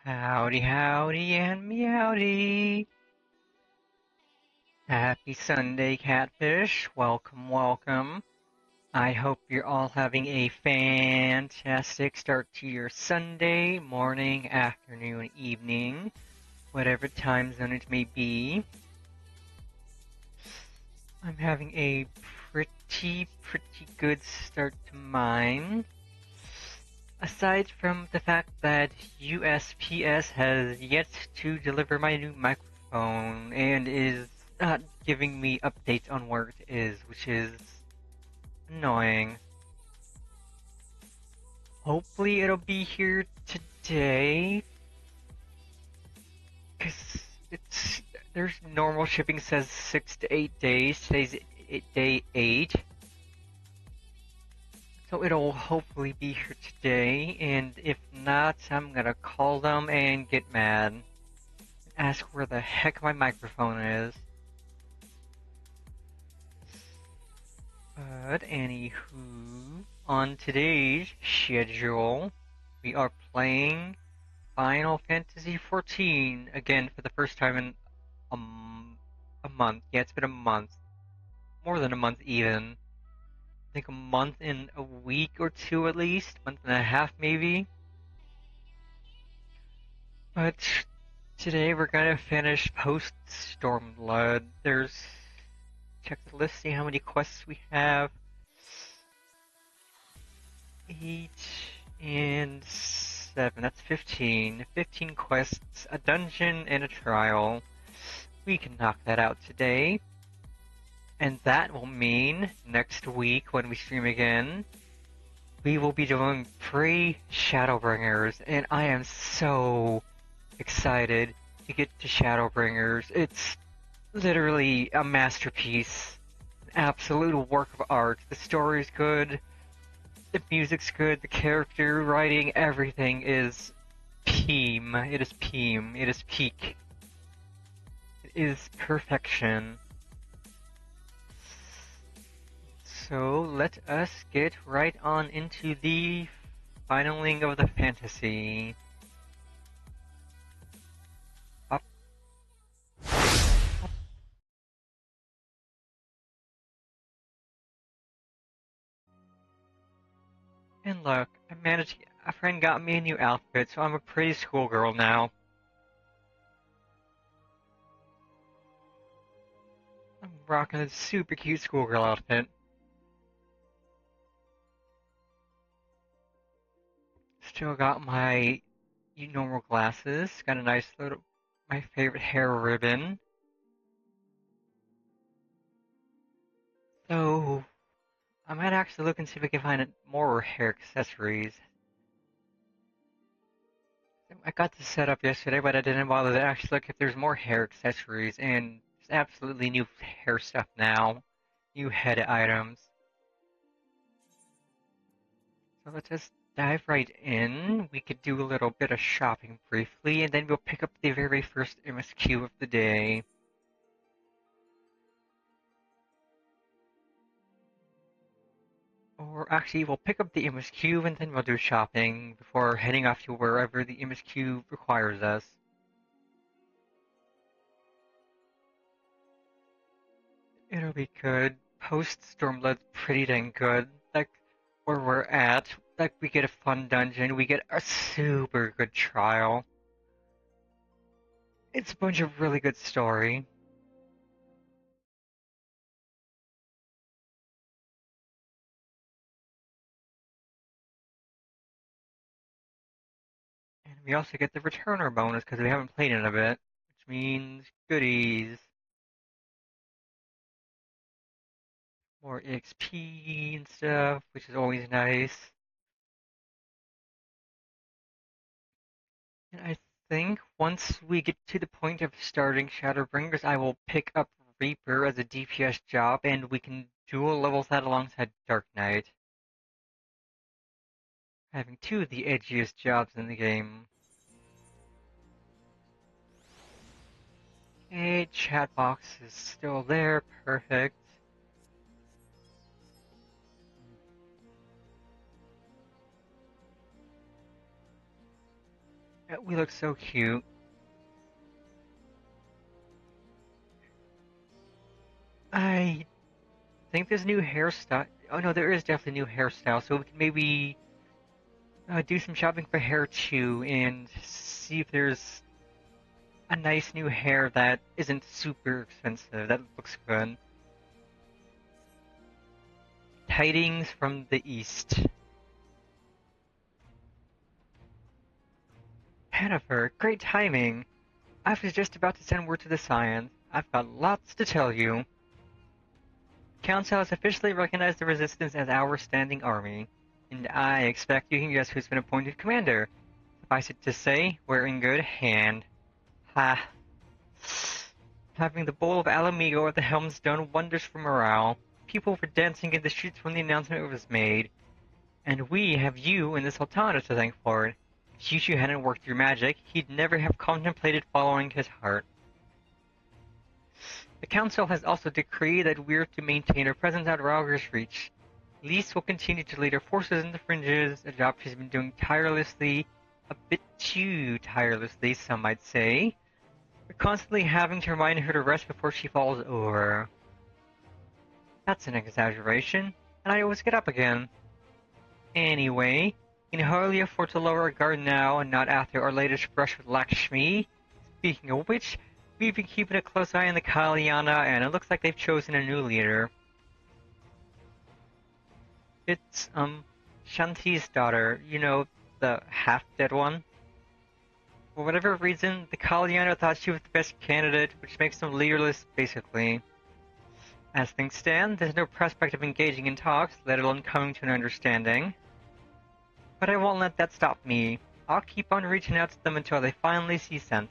Howdy, howdy, and meowdy. Happy Sunday, catfish. Welcome, welcome. I hope you're all having a fantastic start to your Sunday, morning, afternoon, evening, whatever time zone it may be. I'm having a pretty good start to mine. Aside from the fact that USPS has yet to deliver my new microphone and is not giving me updates on where it is, which is annoying. Hopefully it'll be here today, because there's normal shipping says 6 to 8 days. Today's day 8. So it'll hopefully be here today, and if not, I'm gonna call them and get mad. And ask where the heck my microphone is. But anywho, on today's schedule, we are playing Final Fantasy XIV again for the first time in a month. Yeah, it's been a month. More than a month even. I think a month and a week or two at least. Month and a half maybe. But today we're gonna finish Post-Stormblood. Check the list, see how many quests we have. 8 and 7, that's 15. 15 quests, a dungeon, and a trial. We can knock that out today. And that will mean next week when we stream again, we will be doing Pre-SHADOWBRINGERS, and I am so excited to get to Shadowbringers. It's literally a masterpiece, an absolute work of art. The story's good, the music's good, the character writing, everything is peem. It is peem. It is peak. It is perfection. So let us get right on into the finaling of the fantasy. Up. Up. And look, a friend got me a new outfit, so I'm a pretty schoolgirl now. I'm rocking a super cute schoolgirl outfit. Still got my normal glasses, got a nice little, my favorite hair ribbon. So, I might actually look and see if I can find more hair accessories. I got this set up yesterday, but I didn't bother to actually look if there's more hair accessories, and there's absolutely new hair stuff now. New head items. So let's just dive right in. We could do a little bit of shopping briefly, and then we'll pick up the very first MSQ of the day. Or actually, we'll pick up the MSQ and then we'll do shopping before heading off to wherever the MSQ requires us. It'll be good. Post-Stormblood's pretty dang good. Like, where we're at, like, we get a fun dungeon, we get a super good trial. It's a bunch of really good story. And we also get the returner bonus because we haven't played in a bit, which means goodies. More XP and stuff, which is always nice. And I think once we get to the point of starting Shadowbringers, I will pick up Reaper as a DPS job, and we can dual level that alongside Dark Knight. Having two of the edgiest jobs in the game. Okay, chat box is still there, perfect. We look so cute. I think there's a new hairstyle. Oh no, there is definitely a new hairstyle. So we can maybe do some shopping for hair too and see if there's a nice new hair that isn't super expensive. That looks good. Tidings from the East. Jennifer, great timing. I was just about to send word to the Science. I've got lots to tell you. Council has officially recognized the Resistance as our standing army, and I expect you can guess who's been appointed commander. Suffice it to say, we're in good hand. Ha. Having the Bowl of Alamigo at the helm's done wonders for morale. People were dancing in the streets when the announcement was made. And we have you and the Sultana to thank for it. If you two hadn't worked your magic, he'd never have contemplated following his heart. The Council has also decreed that we're to maintain our presence at Rauger's Reach. Lise will continue to lead our forces in the fringes, a job she's been doing tirelessly, a bit too tirelessly, some might say. We're constantly having to remind her to rest before she falls over. That's an exaggeration, and I always get up again. Anyway, we can hardly afford to lower our guard now and not after our latest brush with Lakshmi. Speaking of which, we've been keeping a close eye on the Kalyana, and it looks like they've chosen a new leader. It's, Shanti's daughter, you know, the half-dead one. For whatever reason, the Kalyana thought she was the best candidate, which makes them leaderless, basically. As things stand, there's no prospect of engaging in talks, let alone coming to an understanding. But I won't let that stop me. I'll keep on reaching out to them until they finally see sense.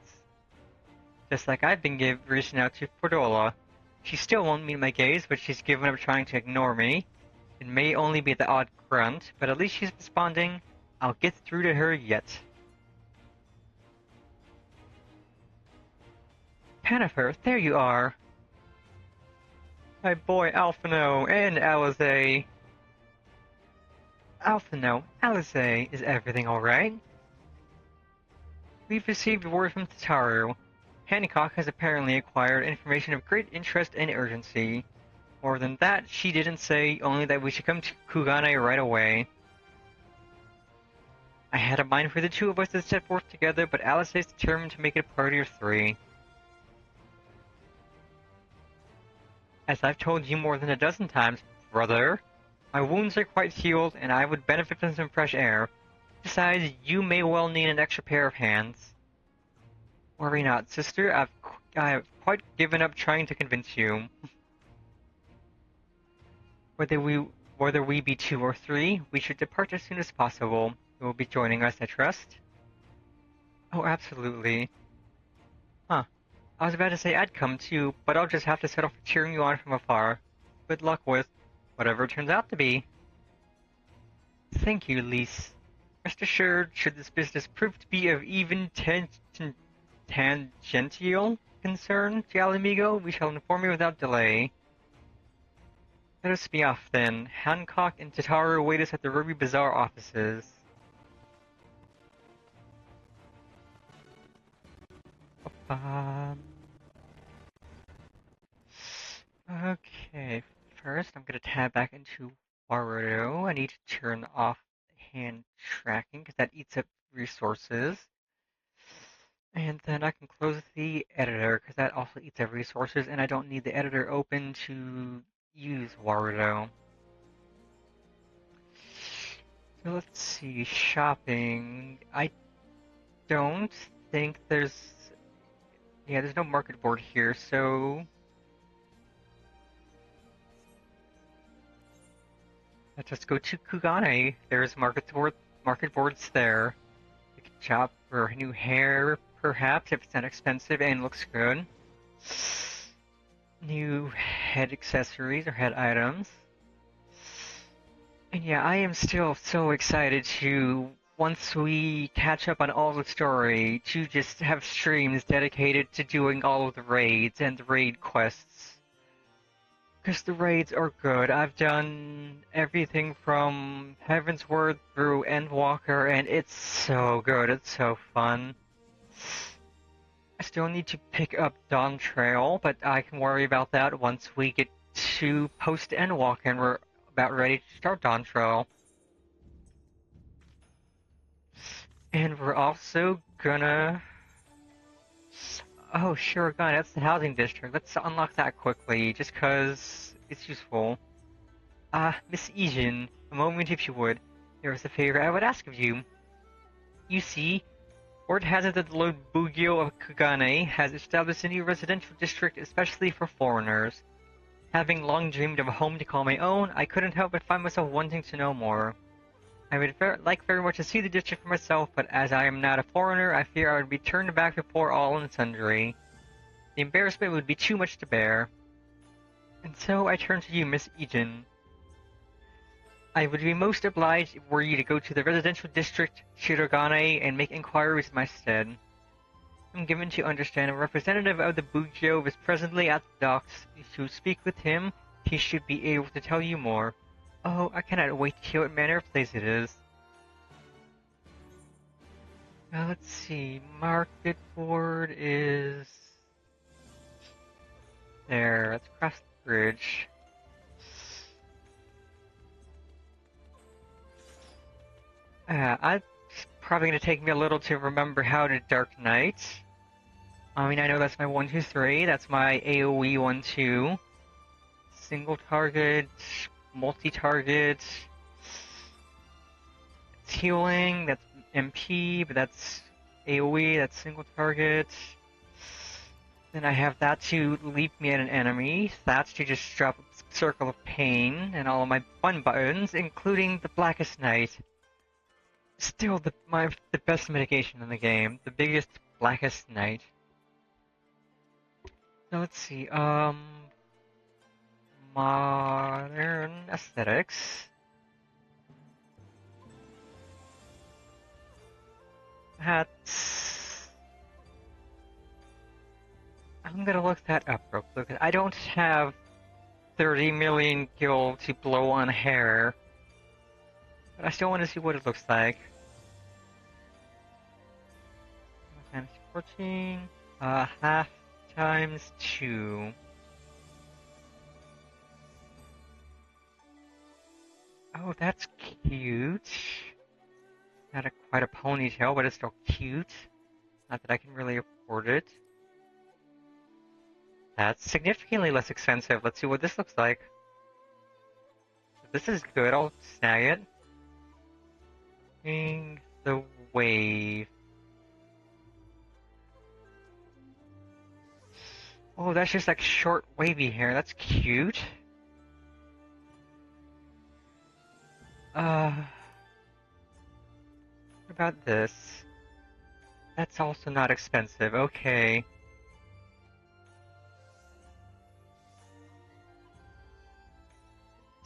Just like I've been reaching out to Fordola. She still won't meet my gaze, but she's given up trying to ignore me. It may only be the odd grunt, but at least she's responding. I'll get through to her yet. Jennifer, there you are. My boy Alphino and Alize. Alphino, Alize, is everything alright? We've received word from Tataru. Hancock has apparently acquired information of great interest and urgency. More than that, she didn't say, only that we should come to Kugane right away. I had a mind for the two of us to set forth together, but Alice is determined to make it a party of three. As I've told you more than a dozen times, brother, my wounds are quite healed, and I would benefit from some fresh air. Besides, you may well need an extra pair of hands. Worry not, sister. I've quite given up trying to convince you. Whether we be 2 or 3, we should depart as soon as possible. You will be joining us, I trust? Oh, absolutely. Huh. I was about to say I'd come too, but I'll just have to settle for cheering you on from afar. Good luck with whatever it turns out to be. Thank you, Lise. Rest assured, should this business prove to be of even tangential concern to Alamigo, we shall inform you without delay. Let us be off then. Hancock and Tataru await us at the Ruby Bazaar offices. Okay, first I'm gonna tab back into Warudo. I need to turn off hand tracking because that eats up resources. And then I can close the editor because that also eats up resources, and I don't need the editor open to use Warudo. So let's see, shopping. I don't think there's... Yeah, there's no market board here, so... Let's just go to Kugane. There's market boards there. We can shop for new hair, perhaps, if it's not expensive and looks good. New head accessories or head items. And yeah, I am still so excited to, once we catch up on all the story, to just have streams dedicated to doing all of the raids and the raid quests. Because the raids are good. I've done everything from Heaven's Word through Endwalker, and it's so good. It's so fun. I still need to pick up Dawn Trail, but I can worry about that once we get to post-Endwalker and we're about ready to start Dawn Trail. And we're also gonna... Oh, sure, gun. That's the housing district. Let's unlock that quickly, just because it's useful. Miss Ijin, a moment if you would. There is a favor I would ask of you. You see, word has it that the Lord Bugyo of Kagane has established a new residential district especially for foreigners. Having long dreamed of a home to call my own, I couldn't help but find myself wanting to know more. I would like very much to see the district for myself, but as I am not a foreigner, I fear I would be turned back before all and sundry. The embarrassment would be too much to bear. And so I turn to you, Miss Ijin. I would be most obliged were you to go to the residential district, Shirogane, and make inquiries in my stead. I'm given to understand a representative of the Bugyo is presently at the docks. If you speak with him, he should be able to tell you more. Oh, I cannot wait to hear what manner of place it is. Now let's see, market board is... there, let's cross the bridge. It's probably going to take me a little to remember how to Dark Knight. I mean, I know that's my 1, 2, 3, that's my AoE 1, 2. Single target, multi-target. It's healing, that's MP, but that's AoE, that's single target. Then I have that to leap me at an enemy, that's to just drop a circle of pain, and all of my fun buttons, including the Blackest Night. Still the best mitigation in the game, the biggest Blackest Night. So let's see, modern aesthetics. I'm gonna look that up real quick. I don't have 30 million gil to blow on hair, but I still want to see what it looks like. Fantasy 14, half times 2. Oh, that's cute. Not quite a ponytail, but it's still cute. Not that I can really afford it. That's significantly less expensive. Let's see what this looks like. If this is good, I'll snag it. The wave. Oh, that's just like short wavy hair. That's cute. What about this? That's also not expensive. Okay.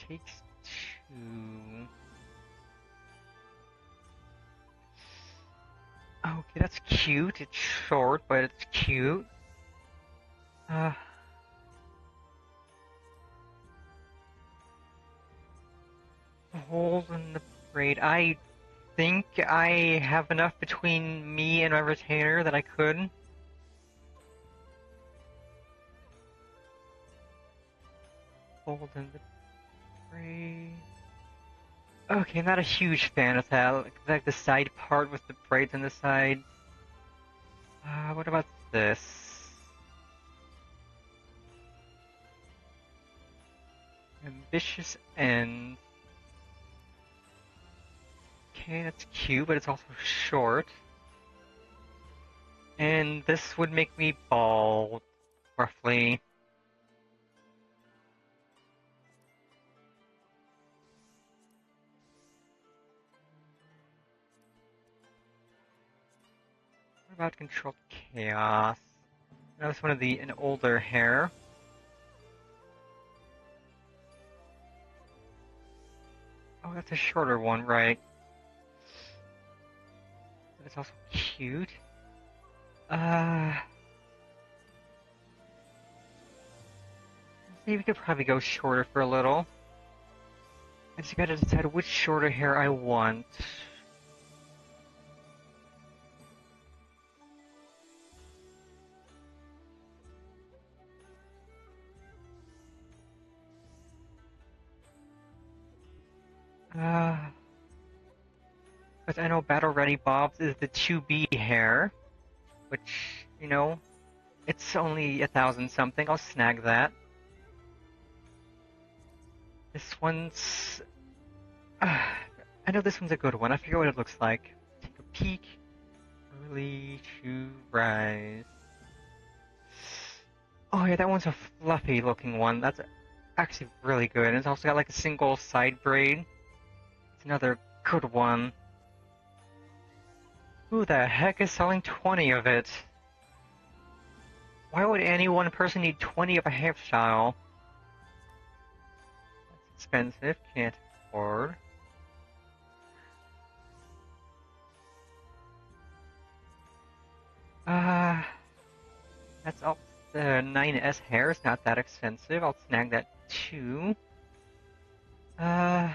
Takes 2. Okay, that's cute. It's short, but it's cute. Hole in the braid. I think I have enough between me and my retainer that I could. Hole in the braid. Okay, I'm not a huge fan of that. Like the side part with the braids on the side. What about this? Ambitious end. Okay, that's cute, but it's also short. And this would make me bald, roughly. What about controlled chaos? That was one of an older hair. Oh, that's a shorter one, right? But it's also cute. See, we could probably go shorter for a little. I just gotta decide which shorter hair I want. Because I know Battle Ready Bob's is the 2B hair, which, you know, it's only 1,000 something. I'll snag that. This one's... I know this one's a good one. I forget what it looks like. Take a peek. Early to rise. Oh yeah, that one's a fluffy looking one. That's actually really good. And it's also got like a single side braid. It's another good one. Who the heck is selling 20 of it? Why would any one person need 20 of a hairstyle? That's expensive. Can't afford. That's all. The 9S hair is not that expensive. I'll snag that too. Uh,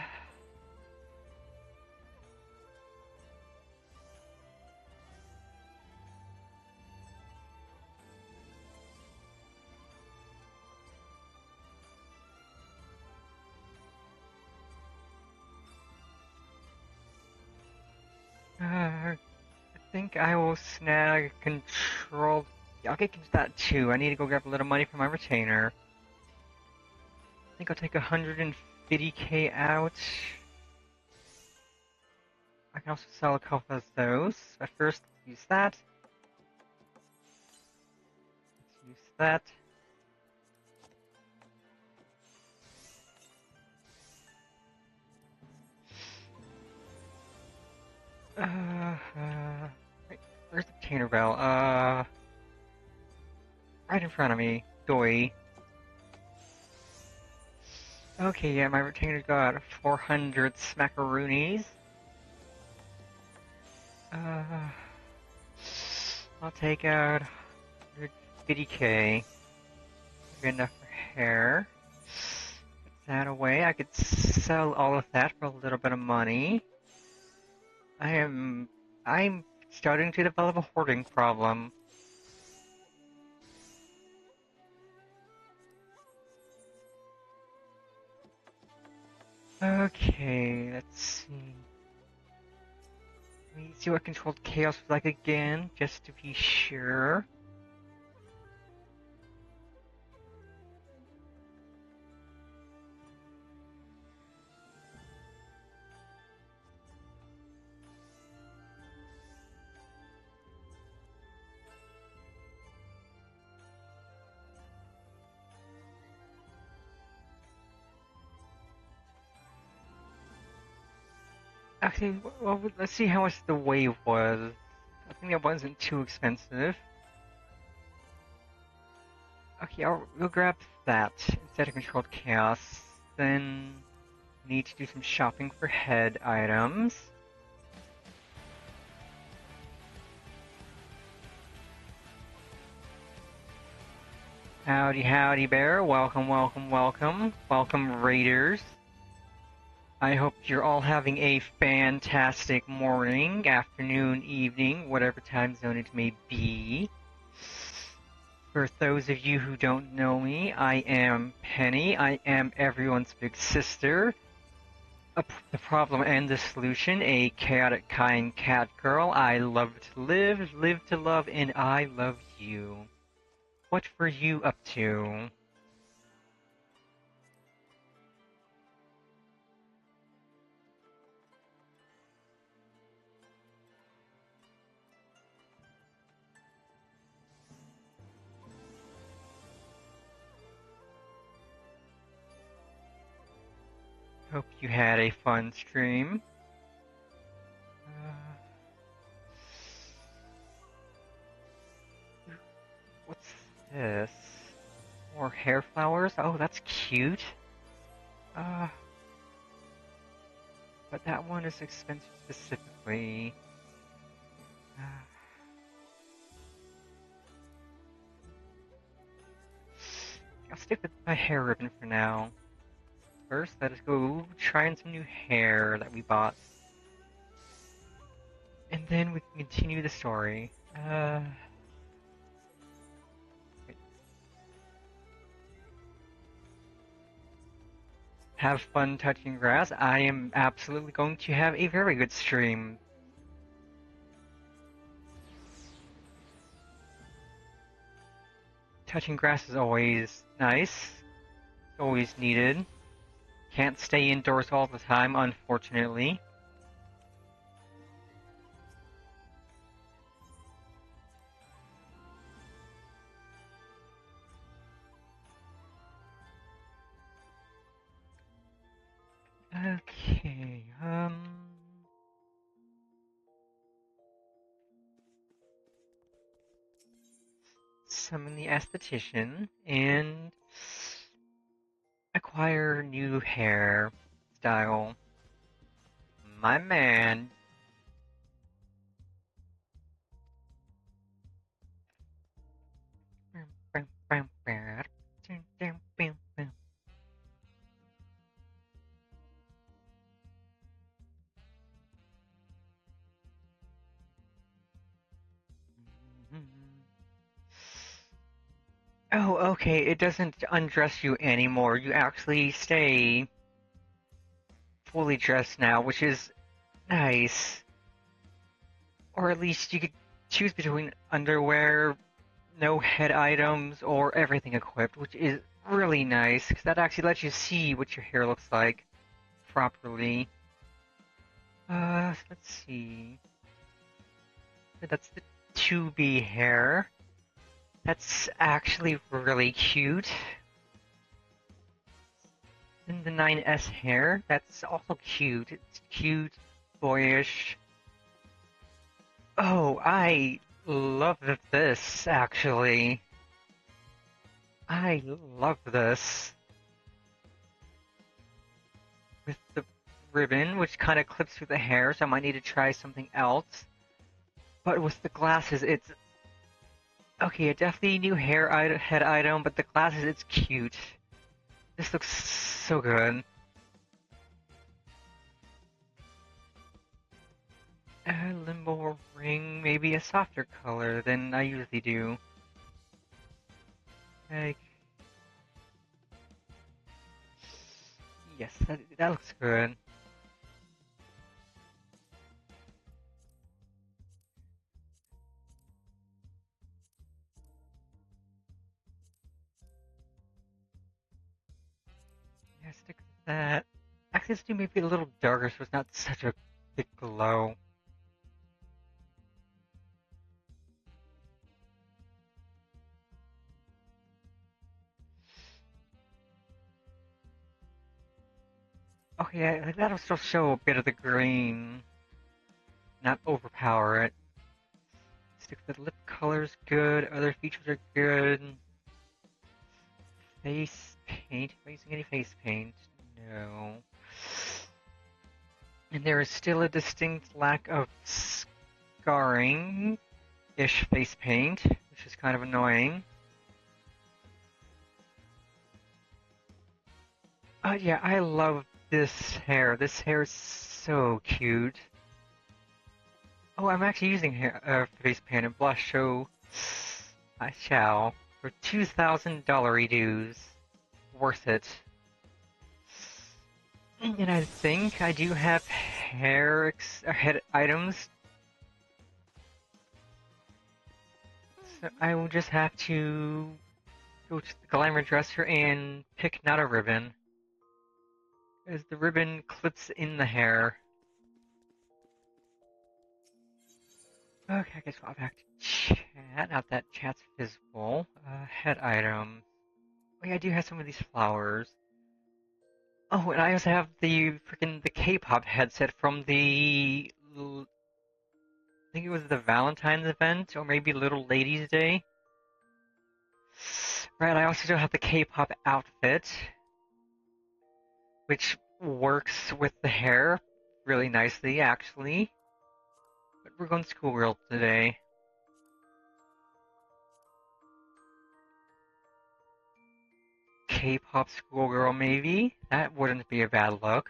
I think I will snag control. Yeah, I'll get that too. I need to go grab a little money from my retainer. I think I'll take 150k out. I can also sell a couple of those. But first, use that. Let's use that. Wait, where's the retainer bell? Right in front of me. Doi. Okay, yeah, my retainer's got 400 smackaroonies. I'll take out 150k. Good enough for hair. Put that away. I could sell all of that for a little bit of money. I'm starting to develop a hoarding problem. Okay, let's see. Let me see what Controlled Chaos was like again, just to be sure. Actually, well, let's see how much the wave was. I think that wasn't too expensive. Okay, we'll grab that instead of Controlled Chaos. Then need to do some shopping for head items. Howdy, howdy, bear. Welcome, welcome, welcome. Welcome, raiders. I hope you're all having a fantastic morning, afternoon, evening, whatever time zone it may be. For those of you who don't know me, I am Penny. I am everyone's big sister. The problem and the solution, a chaotic, kind cat girl. I love to live to love, and I love you. What were you up to? Hope you had a fun stream. What's this? More hair flowers? Oh, that's cute. But that one is expensive specifically. I'll stick with my hair ribbon for now. First, let us go try on some new hair that we bought. And then we can continue the story. Wait. Have fun touching grass. I am absolutely going to have a very good stream. Touching grass is always nice. Always needed. Can't stay indoors all the time, unfortunately. Okay, summon the esthetician and acquire new hair style. My man. Oh, okay, it doesn't undress you anymore. You actually stay fully dressed now, which is nice. Or at least you could choose between underwear, no head items, or everything equipped, which is really nice, because that actually lets you see what your hair looks like properly. Let's see. That's the 2B hair. That's actually really cute. And the 9S hair, that's also cute. It's cute, boyish. Oh, I love this, actually. I love this. With the ribbon, which kind of clips through the hair, so I might need to try something else. But with the glasses, it's... Okay, a definitely new head item, but the glasses, it's cute. This looks so good. A limbo ring, maybe a softer color than I usually do. Like... Yes, that looks good. Yeah, stick with that. Actually, let's do maybe a little darker so it's not such a big glow. Okay, yeah, that'll still show a bit of the green, not overpower it. Stick with the lip color's good, other features are good. Face paint, am I using any face paint? No. And there is still a distinct lack of scarring-ish face paint, which is kind of annoying. Yeah, I love this hair. This hair is so cute. Oh, I'm actually using face paint and blush, so I shall. For $2,000 dues. Worth it. And I think I do have head items. So I will just have to go to the glamour dresser and pick not a ribbon. As the ribbon clips in the hair. Okay, I guess I'll back to chat. Not that chat's visible. Head item. Oh yeah, I do have some of these flowers. Oh, and I also have the K-pop headset from I think it was the Valentine's event, or maybe Little Ladies Day. Right, I also do have the K-pop outfit, which works with the hair really nicely, actually. But we're going schoolgirl today. K-pop schoolgirl, maybe. That wouldn't be a bad look.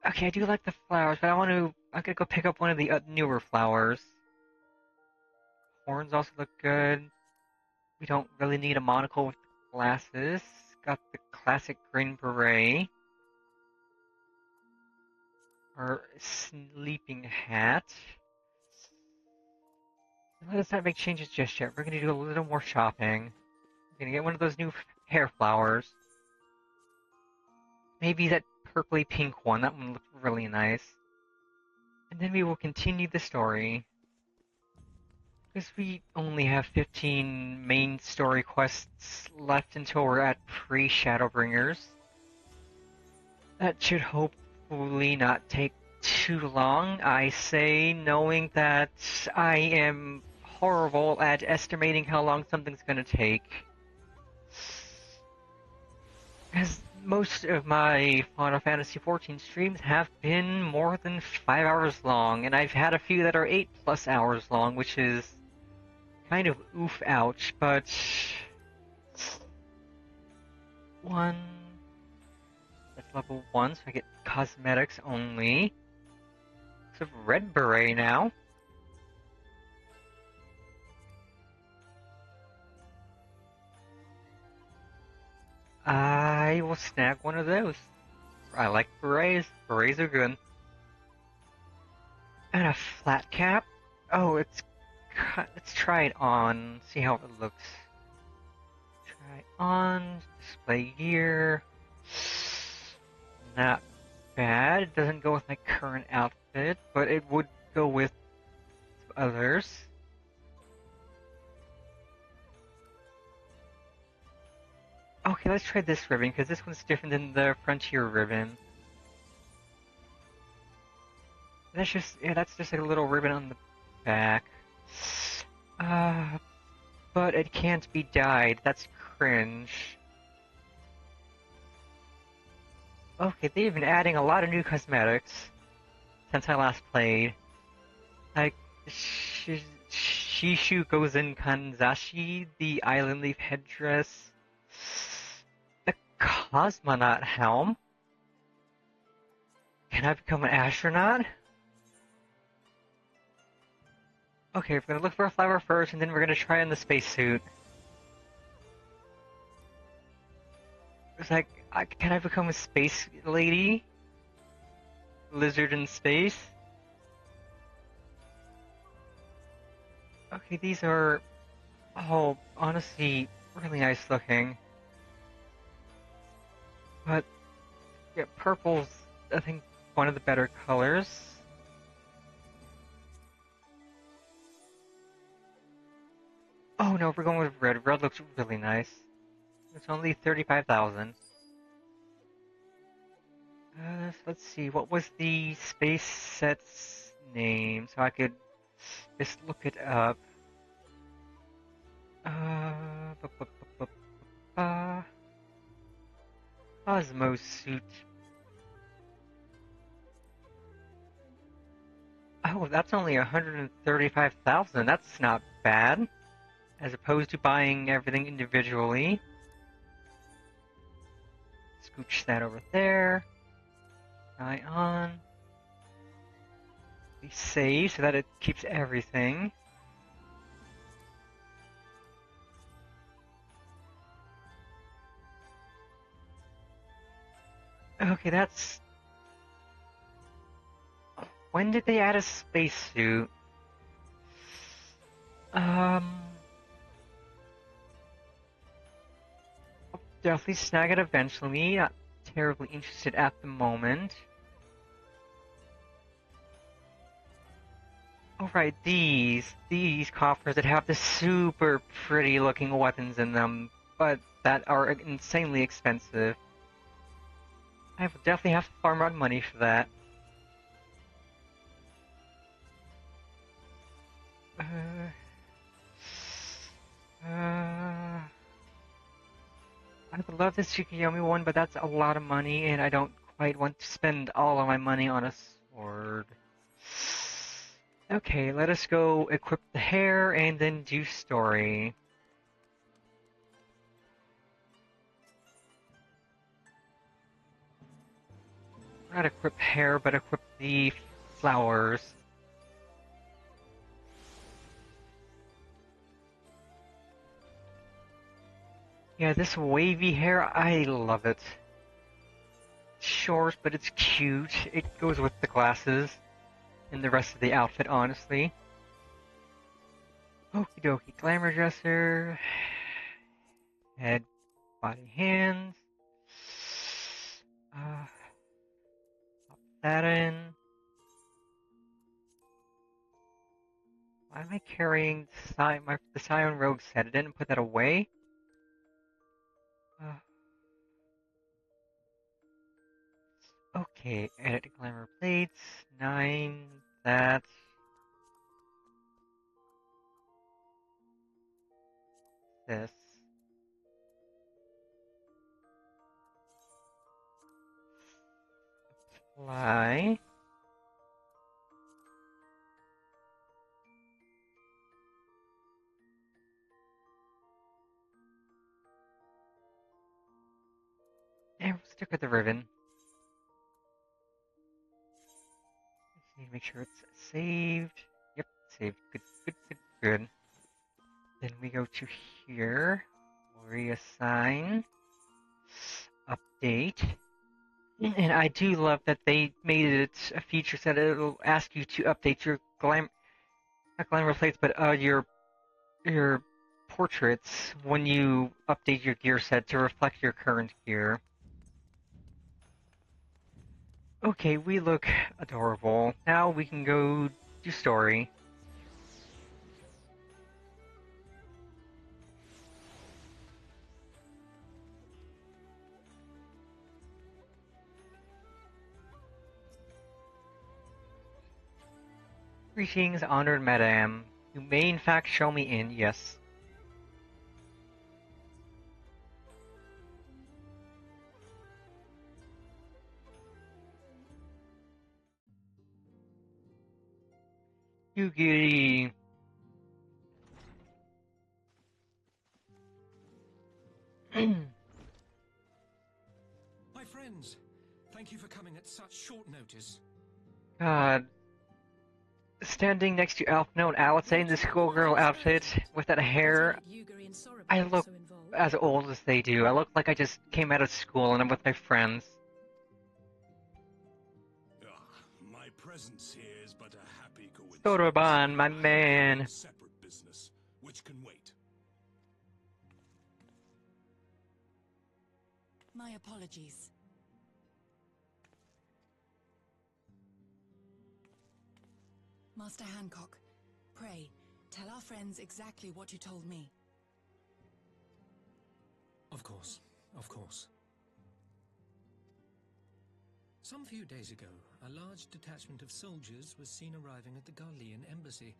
Okay, I do like the flowers, but I'm gonna go pick up one of the newer flowers. Horns also look good. We don't really need a monocle with glasses. Got the classic green beret. Our sleeping hat. Let us not make changes just yet. We're gonna do a little more shopping. We're gonna get one of those new hair flowers. Maybe that purpley pink one. That one looked really nice. And then we will continue the story. Because we only have 15 main story quests left until we're at Pre-SHADOWBRINGERS. That should hopefully not take too long, I say, knowing that I am horrible at estimating how long something's gonna take. As most of my Final Fantasy XIV streams have been more than 5 hours long, and I've had a few that are 8+ hours long, which is kind of oof ouch, but one that's level 1, so I get cosmetics only. So red beret now. I will snag one of those. I like berets. Berets are good. And a flat cap. Oh, let's try it on. See how it looks. Try it on. Display gear. Not bad. It doesn't go with my current outfit, but it would go with others. Okay, let's try this ribbon, because this one's different than the Frontier ribbon. That's just like a little ribbon on the back. But it can't be dyed. That's cringe. Okay, they've been adding a lot of new cosmetics since I last played. Like, Shishu Gozen Kanzashi, the Island Leaf headdress, the Cosmonaut helm. Can I become an astronaut? Okay, we're gonna look for a flower first, and then we're gonna try on the spacesuit. It's like, can I become a space lady? Lizard in space? Okay, these are, oh, honestly, really nice looking. But, yeah, purple's, I think, one of the better colors. Oh no, we're going with red. Red looks really nice. It's only 35,000. Let's see, what was the space set's name? So I could just look it up. Cosmo suit. Oh, that's only 135,000. That's not bad. As opposed to buying everything individually. Scooch that over there. Try on. We save so that it keeps everything. Okay, that's... When did they add a spacesuit? I'll definitely snag it eventually. Not terribly interested at the moment. Alright, these coffers that have the super pretty looking weapons in them, but that are insanely expensive. I will definitely have to farm out money for that. I would love this Tsukiyomi one, but that's a lot of money, and I don't quite want to spend all of my money on a sword. Okay, let us go equip the hair and then do story. Not equip hair, but equip the flowers. Yeah, this wavy hair, I love it. It's short, but it's cute. It goes with the glasses and the rest of the outfit, honestly. Okie dokie, glamour dresser. Head, body, hands. Pop that in. Why am I carrying the Scion Rogue set? I didn't put that away. Okay, edit glamour plates. 9. That's this. Apply. And we'll stick with the ribbon. Just need to make sure it's saved. Yep, saved. Good, good, good, good. Then we go to here. Reassign. Update. And I do love that they made it a feature so that it'll ask you to update your not glamour plates, but your portraits when you update your gear set to reflect your current gear. Okay, we look adorable. Now we can go do story. Greetings, honored madam. You may in fact show me in, yes. Yugiri. My friends, thank you for coming at such short notice. God. Standing next to Elf, no, I would say in the schoolgirl outfit with that hair, I look as old as they do. I look like I just came out of school and I'm with my friends. My presence here is but a happy coincidence. Soroban, my man. Separate business, which can wait. My apologies. Master Hancock, pray, tell our friends exactly what you told me. Of course, of course. Some few days ago, a large detachment of soldiers was seen arriving at the Garlean embassy.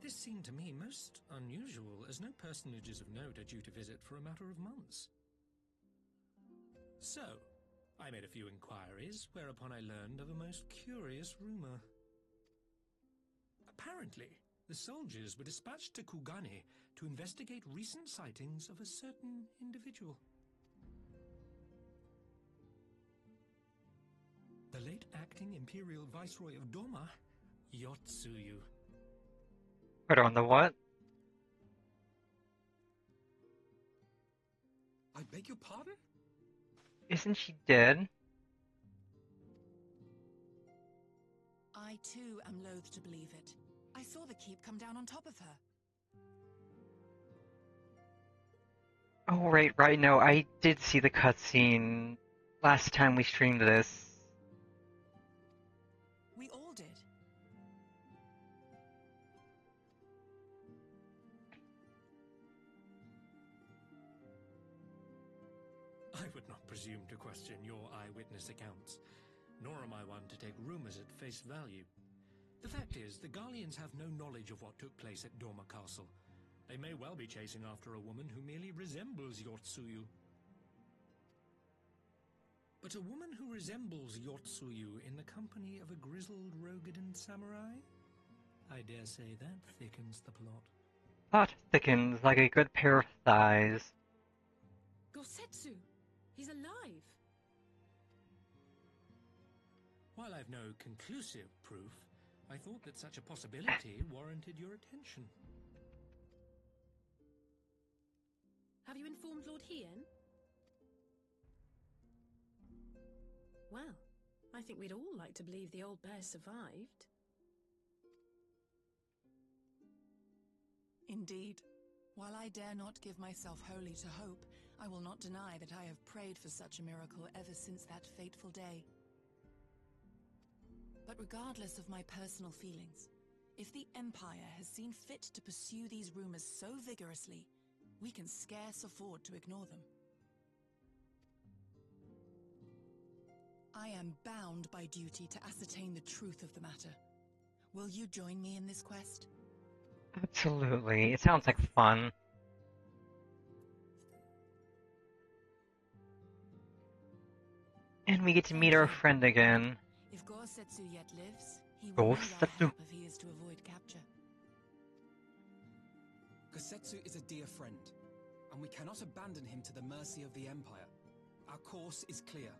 This seemed to me most unusual, as no personages of note are due to visit for a matter of months. So, I made a few inquiries, whereupon I learned of a most curious rumor. Apparently, the soldiers were dispatched to Kugane to investigate recent sightings of a certain individual. The late acting Imperial Viceroy of Doma, Yotsuyu. Put on the what? I beg your pardon? Isn't she dead? I too am loath to believe it. I saw the keep come down on top of her. Oh, right, no, I did see the cutscene last time we streamed this. We all did. I would not presume to question your eyewitness accounts, nor am I one to take rumors at face value. The fact is, the Garleans have no knowledge of what took place at Doma Castle. They may well be chasing after a woman who merely resembles Yotsuyu. But a woman who resembles Yotsuyu in the company of a grizzled Rogadan samurai? I dare say that thickens the plot. Plot thickens like a good pair of thighs. Gosetsu! He's alive! While I've no conclusive proof, I thought that such a possibility warranted your attention. Have you informed Lord Hien? Well, I think we'd all like to believe the old bear survived. Indeed. While I dare not give myself wholly to hope, I will not deny that I have prayed for such a miracle ever since that fateful day. But regardless of my personal feelings, if the Empire has seen fit to pursue these rumors so vigorously, we can scarce afford to ignore them. I am bound by duty to ascertain the truth of the matter. Will you join me in this quest? Absolutely. It sounds like fun. And we get to meet our friend again. If Gorsetsu yet lives, he will need our help if he is to avoid capture. Gorsetsu is a dear friend, and we cannot abandon him to the mercy of the Empire. Our course is clear.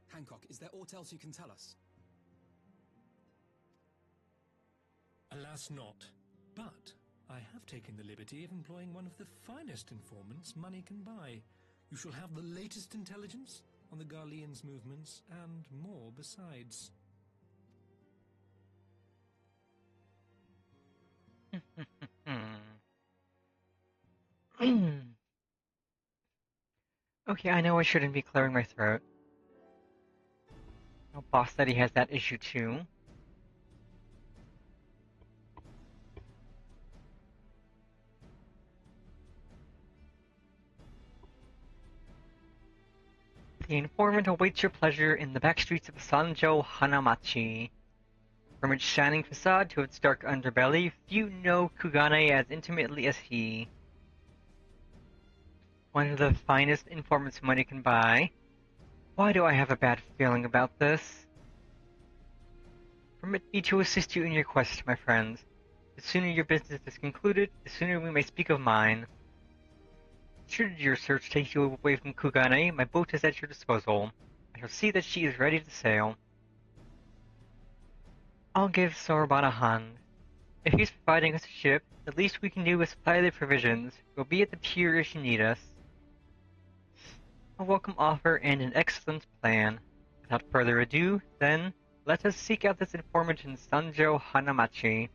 Hancock, is there aught else you can tell us? Alas not, but I have taken the liberty of employing one of the finest informants money can buy. You shall have the latest intelligence on the Garleans' movements, and more besides. Okay, I know I shouldn't be clearing my throat. No, boss said he has that issue too. The informant awaits your pleasure in the back streets of Sanjo Hanamachi. From its shining facade to its dark underbelly, few know Kugane as intimately as he. One of the finest informants money can buy. Why do I have a bad feeling about this? Permit me to assist you in your quest, my friends. The sooner your business is concluded, the sooner we may speak of mine. Should your search take you away from Kugane, my boat is at your disposal. I shall see that she is ready to sail. I'll give Soroban a hand. If he's providing us a ship, the least we can do is supply the provisions. We'll be at the pier if you need us. A welcome offer and an excellent plan. Without further ado, then, let us seek out this informant in Sanjo Hanamachi.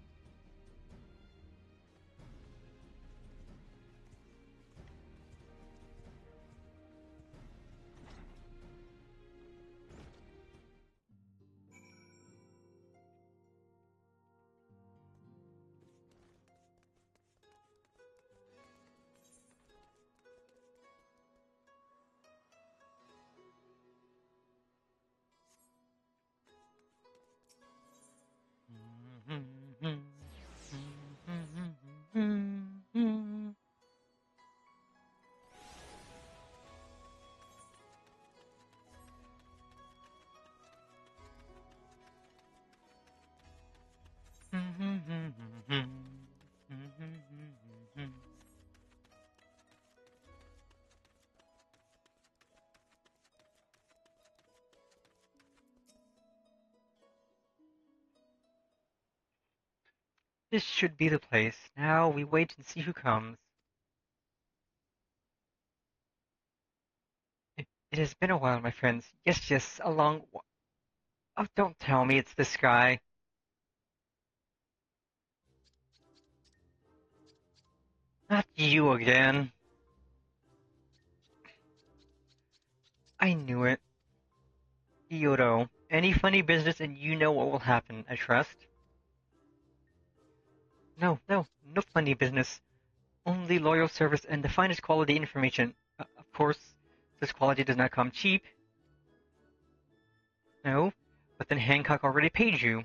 This should be the place. Now we wait and see who comes. It has been a while, my friends. Yes, a long... Oh, don't tell me it's this guy. Not you again. I knew it. Kyoto. Any funny business and you know what will happen, I trust. No funny business. Only loyal service and the finest quality information. Of course, this quality does not come cheap. No, but then Hancock already paid you.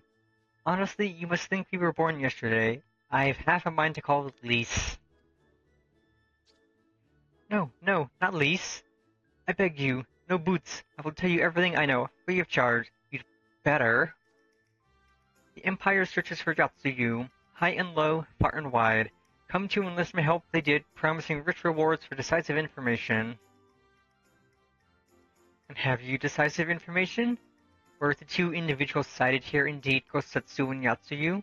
Honestly, you must think we were born yesterday. I have half a mind to call it lease. No, not lease. I beg you, no boots. I will tell you everything I know, free of charge. You'd better. The Empire searches for Yatsuyu, high and low, far and wide. come to enlist my help they did, promising rich rewards for decisive information. And have you decisive information? Were the two individuals cited here indeed Kosetsu and Yatsuyu?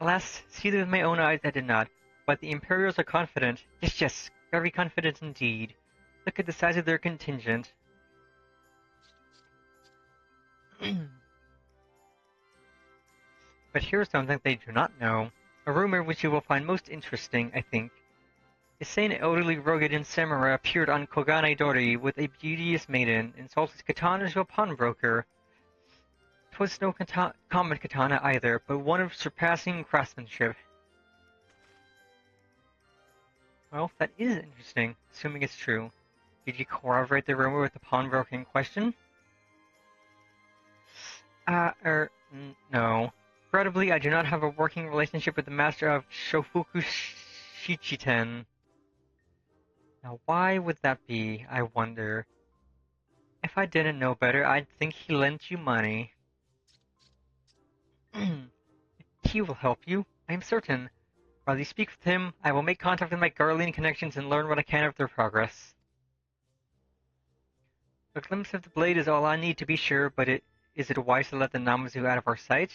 Alas, see with my own eyes I did not, but the Imperials are confident. Yes, yes, very confident indeed. Look at the size of their contingent. But here's something they do not know. A rumor which you will find most interesting, I think. Is saying an elderly Rogadin samurai appeared on Kogane Dori with a beauteous maiden and sold his katana to a pawnbroker. 'Twas no common katana either, but one of surpassing craftsmanship. Well, that is interesting, assuming it's true. Did you corroborate the rumor with the pawnbroker in question? No. Regrettably, I do not have a working relationship with the master of Shofuku Shichiten. Now, why would that be, I wonder? If I didn't know better, I'd think he lent you money. He will help you, I am certain. While you speak with him, I will make contact with my Garlean connections and learn what I can of their progress. A glimpse of the blade is all I need to be sure, but is it wise to let the Namazu out of our sight?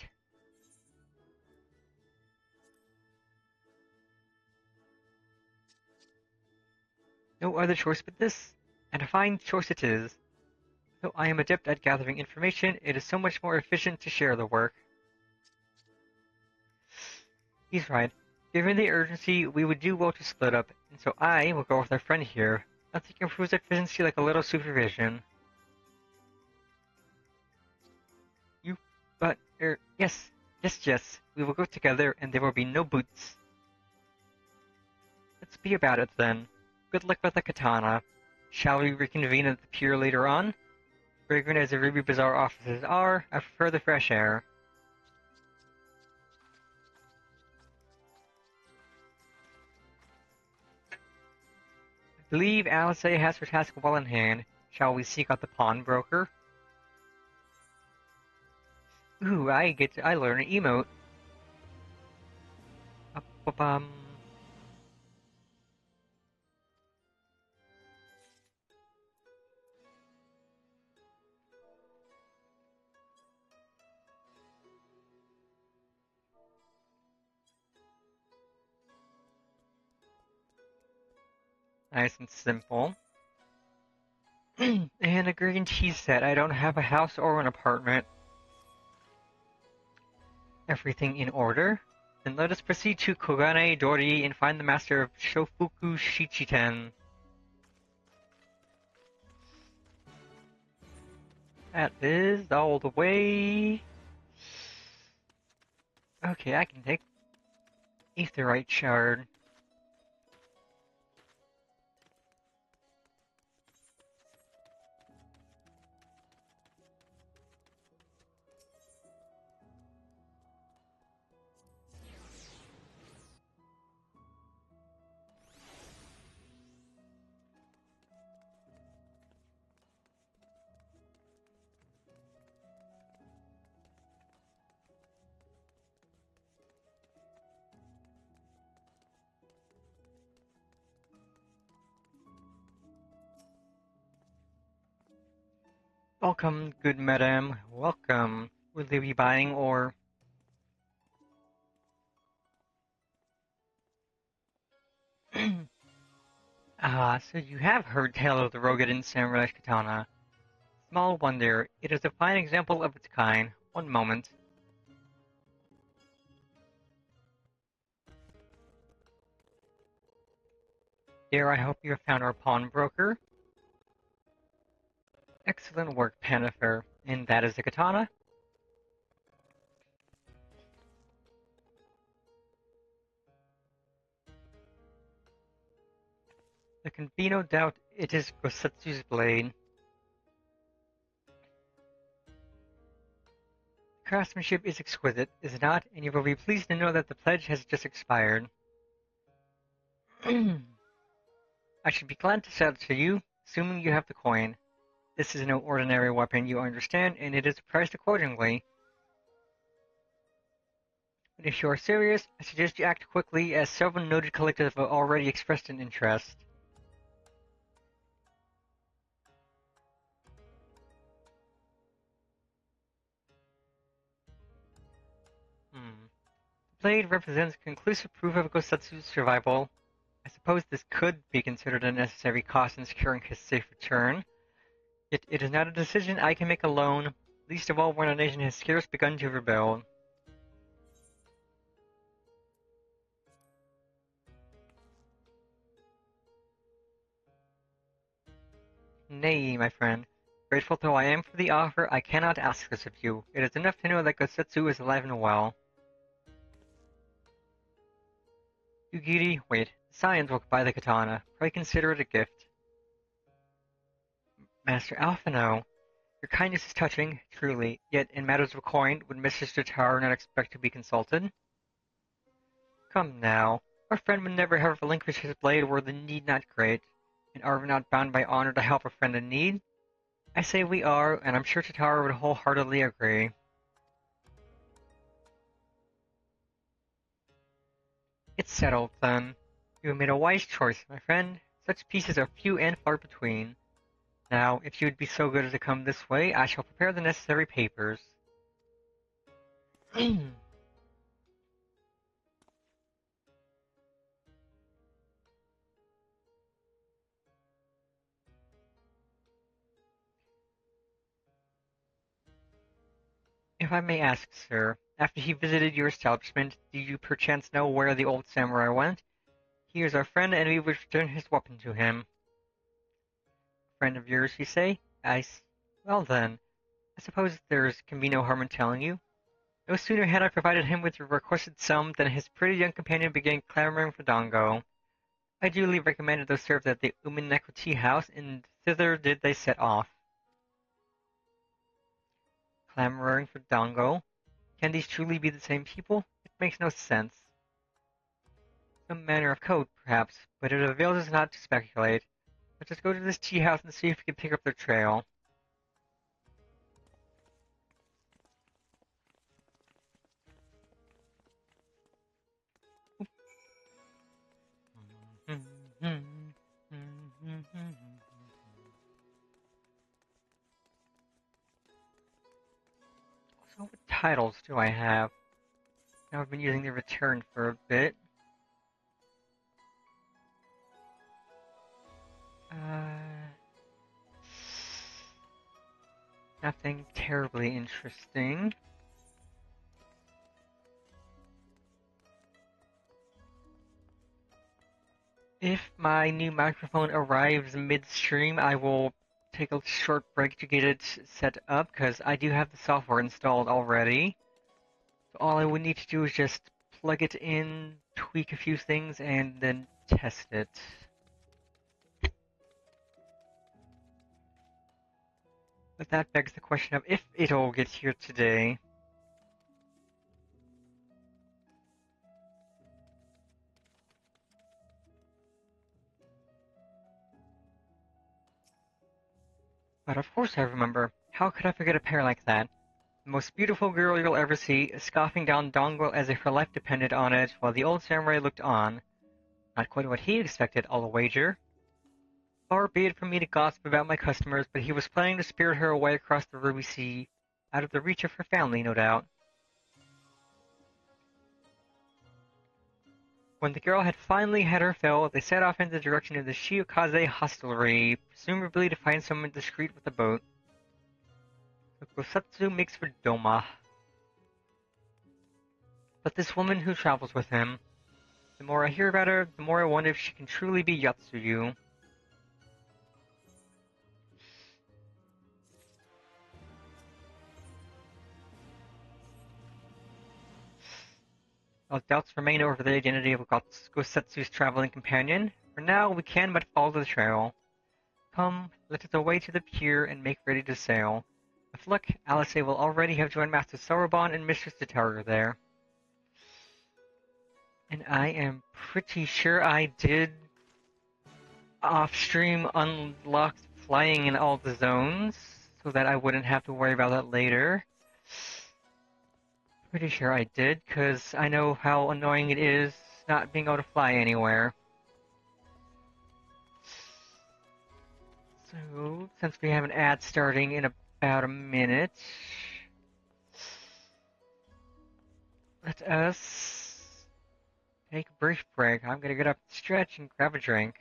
No other choice but this, and a fine choice it is. Though I am adept at gathering information, it is so much more efficient to share the work. He's right. Given the urgency, we would do well to split up, and so I will go with our friend here. Nothing improves efficiency like a little supervision. Yes, we will go together, and there will be no boots. Let's be about it then. Good luck with the katana. Shall we reconvene at the pier later on? Fragrant as the Ruby Bazaar offices are, I prefer the fresh air. I believe Alice has her task well in hand. Shall we seek out the pawnbroker? Ooh, I learn an emote. Nice and simple. And a green tea set. I don't have a house or an apartment. Everything in order? Then let us proceed to Kogane Dori and find the master of Shofuku Shichiten. That is all the way. Okay, I can take Aetheryte Shard. Welcome, good madam. Welcome. Will they be buying or... so you have heard tale of the Rogadin Samurai Katana. Small wonder, it is a fine example of its kind. One moment. Dear, I hope you have found our pawnbroker. Excellent work, Panifer. And that is the katana? There can be no doubt it is Gosetsu's blade. Craftsmanship is exquisite, is it not? And you will be pleased to know that the pledge has just expired. I should be glad to sell it to you, assuming you have the coin. This is no ordinary weapon, you understand, and it is priced accordingly. But if you are serious, I suggest you act quickly, as several noted collectives have already expressed an interest. The blade represents conclusive proof of Gosetsu's survival. I suppose this could be considered a necessary cost in securing his safe return. Yet it is not a decision I can make alone, least of all when our nation has scarce begun to rebel. Nay, my friend. Grateful though I am for the offer, I cannot ask this of you. It is enough to know that Gosetsu is alive and well. Yugiri, wait. Scions will buy the katana. Pray consider it a gift. Master Alphino, your kindness is touching, truly. Yet, in matters of coin, would Mrs. Jotaro not expect to be consulted? Come now. Our friend would never have relinquished his blade were the need not great. And are we not bound by honor to help a friend in need? I say we are, and I'm sure Jotaro would wholeheartedly agree. It's settled, then. You have made a wise choice, my friend. Such pieces are few and far between. Now, if you would be so good as to come this way, I shall prepare the necessary papers. If I may ask, sir, after he visited your establishment, do you perchance know where the old samurai went? He is our friend, and we would return his weapon to him. Friend of yours, you say? Well then, I suppose there can be no harm in telling you. No sooner had I provided him with the requested sum than his pretty young companion began clamoring for dango. I duly recommended those served at the Umineko tea house, and thither did they set off. Clamoring for dango? Can these truly be the same people? It makes no sense. Some manner of code, perhaps, but it avails us not to speculate. Let's just go to this tea house and see if we can pick up their trail. So what titles do I have? Now I've been using the return for a bit. Nothing terribly interesting. If my new microphone arrives midstream, I will take a short break to get it set up, because I do have the software installed already. So all I would need to do is just plug it in, tweak a few things, and then test it. But that begs the question of if it'll get here today. But of course I remember. How could I forget a pair like that? The most beautiful girl you'll ever see, scoffing down dango as if her life depended on it, while the old samurai looked on. Not quite what he expected, I'll wager. Far be it from me to gossip about my customers, but he was planning to spirit her away across the Ruby Sea, out of the reach of her family, no doubt. When the girl had finally had her fill, they set off in the direction of the Shiokaze hostelry, presumably to find someone discreet with a boat. So Gosetsu makes for Doma. But this woman who travels with him, the more I hear about her, the more I wonder if she can truly be Yatsuyu. While doubts remain over the identity of Gosetsu's traveling companion, for now we can but follow the trail. Come, let us away to the pier and make ready to sail. With luck, Alice will already have joined Master Soroban and Mistress Jotaro there. And I am pretty sure I did off-stream unlock flying in all the zones, so that I wouldn't have to worry about that later. Pretty sure I did, because I know how annoying it is not being able to fly anywhere. So, since we have an ad starting in about a minute, let us take a brief break. I'm gonna get up, stretch, and grab a drink.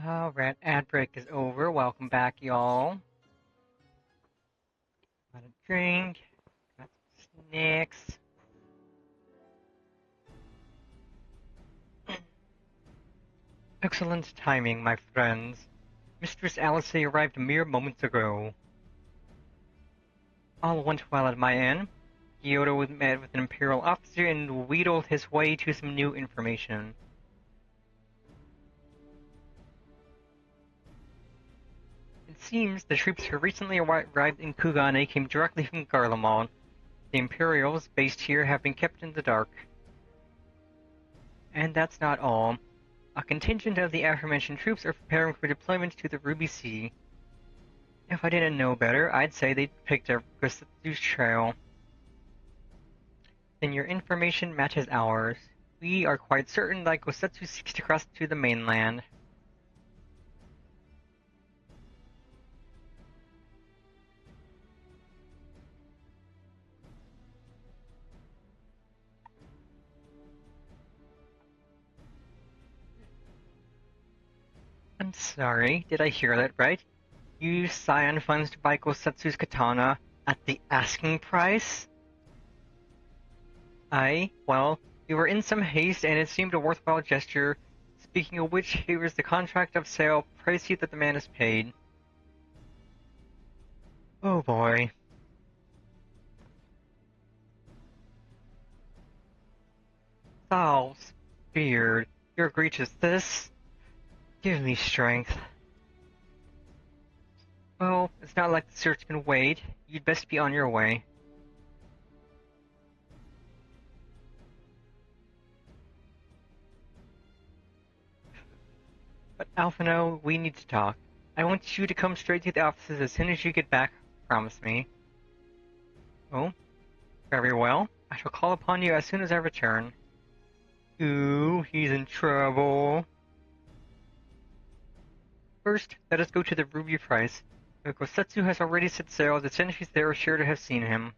Alright, ad break is over. Welcome back, y'all. Got a drink, got some snacks. Excellent timing, my friends. Mistress Alice arrived mere moments ago. All went well at my inn. Kyoto was met with an imperial officer and wheedled his way to some new information. It seems the troops who recently arrived in Kugane came directly from Garlemald. The Imperials based here have been kept in the dark. And that's not all. A contingent of the aforementioned troops are preparing for deployment to the Ruby Sea. If I didn't know better, I'd say they'd picked up Gosetsu's trail. Then your information matches ours. We are quite certain that Gosetsu seeks to cross to the mainland. I'm sorry, did I hear that right? You used Scion funds to buy Gosetsu's katana at the asking price? Well, we were in some haste and it seemed a worthwhile gesture. Speaking of which, here is the contract of sale. Pray see that the man is paid. Oh boy. Thals, beard, your egregious this? Give me strength. Well, it's not like the search can wait. You'd best be on your way. But Alphino, we need to talk. I want you to come straight to the offices as soon as you get back. Promise me. Oh? Very well. I shall call upon you as soon as I return. Ooh, he's in trouble. First, let us go to the Ruby Price. If Gosetsu has already set sail, the sentries there are sure to have seen him.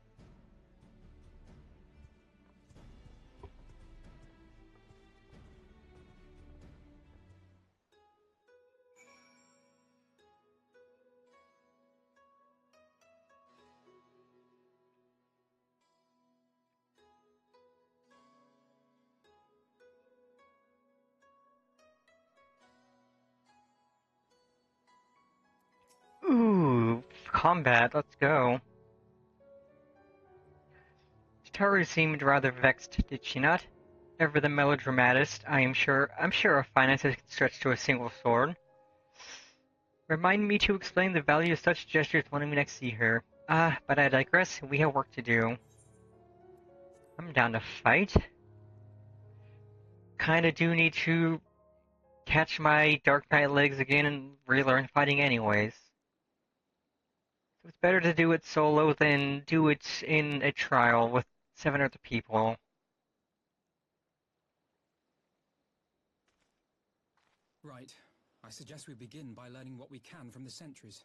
Ooh, combat, let's go. Chitaru seemed rather vexed, did she not? Ever the melodramatist, I'm sure our finances can stretch to a single sword. Remind me to explain the value of such gestures when we next see her. But I digress, we have work to do. I'm down to fight. Kinda do need to catch my Dark Knight legs again and relearn fighting anyways. So it's better to do it solo than do it in a trial with 7 other people. Right. I suggest we begin by learning what we can from the sentries.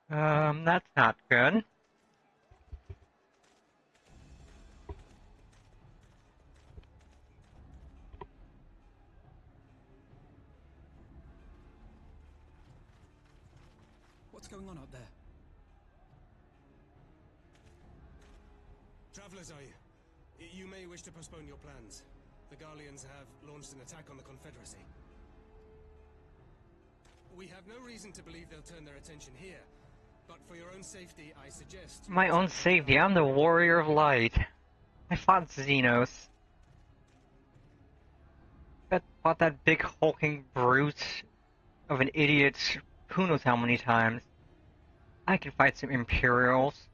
That's not good. What's going on up there? Travelers, are you? You may wish to postpone your plans. The Garleans have launched an attack on the Confederacy. We have no reason to believe they'll turn their attention here, but for your own safety, I suggest... My own safety, I'm the Warrior of Light. I fought Xenos. Fought that big hulking brute of an idiot who knows how many times. I can fight some Imperials.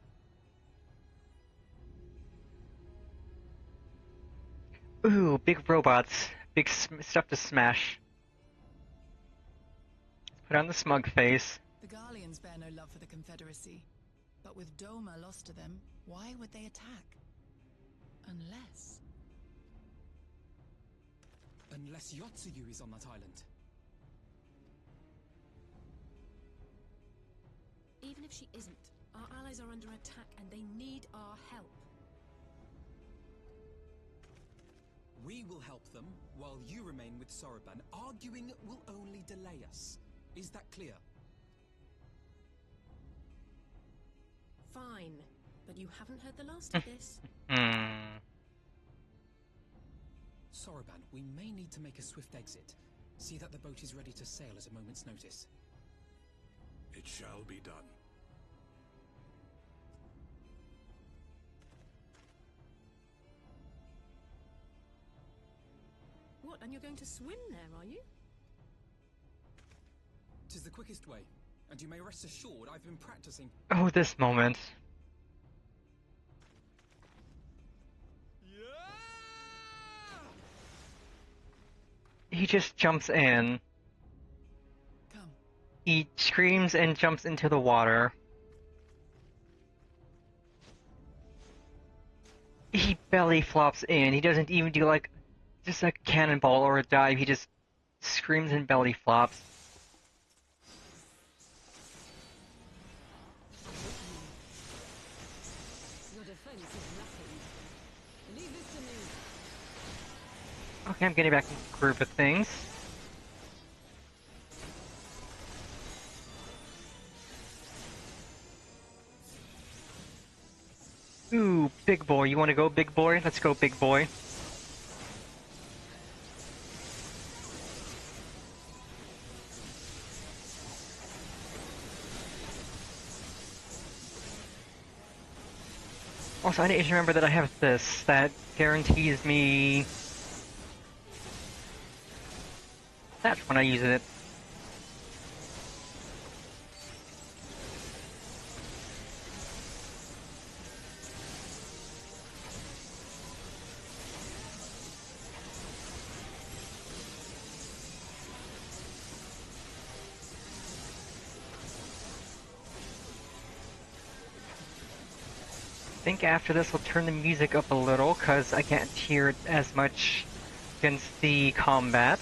Ooh, big robots. Big stuff to smash. Put on the smug face. The Garleans bear no love for the Confederacy. But with Doma lost to them, why would they attack? Unless... Unless Yotsuyu is on that island. Even if she isn't, our allies are under attack and they need We will help them, while you remain with Soroban. Arguing will only delay us. Is that clear? Fine, but you haven't heard the last of this. Soroban, we may need to make a swift exit. See that the boat is ready to sail at a moment's notice. It shall be done. What, and you're going to swim there, are you? 'Tis the quickest way, and you may rest assured I've been practicing. Oh, this moment. He just jumps in. Come. He screams and jumps into the water. He belly flops in. He doesn't even do like just a cannonball or a dive. He just screams and belly flops. Your defense is nothing. Leave this to me. Okay, I'm getting back in the groove of things. Ooh, big boy. You want to go, big boy? Let's go, big boy. Also, I need to remember that I have this that guarantees me that when I use it. I think after this we'll turn the music up a little, because I can't hear it as much against the combat.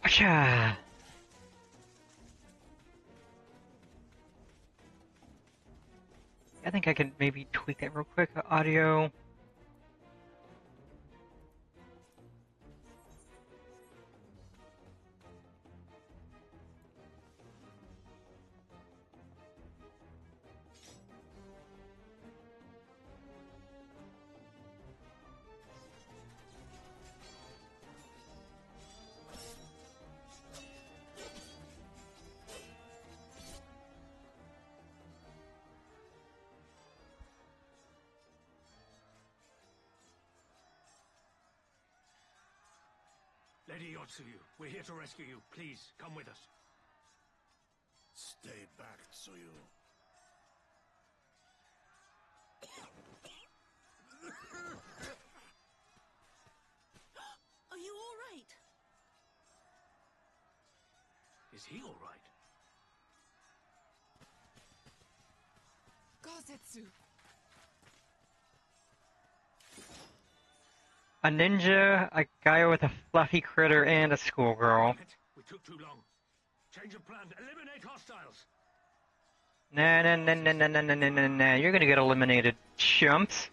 Acha! I think I could maybe tweak it real quick. Audio. Lady Yotsuyu, we're here to rescue you. Please, come with us. Stay back, Tsuyu. Are you all right? Is he all right? Gozetsu. A ninja, a guy with a fluffy critter, and a schoolgirl. Damn it, we took too long. Change of plan. Eliminate hostiles. Nah, nah, nah, nah, nah, nah, nah, nah, nah, nah. You're gonna get eliminated, chumps.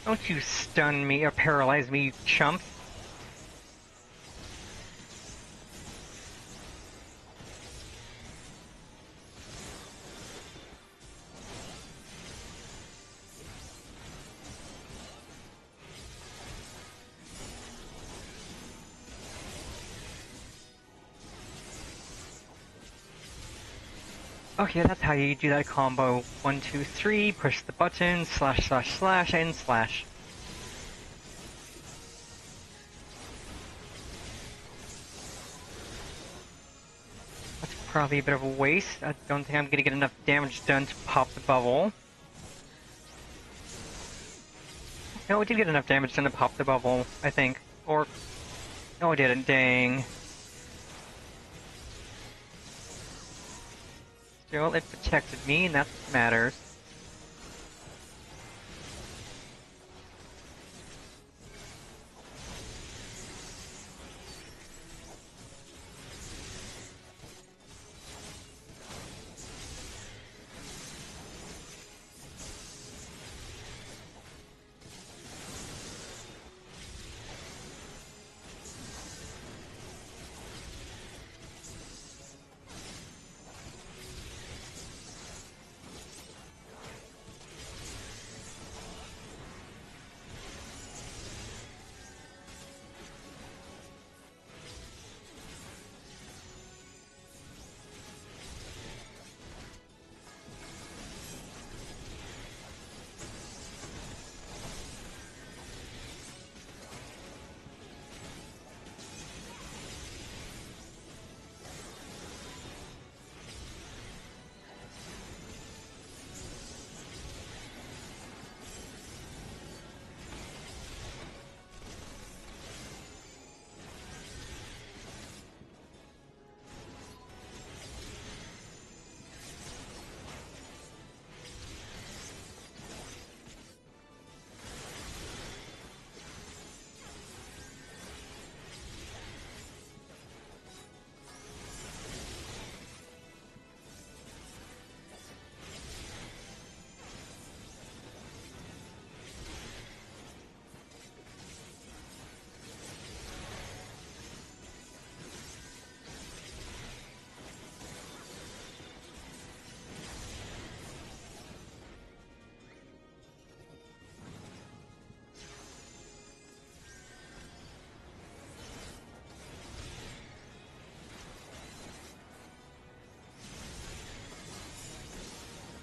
Don't you stun me or paralyze me, you chump. Okay, that's how you do that combo. 1, 2, 3, push the button, slash, slash, slash, and slash. That's probably a bit of a waste. I don't think I'm gonna get enough damage done to pop the bubble. No, we did get enough damage done to pop the bubble, I think. Or... no, I didn't, dang. Still, it protected me, and that's what matters.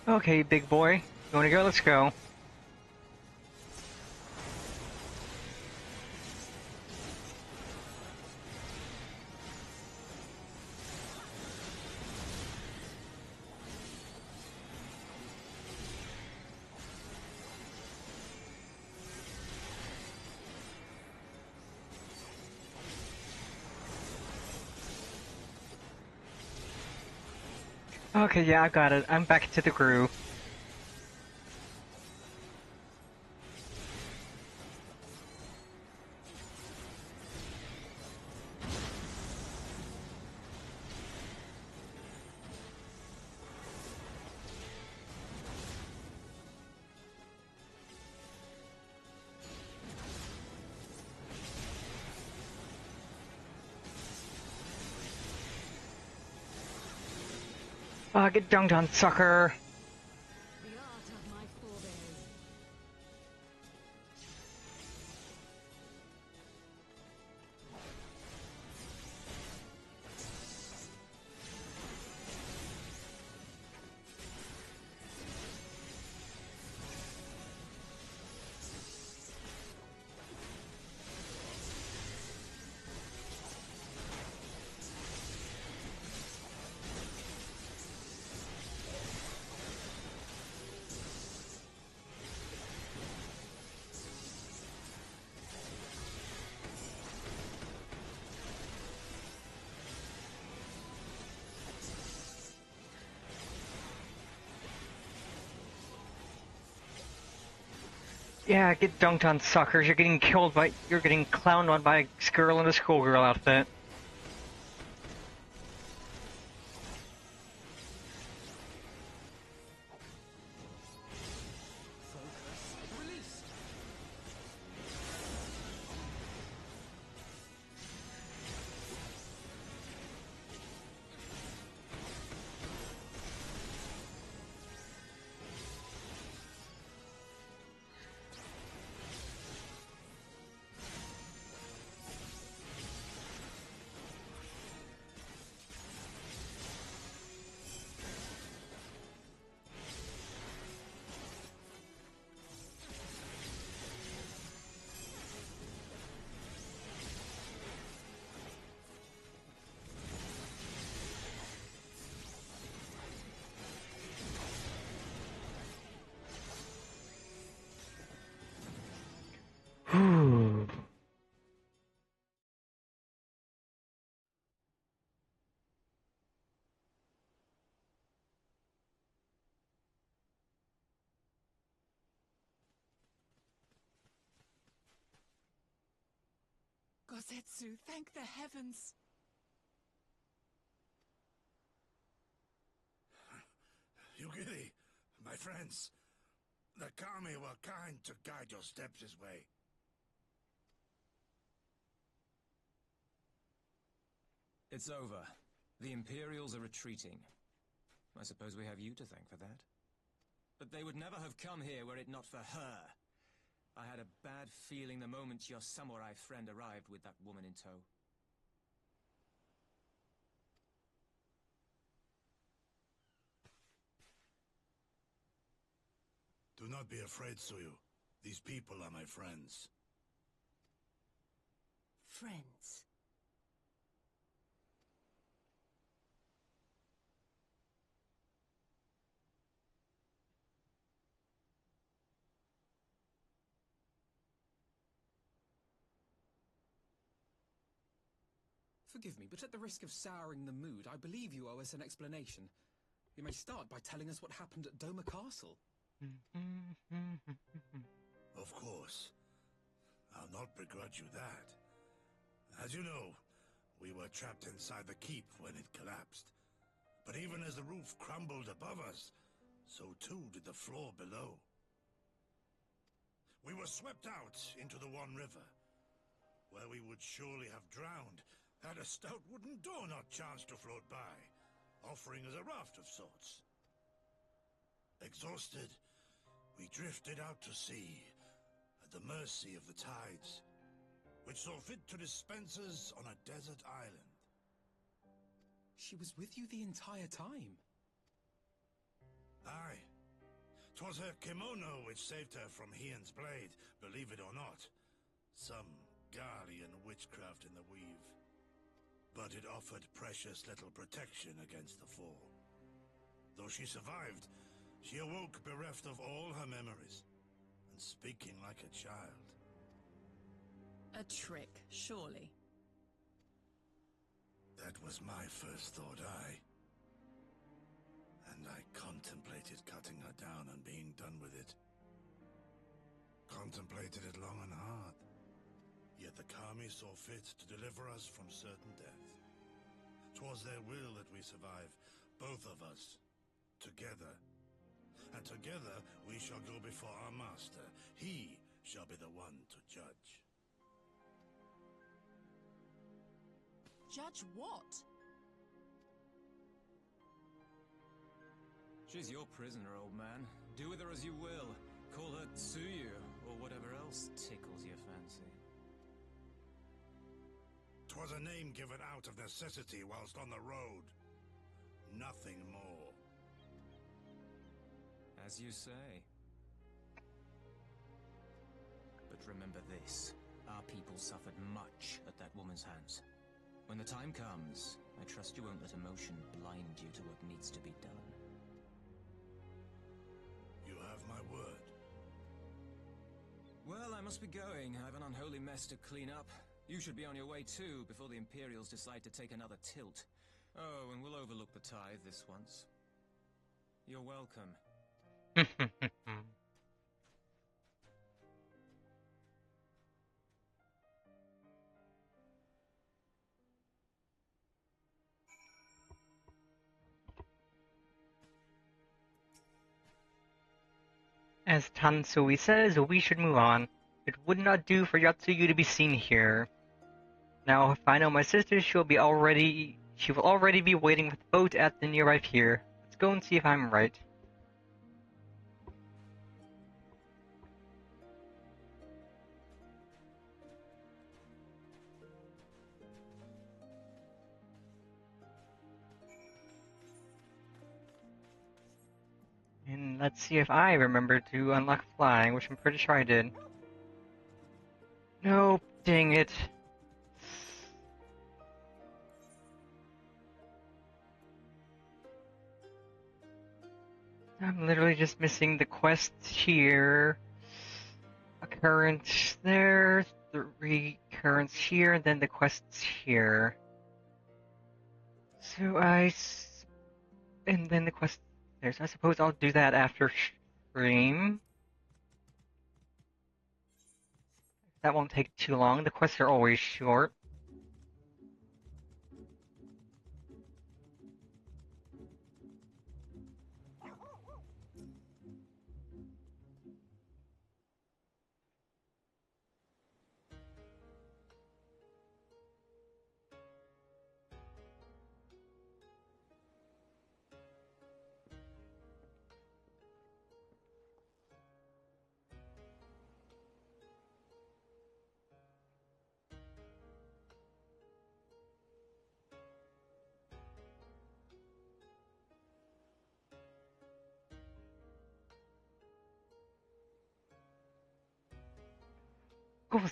Okay, big boy. You wanna go? Let's go. Okay, yeah, I got it. I'm back into the groove. Get dunked on, sucker! The art of my forebears. Yeah, get dunked on, suckers. You're getting killed by- you're getting clowned on by a girl in a schoolgirl outfit. Yazetsu, thank the heavens! Yugiri, my friends, the Kami were kind to guide your steps this way. It's over. The Imperials are retreating. I suppose we have you to thank for that. But they would never have come here were it not for her. I had a bad feeling the moment your samurai friend arrived with that woman in tow. Do not be afraid, Suyu. These people are my friends. Friends. Forgive me, but at the risk of souring the mood, I believe you owe us an explanation. You may start by telling us what happened at Doma Castle. Of course. I'll not begrudge you that. As you know, we were trapped inside the keep when it collapsed. But even as the roof crumbled above us, so too did the floor below. We were swept out into the One River, where we would surely have drowned had a stout wooden door not chanced to float by, offering us a raft of sorts. Exhausted, we drifted out to sea, at the mercy of the tides, which saw fit to dispense us on a desert island. She was with you the entire time? Aye. 'Twas her kimono which saved her from Hien's blade, believe it or not. Some Guardian witchcraft in the weave. But it offered precious little protection against the fall. Though she survived, she awoke bereft of all her memories, and speaking like a child. A trick, surely. That was my first thought, and I contemplated cutting her down and being done with it. Contemplated it long and hard. Yet the Kami saw fit to deliver us from certain death. 'Twas their will that we survive, both of us, together. And together we shall go before our master. He shall be the one to judge. Judge what? She's your prisoner, old man. Do with her as you will. Call her Tsuyu, or whatever else tickles your fancy. 'Twas a name given out of necessity whilst on the road. Nothing more. As you say. But remember this. Our people suffered much at that woman's hands. When the time comes, I trust you won't let emotion blind you to what needs to be done. You have my word. Well, I must be going. I have an unholy mess to clean up. You should be on your way too, before the Imperials decide to take another tilt. Oh, and we'll overlook the tithe this once. You're welcome. As Tansui says, we should move on. It would not do for Yatsuyu to be seen here. Now, if I know my sister, she will already be waiting with the boat at the nearby pier. Let's go and see if I'm right. And let's see if I remember to unlock flying, which I'm pretty sure I did. Nope, dang it. I'm literally just missing the quests here. A current there, 3 currents here, and then the quests here. So and then the quest there. So I suppose I'll do that after stream. That won't take too long. The quests are always short.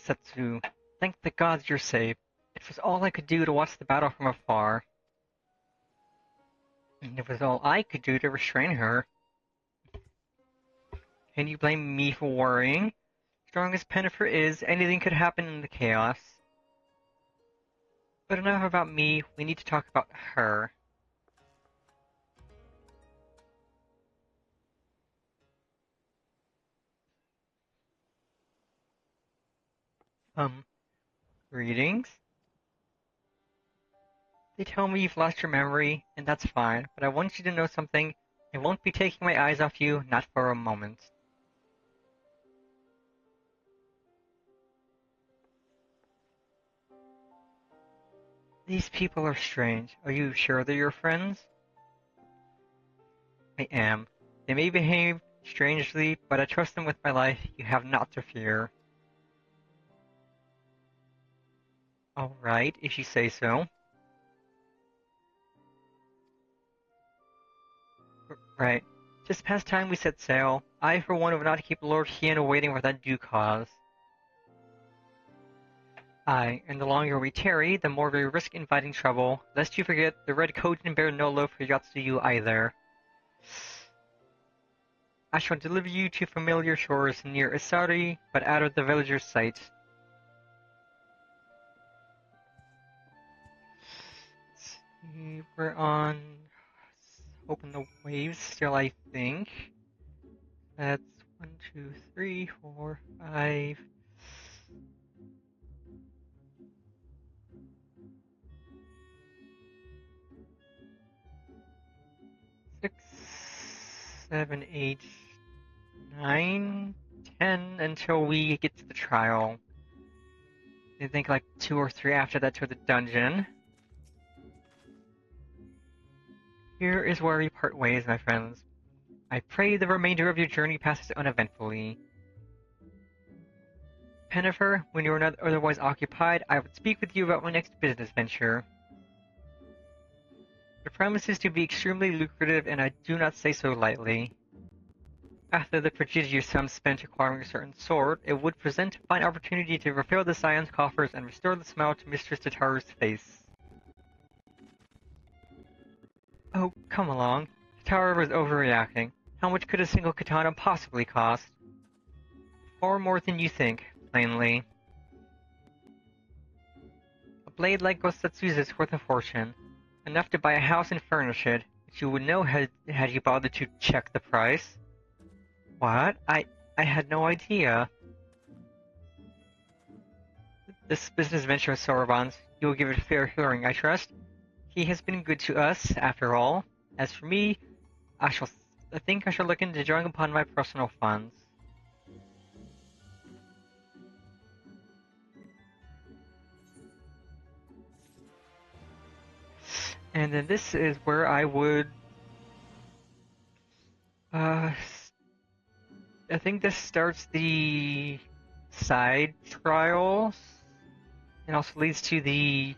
Setsu, thank the gods you're safe. It was all I could do to watch the battle from afar. And it was all I could do to restrain her. Can you blame me for worrying? Strong as Pennifer is, anything could happen in the chaos. But enough about me, we need to talk about her. Greetings? They tell me you've lost your memory, and that's fine, but I want you to know something. I won't be taking my eyes off you, not for a moment. These people are strange. Are you sure they're your friends? I am. They may behave strangely, but I trust them with my life. You have naught to fear. Alright, if you say so. Right. Just past time we set sail. I, for one, would not keep Lord Hien waiting without due cause. Aye, and the longer we tarry, the more we risk inviting trouble. Lest you forget, the Red Coat and bear no love for Yatsuyu either. I shall deliver you to familiar shores near Isari, but out of the villager's sight. Let's see, we're on... Open the waves still, I think. That's 1, 2, 3, 4, 5... 6, 7, 8, 9, 10 until we get to the trial. I think like 2 or 3 after that to the dungeon. Here is where we part ways, my friends. I pray the remainder of your journey passes uneventfully. Pennifer, when you are not otherwise occupied, I would speak with you about my next business venture. The promises to be extremely lucrative, and I do not say so lightly. After the prodigious sum spent acquiring a certain sword, it would present a fine opportunity to refill the Scion's coffers and restore the smile to Mistress Tataru's face. Oh, come along. Tataru was overreacting. How much could a single katana possibly cost? Far more than you think, plainly. A blade like Gosetsu's is worth a fortune. Enough to buy a house and furnish it, which you would know had you bothered to check the price. What? I had no idea. This business venture with Soroban's, you will give it a fair hearing, I trust. He has been good to us, after all. As for me, I think I shall look into drawing upon my personal funds. And then this is where I would... I think this starts the side trials, and also leads to the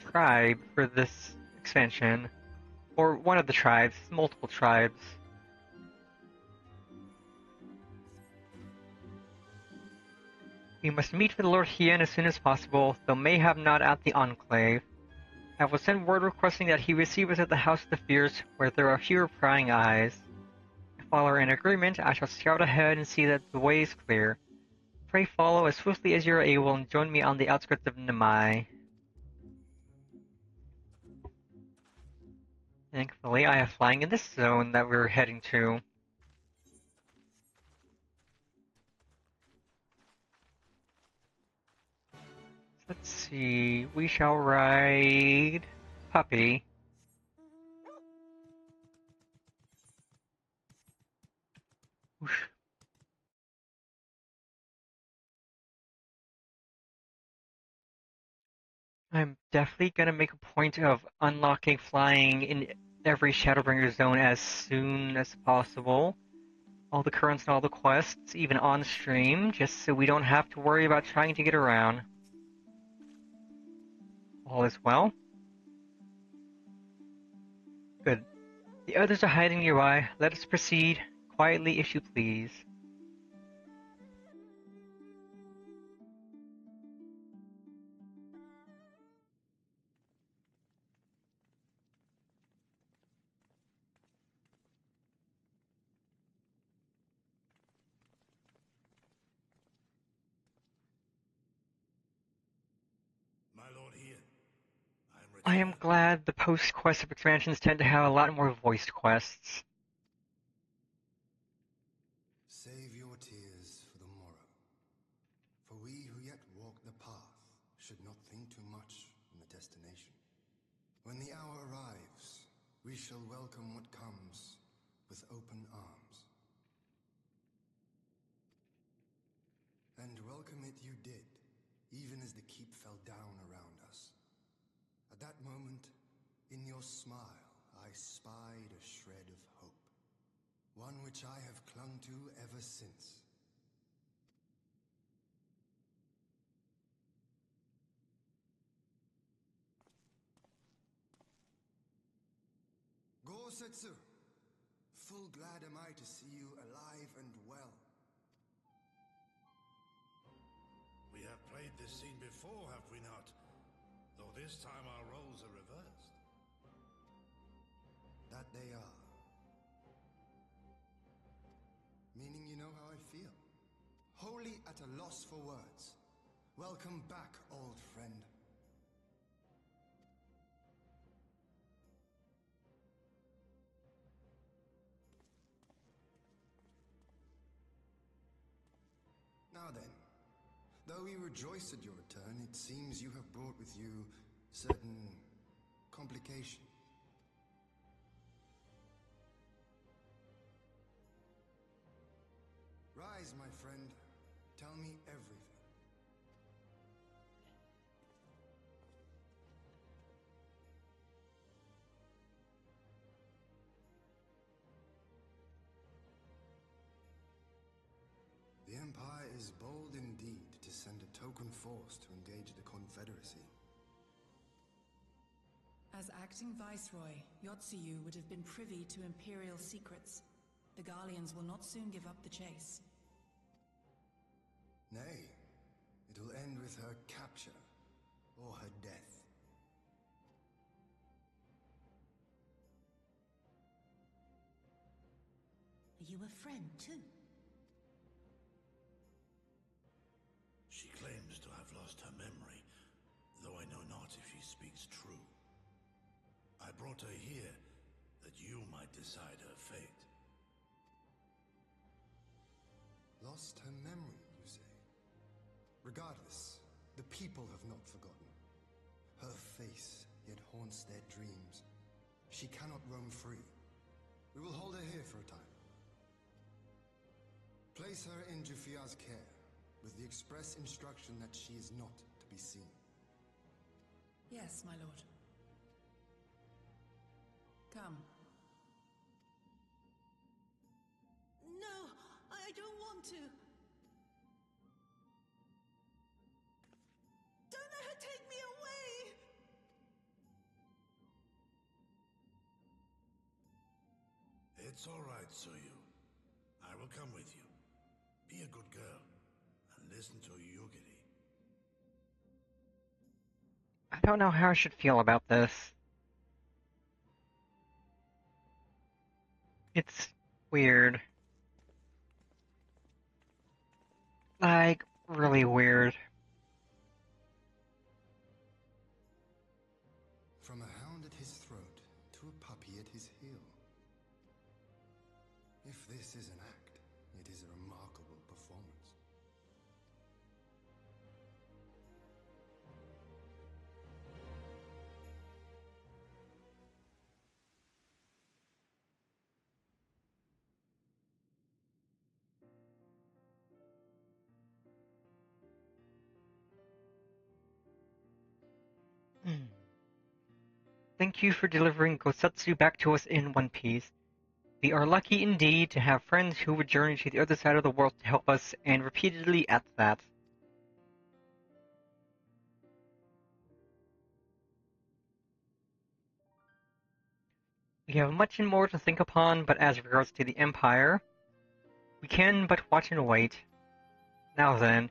tribe for this expansion. Or one of the tribes, multiple tribes. We must meet with Lord Hien as soon as possible, though mayhap not at the Enclave. I will send word requesting that he receive us at the House of the Fierce, where there are fewer prying eyes. If all are in agreement, I shall scout ahead and see that the way is clear. Pray follow as swiftly as you are able and join me on the outskirts of Namai. Thankfully, I have flying in this zone that we're heading to. Let's see. We shall ride Puppy. Whoosh. I'm definitely gonna make a point of unlocking flying in every Shadowbringer zone as soon as possible. All the currents and all the quests, even on stream, just so we don't have to worry about trying to get around. All is well? Good. The others are hiding nearby. Let us proceed, quietly if you please. My lord here. I am glad the post-quest expansions tend to have a lot more voiced quests. Save your tears for the morrow. For we who yet walk the path should not think too much on the destination. When the hour arrives, we shall welcome what comes with open arms. And welcome it you did, even as the keep fell down around us. At that moment, in your smile, I spied a shred of hope. One which I have clung to ever since. Setsu, full glad am I to see you alive and well. We have played this scene before, have we not? Though this time our roles are reversed. That they are. Meaning you know how I feel. Wholly at a loss for words. Welcome back, old friend. Now then, though we rejoice at your return, it seems you have brought with you certain complications. Rise, my friend. Tell me everything. The Empire is bold indeed to send a token force to engage the Confederacy. As acting Viceroy, Yotsuyu would have been privy to Imperial secrets. The Garleans will not soon give up the chase. Nay, it will end with her capture, or her death. Are you a friend, too? She claims to have lost her memory, though I know not if she speaks true. I brought her here that you might decide her fate. Lost her memory, you say? Regardless, the people have not forgotten. Her face yet haunts their dreams. She cannot roam free. We will hold her here for a time. Place her in Jufia's care, with the express instruction that she is not to be seen. Yes, my lord. Come. No, I don't want to. Don't let her take me away! It's all right, Soyu. I will come with you. Be a good girl, and listen to Yugiri. I don't know how I should feel about this. It's weird. Like, really weird. From a hound at his throat to a puppy at his heel. If this is an act, it is a remarkable performance. Thank you for delivering Gosatsu back to us in one piece. We are lucky indeed to have friends who would journey to the other side of the world to help us, and repeatedly at that. We have much and more to think upon, but as regards to the Empire, we can but watch and wait. Now then,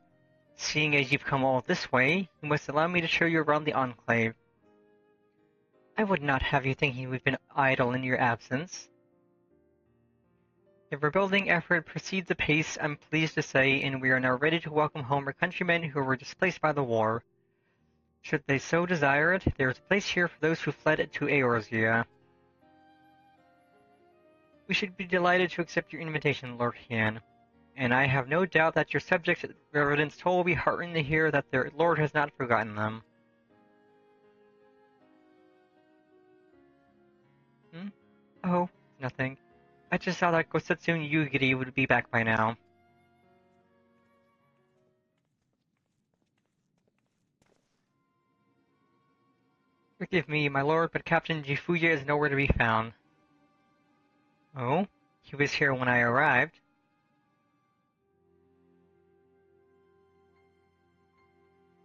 seeing as you've come all this way, you must allow me to show you around the Enclave. I would not have you thinking we've been idle in your absence. The rebuilding effort proceeds apace, I'm pleased to say, and we are now ready to welcome home our countrymen who were displaced by the war. Should they so desire it, there is a place here for those who fled to Eorzea. We should be delighted to accept your invitation, Lord Hien, and I have no doubt that your subjects at Residence Toll will be heartened to hear that their lord has not forgotten them. Oh, nothing. I just thought that Gosetsu and Yugiri would be back by now. Forgive me, my lord, but Captain Jifuya is nowhere to be found. Oh? He was here when I arrived.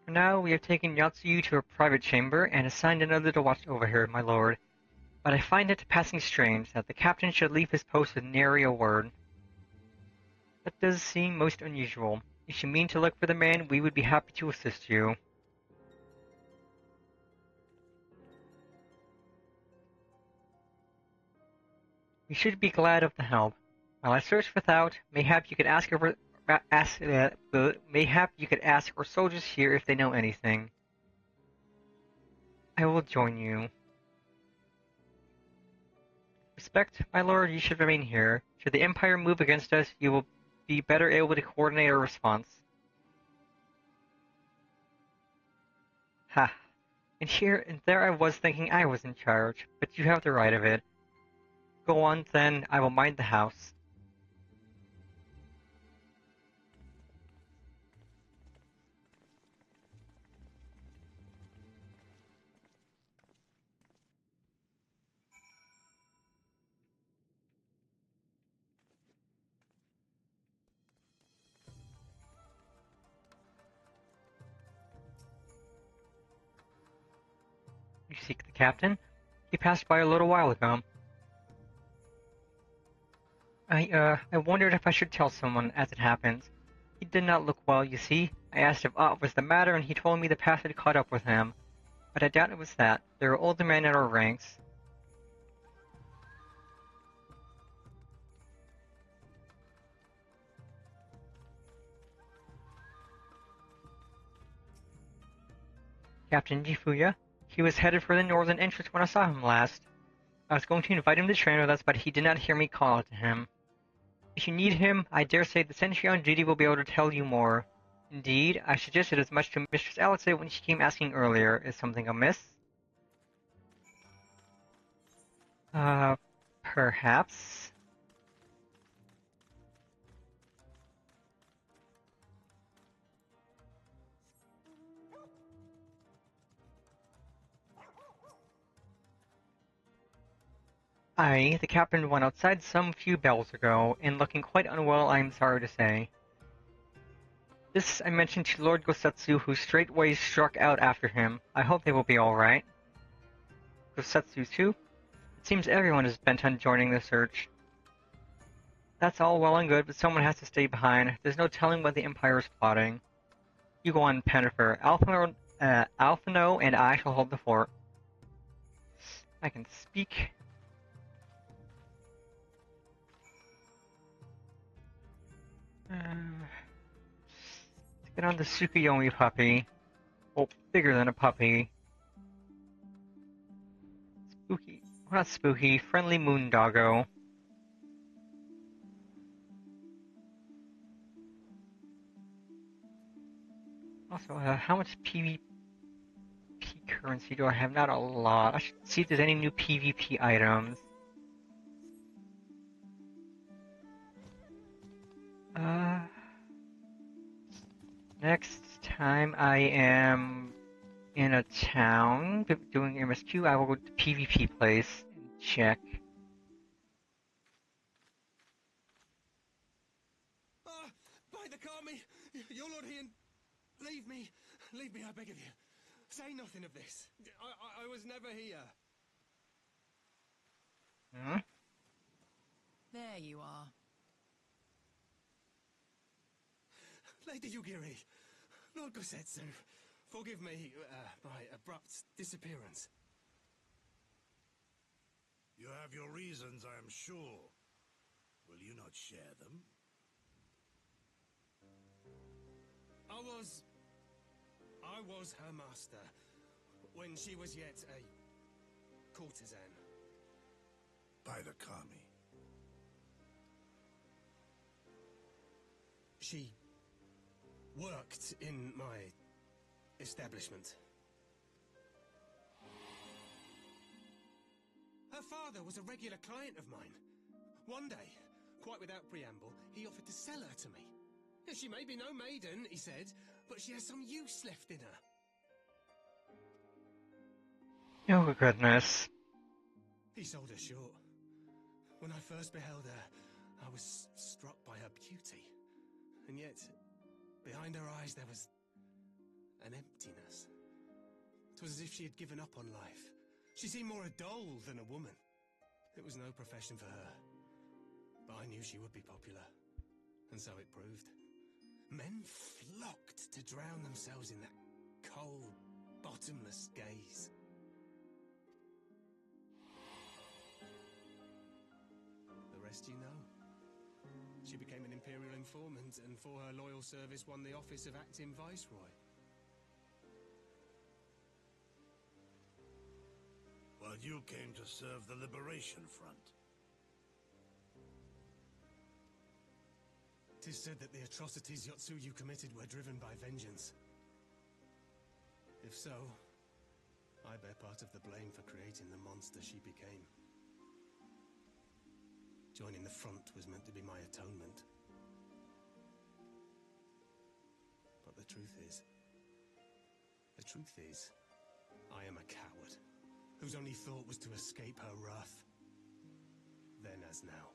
For now, we have taken Yatsuyu to a private chamber and assigned another to watch over her, my lord. But I find it passing strange that the captain should leave his post with nary a word. That does seem most unusual. If you mean to look for the man, we would be happy to assist you. We should be glad of the help. While I search without, mayhap you could ask our soldiers here if they know anything. I will join you. Respect, my lord, you should remain here. Should the Empire move against us, you will be better able to coordinate our response. Ha! And there I was thinking I was in charge, but you have the right of it. Go on, then, I will mind the house. You seek the captain? He passed by a little while ago. I wondered if I should tell someone, as it happens. He did not look well, you see. I asked if aught was the matter, and he told me the past had caught up with him. But I doubt it was that. There are older men in our ranks. Captain Jifuya? He was headed for the northern entrance when I saw him last. I was going to invite him to train with us, but he did not hear me call out to him. If you need him, I dare say the sentry on duty will be able to tell you more. Indeed, I suggested as much to Mistress Alexa when she came asking earlier. Is something amiss? Perhaps. The captain went outside some few bells ago, and looking quite unwell, I am sorry to say. This I mentioned to Lord Gosetsu, who straightway struck out after him. I hope they will be alright. Gosetsu too? It seems everyone is bent on joining the search. That's all well and good, but someone has to stay behind. There's no telling what the Empire is plotting. You go on, Pennifer. Alphino and I shall hold the fort. I can speak. Let's get on the Tsukuyomi puppy. Well, bigger than a puppy. Spooky. Well, not spooky. Friendly Moondoggo. Also, how much PvP currency do I have? Not a lot. I should see if there's any new PvP items. Next time I am in a town doing MSQ. I will go to PvP place and check. By the Kami! Your Lord Ian, leave me. Leave me, I beg of you. Say nothing of this. I was never here. Hmm? There you are. Lady Yugiri, Lord Gosetsu, forgive me my abrupt disappearance. You have your reasons, I am sure. Will you not share them? I was her master when she was yet a courtesan. By the Kami. She worked in my establishment. Her father was a regular client of mine. One day, quite without preamble, he offered to sell her to me. She may be no maiden, he said, but she has some use left in her. Oh, goodness. He sold her short. When I first beheld her, I was struck by her beauty. And yet, behind her eyes there was an emptiness. It was as if she had given up on life. She seemed more a doll than a woman. It was no profession for her. But I knew she would be popular. And so it proved. Men flocked to drown themselves in that cold, bottomless gaze. The rest you know. She became an Imperial informant, and for her loyal service won the office of acting Viceroy. While you came to serve the Liberation Front. 'Tis said that the atrocities Yotsuyu committed were driven by vengeance. If so, I bear part of the blame for creating the monster she became. Joining the front was meant to be my atonement. But the truth is, I am a coward, whose only thought was to escape her wrath, then as now.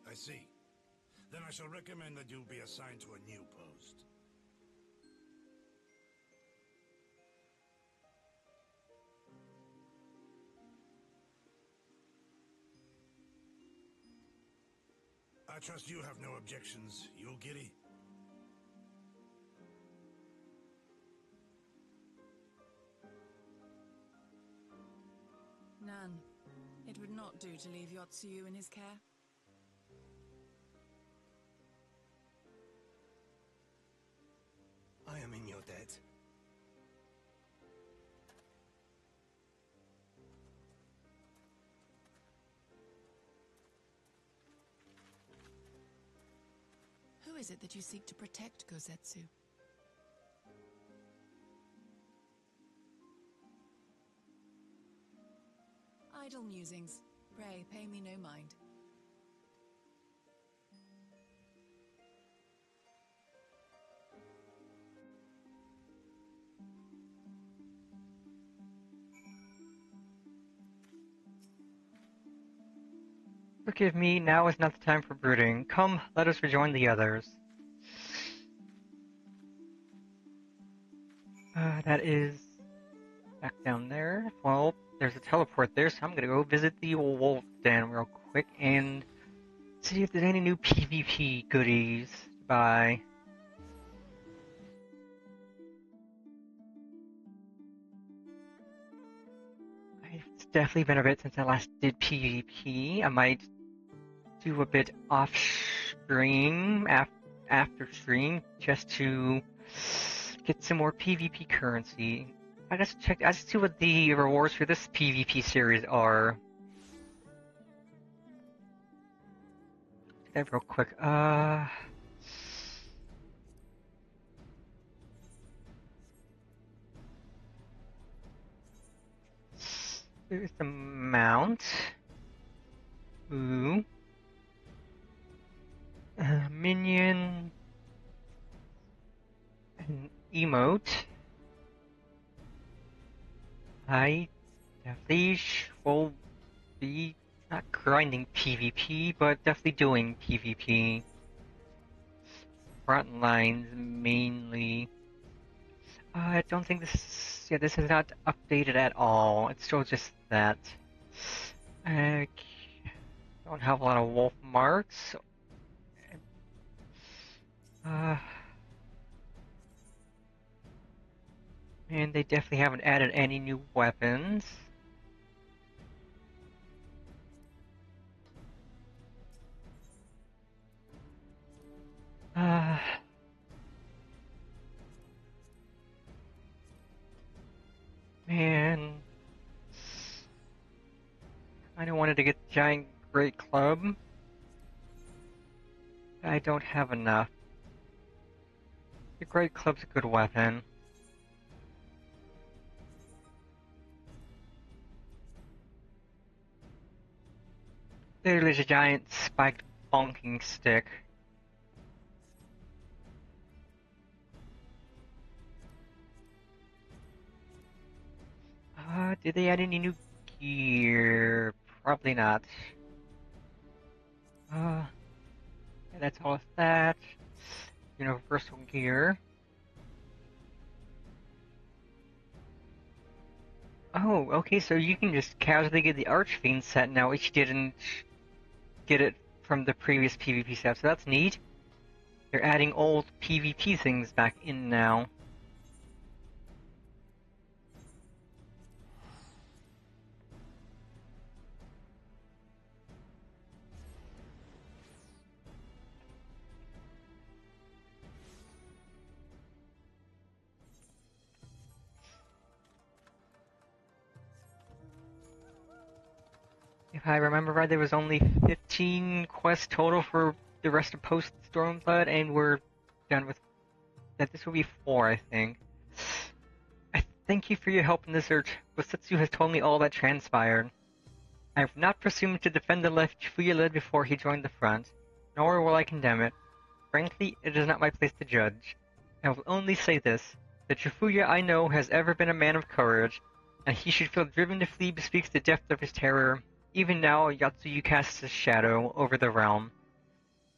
I see. Then I shall recommend that you be assigned to a new post. I trust you have no objections, Yugiri? None. It would not do to leave Yotsuyu in his care. I am in your debt. Who is it that you seek to protect, Gosetsu? Idle musings. Pray, pay me no mind. Forgive me, now is not the time for brooding. Come, let us rejoin the others. That is back down there. Well, there's a teleport there, so I'm gonna go visit the wolf den real quick and see if there's any new PvP goodies. Bye. It's definitely been a bit since I last did PvP. I might do a bit off stream after stream just to get some more PvP currency. I just see what the rewards for this PvP series are. Do that real quick. There's the mount. Ooh. Minion. emote, I definitely will be not grinding PvP, but definitely doing PvP. Front lines mainly. I don't think this. Yeah, this is not updated at all. It's still just that. I don't have a lot of wolf marks. And they definitely haven't added any new weapons. Man. I kinda wanted to get the giant great club. I don't have enough. The great club's a good weapon. There's a giant spiked bonking stick. Did they add any new gear? Probably not. Yeah, that's all of that. Universal gear. Oh, okay, so you can just casually get the Archfiend set now, which you didn't get it from the previous PvP set, so that's neat. They're adding old PvP things back in now. If I remember right, there was only 15 quests total for the rest of Post-Stormblood, and we're done with that. This will be 4, I think. I thank you for your help in the search. Wasetsu has told me all that transpired. I have not presumed to defend the life Chifuya led before he joined the front, nor will I condemn it. Frankly, it is not my place to judge. I will only say this: the Chifuya I know has ever been a man of courage, and he should feel driven to flee bespeaks the depth of his terror. Even now, Yatsuyu casts his shadow over the realm.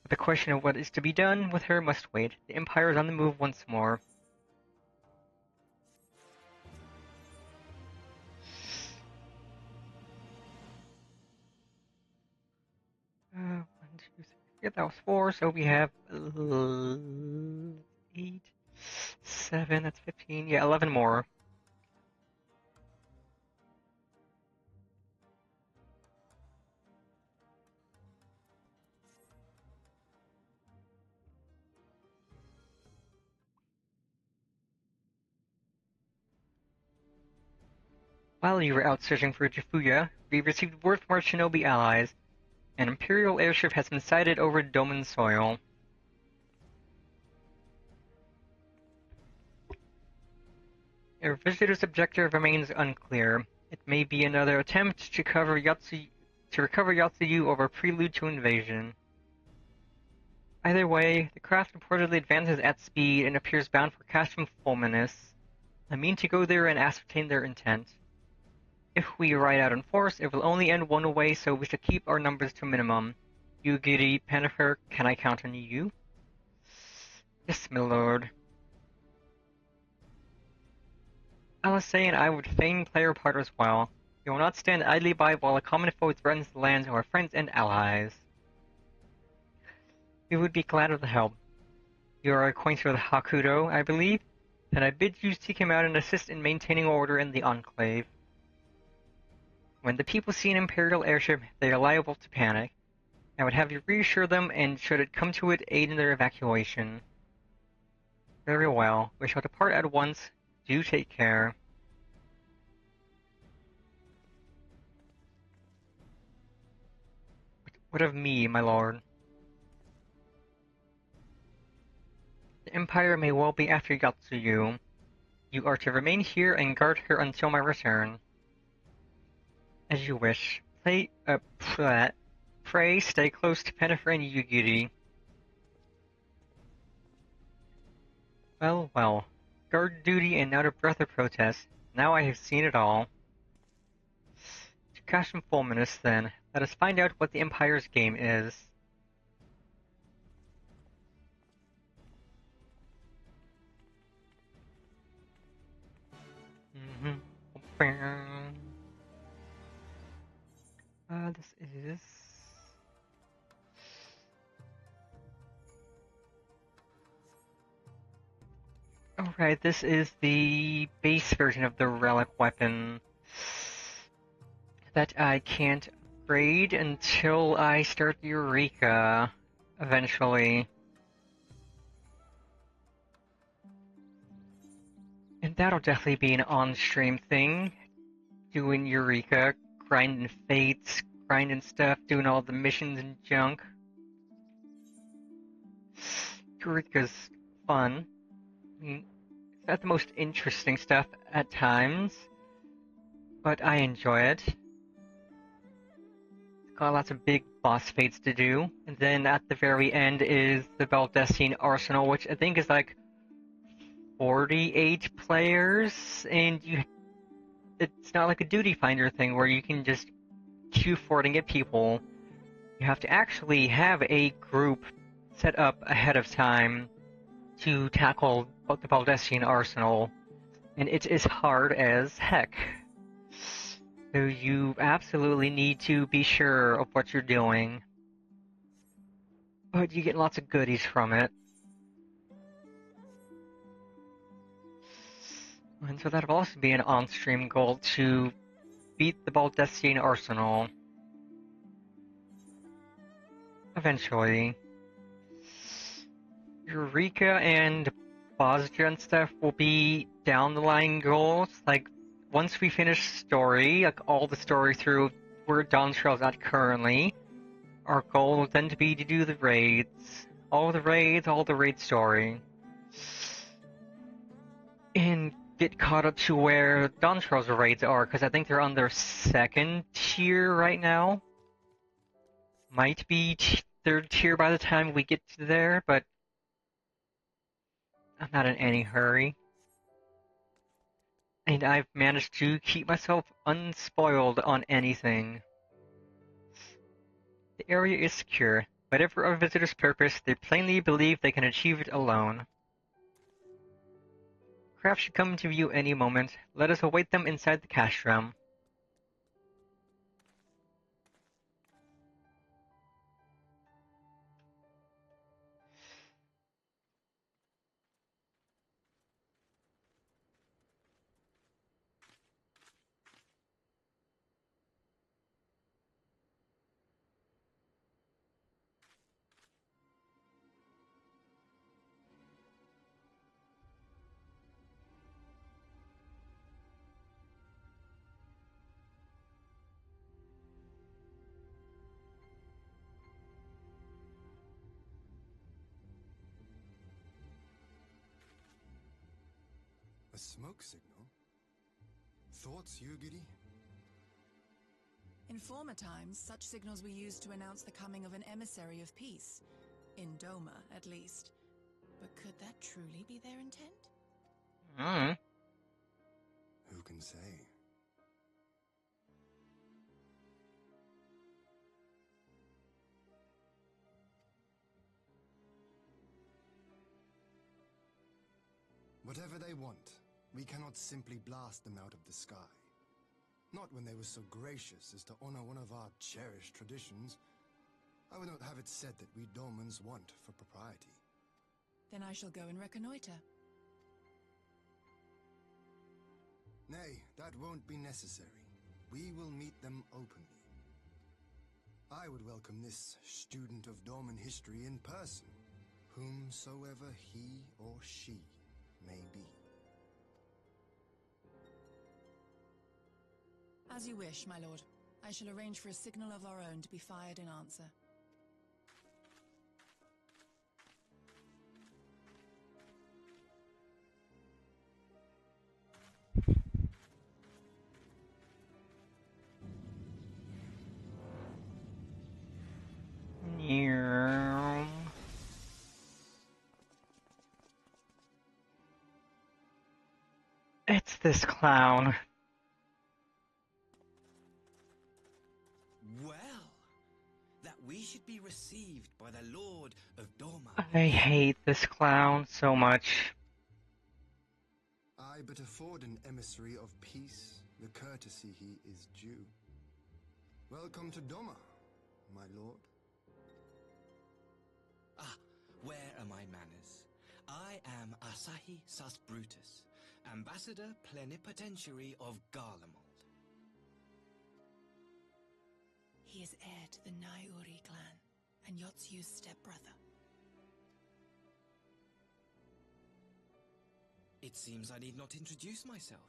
But the question of what is to be done with her must wait. The Empire is on the move once more. One, two, three. Yeah, that was 4, so we have 8, 7, that's 15. Yeah, 11 more. While you were out searching for Chifuya, we received word from our shinobi allies. An Imperial airship has been sighted over Doman soil. Our visitor's objective remains unclear. It may be another attempt to recover Yatsuyu or a prelude to invasion. Either way, the craft reportedly advances at speed and appears bound for Castrum Fulminus. I mean to go there and ascertain their intent. If we ride out in force, it will only end one way, so we should keep our numbers to a minimum. Yugiri, Pennifer, can I count on you? Yes, my lord. Alice and I would fain play our part as well. We will not stand idly by while a common foe threatens the lands of our friends and allies. We would be glad of the help. You are acquainted with Hakudo, I believe? Then I bid you seek him out and assist in maintaining order in the Enclave. When the people see an Imperial airship, they are liable to panic. I would have you reassure them, and should it come to it, aid in their evacuation. Very well. We shall depart at once. Do take care. What of me, my lord? The Empire may well be after Yatsuyu. You are to remain here and guard her until my return. As you wish. Pray stay close to Pennifer and Yugiri. Well, well. guard duty, and now the breath of protest. Now I have seen it all. To cash from Fulminus, then, let us find out what the Empire's game is. This is... Alright, this is the base version of the relic weapon that I can't upgrade until I start the Eureka, eventually. And that'll definitely be an on-stream thing, doing Eureka, grinding fates, grinding stuff, doing all the missions and junk. Eureka's fun. I mean, it's not the most interesting stuff at times, but I enjoy it. It's got lots of big boss fates to do, and then at the very end is the Valdestine Arsenal, which I think is like 48 players, and it's not like a duty finder thing where you can just queue for it and get people. You have to actually have a group set up ahead of time to tackle the Valdestine Arsenal, and it is hard as heck. So you absolutely need to be sure of what you're doing. But you get lots of goodies from it. And so that'll also be an on-stream goal to beat the Valdestine Arsenal. Eventually. Eureka and Bosnia and stuff will be down the line goals. Like, once we finish story, like all the story through where Dawntrail's at currently, our goal will then to be to do the raids. All the raid story. And get caught up to where Dawntrail's raids are, because I think they're on their second tier right now. Might be third tier by the time we get to there, but I'm not in any hurry. And I've managed to keep myself unspoiled on anything. The area is secure. Whatever our visitors' purpose, they plainly believe they can achieve it alone. Craft should come into view any moment. Let us await them inside the cash room. A smoke signal? Thoughts, Yugiri? In former times, such signals were used to announce the coming of an emissary of peace. In Doma, at least. But could that truly be their intent? Who can say? Whatever they want, we cannot simply blast them out of the sky. Not when they were so gracious as to honor one of our cherished traditions. I would not have it said that we Domans want for propriety. Then I shall go and reconnoiter. Nay, that won't be necessary. We will meet them openly. I would welcome this student of Dorman history in person, whomsoever he or she may be. As you wish, my lord. I shall arrange for a signal of our own to be fired in answer. It's this clown. Well, that we should be received by the Lord of Doma. I hate this clown so much. I but afford an emissary of peace the courtesy he is due. Welcome to Doma, my lord. Ah, where are my manners? I am Asahi Sus Brutus, Ambassador Plenipotentiary of Garlemald. He is heir to the Naiuri clan, and Yotsu's stepbrother. It seems I need not introduce myself,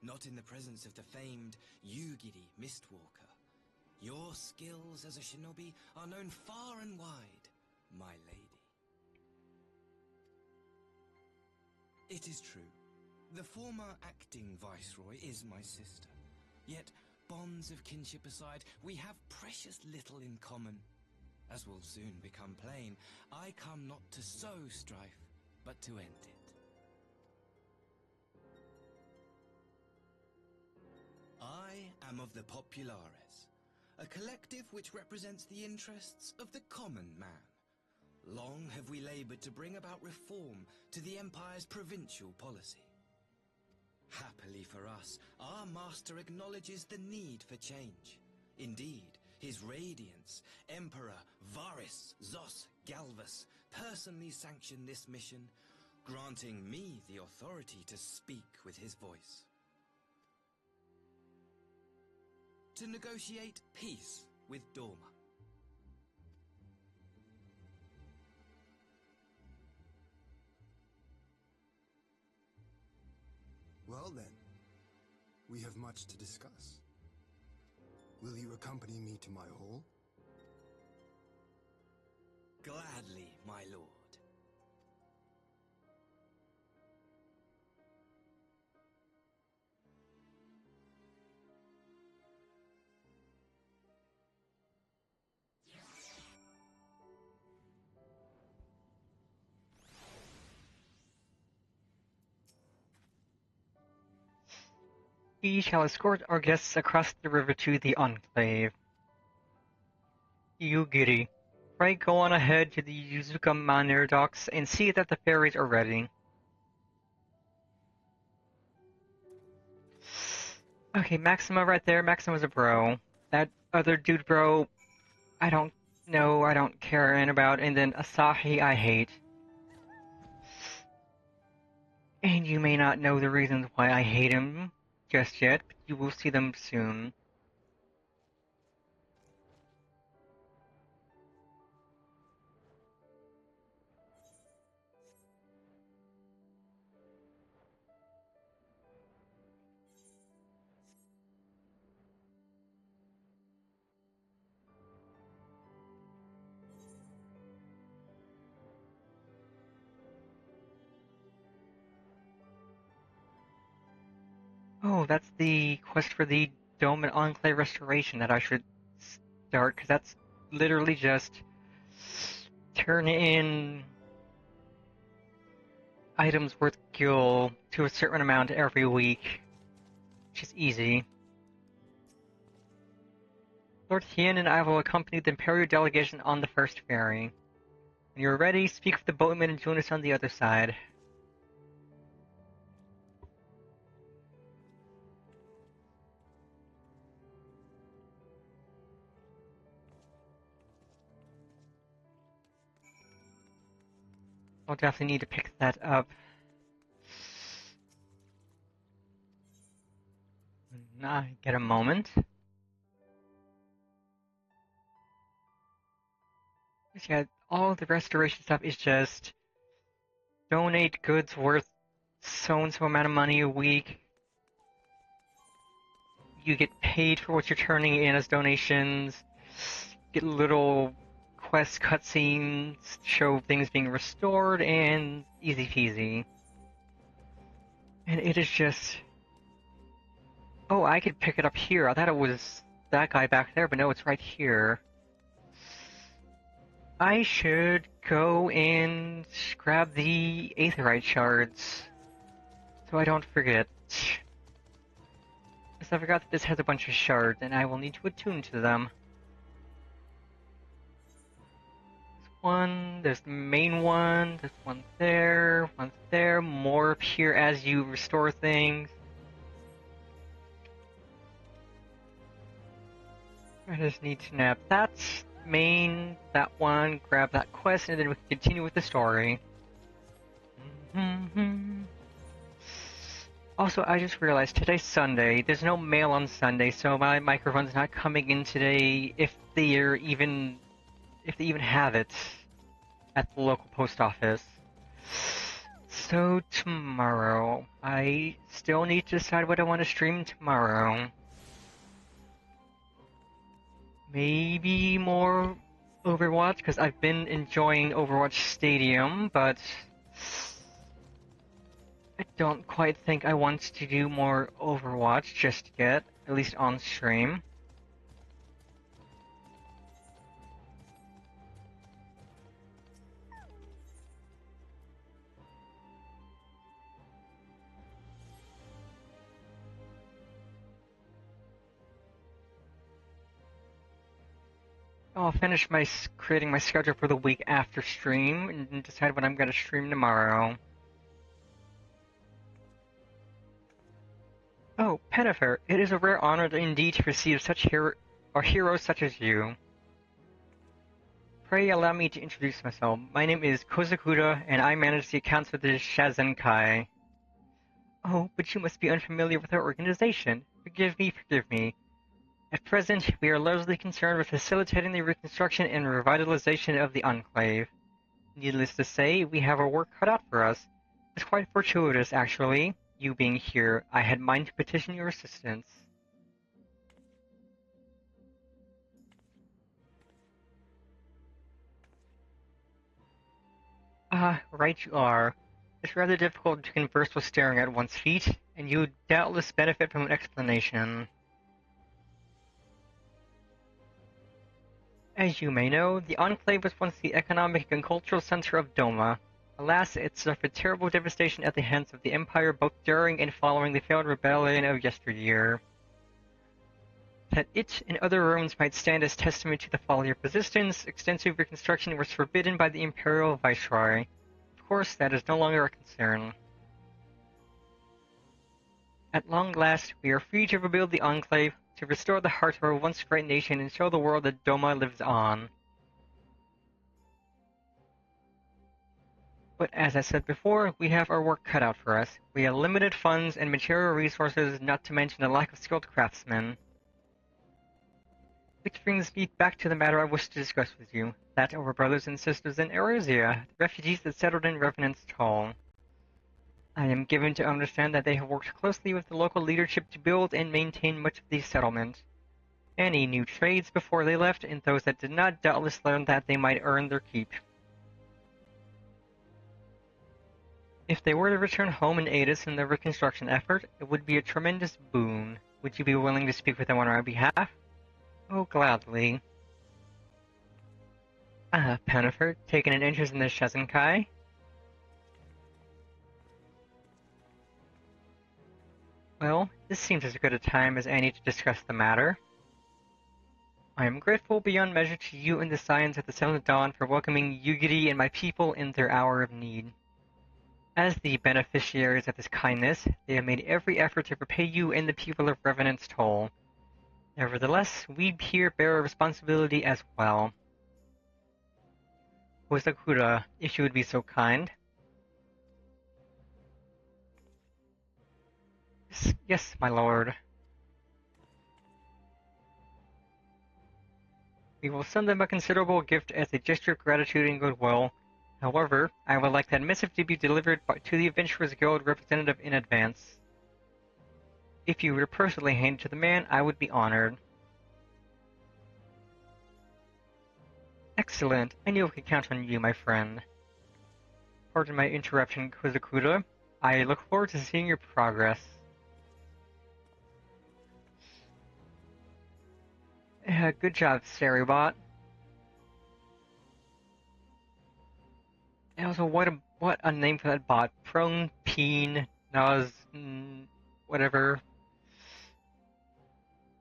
not in the presence of the famed Yugiri Mistwalker. Your skills as a shinobi are known far and wide, my lady. It is true. The former acting viceroy is my sister. Yet, bonds of kinship aside, we have precious little in common. As will soon become plain, I come not to sow strife, but to end it. I am of the Populares, a collective which represents the interests of the common man. Long have we labored to bring about reform to the Empire's provincial policy. Happily for us, our master acknowledges the need for change. Indeed, His Radiance, Emperor Varys Zos Galvus, personally sanctioned this mission, granting me the authority to speak with his voice. To negotiate peace with Doma. Well then, we have much to discuss. Will you accompany me to my hall? Gladly, my lord. We shall escort our guests across the river to the Enclave. Yugiri, pray go on ahead to the Yuzuka Manor docks and see that the ferries are ready. Okay, Maxima right there. Maxima's a bro. That other dude bro, I don't know, I don't care about. And then Asahi, I hate. And you may not know the reasons why I hate him just yet, but you will see them soon. Oh, that's the quest for the Dome and Enclave restoration that I should start, because that's literally just turn in items worth gil to a certain amount every week, which is easy. Lord Hien and I will accompany the Imperial delegation on the first ferry. When you're ready, speak with the boatman and join us on the other side. I'll definitely need to pick that up. I get a moment. Yeah, all the restoration stuff is just donate goods worth so and so amount of money a week. You get paid for what you're turning in as donations. Get little quest cutscenes, show things being restored, and easy peasy. And it is just... Oh, I could pick it up here. I thought it was that guy back there, but no, it's right here. I should go and grab the Aetherite shards, so I don't forget. Because I forgot that this has a bunch of shards, and I will need to attune to them. There's the main one, there's one there, more appear as you restore things. I just need to nab that's main, that one, grab that quest, and then we can continue with the story. Also, I just realized today's Sunday, there's no mail on Sunday, so my microphone's not coming in today if they even have it at the local post office. So tomorrow, I still need to decide what I want to stream tomorrow. Maybe more Overwatch, because I've been enjoying Overwatch Stadium, but I don't quite think I want to do more Overwatch just yet, at least on stream. I'll finish creating my schedule for the week after stream and decide when I'm going to stream tomorrow. Oh, Pennifer, it is a rare honor indeed to receive such heroes such as you. Pray allow me to introduce myself. My name is Kozakura, and I manage the accounts for the Shazenkai. Oh, but you must be unfamiliar with our organization. Forgive me. At present, we are largely concerned with facilitating the reconstruction and revitalization of the Enclave. Needless to say, we have our work cut out for us. It's quite fortuitous, actually, you being here. I had mind to petition your assistance. Right you are. It's rather difficult to converse while staring at one's feet, and you would doubtless benefit from an explanation. As you may know, the Enclave was once the economic and cultural center of Doma. Alas, it suffered terrible devastation at the hands of the Empire both during and following the failed rebellion of yesteryear. That it and other ruins might stand as testament to the folly of resistance, extensive reconstruction was forbidden by the Imperial Viceroy. Of course, that is no longer a concern. At long last, we are free to rebuild the Enclave, to restore the heart of our once great nation and show the world that Doma lives on. But as I said before, we have our work cut out for us. We have limited funds and material resources, not to mention a lack of skilled craftsmen. Which brings me back to the matter I wish to discuss with you, that of our brothers and sisters in Eorzea, the refugees that settled in Revenant's Toll. I am given to understand that they have worked closely with the local leadership to build and maintain much of the settlement. Any new trades before they left, and those that did not doubtless learned that they might earn their keep. If they were to return home and aid us in the reconstruction effort, it would be a tremendous boon. Would you be willing to speak with them on our behalf? Oh, gladly. Pennifer, taking an interest in the Shazenkai? Well, this seems as good a time as any to discuss the matter. I am grateful beyond measure to you and the Scions at the Seventh Dawn for welcoming Yugiri and my people in their hour of need. As the beneficiaries of this kindness, they have made every effort to repay you and the people of Revenant's Toll. Nevertheless, we here bear a responsibility as well. Kozakura, if you would be so kind. Yes, my lord. We will send them a considerable gift as a gesture of gratitude and goodwill. However, I would like that missive to be delivered to the Adventurers Guild representative in advance. If you were to personally hand it to the man, I would be honored. Excellent. I knew I could count on you, my friend. Pardon my interruption, Kozakura. I look forward to seeing your progress. Good job, Saribot. And also, what a name for that bot. Prone Peen Naz. whatever.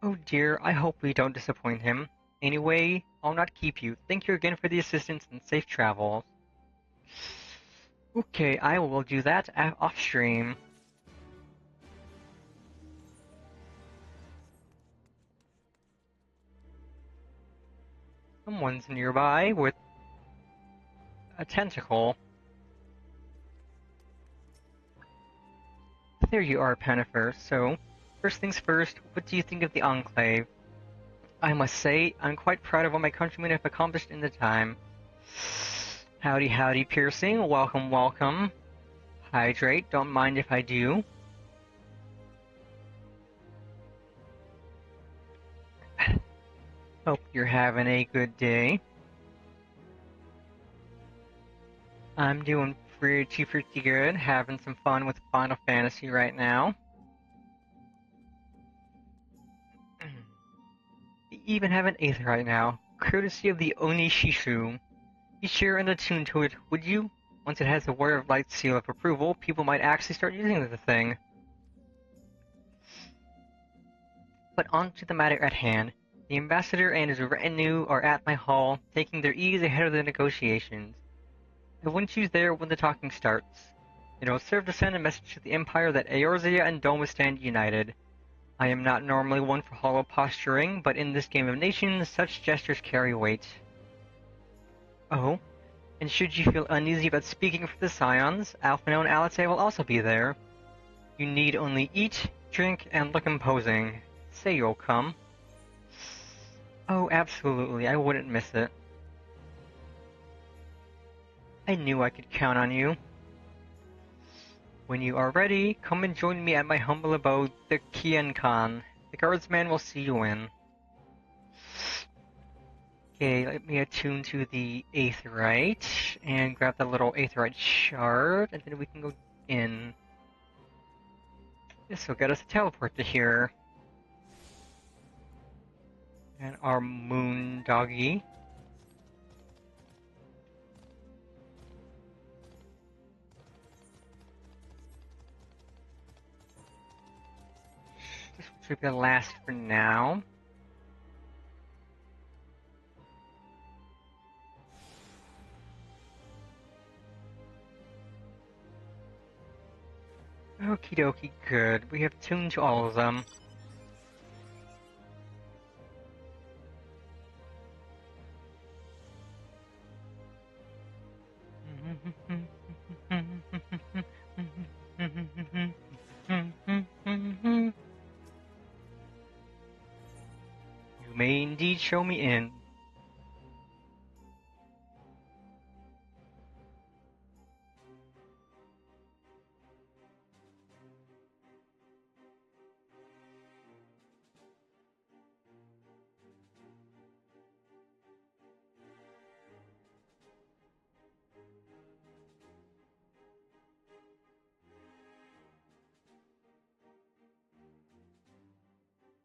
Oh dear, I hope we don't disappoint him. Anyway, I'll not keep you. Thank you again for the assistance and safe travels. Okay, I will do that off stream. Someone's nearby with a tentacle. There you are, Pennifer. So, first things first, what do you think of the Enclave? I must say, I'm quite proud of what my countrymen have accomplished in the time. Howdy, howdy, Piercing. Welcome, welcome. Hydrate, don't mind if I do. Hope you're having a good day. I'm doing pretty good, having some fun with Final Fantasy right now. We even have an 8th right now, courtesy of the Onishishu. Be sure and attune to it, would you? Once it has the Warrior of Light seal of approval, people might actually start using the thing. But on to the matter at hand. The ambassador and his retinue are at my hall, taking their ease ahead of the negotiations. I want you there when the talking starts. It will serve to send a message to the Empire that Eorzea and Doma stand united. I am not normally one for hollow posturing, but in this game of nations, such gestures carry weight. Oh, and should you feel uneasy about speaking for the Scions, Alphino and Alate will also be there. You need only eat, drink, and look imposing. Say you'll come. Oh, absolutely, I wouldn't miss it. I knew I could count on you. When you are ready, come and join me at my humble abode, the Kian-Kan. The guardsman will see you in. Okay, let me attune to the Aetheryte, and grab that little Aetheryte shard, and then we can go in. This will get us a teleport to here. And our moon doggy. This should be the last for now. Okie dokie, good. We have tuned to all of them. You may indeed show me in.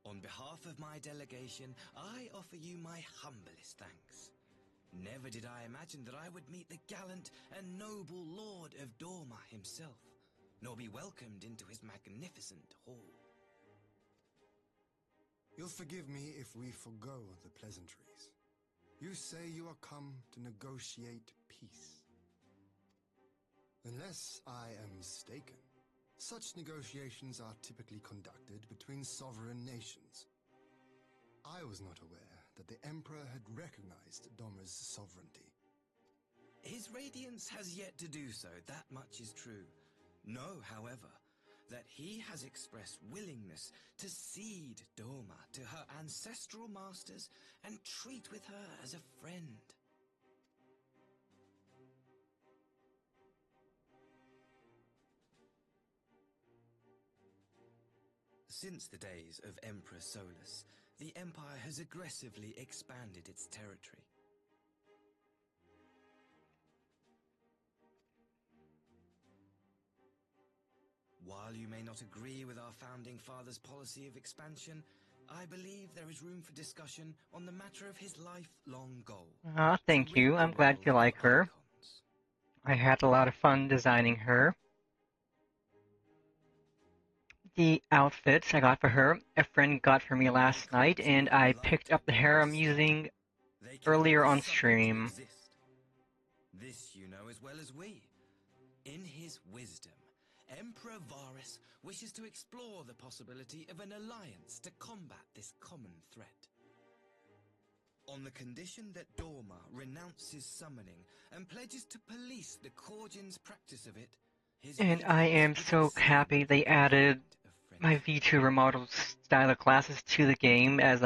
On behalf of my delegation, I offer you my humblest thanks. Never did I imagine that I would meet the gallant and noble Lord of Doma himself, nor be welcomed into his magnificent hall. You'll forgive me if we forgo the pleasantries. You say you are come to negotiate peace. Unless I am mistaken, such negotiations are typically conducted between sovereign nations. I was not aware that the Emperor had recognized Doma's sovereignty. His Radiance has yet to do so, that much is true. Know, however, that he has expressed willingness to cede Doma to her ancestral masters and treat with her as a friend. Since the days of Emperor Solus, the Empire has aggressively expanded its territory. While you may not agree with our founding father's policy of expansion, I believe there is room for discussion on the matter of his lifelong goal. Ah, thank you. I'm glad you like her. I had a lot of fun designing her. the outfits I got for her, a friend got for me last night, and I picked up the hair I'm using earlier on stream. This you know as well as we. In his wisdom, Emperor Varus wishes to explore the possibility of an alliance to combat this common threat. On the condition that Dorma renounces summoning and pledges to police the Korgin's practice of it, And I am so happy they added my V2 remodeled style of glasses to the game as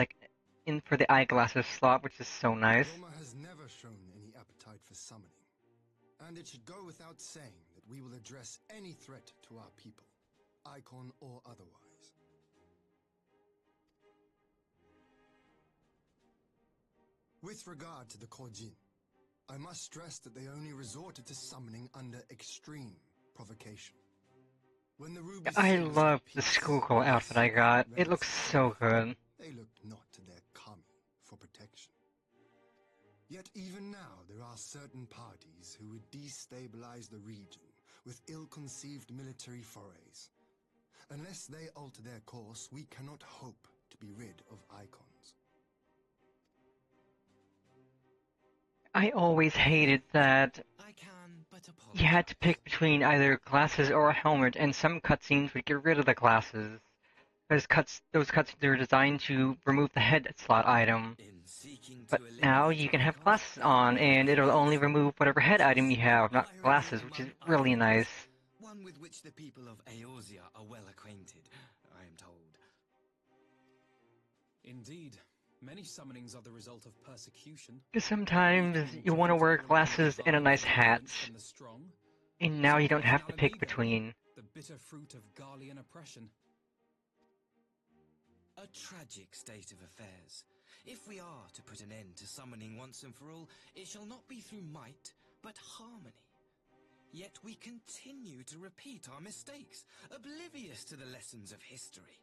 in for the eyeglasses slot, which is so nice. Dorma has never shown any appetite for summoning, and it should go without saying that we will address any threat to our people, icon or otherwise. With regard to the Korjin, I must stress that they only resorted to summoning under extreme provocation. When the ruby I seals love of the peace schoolgirl were outfit I got. It looks so good. They looked not to their kami for protection. Yet even now there are certain parties who would destabilize the region with ill-conceived military forays. Unless they alter their course, we cannot hope to be rid of icons. I always hated that you had to pick between either glasses or a helmet, and some cutscenes would get rid of the glasses. Because those cutscenes are designed to remove the head slot item. But now you can have glasses on, and it'll only remove whatever head item you have, not glasses, which is really nice. One with which the people of Eorzea are well acquainted, I am told. Indeed. Many summonings are the result of persecution. Because sometimes you want to wear glasses and a nice hat, and now you don't have to pick between. The bitter fruit of Garlean oppression. A tragic state of affairs. If we are to put an end to summoning once and for all, it shall not be through might, but harmony. Yet we continue to repeat our mistakes, oblivious to the lessons of history.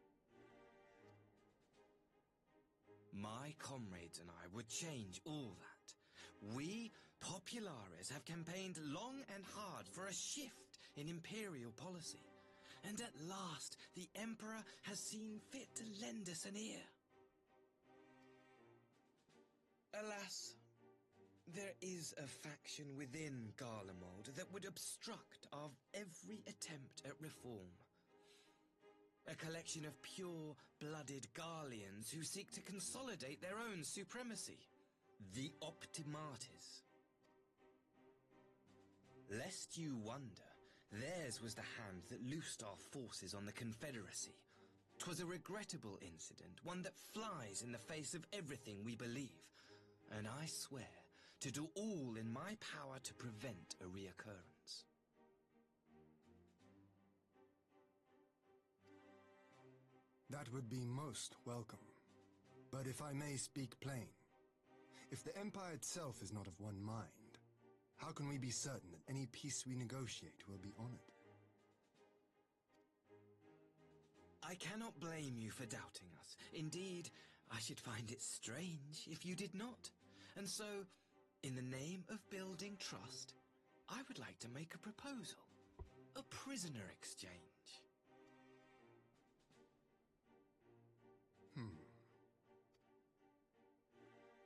My comrades and I would change all that. We, Populares, have campaigned long and hard for a shift in imperial policy. And at last, the Emperor has seen fit to lend us an ear. Alas, there is a faction within Garlemald that would obstruct our every attempt at reform. A collection of pure-blooded Garleans who seek to consolidate their own supremacy. The Optimates. Lest you wonder, theirs was the hand that loosed our forces on the Confederacy. 'Twas a regrettable incident, one that flies in the face of everything we believe, and I swear to do all in my power to prevent a reoccurrence. That would be most welcome. But if I may speak plain, if the Empire itself is not of one mind, how can we be certain that any peace we negotiate will be honored? I cannot blame you for doubting us. Indeed, I should find it strange if you did not. And so, in the name of building trust, I would like to make a proposal. A prisoner exchange.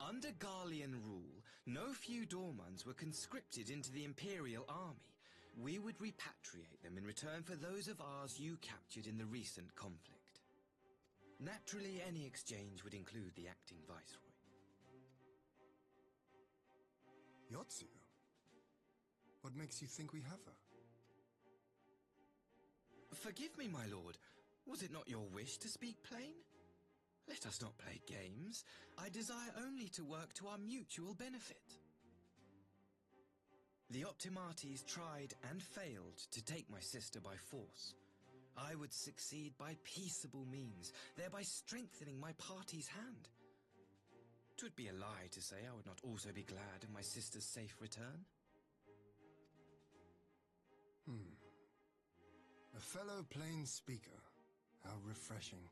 Under Garlean rule, no few Dormans were conscripted into the Imperial Army. We would repatriate them in return for those of ours you captured in the recent conflict. Naturally, any exchange would include the acting Viceroy. Yotsu? What makes you think we have her? Forgive me, my lord. Was it not your wish to speak plain? Let us not play games. I desire only to work to our mutual benefit. The Optimates tried and failed to take my sister by force. I would succeed by peaceable means, thereby strengthening my party's hand. 'Twould be a lie to say I would not also be glad of my sister's safe return. A fellow plain speaker. How refreshing.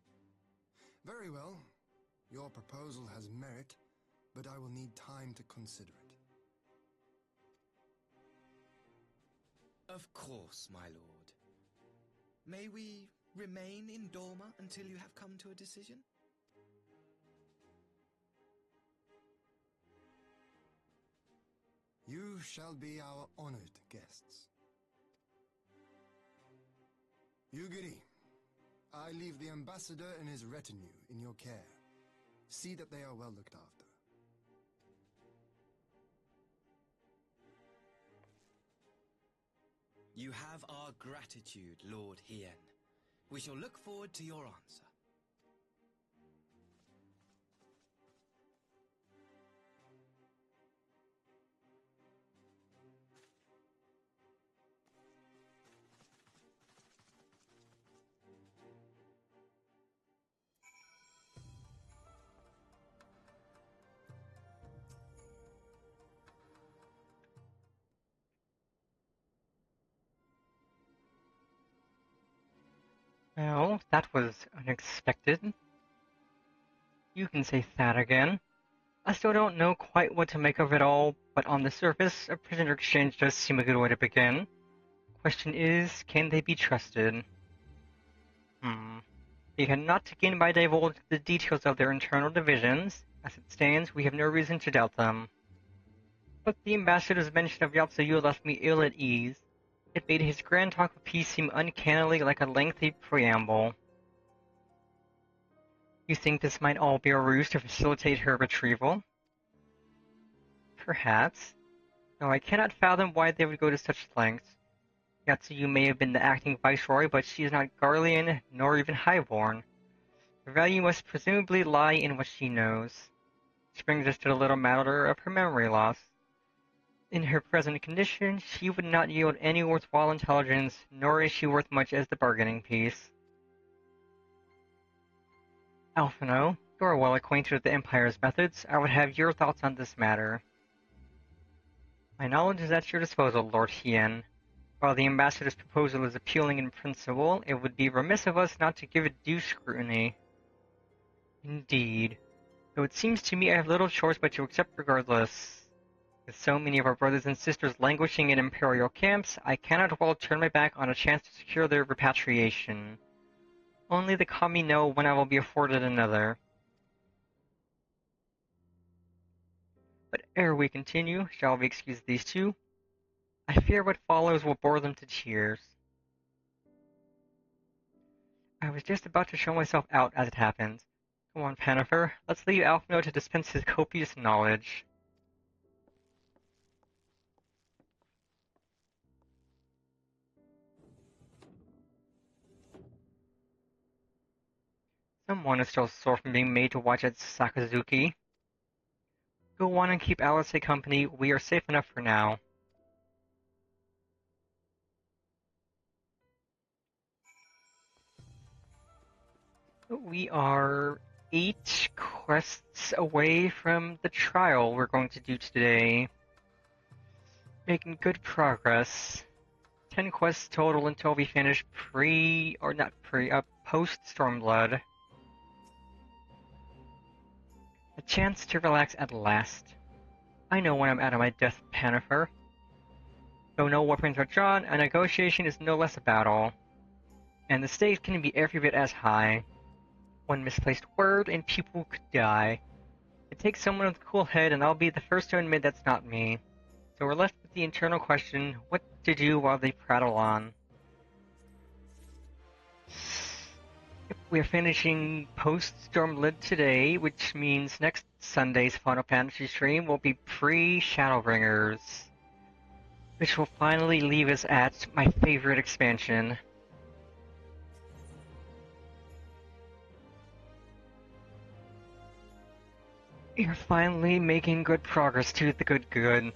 Very well. Your proposal has merit, but I will need time to consider it. Of course, my lord. May we Remain in Dorma until you have come to a decision? You shall be our honored guests. Yugiri, I leave the ambassador and his retinue in your care. See that they are well looked after. You have our gratitude, Lord Hien. We shall look forward to your answer. Well, that was unexpected. You can say that again. I still don't know quite what to make of it all, but on the surface, a prisoner exchange does seem a good way to begin. Question is, can they be trusted? We cannot begin by divulging the details of their internal divisions. As it stands, we have no reason to doubt them. But the ambassador's mention of Yatsuyu left me ill at ease. It made his grand talk of peace seem uncannily like a lengthy preamble. You think this might all be a ruse to facilitate her retrieval? Perhaps, though I cannot fathom why they would go to such lengths. Yatsuyu may have been the acting viceroy, but she is not Garlean, nor even highborn. Her value must presumably lie in what she knows. Which brings us to the little matter of her memory loss. In her present condition, she would not yield any worthwhile intelligence, nor is she worth much as the bargaining piece. Alphino, you are well acquainted with the Empire's methods. I would have your thoughts on this matter. My knowledge is at your disposal, Lord Hien. While the ambassador's proposal is appealing in principle, it would be remiss of us not to give it due scrutiny. Indeed. Though it seems to me I have little choice but to accept regardless. With so many of our brothers and sisters languishing in imperial camps, I cannot well turn my back on a chance to secure their repatriation. Only the kami know when I will be afforded another. But ere we continue, shall we excuse these two? I fear what follows will bore them to tears. I was just about to show myself out as it happens. Come on, Panifer, let's leave Alphino to dispense his copious knowledge. Someone is still sore from being made to watch at Sakazuki. Go on and keep Alice company, we are safe enough for now. We are 8 quests away from the trial we're going to do today. Making good progress. 10 quests total until we finish Post-Stormblood. A chance to relax at last. I know when I'm out of my depth, Panifer. Though no weapons are drawn, a negotiation is no less a battle. And the stakes can be every bit as high. One misplaced word and people could die. It takes someone with a cool head and I'll be the first to admit that's not me. So we're left with the internal question, what to do while they prattle on. We're finishing Post-Stormblood today, which means next Sunday's Final Fantasy stream will be Pre-SHADOWBRINGERS, which will finally leave us at my favorite expansion. You're finally making good progress to the good.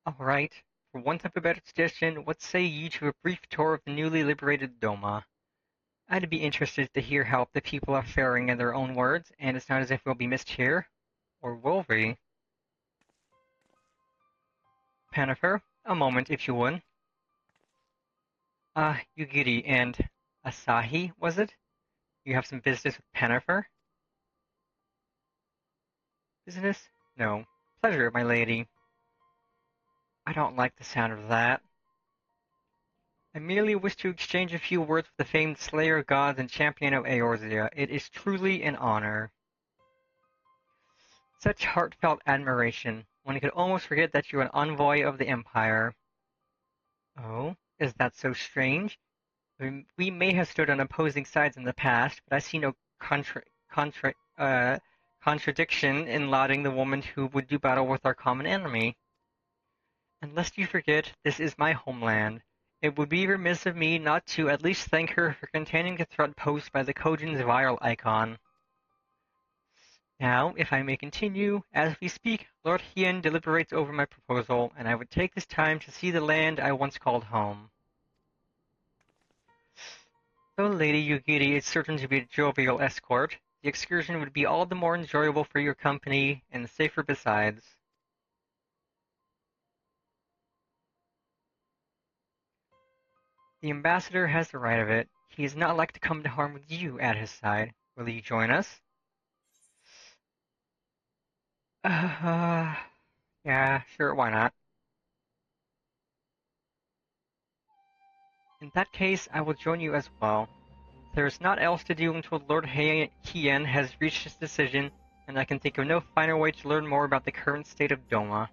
Alright, for once of a better suggestion, what say you to a brief tour of the newly liberated Doma? I'd be interested to hear how the people are faring in their own words, and it's not as if we'll be missed here. Or will we? Panifer, a moment if you would. Yugiri and Asahi, was it? You have some business with Panifer? Business? No. Pleasure, my lady. I don't like the sound of that. I merely wish to exchange a few words with the famed slayer of gods and champion of Eorzea. It is truly an honor. Such heartfelt admiration. One could almost forget that you are an envoy of the Empire. Oh, is that so strange? We may have stood on opposing sides in the past, but I see no contradiction in lauding the woman who would do battle with our common enemy. And lest you forget, this is my homeland. It would be remiss of me not to at least thank her for containing the threat posed by the Kojin's viral icon. Now, if I may continue, as we speak, Lord Hien deliberates over my proposal, and I would take this time to see the land I once called home. Though Lady Yugiri is certain to be a jovial escort, the excursion would be all the more enjoyable for your company, and safer besides. The ambassador has the right of it. He is not like to come to harm with you at his side. Will you join us? Yeah, sure, why not? In that case, I will join you as well. There is naught else to do until Lord Hien has reached his decision, and I can think of no finer way to learn more about the current state of Doma.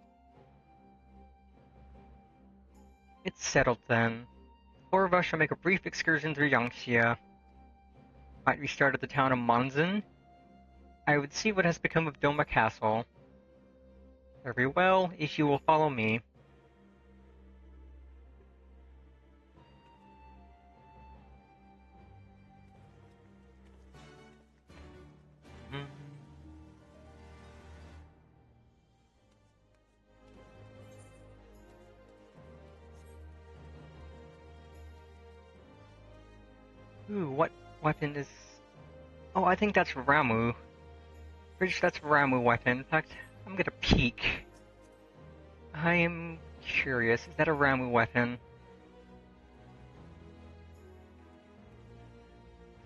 It's settled then. The four of us shall make a brief excursion through Yangxia. Might we start at the town of Monzin? I would see what has become of Doma Castle. Very well, if you will follow me. Ooh, what weapon is... Oh, I think that's Ramu. Pretty sure that's Ramu weapon. In fact, I'm gonna peek. I am curious. Is that a Ramu weapon?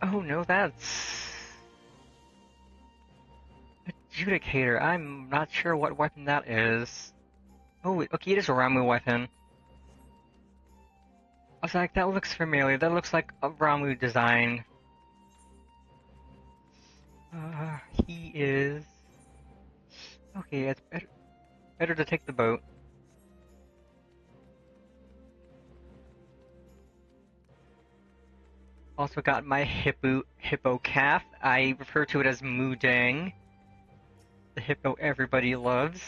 Oh no, that's... Adjudicator. I'm not sure what weapon that is. Oh, okay, it is a Ramu weapon. I was like, that looks familiar. That looks like a Ramu design. He is... Okay, it's better to take the boat. Also got my hippo calf. I refer to it as Mudang. The hippo everybody loves.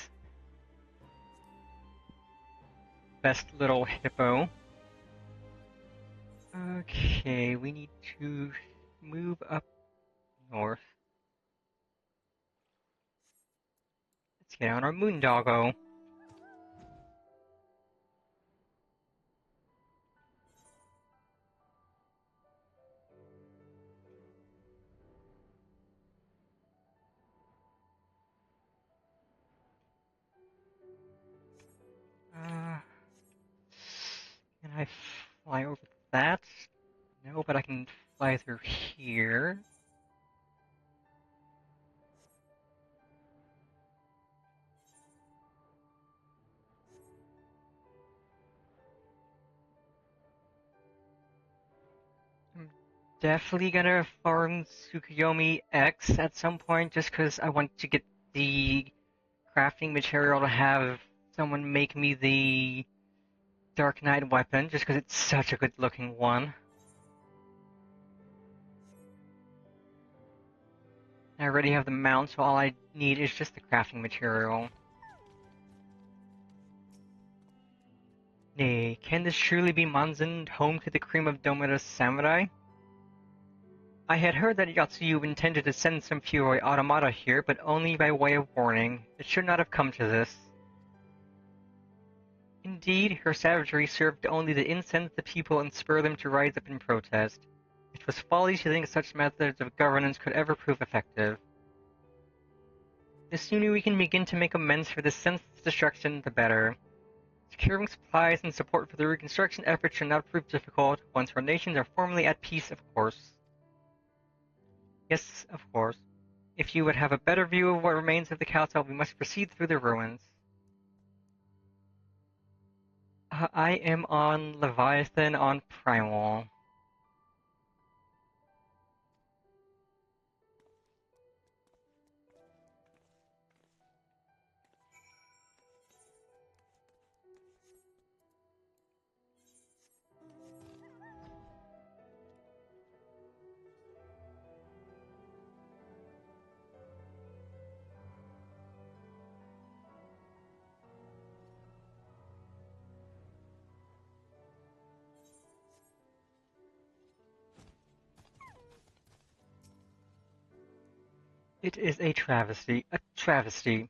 Best little hippo. Okay, we need to move up north. Let's get on our moondoggo. Can I fly over that? No, but I can fly through here. I'm definitely gonna farm Tsukuyomi X at some point just because I want to get the crafting material to have someone make me the Dark Knight weapon just because it's such a good looking one. I already have the mount, so all I need is just the crafting material. Nay, can this truly be Monzin, home to the cream of Doma's samurai? I had heard that Yatsuyu intended to send some Furoi automata here, but only by way of warning. It should not have come to this. Indeed, her savagery served only to incense the people and spur them to rise up in protest. It was folly to think such methods of governance could ever prove effective. The sooner we can begin to make amends for this senseless destruction, the better. Securing supplies and support for the reconstruction effort should not prove difficult once our nations are formally at peace, of course. Yes, of course. If you would have a better view of what remains of the castle, we must proceed through the ruins. I am on Leviathan on Primal. It is a travesty, a travesty.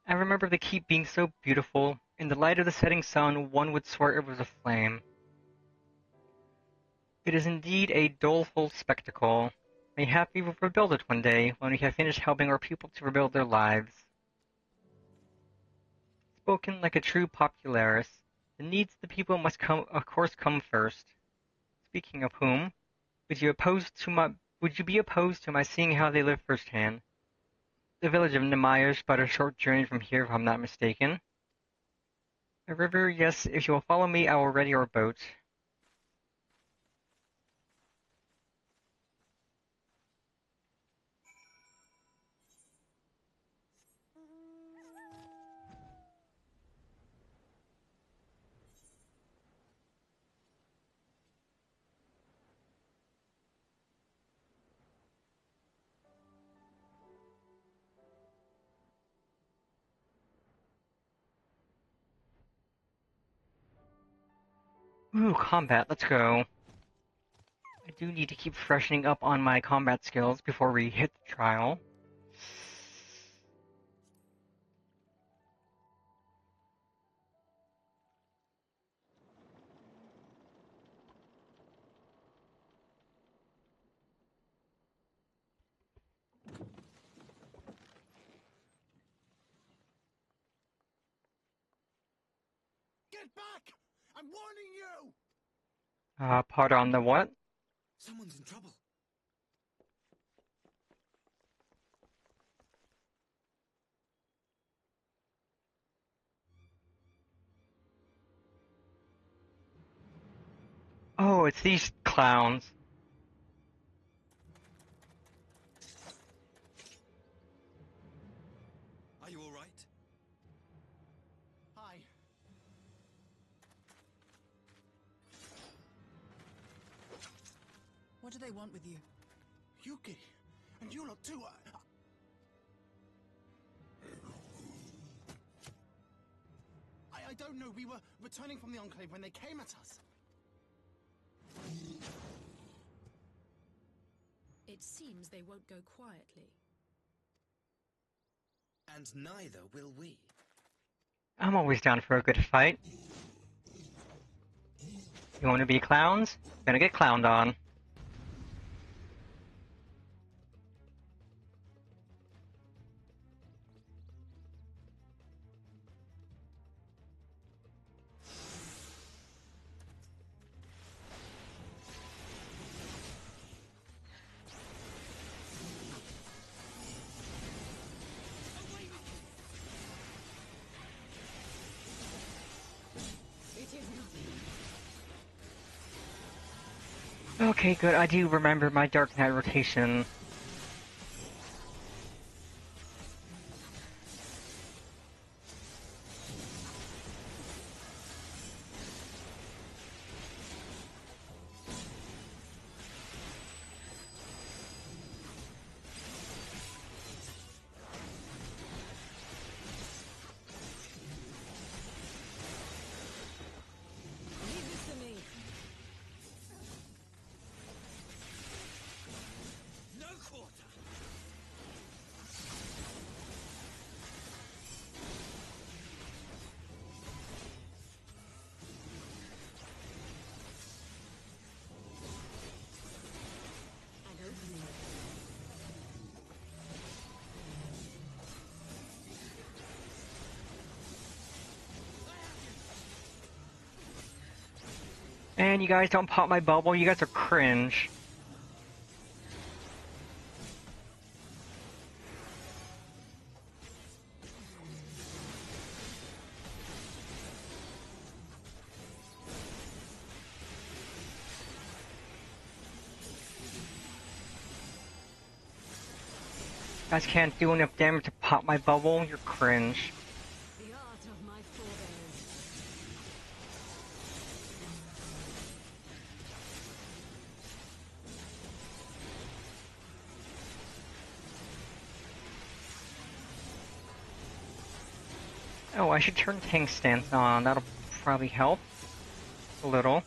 I remember the keep being so beautiful. In the light of the setting sun, one would swear it was aflame. It is indeed a doleful spectacle. Mayhap we will rebuild it one day, when we have finished helping our people to rebuild their lives. Spoken like a true popularis, the needs of the people must of course come first. Speaking of whom, would you be opposed to my seeing how they live firsthand? The village of Nemaya is but a short journey from here, if I'm not mistaken. A river, yes, if you will follow me, I will ready our boat. Ooh, combat, let's go. I do need to keep freshening up on my combat skills before we hit the trial. Get back! I'm warning you! Pardon the what? Someone's in trouble. Oh, it's these clowns. Are you all right? Hi. What do they want with you? Yuki, and you lot too. I don't know. We were returning from the Enclave when they came at us. It seems they won't go quietly. And neither will we. I'm always down for a good fight. You want to be clowns? Gonna get clowned on. Okay, good. I do remember my Dark Knight rotation. Leave this to me. No quarter! And opening it. And you guys don't pop my bubble, you guys are cringe. Guys can't do enough damage to pop my bubble. You're cringe. The art of my forebears. Oh, I should turn tank stance on. That'll probably help a little.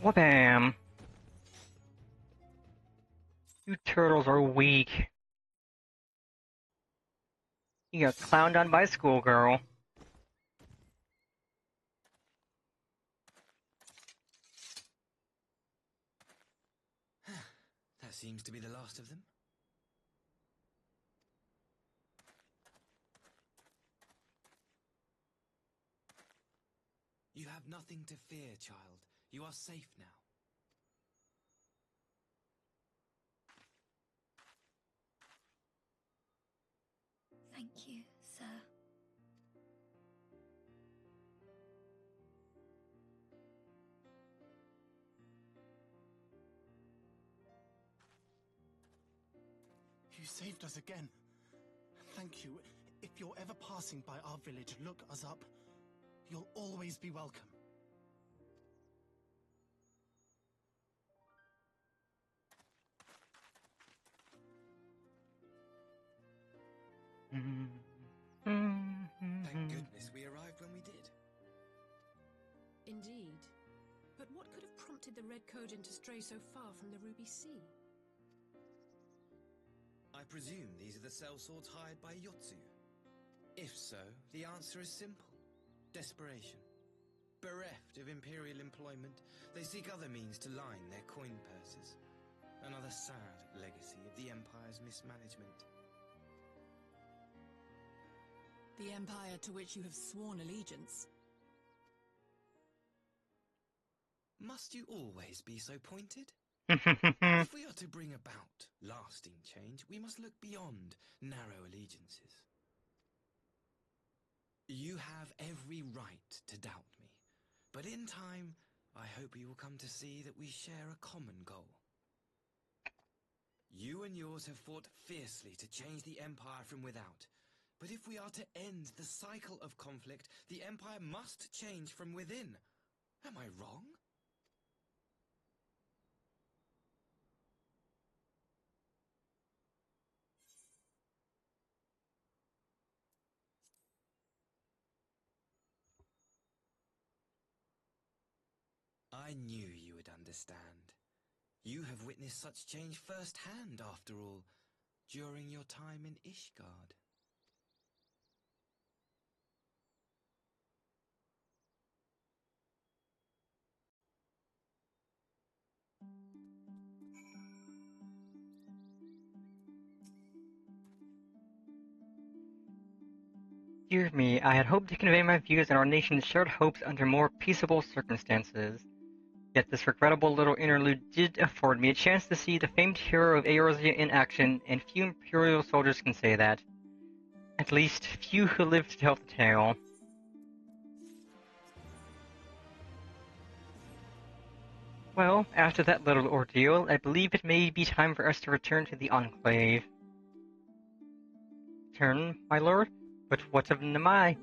Wha-bam! You turtles are weak. You got clowned on by schoolgirl. That seems to be the last of them. You have nothing to fear, child. You are safe now. Thank you, sir. You saved us again. Thank you. If you're ever passing by our village, look us up. You'll always be welcome. Thank goodness we arrived when we did. Indeed. But what could have prompted the Red Kodan to stray so far from the Ruby Sea? I presume these are the sellswords hired by Yotsu. If so, the answer is simple. Desperation. Bereft of imperial employment, they seek other means to line their coin purses. Another sad legacy of the Empire's mismanagement. The Empire to which you have sworn allegiance. Must you always be so pointed? If we are to bring about lasting change, we must look beyond narrow allegiances. You have every right to doubt me, but in time, I hope you will come to see that we share a common goal. You and yours have fought fiercely to change the Empire from without, but if we are to end the cycle of conflict, the Empire must change from within. Am I wrong? I knew you would understand. You have witnessed such change firsthand, after all, during your time in Ishgard. Dear me, I had hoped to convey my views on our nation's shared hopes under more peaceable circumstances. Yet this regrettable little interlude did afford me a chance to see the famed hero of Eorzea in action, and few Imperial soldiers can say that. At least, few who lived to tell the tale. Well, after that little ordeal, I believe it may be time for us to return to the Enclave. Return, my lord? But what of Namai?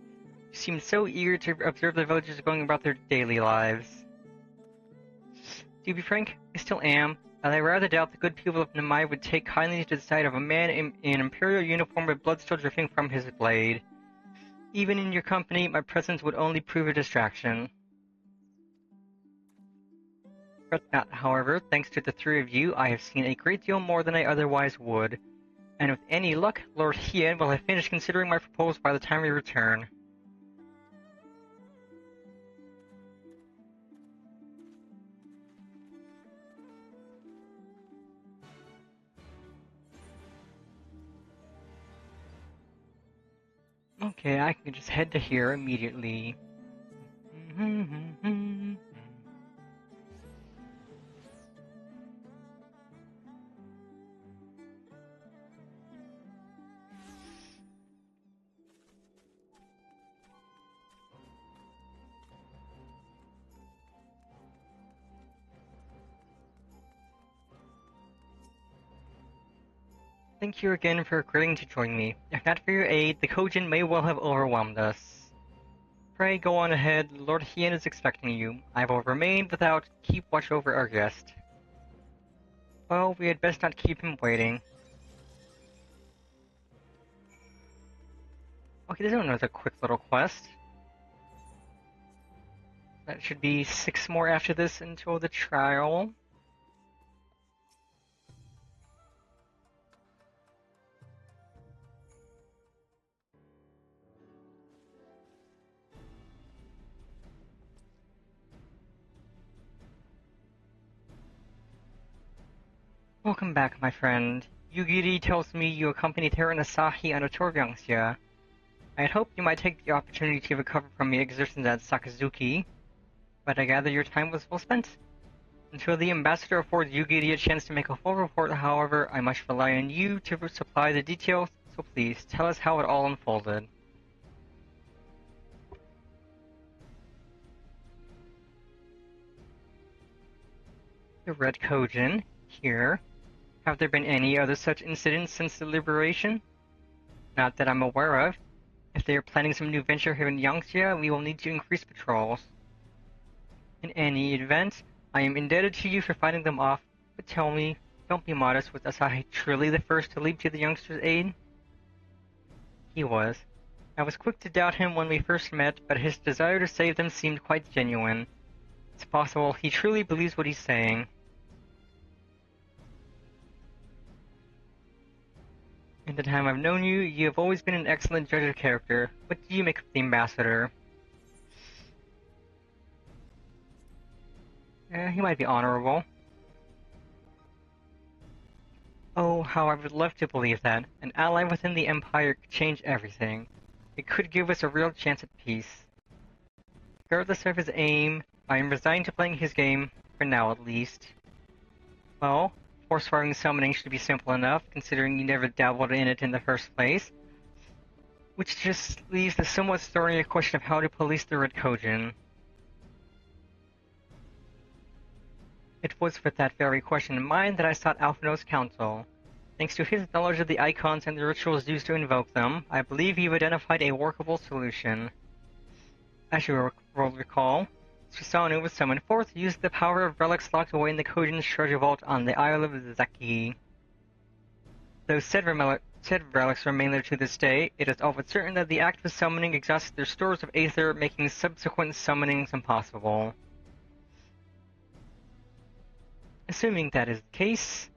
You seem so eager to observe the villagers going about their daily lives. To be frank, I still am, and I rather doubt the good people of Namai would take kindly to the sight of a man in an imperial uniform with blood still dripping from his blade. Even in your company, my presence would only prove a distraction. Fret not, however, thanks to the three of you, I have seen a great deal more than I otherwise would, and with any luck, Lord Hien will have finished considering my proposal by the time we return. Okay, I can just head to here immediately. Thank you again for agreeing to join me. If not for your aid, the Kojin may well have overwhelmed us. Pray go on ahead, Lord Hien is expecting you. I will remain without, keep watch over our guest. Well, we had best not keep him waiting. Okay, there's another quick little quest. That should be 6 more after this until the trial. Welcome back, my friend. Yugiri tells me you accompanied her and Asahi on a tour of Yangxia. I had hoped you might take the opportunity to recover from your exertions at Sakazuki, but I gather your time was well spent. Until the ambassador affords Yugiri a chance to make a full report, however, I must rely on you to supply the details, so please, tell us how it all unfolded. The Red Kojin, here. Have there been any other such incidents since the liberation? Not that I'm aware of. If they are planning some new venture here in Yangxia, we will need to increase patrols. In any event, I am indebted to you for fighting them off, but tell me, don't be modest, was Asahi truly the first to leap to the youngster's aid? He was. I was quick to doubt him when we first met, but his desire to save them seemed quite genuine. It's possible he truly believes what he's saying. In the time I've known you, you have always been an excellent judge of character. What do you make of the ambassador? He might be honorable. Oh, how I would love to believe that. An ally within the Empire could change everything. It could give us a real chance at peace. Regardless of his aim, I am resigned to playing his game, for now at least. Well, force-firing summoning should be simple enough, considering you never dabbled in it in the first place. Which just leaves the somewhat thorny question of how to police the Red Kojin. It was with that very question in mind that I sought Alphino's counsel. Thanks to his knowledge of the icons and the rituals used to invoke them, I believe you've identified a workable solution. As you will recall, Susanoo was summoned forth to use the power of relics locked away in the Kojin's treasure vault on the Isle of Zeki. Though said relics remain there to this day, it is all but certain that the act of summoning exhausted their stores of aether, making subsequent summonings impossible. Assuming that is the case,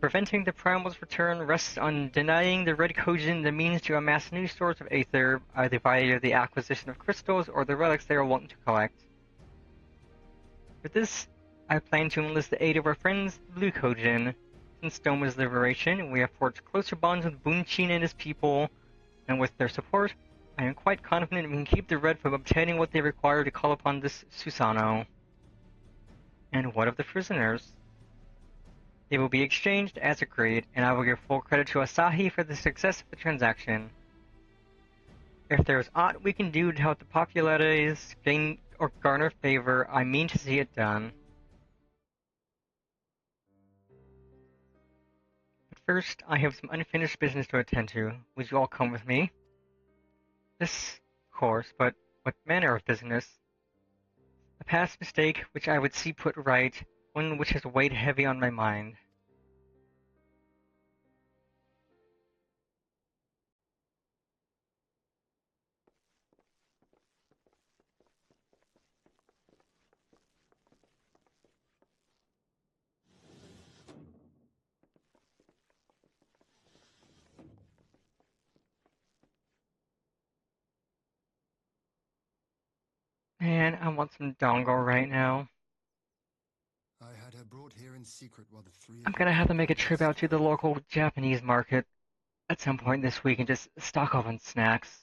preventing the Primal's return rests on denying the Red Kojin the means to amass new stores of aether, either via the acquisition of crystals or the relics they are wanting to collect. For this, I plan to enlist the aid of our friends, the Blue Kojin. Since Doma's liberation, we have forged closer bonds with Bunchin and his people, and with their support, I am quite confident we can keep the Red from obtaining what they require to call upon this Susanoo. And what of the prisoners? They will be exchanged as agreed, and I will give full credit to Asahi for the success of the transaction. If there is aught we can do to help the populares gain or garner favor, I mean to see it done. But first, I have some unfinished business to attend to. Would you all come with me? This, of course, but what manner of business? A past mistake which I would see put right, one which has weighed heavy on my mind. Man, I want some dongo right now. I had her brought here in secret while the three of I'm you gonna have to make a conquered trip out to the together. local Japanese market at some point this week and just stock up on snacks.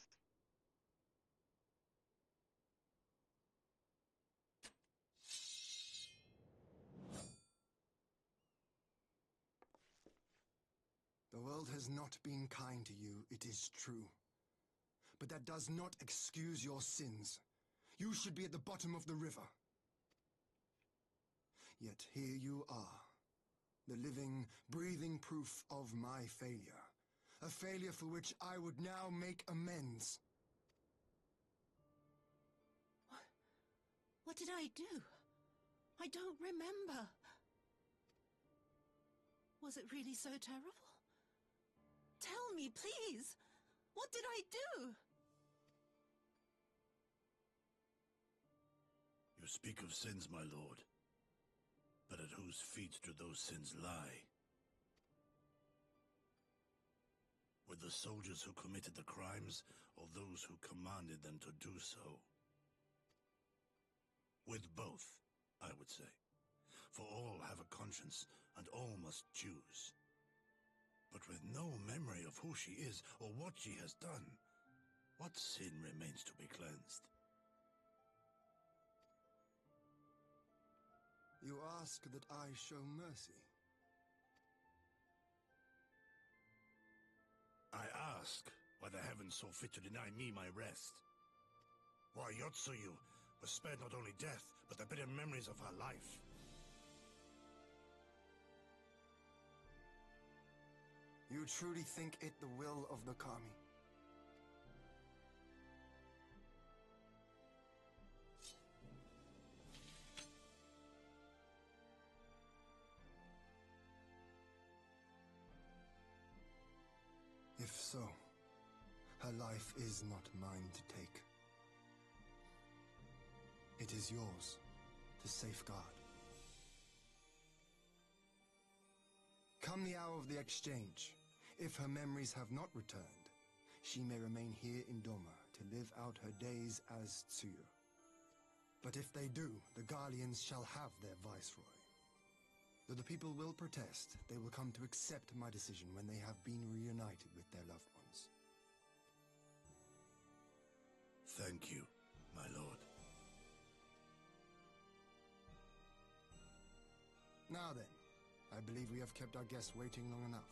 The world has not been kind to you, it is true. But that does not excuse your sins. You should be at the bottom of the river. Yet here you are, the living, breathing proof of my failure. A failure for which I would now make amends. What did I do? I don't remember. Was it really so terrible? Tell me, please! What did I do? You speak of sins, my lord. But at whose feet do those sins lie? With the soldiers who committed the crimes, or those who commanded them to do so? With both, I would say. For all have a conscience, and all must choose. But with no memory of who she is, or what she has done, what sin remains to be cleansed? You ask that I show mercy. I ask why the heavens saw fit to deny me my rest. Why Yotsuyu was spared not only death, but the bitter memories of her life. You truly think it the will of the Kami? If so, her life is not mine to take. It is yours to safeguard. Come the hour of the exchange, if her memories have not returned, she may remain here in Doma to live out her days as Tsuyu. But if they do, the Guardians shall have their viceroy. Though the people will protest, they will come to accept my decision when they have been reunited with their loved ones. Thank you, my lord. Now then, I believe we have kept our guests waiting long enough.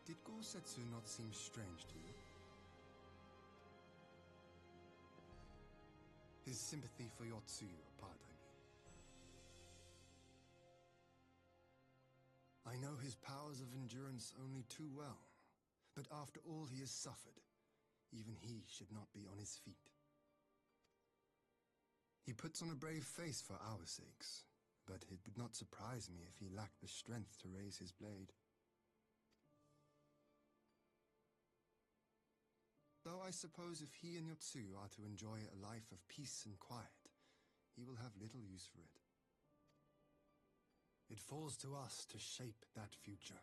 Did Gorsetsu not seem strange to you? His sympathy for Yotsuyu apart, I know his powers of endurance only too well, but after all he has suffered, even he should not be on his feet. He puts on a brave face for our sakes, but it would not surprise me if he lacked the strength to raise his blade. Though I suppose if he and Yotsuyu are to enjoy a life of peace and quiet, he will have little use for it. It falls to us to shape that future,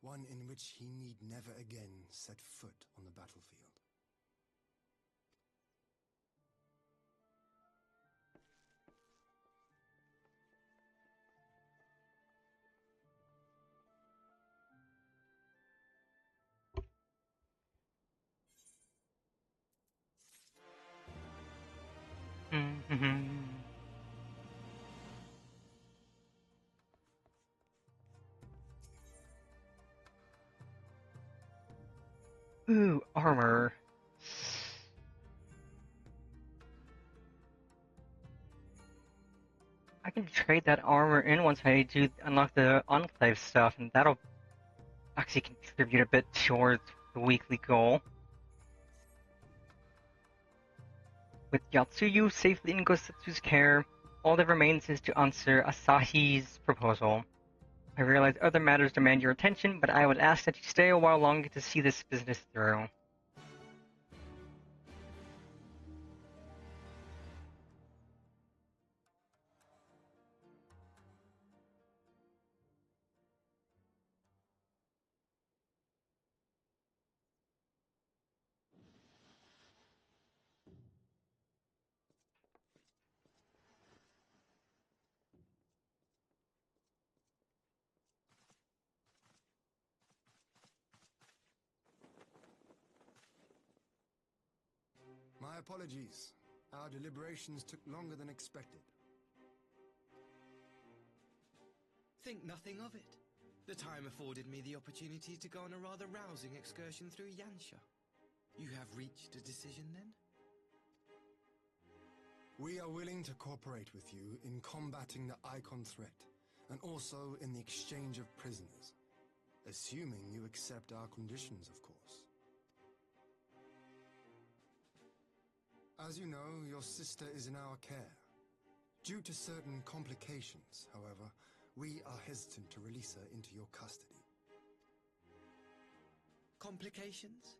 one in which he need never again set foot on the battlefield. Ooh, armor. I can trade that armor in once I do unlock the Enclave stuff, and that'll actually contribute a bit towards the weekly goal. With Yatsuyu safely in Gosetsu's care, all that remains is to answer Asahi's proposal. I realize other matters demand your attention, but I would ask that you stay a while longer to see this business through. My apologies. Our deliberations took longer than expected. Think nothing of it. The time afforded me the opportunity to go on a rather rousing excursion through Yansha. You have reached a decision then? We are willing to cooperate with you in combating the Icon threat, and also in the exchange of prisoners. Assuming you accept our conditions, of course. As you know, your sister is in our care. Due to certain complications, however, we are hesitant to release her into your custody. Complications?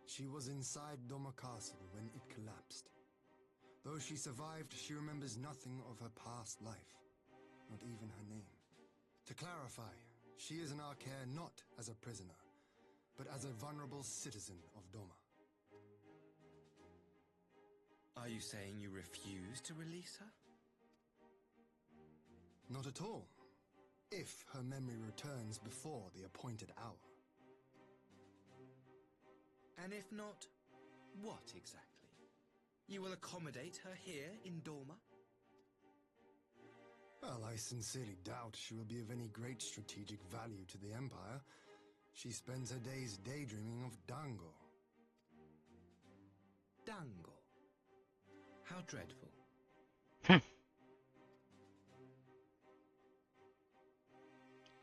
She was inside Doma Castle when it collapsed. Though she survived, she remembers nothing of her past life, not even her name. To clarify, she is in our care not as a prisoner, but as a vulnerable citizen of Doma. Are you saying you refuse to release her? Not at all. If her memory returns before the appointed hour. And if not, what exactly? You will accommodate her here in Doma? Well, I sincerely doubt she will be of any great strategic value to the Empire. She spends her days daydreaming of Dango. Dango? How dreadful.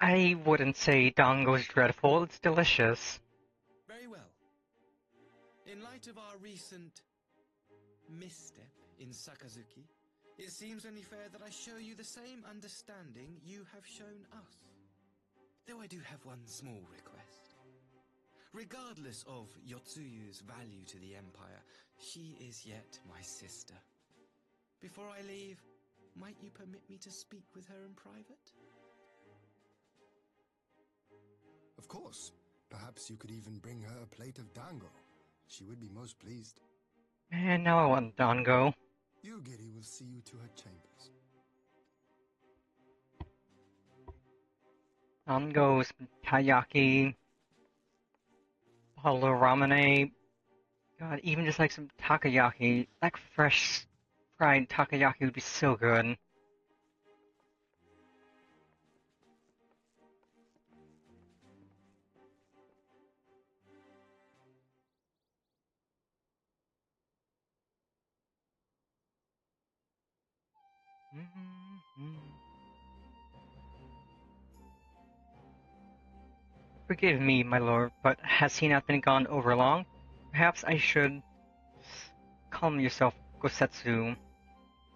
I wouldn't say Dango's dreadful, it's delicious. Very well. In light of our recent misstep in Sakazuki, it seems only fair that I show you the same understanding you have shown us. Though I do have one small request. Regardless of Yotsuyu's value to the Empire, she is yet my sister. Before I leave, might you permit me to speak with her in private? Of course. Perhaps you could even bring her a plate of dango. She would be most pleased. And now I want dango. Yugiri will see you to her chambers. Dango, some taiyaki, bottle of ramen. God, even just like some takoyaki, like fresh fried takoyaki would be so good. Forgive me, my lord, but has he not been gone over long? Perhaps I should... Calm yourself, Gosetsu.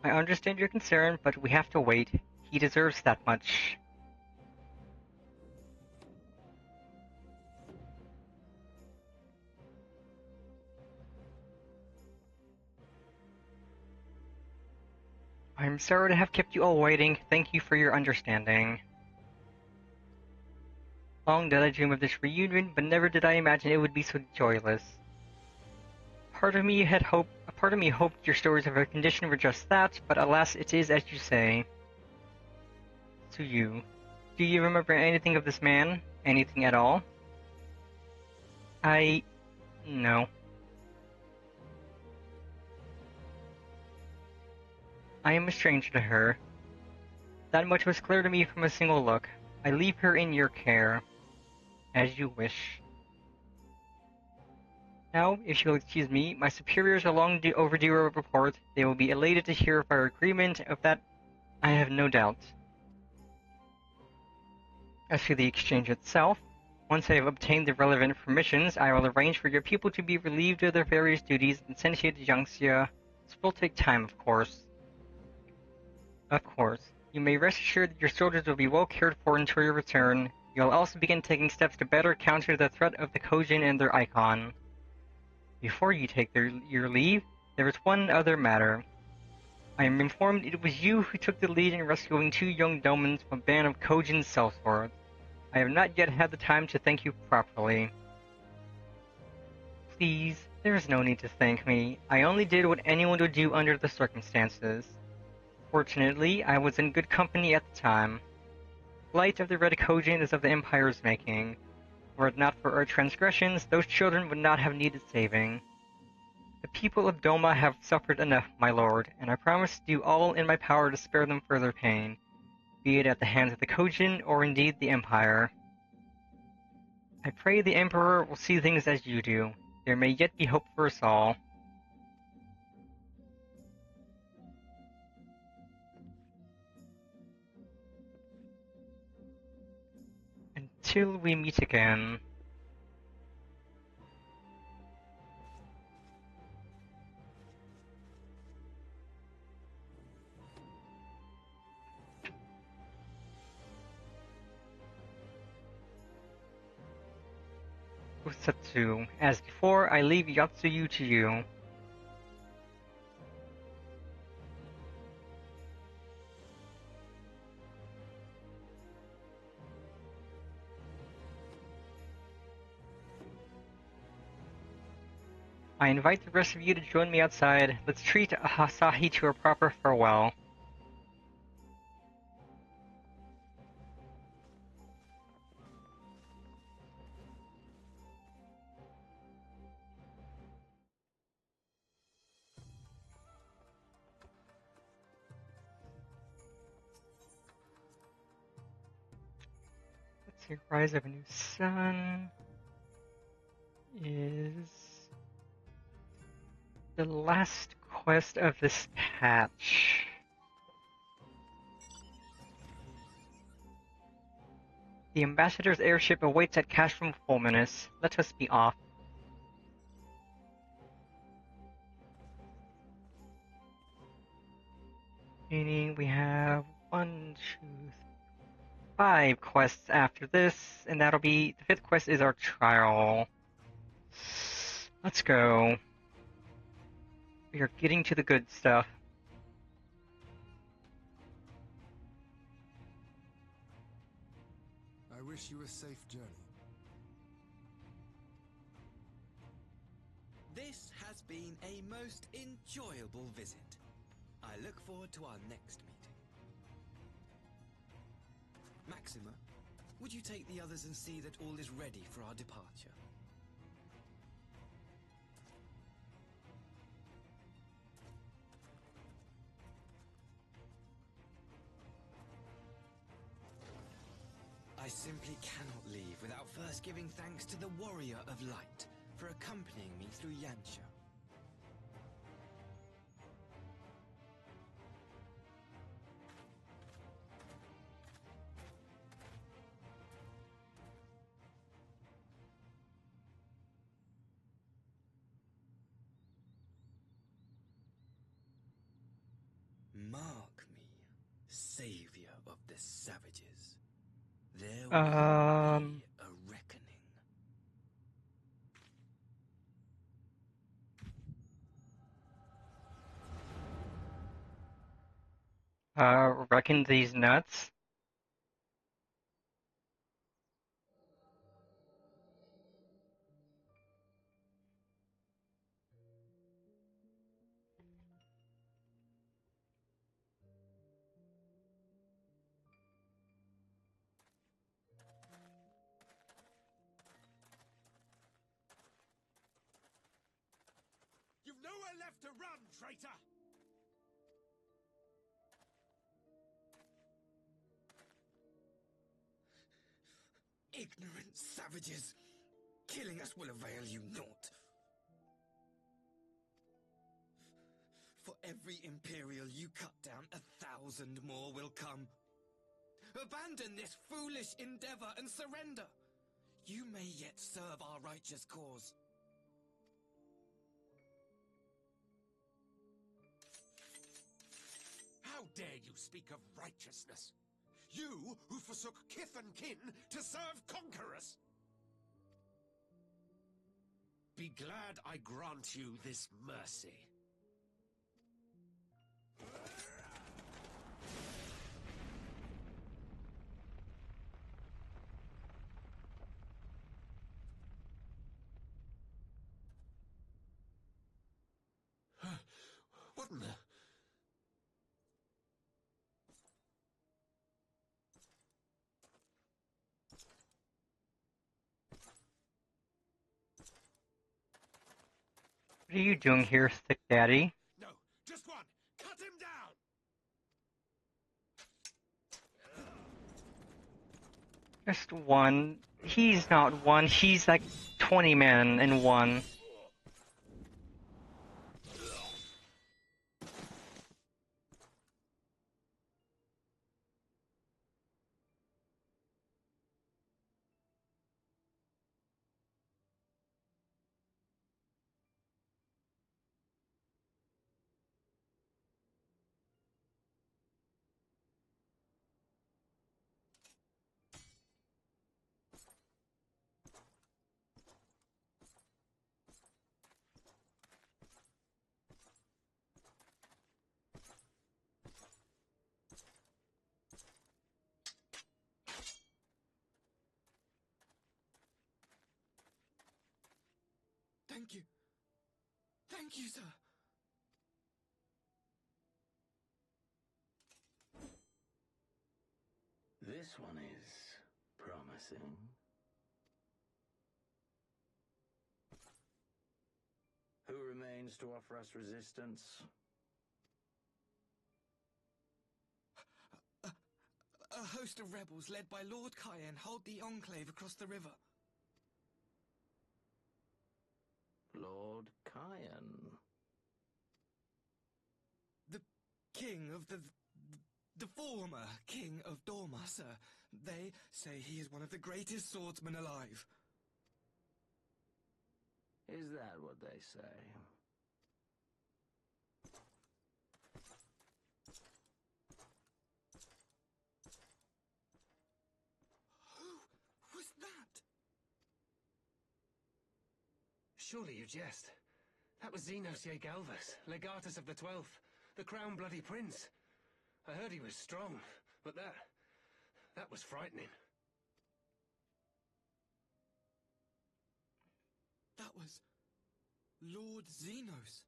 I understand your concern, but we have to wait. He deserves that much. I'm sorry to have kept you all waiting. Thank you for your understanding. Long did I dream of this reunion, but never did I imagine it would be so joyless. Part of me hoped your stories of her condition were just that, but alas, it is as you say. To you. Do you remember anything of this man? Anything at all? No. I am a stranger to her. That much was clear to me from a single look. I leave her in your care. As you wish. Now, if you'll excuse me, my superiors are long overdue a report. They will be elated to hear of our agreement. Of that, I have no doubt. As for the exchange itself, once I have obtained the relevant permissions, I will arrange for your people to be relieved of their various duties and sent here to Yangxia. This will take time, of course. Of course. You may rest assured that your soldiers will be well cared for until your return. You'll also begin taking steps to better counter the threat of the Kojin and their icon. Before you take your leave, there is one other matter. I am informed it was you who took the lead in rescuing 2 young domans from a band of Kojin sellswords. I have not yet had the time to thank you properly. Please, there is no need to thank me. I only did what anyone would do under the circumstances. Fortunately, I was in good company at the time. The flight of the Red Kojin is of the Empire's making. Were it not for our transgressions, those children would not have needed saving. The people of Doma have suffered enough, my lord, and I promise to do all in my power to spare them further pain, be it at the hands of the Kojin or indeed the Empire. I pray the Emperor will see things as you do. There may yet be hope for us all. Until we meet again. Usatsu. As before, I leave Yatsuyu to you. I invite the rest of you to join me outside. Let's treat Asahi to a proper farewell. Let's see, Rise of a New Sun is the last quest of this patch. The Ambassador's airship awaits at Castrum Fulminus. Let us be off. Meaning we have 1, 2, 5 quests after this, and that'll be the 5th quest is our trial. Let's go. We are getting to the good stuff. I wish you a safe journey. This has been a most enjoyable visit. I look forward to our next meeting. Maxima, would you take the others and see that all is ready for our departure? I simply cannot leave without first giving thanks to the Warrior of Light for accompanying me through Yansha. Mark me, savior of the savages. There will be a reckoning. Reckon these nuts? You've nowhere left to run, traitor! Ignorant savages! Killing us will avail you naught. every Imperial you cut down, 1,000 more will come. Abandon this foolish endeavor and surrender. You may yet serve our righteous cause. How dare you speak of righteousness? You who forsook kith and kin to serve conquerors! Be glad I grant you this mercy. What in the... What are you doing here, Thick Daddy? No, just one! Cut him down! Just one. He's not one, he's like 20 men in one. Thank you. Thank you, sir. This one is promising. Who remains to offer us resistance? A host of rebels led by Lord Cayenne hold the Enclave across the river. Lord Cayenne? The king of the former king of Dorma, sir. They say he is one of the greatest swordsmen alive. Is that what they say? Who was that? Surely you jest. That was Xenos Galvus, legatus of the 12th, the Crown Bloody Prince. I heard he was strong, but that was frightening. That was Lord Xenos.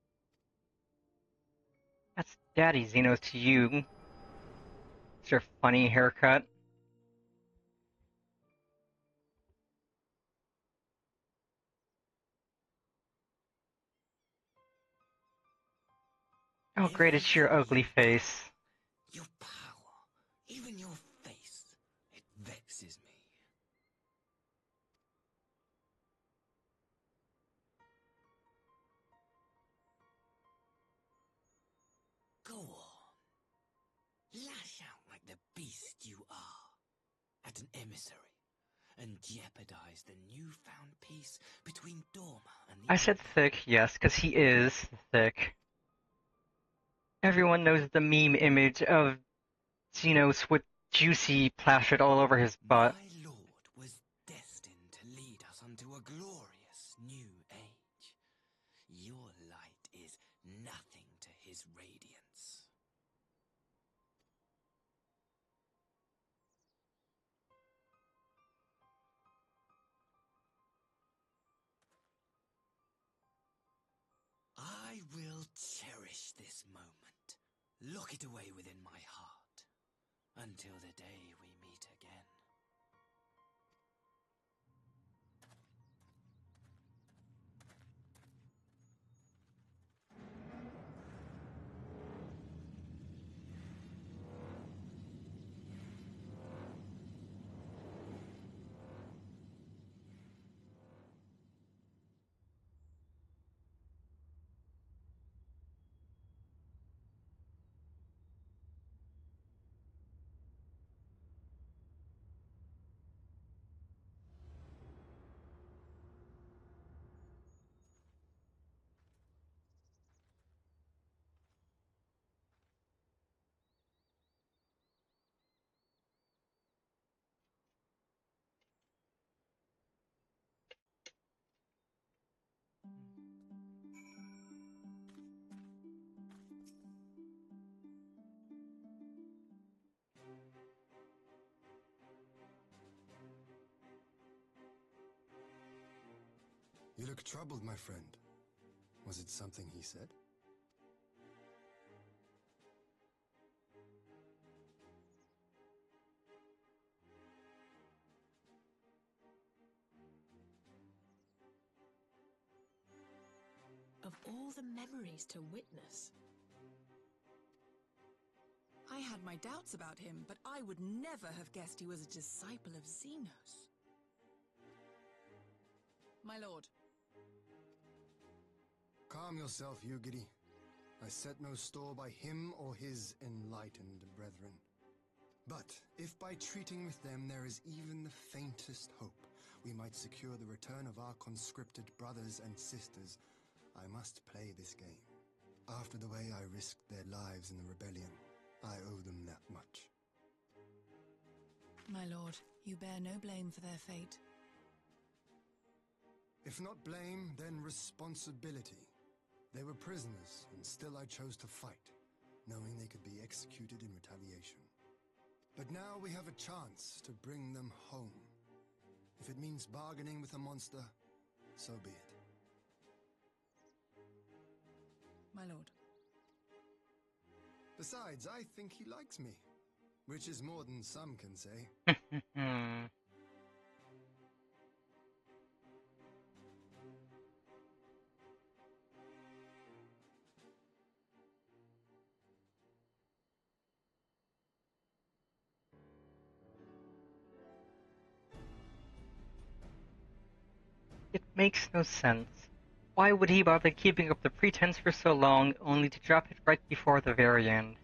That's Daddy Xenos to you. It's your funny haircut. Oh great, it's your ugly face. Your power, even your face, it vexes me. Go on. Lash out like the beast you are, at an emissary, and jeopardize the newfound peace between Dorma and the... I said thick, yes, because he is thick. Everyone knows the meme image of Xenos with juicy plastered all over his butt. My lord was destined to lead us unto a glorious new age. Your light is nothing to his radiance. I will cherish this moment, lock it away within my heart, until the day we meet again. look troubled, my friend. Was it something he said? Of all the memories to witness. I had my doubts about him, but I would never have guessed he was a disciple of Xenos. My lord. Calm yourself, Yugiri. I set no store by him or his enlightened brethren. But if by treating with them there is even the faintest hope, we might secure the return of our conscripted brothers and sisters, I must play this game. After the way I risked their lives in the rebellion, I owe them that much. My lord, you bear no blame for their fate. If not blame, then responsibility. They were prisoners, and still I chose to fight, knowing they could be executed in retaliation. But now we have a chance to bring them home. If it means bargaining with a monster, so be it. My lord. Besides, I think he likes me, which is more than some can say. It makes no sense. Why would he bother keeping up the pretense for so long, only to drop it right before the very end?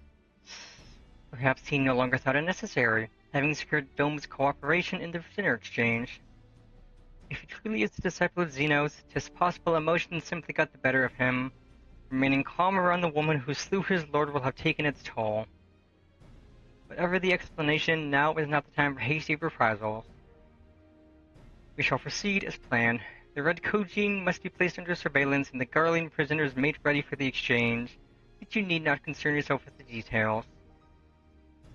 Perhaps he no longer thought it necessary, having secured Dome's cooperation in the prisoner exchange. If he truly is the disciple of Xenos, 'tis possible emotions simply got the better of him. Remaining calm around the woman who slew his lord will have taken its toll. Whatever the explanation, now is not the time for hasty reprisals. We shall proceed as planned. The Red Kojin must be placed under surveillance and the Garlean prisoners made ready for the exchange, but you need not concern yourself with the details.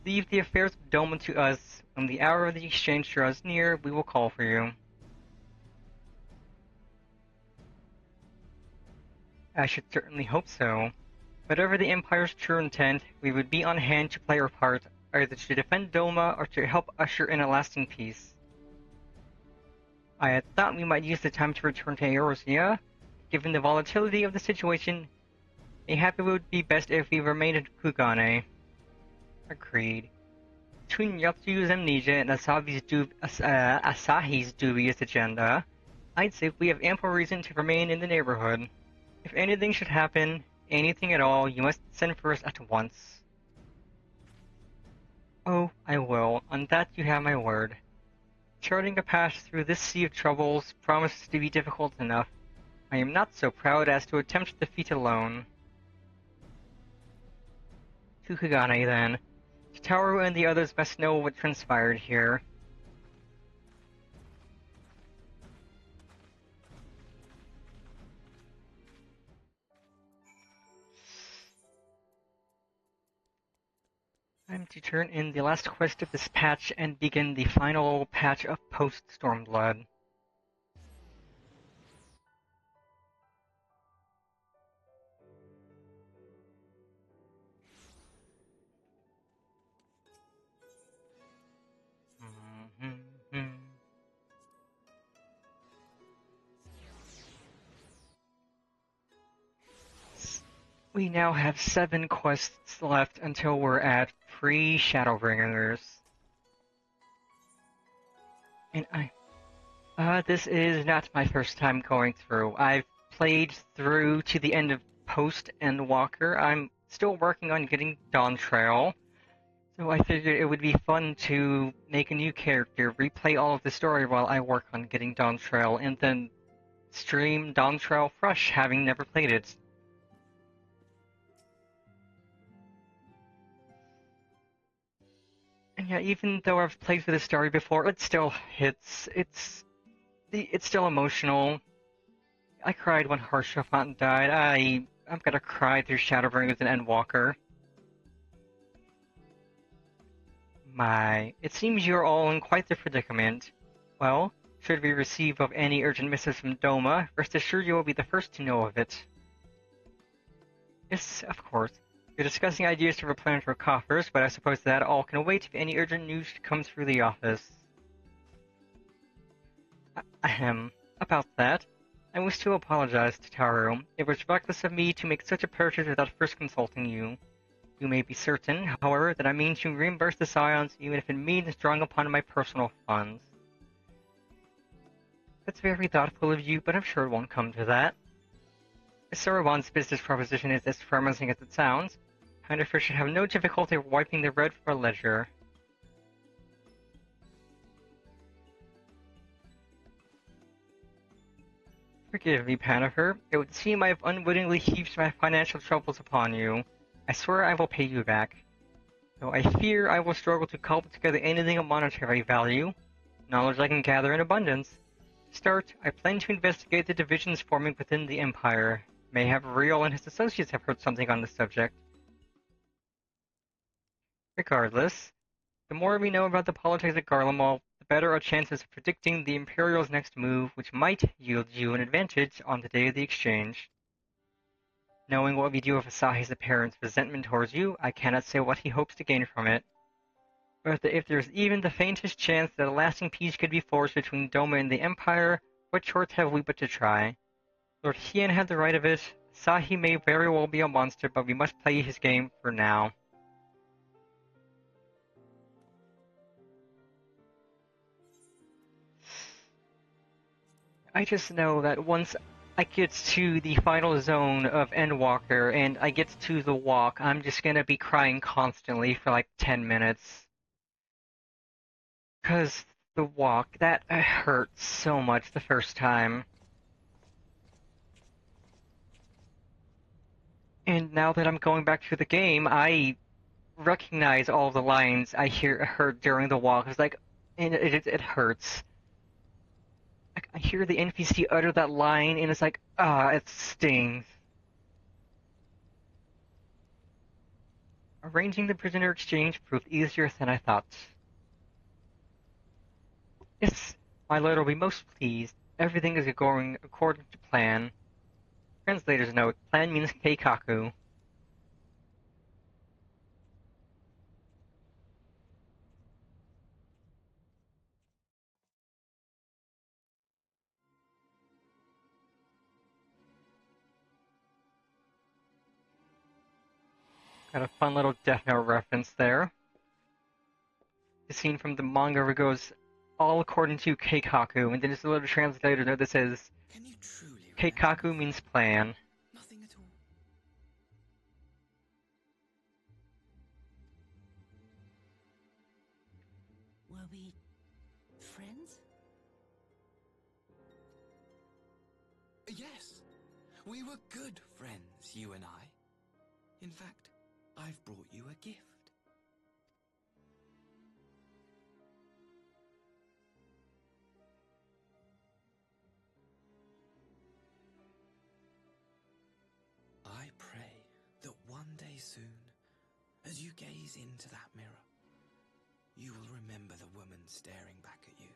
Leave the affairs of Doma to us. When the hour of the exchange draws near, we will call for you. I should certainly hope so. Whatever the Empire's true intent, we would be on hand to play our part, either to defend Doma or to help usher in a lasting peace. I had thought we might use the time to return to Eorzea. Given the volatility of the situation, mayhap it would be best if we remained at Kugane. Agreed. Between Yatsu's amnesia and Asahi's dubious agenda, I'd say we have ample reason to remain in the neighborhood. If anything should happen, anything at all, you must send for us at once. Oh, I will. On that you have my word. Charting a path through this sea of troubles promises to be difficult enough. I am not so proud as to attempt the feat alone. To Kugane, then. Tataru and the others must know what transpired here. Time to turn in the last quest of this patch and begin the final patch of Post-Stormblood. We now have 7 quests left until we're at Pre-SHADOWBRINGERS. And this is not my first time going through. I've played through to the end of Post and Walker. I'm still working on getting Dawn Trail. So I figured it would be fun to make a new character, replay all of the story while I work on getting Dawn Trail, and then stream Dawn Trail fresh, having never played it. And yeah, even though I've played through the story before, it still hits. It's still emotional. I cried when Harshaphant died. I'm gonna cry through Shadowbringers and Endwalker. My, it seems you're all in quite the predicament. Well, Should we receive of any urgent missives from Doma, rest assured you will be the first to know of it. Yes, of course. We're discussing ideas to replenish our coffers, but I suppose that all can wait if any urgent news comes through the office. Ahem. About that, I wish to apologize to Taro. It was reckless of me to make such a purchase without first consulting you. You may be certain, however, that I mean to reimburse the Scions, even if it means drawing upon my personal funds. That's very thoughtful of you, but I'm sure it won't come to that. Sarawan's business proposition is as promising as it sounds. Hunterfish should have no difficulty wiping the red for a ledger. Forgive me, Panafer. It would seem I have unwittingly heaped my financial troubles upon you. I swear I will pay you back. Though I fear I will struggle to cobble together anything of monetary value. Knowledge I can gather in abundance. To start, I plan to investigate the divisions forming within the Empire. Mayhap Real and his associates have heard something on the subject. Regardless, the more we know about the politics at Garlemald, the better our chances of predicting the Imperial's next move, which might yield you an advantage on the day of the exchange. Knowing what we do with Asahi's apparent resentment towards you, I cannot say what he hopes to gain from it. But if there's even the faintest chance that a lasting peace could be forged between Doma and the Empire, what choice have we but to try? Lord Hien had the right of it. Asahi may very well be a monster, but we must play his game for now. I just know that once I get to the final zone of Endwalker and I get to the walk, I'm just gonna be crying constantly for like 10 minutes. Cause the walk, that hurt so much the first time. And now that I'm going back through the game, I recognize all the lines I heard during the walk. It's like, and it hurts. I hear the NPC utter that line, and it's like, it stings. Arranging the prisoner exchange proved easier than I thought. Yes, my lord will be most pleased. Everything is going according to plan. Translator's note, plan means Keikaku. Got a fun little Death Note reference there. The scene from the manga where it goes, all according to Keikaku, and then there's a little translator note that says, Keikaku means plan. Nothing at all. Were we friends? Yes, we were good friends, you and I. In fact, I've brought you a gift. I pray that one day soon, as you gaze into that mirror, you will remember the woman staring back at you.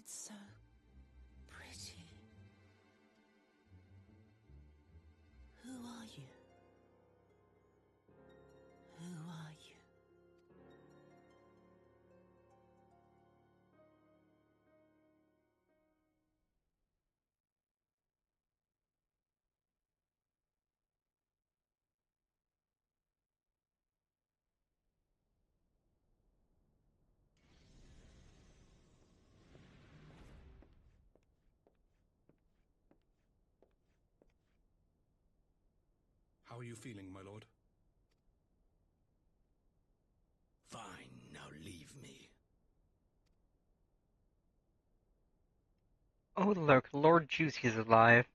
It's so pretty. Who are you? Who are you? How are you feeling, my lord? Fine, now leave me. Oh look, Lord Juicy is alive.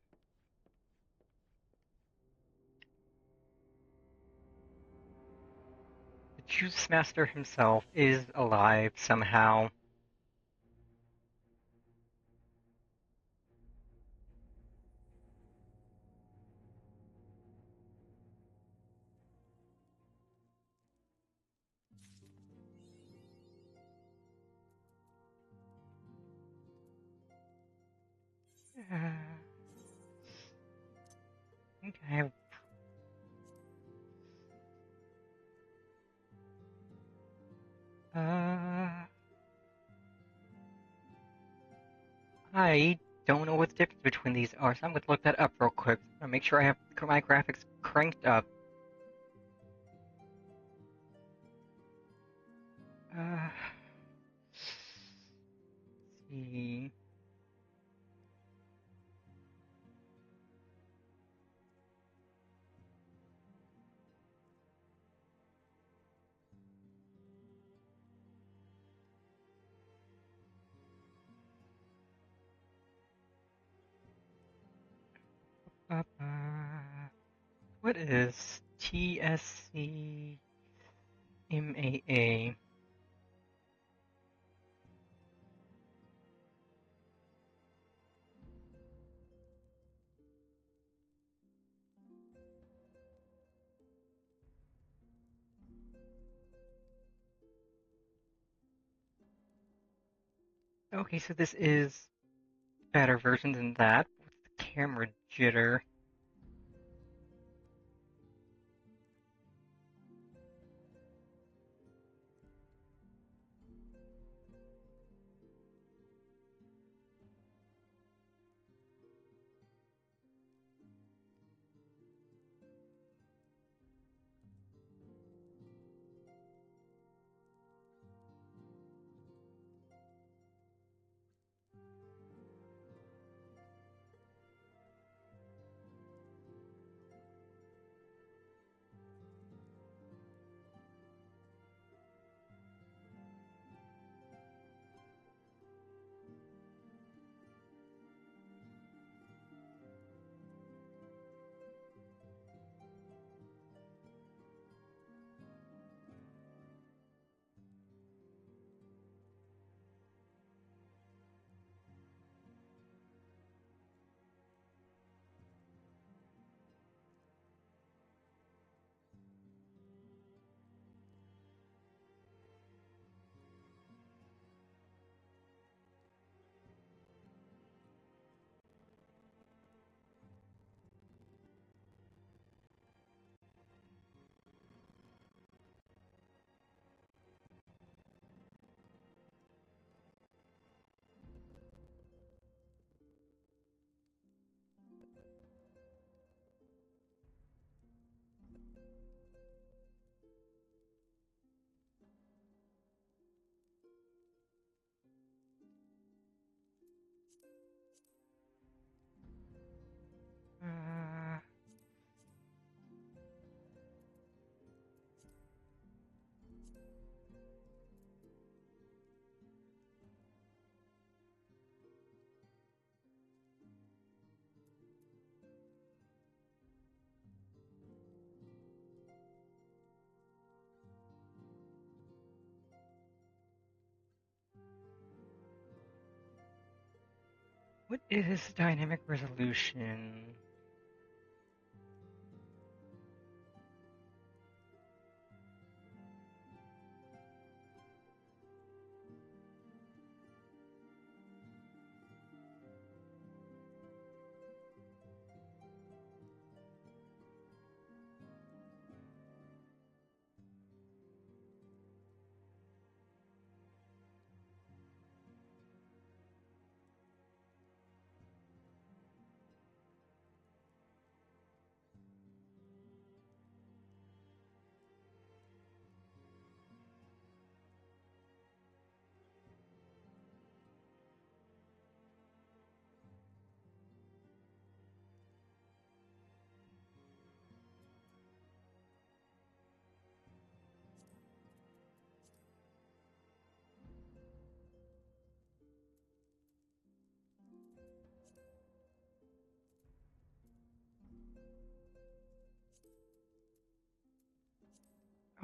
The Juice Master himself is alive somehow. think I have. I don't know what the difference between these are, so I'm going to look that up real quick. I'll make sure I have my graphics cranked up. Let's see. What is TSC MAA? Okay, so this is better version than that. With the camera jitter. What is dynamic resolution?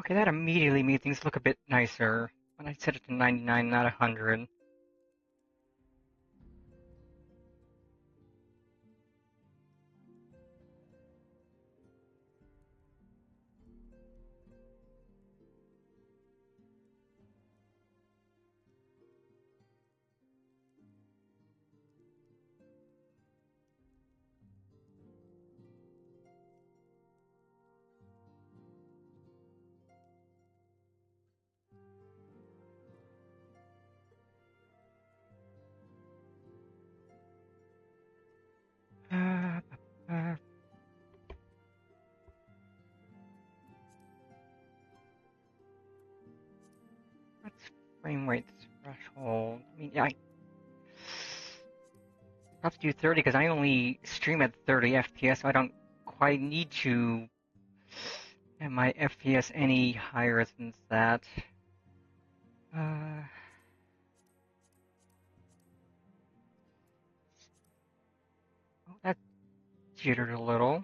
Okay, that immediately made things look a bit nicer when I set it to 99, not 100. frame rate threshold. I mean, yeah, I have to do 30 because I only stream at 30 FPS, so I don't quite need to have my FPS any higher than that. Oh, that jittered a little.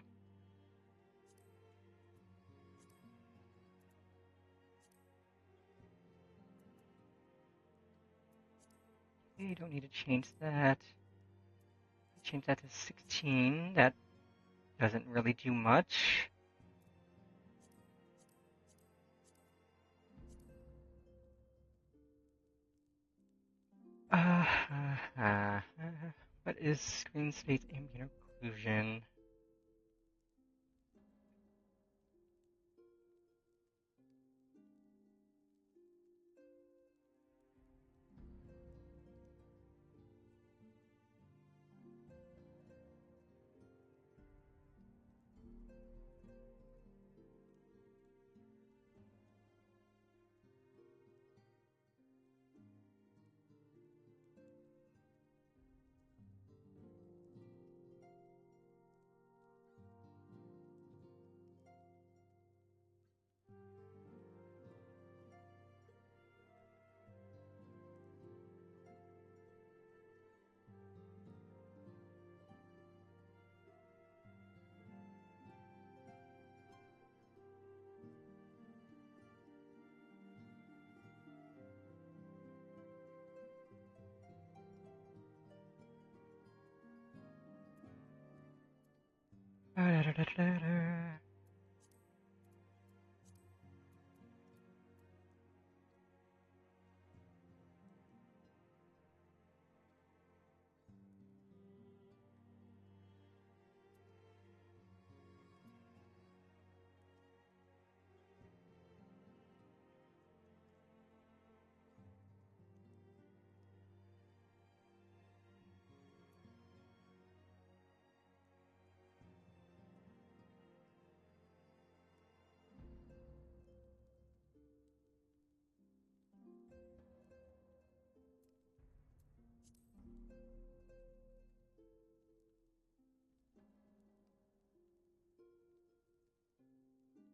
Okay, don't need to change that. Change that to 16. That doesn't really do much. What is screen space ambient occlusion?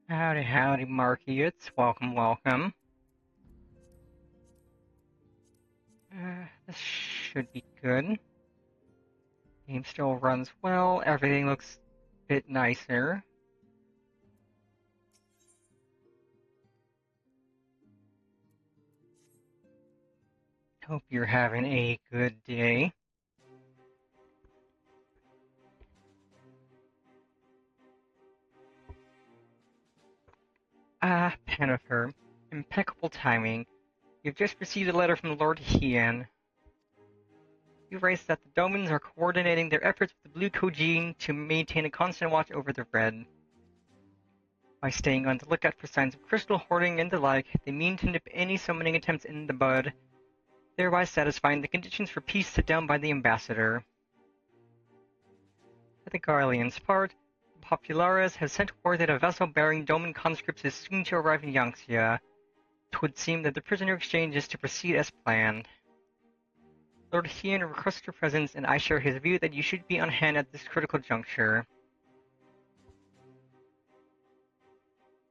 Howdy, howdy, Markiots. Welcome, welcome. This should be good. Game still runs well. Everything looks a bit nicer. Hope you're having a good day. Pennifer. Impeccable timing. You've just received a letter from Lord Hien. He writes that the Domans are coordinating their efforts with the Blue Kojin to maintain a constant watch over the Red. By staying on the lookout for signs of crystal hoarding and the like, they mean to nip any summoning attempts in the bud, thereby satisfying the conditions for peace set down by the ambassador. For the Garlean's part, the Populares have sent word that a vessel bearing Doman conscripts is soon to arrive in Yangxia. It would seem that the prisoner exchange is to proceed as planned. Lord Hien requests your presence, and I share his view that you should be on hand at this critical juncture.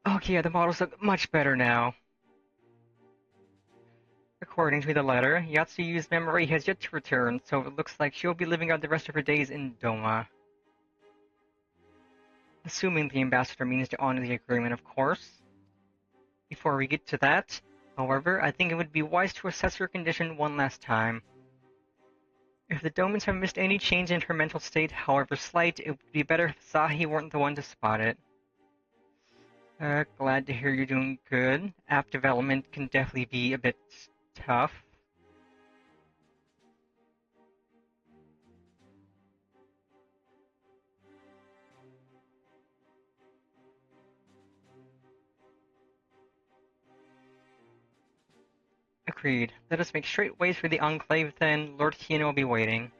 Okay, yeah, the models look much better now. According to the letter, Yatsuyu's memory has yet to return, so it looks like she'll be living out the rest of her days in Doma. Assuming the ambassador means to honor the agreement, of course. Before we get to that, however, I think it would be wise to assess her condition one last time. If the Domans have missed any change in her mental state, however slight, it would be better if Sahi weren't the one to spot it. Glad to hear you're doing good. App development can definitely be a bit tough. Agreed. Let us make straight ways for the Enclave then. Lord Hien will be waiting.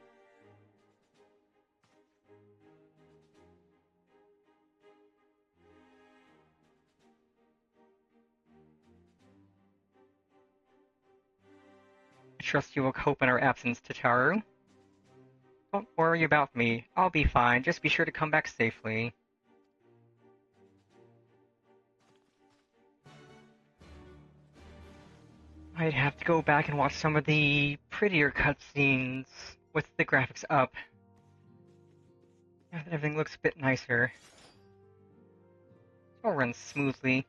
trust you will cope in our absence, Tataru. Don't worry about me. I'll be fine. Just be sure to come back safely. I'd have to go back and watch some of the prettier cutscenes with the graphics up. Now that everything looks a bit nicer. It all runs smoothly.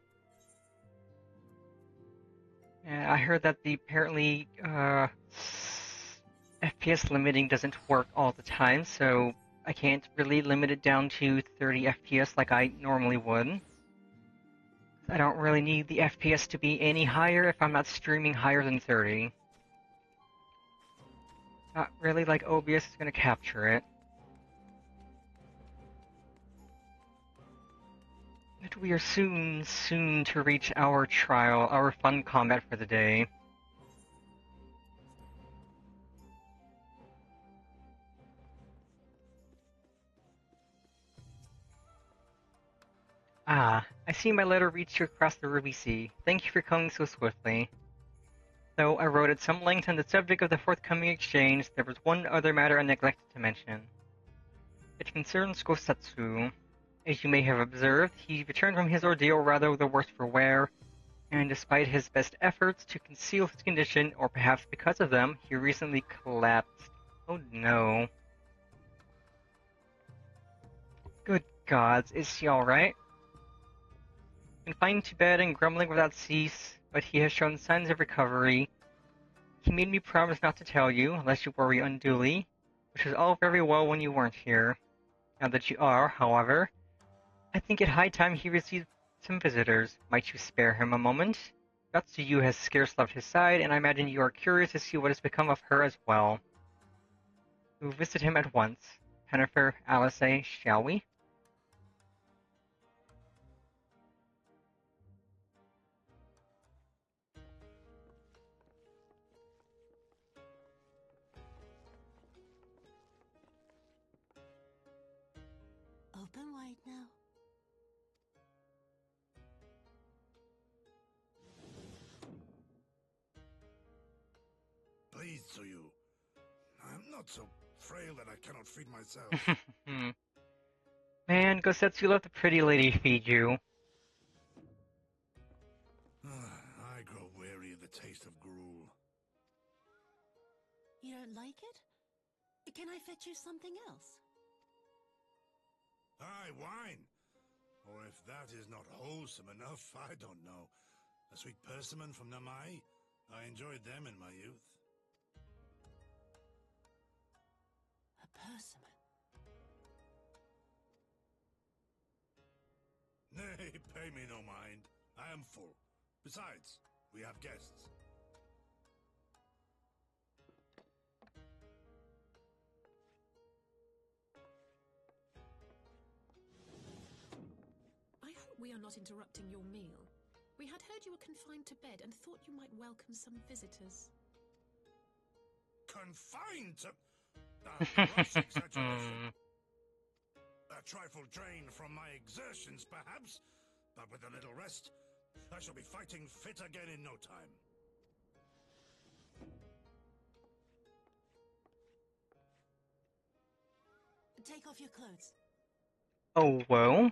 And I heard that the apparently FPS limiting doesn't work all the time, so I can't really limit it down to 30 FPS like I normally would. I don't really need the FPS to be any higher if I'm not streaming higher than 30. Not really like OBS is going to capture it. But we are soon to reach our trial, our fun combat for the day. Ah, I see my letter reached you across the Ruby Sea. Thank you for coming so swiftly. Though I wrote at some length on the subject of the forthcoming exchange, there was one other matter I neglected to mention. It concerns Gosatsu. As you may have observed, he returned from his ordeal rather the worse for wear, and despite his best efforts to conceal his condition, or perhaps because of them, he recently collapsed. Oh no. Good gods, is he alright? Confined to bed and grumbling without cease, but he has shown signs of recovery. He made me promise not to tell you, lest you worry unduly, which was all very well when you weren't here. Now that you are, however, I think it high time he received some visitors. Might you spare him a moment? Yotsuyu has scarce left his side, and I imagine you are curious to see what has become of her as well. We will visit him at once. Hennifer, Alice, shall we? Open wide now. Please, Tsuyu. I'm not so frail that I cannot feed myself. Man, Gosetsu, let the pretty lady feed you. I grow weary of the taste of gruel. You don't like it? Can I fetch you something else? Aye, wine! Or if that is not wholesome enough, I don't know. A sweet persimmon from Namai? I enjoyed them in my youth. A persimmon? Nay, pay me no mind. I am full. Besides, we have guests. I hope we are not interrupting your meal. We had heard you were confined to bed and thought you might welcome some visitors. Confined to... gross exaggeration. A trifle drained from my exertions, perhaps, but with a little rest, I shall be fighting fit again in no time. Take off your clothes. Oh, well.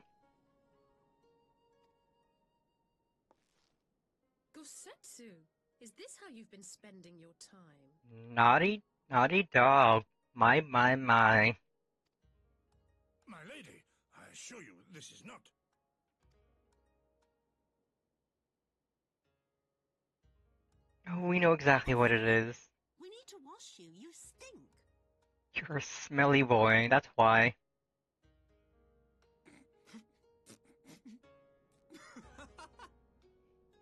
Gosetsu, is this how you've been spending your time? Naughty dog. My. My lady, I assure you, this is not... Oh, we know exactly what it is. We need to wash you. You stink. You're a smelly boy, that's why.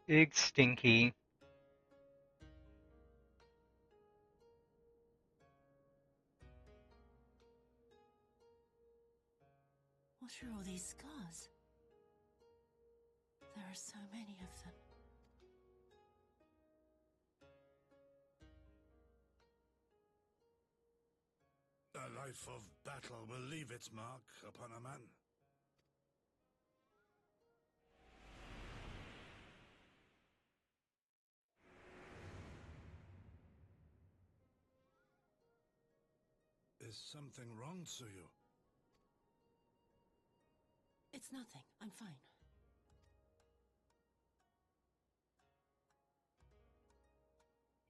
Big stinky. What are all these scars? There are so many of them. A life of battle will leave its mark upon a man. Is something wrong, Tsuyu? It's nothing. I'm fine.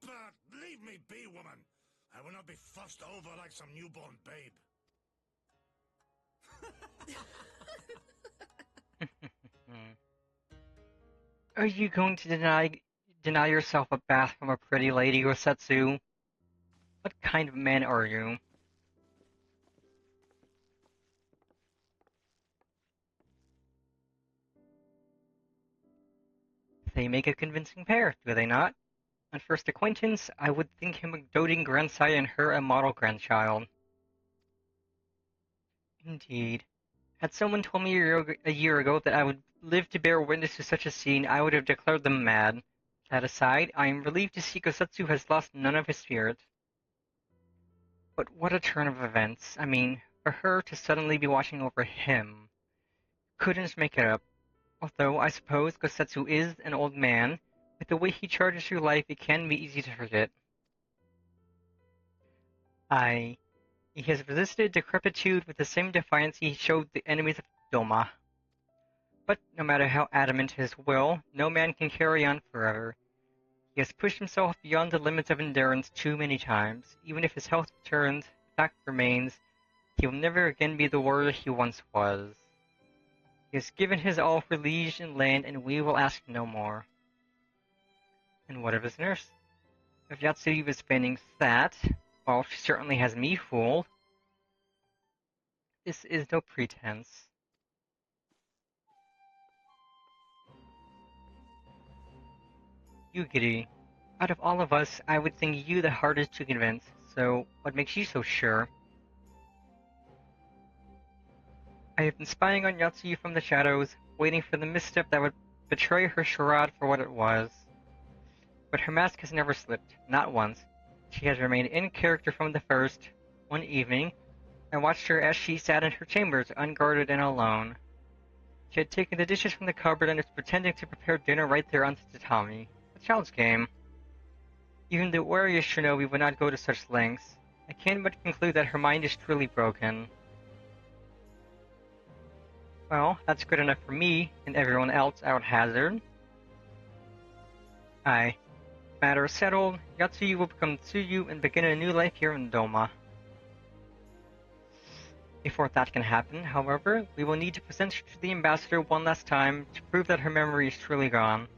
But leave me be, woman! I will not be fussed over like some newborn babe. Are you going to deny yourself a bath from a pretty lady, Gosetsu? What kind of man are you? They make a convincing pair, do they not? On first acquaintance, I would think him a doting grandsire and her a model grandchild. Indeed. Had someone told me a year ago that I would live to bear witness to such a scene, I would have declared them mad. That aside, I am relieved to see Gosetsu has lost none of his spirit. But what a turn of events. I mean, for her to suddenly be watching over him. Couldn't make it up. Although, I suppose Gosetsu is an old man, with the way he charges through life, it can be easy to forget. He has resisted decrepitude with the same defiance he showed the enemies of Doma. But no matter how adamant his will, no man can carry on forever. He has pushed himself beyond the limits of endurance too many times. Even if his health returns, the fact remains, he will never again be the warrior he once was. He has given his all for liege and land, and we will ask no more. And what of his nurse? If Yatsuyu was feigning that, well, she certainly has me fooled. This is no pretense. You, Giddy. Out of all of us, I would think you the hardest to convince, so what makes you so sure? I have been spying on Yatsuyu from the shadows, waiting for the misstep that would betray her charade for what it was. But her mask has never slipped, not once. She has remained in character from the first. One evening, I watched her as she sat in her chambers, unguarded and alone. She had taken the dishes from the cupboard and was pretending to prepare dinner right there on the tatami. A child's game. Even the wariest shinobi would not go to such lengths. I can't but conclude that her mind is truly broken. Well, that's good enough for me, and everyone else, I would hazard. Aye. Matter settled, Yatsuyu will become Tsuyu and begin a new life here in Doma. Before that can happen, however, we will need to present her to the ambassador one last time to prove that her memory is truly gone.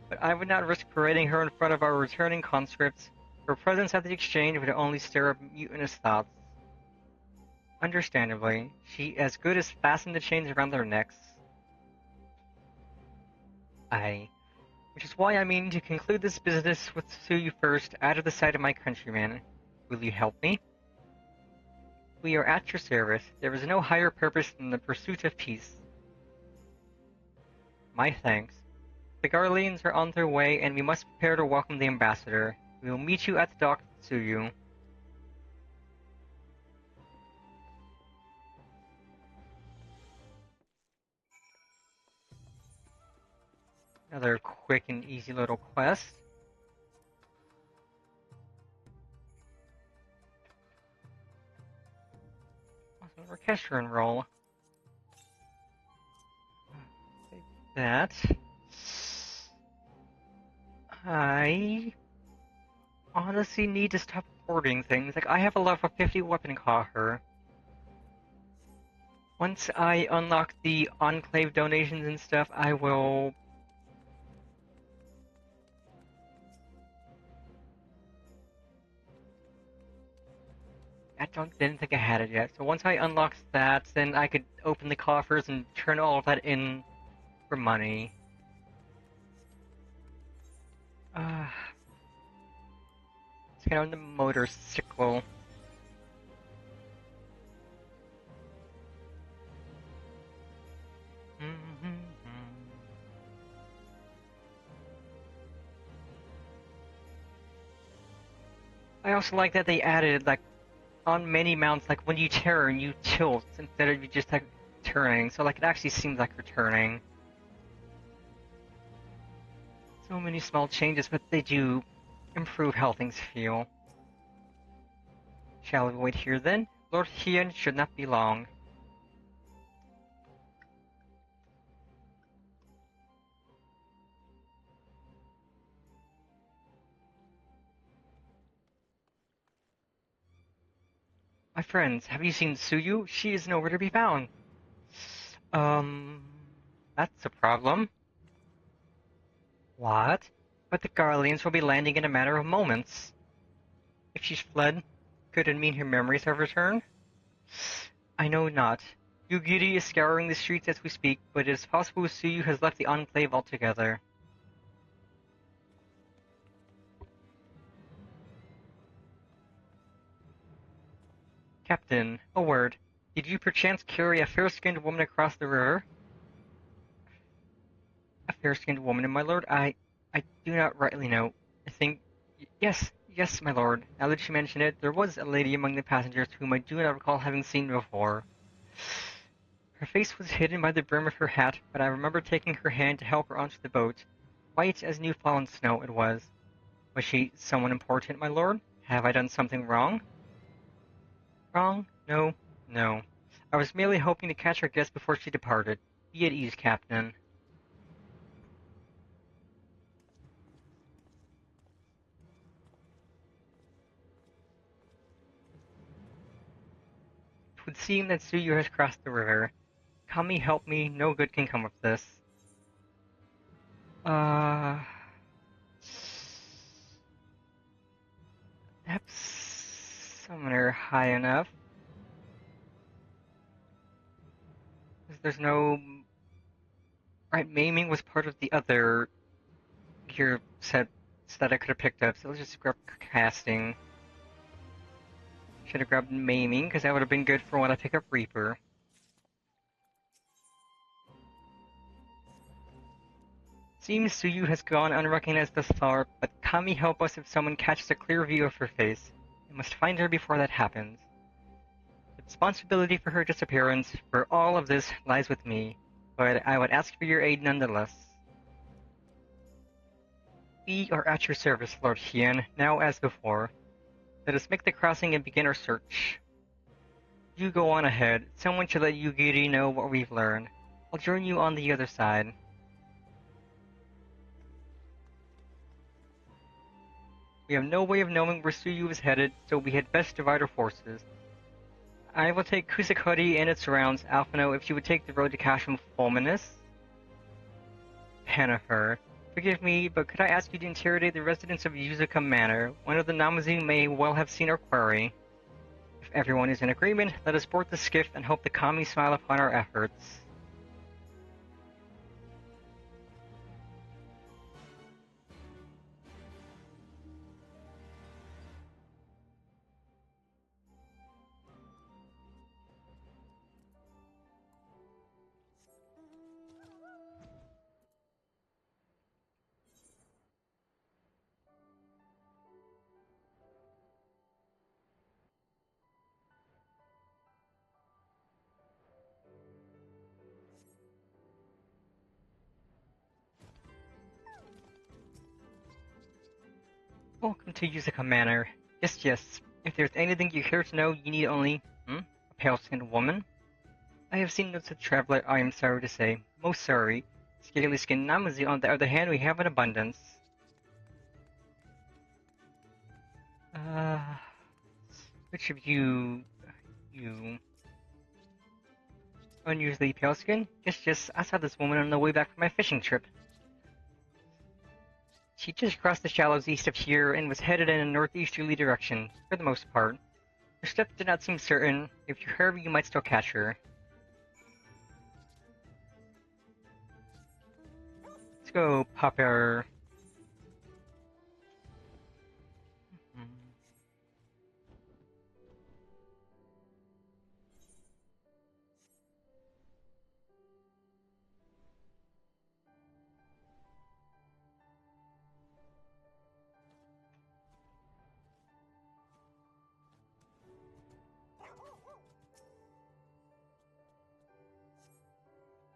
But I would not risk parading her in front of our returning conscripts. Her presence at the exchange would only stir up mutinous thoughts. Understandably, she as good as fastened the chains around their necks. Aye. Which is why I mean to conclude this business with Tsuyu first, out of the sight of my countrymen. Will you help me? We are at your service. There is no higher purpose than the pursuit of peace. My thanks. The Garleans are on their way, and we must prepare to welcome the ambassador. We will meet you at the dock, Tsuyu. Another quick and easy little quest. Also, orchestrion roll. Take that. I honestly need to stop hoarding things. Like, I have a level 50 weapon coffer. Once I unlock the Enclave donations and stuff, I will... didn't think I had it yet. So once I unlock that, then I could open the coffers and turn all of that in for money. Let's get on the motorcycle. I also like that they added, like, on many mounts, like, when you turn, you tilt instead of you just, like, turning. So, like, it actually seems like you're turning. So many small changes, but they do improve how things feel. Shall we wait here then? Lord Hien should not be long. My friends, have you seen Suyu? She is nowhere to be found. That's a problem. What? But the Guardians will be landing in a matter of moments. If she's fled, could it mean her memories have returned? I know not. Yugiri is scouring the streets as we speak, but it is possible Suyu has left the Enclave altogether. Captain, a word. Did you perchance carry a fair-skinned woman across the river? A fair-skinned woman, my lord? I do not rightly know. I think... Yes, my lord. Now that you mention it, there was a lady among the passengers whom I do not recall having seen before. Her face was hidden by the brim of her hat, but I remember taking her hand to help her onto the boat. White as new-fallen snow it was. Was she someone important, my lord? Have I done something wrong? Wrong? No. I was merely hoping to catch our guest before she departed. Be at ease, Captain. It would seem that Suyu has crossed the river. Kami, help me. No good can come of this. Perhaps summon her high enough. There's no... Right, maiming was part of the other gear set that I could have picked up, so let's just grab casting. Should have grabbed maiming, because that would have been good for when I pick up Reaper. Seems Suyu has gone unrecognized thus far, but Kami help us if someone catches a clear view of her face. We must find her before that happens. The responsibility for her disappearance, for all of this, lies with me, but I would ask for your aid nonetheless. We are at your service, Lord Hien, now as before. Let us make the crossing and begin our search. You go on ahead. Someone should let Yugiri know what we've learned. I'll join you on the other side. We have no way of knowing where Suyu is headed, so we had best divide our forces. I will take Kusakuri and its surrounds. Alphino, if you would take the road to Kashim Fulminus. Hennifer. Forgive me, but could I ask you to interrogate the residents of Yuzaka Manor? One of the Namazu may well have seen our query. If everyone is in agreement, let us board the skiff and hope the Kami smile upon our efforts. Welcome to Yuzaka Manor. Yes. If there's anything you care to know, you need only... a pale-skinned woman? I have seen no such traveler, I am sorry to say. Most sorry. Scaly-skinned Namazi, on the other hand, we have in abundance. Which of you... Unusually pale skin? Yes, I saw this woman on the way back from my fishing trip. She just crossed the shallows east of here and was headed in a northeasterly direction, for the most part. Her steps did not seem certain. If you hurry, you might still catch her. Let's go pop her.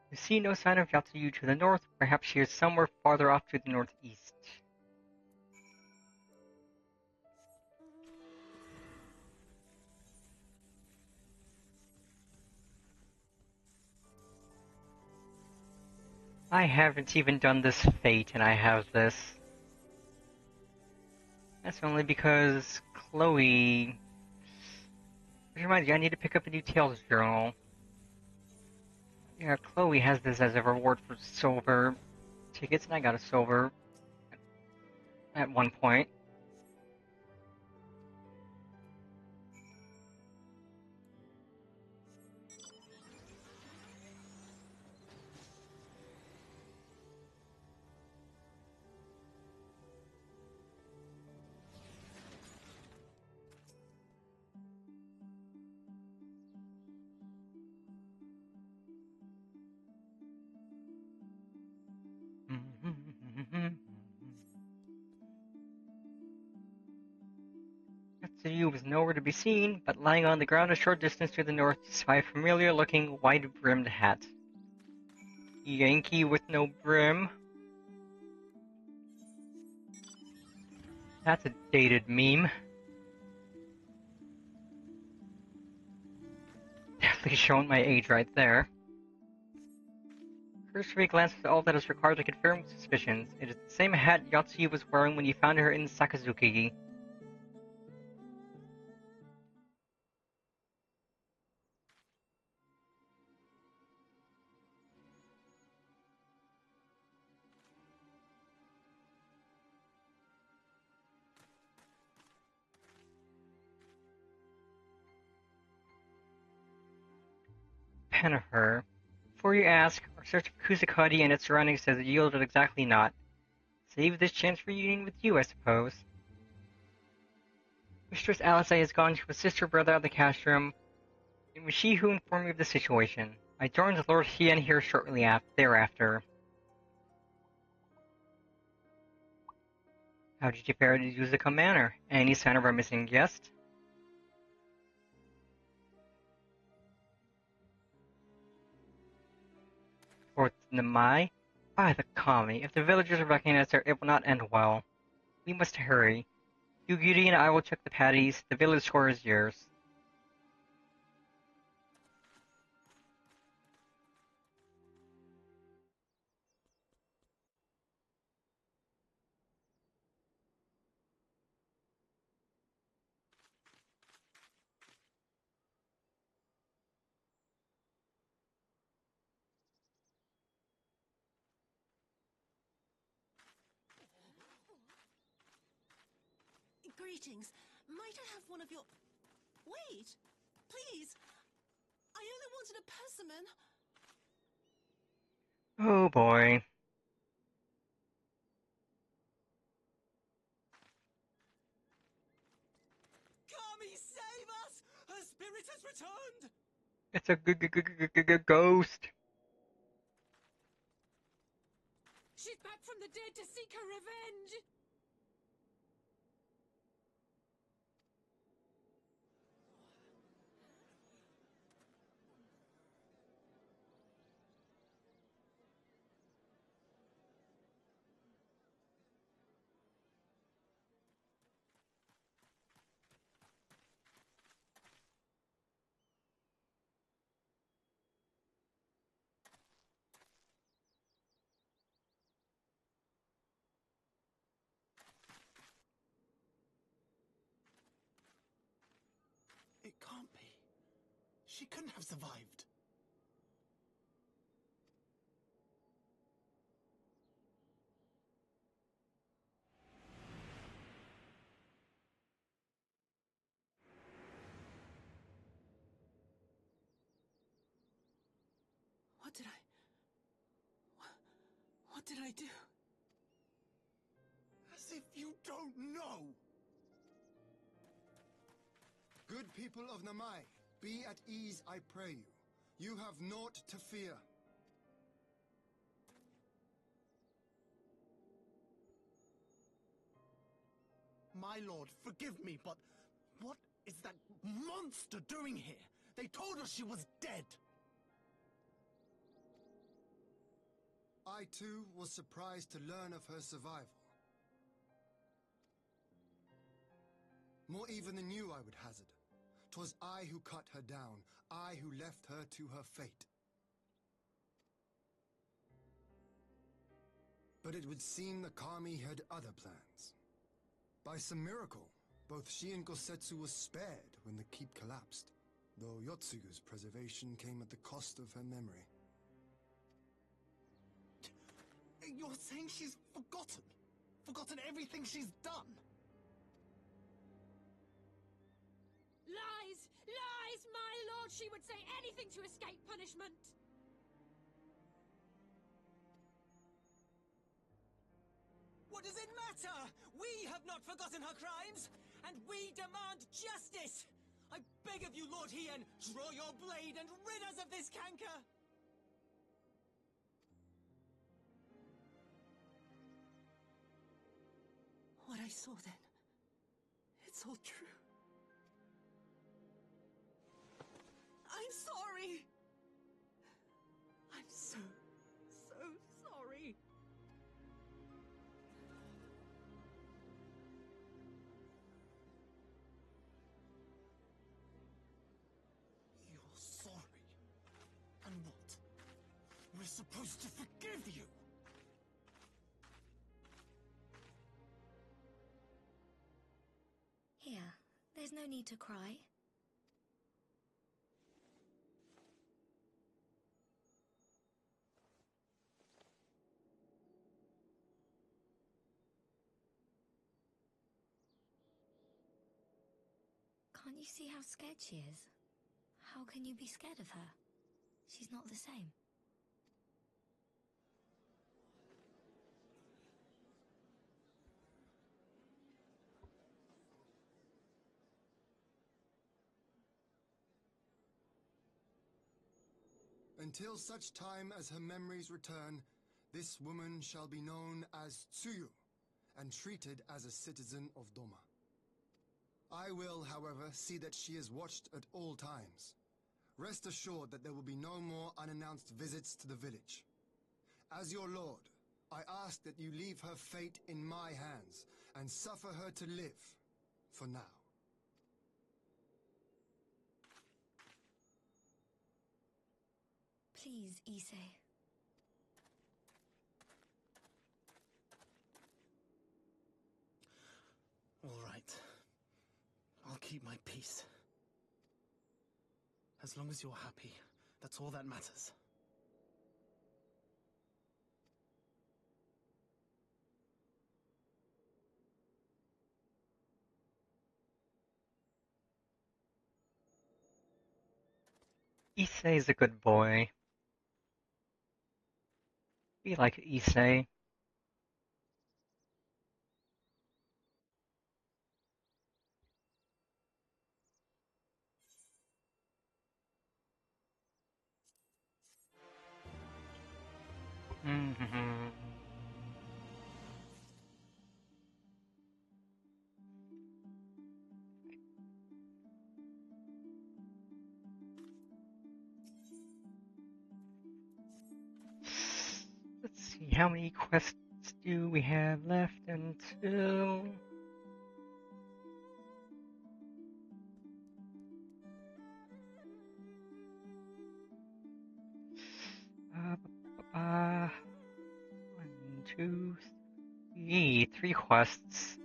You see no sign of Yatsuyu to the north. Perhaps she is somewhere farther off to the northeast. I haven't even done this fate, and I have this. That's only because Chloe... Which reminds me, I need to pick up a new Tales journal. Yeah, Chloe has this as a reward for silver tickets, and I got a silver at one point. Tetsuyu was nowhere to be seen, but lying on the ground a short distance to the north you spy a familiar-looking, wide-brimmed hat. Yankee with no brim. That's a dated meme. Definitely showing my age right there. Cursory glances at all that is required to confirm suspicions. It is the same hat Yatsuyu was wearing when you found her in Sakazuki. Pennifer. Before you ask, our search of Kusakadi and its surroundings has yielded exactly not. Save this chance for union with you, I suppose. Mistress Alice has gone to assist her brother at the castrum. It was she who informed me of the situation. I joined Lord Hien here shortly thereafter. How did you fare at Yuzaka Manor? Any sign of our missing guest? Fourth Namai? By the Kami, if the villagers recognize her, it will not end well. We must hurry. Yugiri and I will check the patties. The village score is yours. Greetings. Might I have one of your... Wait! Please! I only wanted a persimmon. Oh boy. Kami, save us! Her spirit has returned! It's a ghost. She's back from the dead to seek her revenge! It can't be. She couldn't have survived. What did I do? As if you don't know! Good people of Namai, be at ease, I pray you. You have naught to fear. My lord, forgive me, but what is that monster doing here? They told us she was dead. I too was surprised to learn of her survival. More even than you, I would hazard. 'Twas I who cut her down, I who left her to her fate. But it would seem the kami had other plans. By some miracle, both she and Gosetsu were spared when the keep collapsed, though Yotsugu's preservation came at the cost of her memory. You're saying she's forgotten? Forgotten everything she's done? Lies! Lies, my lord! She would say anything to escape punishment! What does it matter? We have not forgotten her crimes, and we demand justice! I beg of you, Lord Hien, draw your blade and rid us of this canker! What I saw then, it's all true. I'm sorry! I'm so sorry. You're sorry? And what? We're supposed to forgive you? Here, there's no need to cry. Can't you see how scared she is? How can you be scared of her? She's not the same. Until such time as her memories return, this woman shall be known as Tsuyu, and treated as a citizen of Doma. I will, however, see that she is watched at all times. Rest assured that there will be no more unannounced visits to the village. As your lord, I ask that you leave her fate in my hands, and suffer her to live, for now. Please, Issei. All right. I'll keep my peace. As long as you're happy, that's all that matters. Issei is a good boy. We like Issei. Let's see, how many quests do we have left until... One, two, three. 3 quests.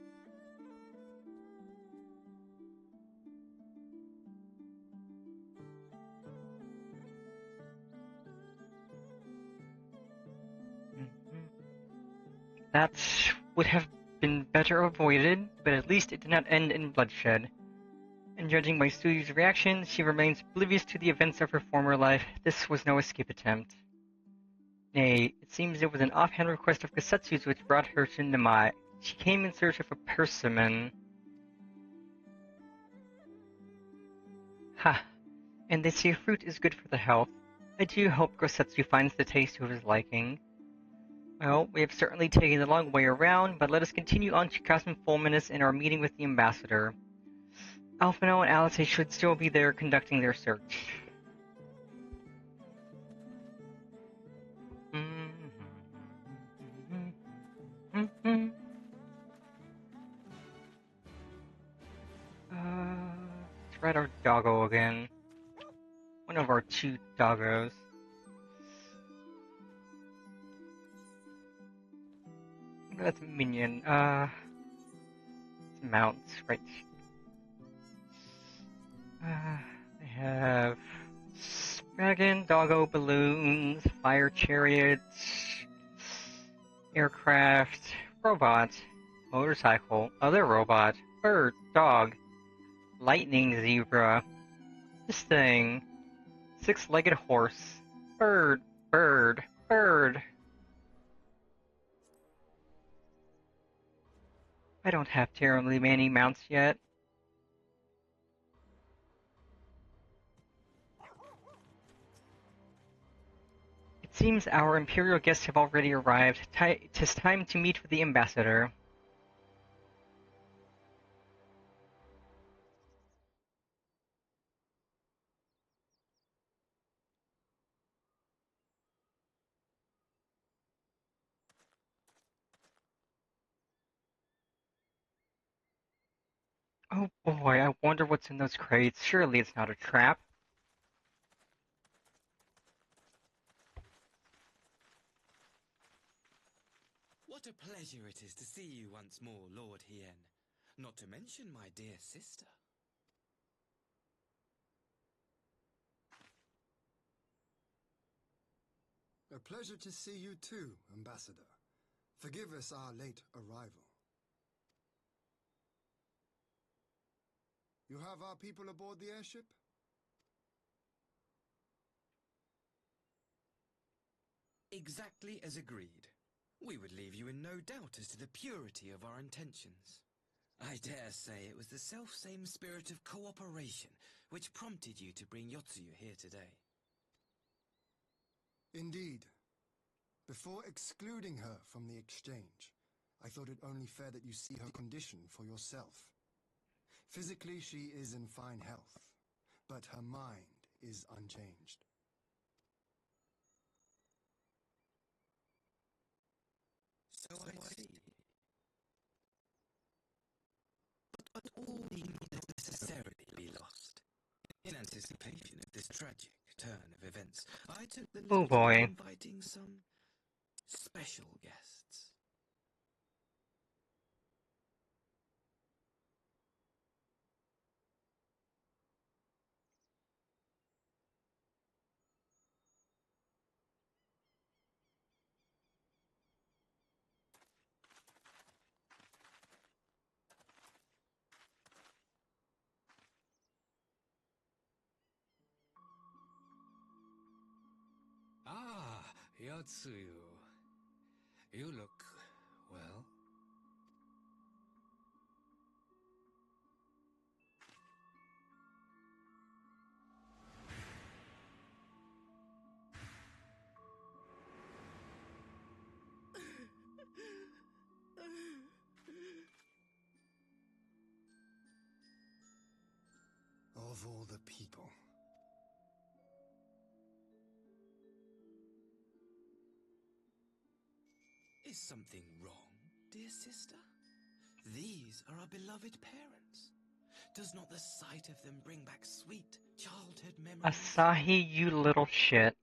That would have been better avoided, but at least it did not end in bloodshed. And judging by Tsuyu's reaction, she remains oblivious to the events of her former life. This was no escape attempt. Nay, it seems it was an offhand request of Gosetsu's which brought her to Namai. She came in search of a persimmon. Ha! And they say fruit is good for the health. I do hope Gosetsu finds the taste to his liking. Well, we have certainly taken the long way around, but let us continue on to Cosmo Fulminus and our meeting with the ambassador. Alphino and Alice should still be there conducting their search. Let's ride our doggo again. One of our 2 doggos. That's a minion. Mounts, right. They have dragon, doggo, balloons, fire chariots, aircraft, robot, motorcycle, other robot, bird, dog, lightning zebra, this thing, six-legged horse, bird, bird, bird. I don't have terribly many mounts yet. It seems our Imperial guests have already arrived. Tis time to meet with the ambassador. Oh boy, I wonder what's in those crates. Surely it's not a trap. What a pleasure it is to see you once more, Lord Hien. Not to mention my dear sister. A pleasure to see you too, Ambassador. Forgive us our late arrival. You have our people aboard the airship? Exactly as agreed. We would leave you in no doubt as to the purity of our intentions. I dare say it was the self-same spirit of cooperation which prompted you to bring Yotsuyu here today. Indeed. Before excluding her from the exchange, I thought it only fair that you see her condition for yourself. Physically, she is in fine health, but her mind is unchanged. So I see. But all need not necessarily be lost. In anticipation of this tragic turn of events, I took the Oh liberty of boy. inviting some special guests. Ah, Yotsuyu. You look, well. Of all the people. Is something wrong, dear sister? These are our beloved parents. Does not the sight of them bring back sweet childhood memories? Asahi, you little shit.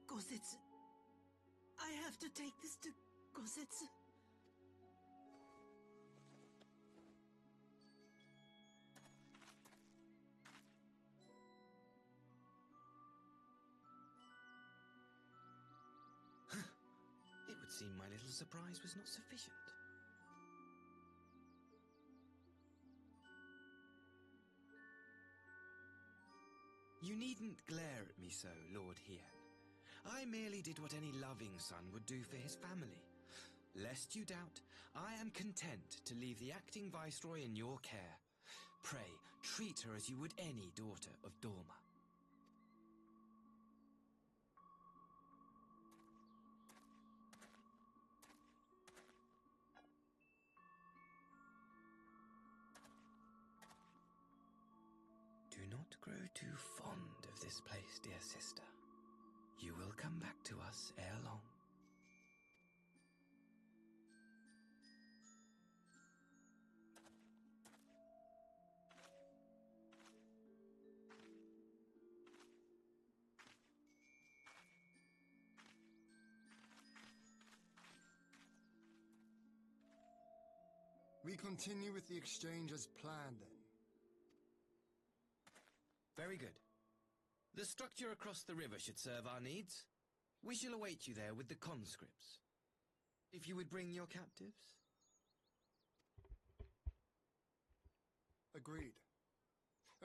Gosetsu. I have to take this to Gosetsu. It would seem my little surprise was not sufficient. You needn't glare at me so, Lord Hien. I merely did what any loving son would do for his family. Lest you doubt, I am content to leave the acting viceroy in your care. Pray, treat her as you would any daughter of Dorma. this place, dear sister. You will come back to us ere long. We continue with the exchange as planned, then. Very good. The structure across the river should serve our needs. We shall await you there with the conscripts. If you would bring your captives. Agreed.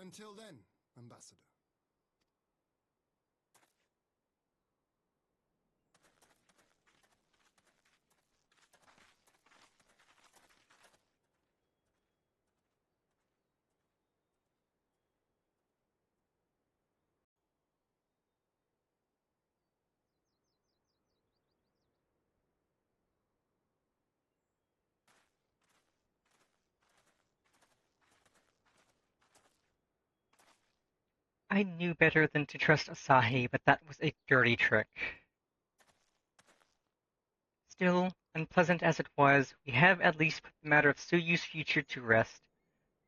Until then, Ambassador. I knew better than to trust Asahi, but that was a dirty trick. Still, unpleasant as it was, we have at least put the matter of Tsuyu's future to rest.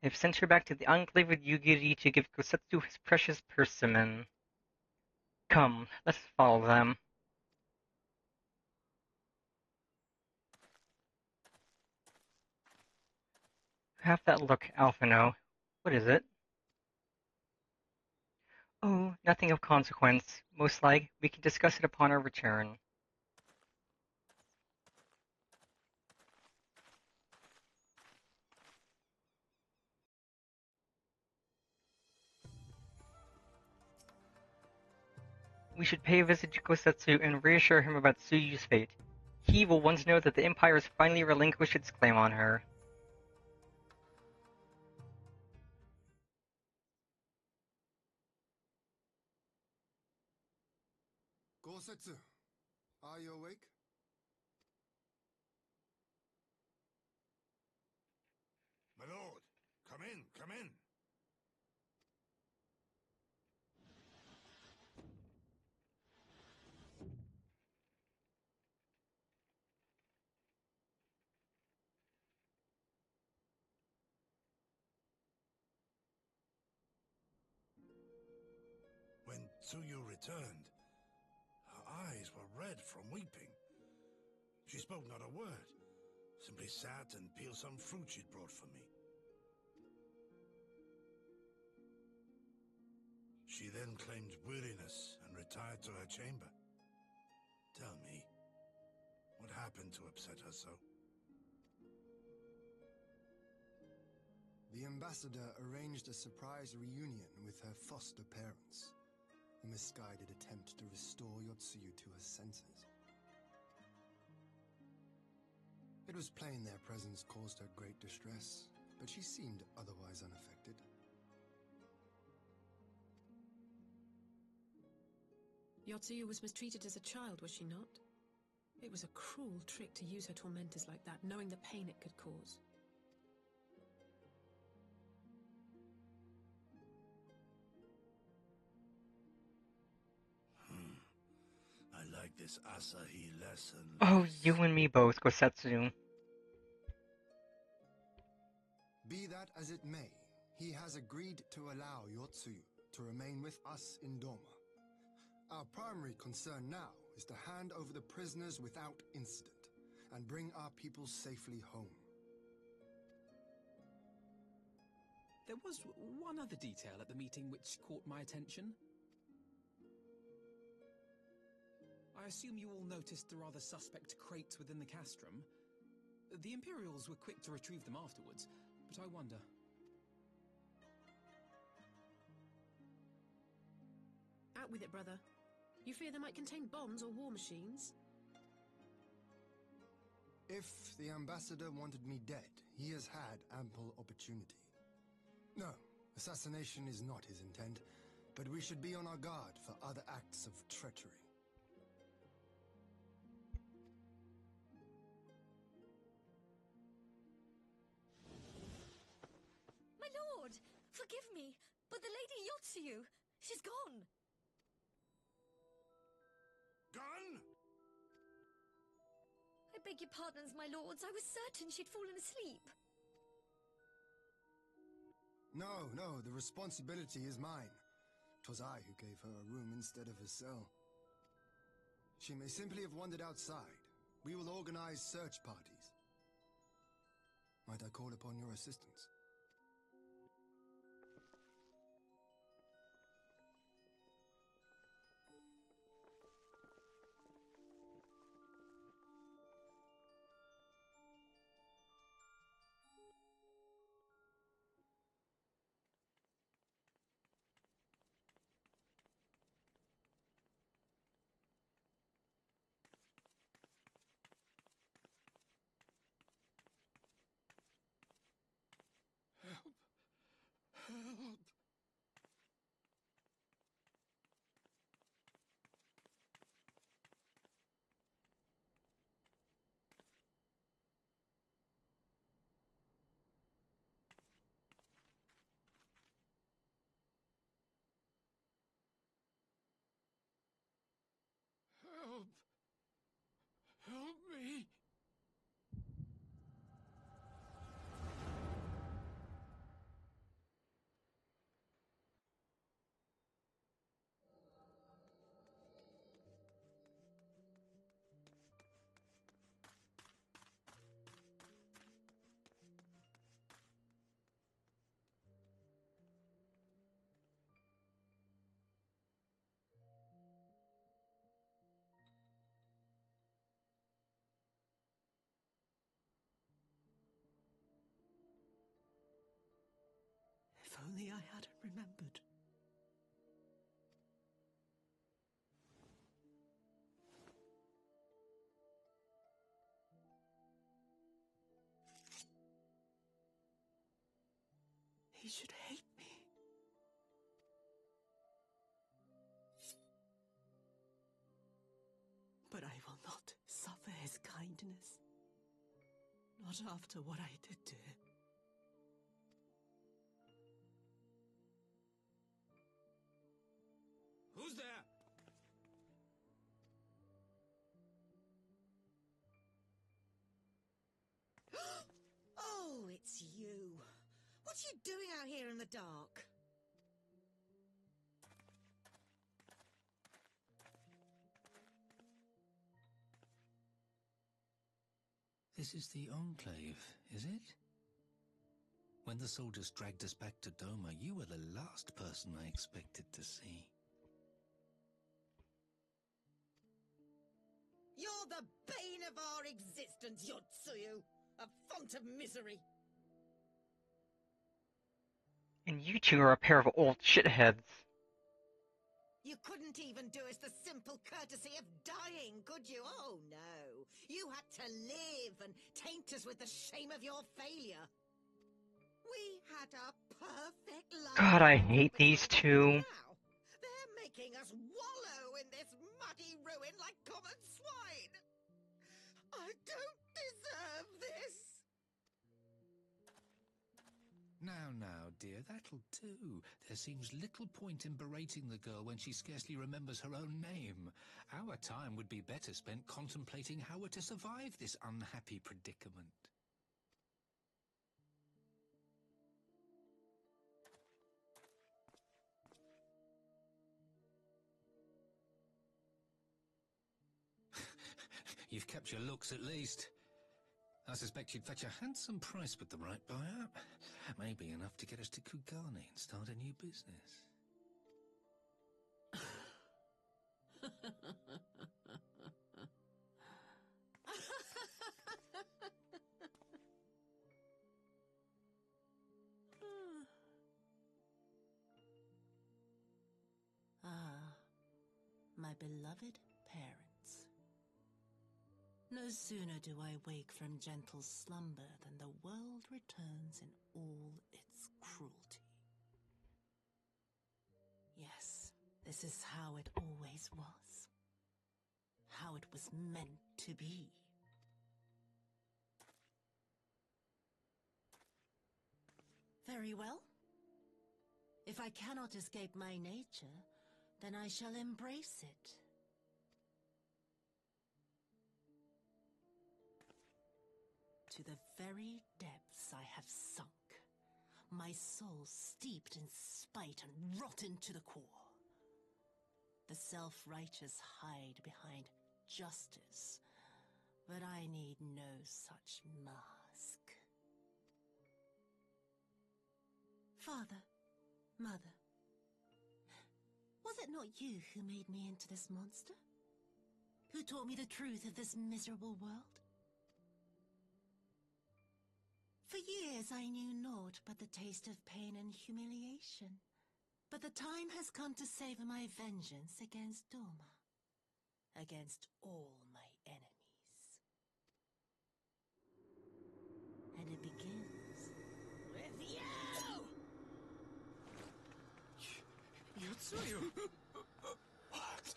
They've sent her back to the Enclave with Yugiri to give Gosetsu his precious persimmon. Come, let's follow them. Have that look, Alphino. What is it? Oh, nothing of consequence. Most like, we can discuss it upon our return. We should pay a visit to Gosetsu and reassure him about Tsuyu's fate. He will once know that the Empire has finally relinquished its claim on her. Gosetsu, are you awake? My lord, come in, come in. When Tsuyu returned, her eyes were red from weeping. She spoke not a word, simply sat and peeled some fruit she'd brought for me. She then claimed weariness and retired to her chamber. Tell me, what happened to upset her so? The ambassador arranged a surprise reunion with her foster parents. A misguided attempt to restore Yotsuyu to her senses. It was plain their presence caused her great distress, but she seemed otherwise unaffected. Yotsuyu was mistreated as a child, was she not? It was a cruel trick to use her tormentors like that, knowing the pain it could cause. I like this Asahi lesson. Oh, you and me both, Gosetsu. Be that as it may, he has agreed to allow Yotsuyu to remain with us in Doma. Our primary concern now is to hand over the prisoners without incident and bring our people safely home. There was one other detail at the meeting which caught my attention. I assume you all noticed the rather suspect crates within the castrum. The Imperials were quick to retrieve them afterwards, but I wonder. Out with it, brother. You fear they might contain bombs or war machines? If the ambassador wanted me dead, he has had ample opportunity. No, assassination is not his intent, but we should be on our guard for other acts of treachery. My lord! Forgive me, but the Lady Yotsuyu, she's gone! beg your pardons, my lords. I was certain she'd fallen asleep. No, no, the responsibility is mine. 'Twas I who gave her a room instead of a cell. She may simply have wandered outside. We will organize search parties. Might I call upon your assistance? Help! Help! Help me! If only I hadn't remembered. He should hate me. But I will not suffer his kindness. Not after what I did to him. Who's there? Oh, it's you. What are you doing out here in the dark? This is the Enclave, is it? When the soldiers dragged us back to Doma, you were the last person I expected to see. You're the bane of our existence, Yotsuyu! A font of misery! And you two are a pair of old shitheads. You couldn't even do us the simple courtesy of dying, could you? Oh, no. You had to live and taint us with the shame of your failure. We had a perfect life. God, I hate these two. Now, they're making us wallow in this muddy ruin like common swine. I don't deserve this. Now, dear, that'll do. There seems little point in berating the girl when she scarcely remembers her own name. Our time would be better spent contemplating how we're to survive this unhappy predicament. You've kept your looks at least. I suspect you'd fetch a handsome price with the right buyer. Maybe enough to get us to Kugane and start a new business. Ah, my beloved parents. No sooner do I wake from gentle slumber than the world returns in all its cruelty. Yes, this is how it always was. How it was meant to be. Very well. If I cannot escape my nature, then I shall embrace it. To the very depths I have sunk, my soul steeped in spite and rotten to the core. The self-righteous hide behind justice, but I need no such mask. Father, Mother, was it not you who made me into this monster? Who taught me the truth of this miserable world? For years I knew naught but the taste of pain and humiliation. But the time has come to savor my vengeance against Doma. Against all my enemies. And it begins with you! Yotsuyu! What?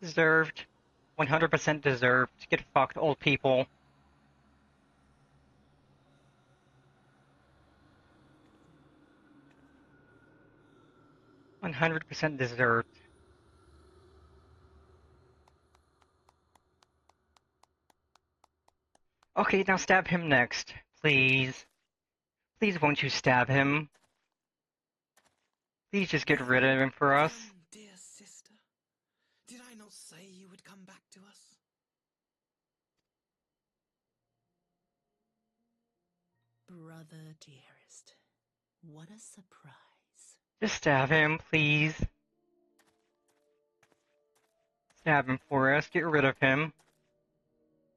Deserved. 100% deserved. Get fucked, old people. $100% deserved. Okay, now stab him next. Please. Please won't you stab him? Please just get rid of him for us. Dear sister, did I not say you would come back to us? Brother dearest, what a surprise. Just stab him, please. Stab him for us. Get rid of him.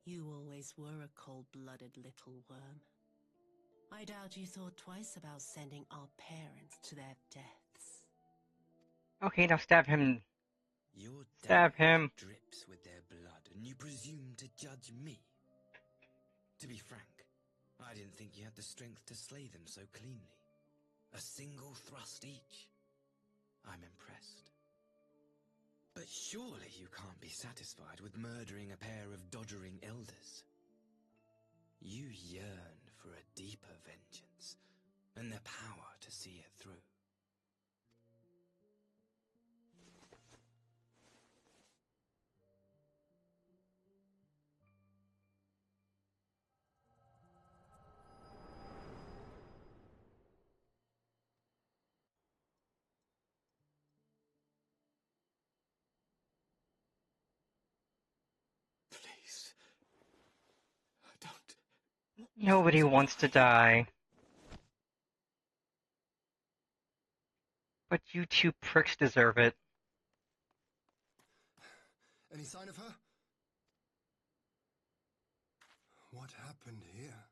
You always were a cold-blooded little worm. I doubt you thought twice about sending our parents to their deaths. Okay, now stab him. Your Stab him. Drips with their blood, and you presume to judge me? To be frank, I didn't think you had the strength to slay them so cleanly. A single thrust each. I'm impressed. But surely you can't be satisfied with murdering a pair of doddering elders. You yearn for a deeper vengeance, and the power to see it through. Please. Don't. Nobody wants to die. But you two pricks deserve it. Any sign of her? What happened here?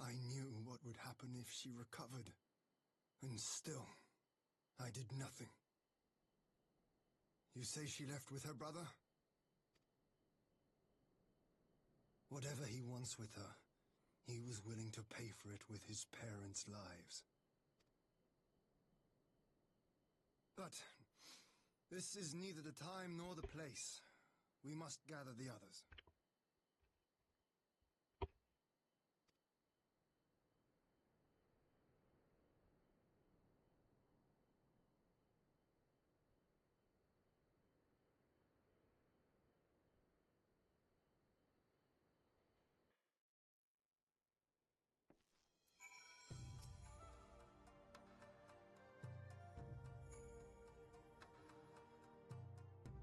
I knew what would happen if she recovered. And still, I did nothing. You say she left with her brother? Whatever he wants with her, he was willing to pay for it with his parents' lives. But this is neither the time nor the place. We must gather the others.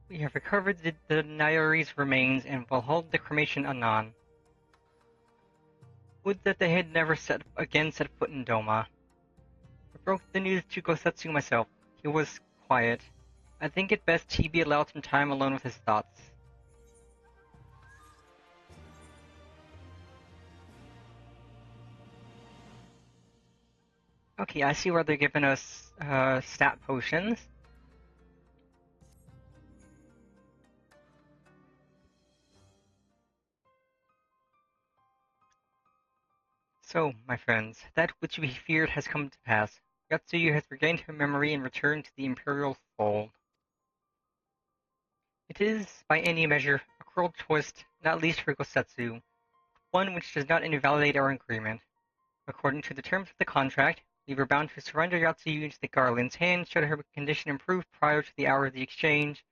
We have recovered the Nairi's remains and will hold the cremation anon. Would that they had never set foot in Doma. I broke the news to Gosetsu myself. He was quiet. I think it best he be allowed some time alone with his thoughts. Okay, I see where they're giving us stat potions. So, my friends, that which we feared has come to pass. Yotsuyu has regained her memory and returned to the Imperial fold. It is, by any measure, a cruel twist, not least for Gosetsu, one which does not invalidate our agreement. According to the terms of the contract, we were bound to surrender Yatsuyu into the Guardian's hands should her condition improve prior to the hour of the exchange.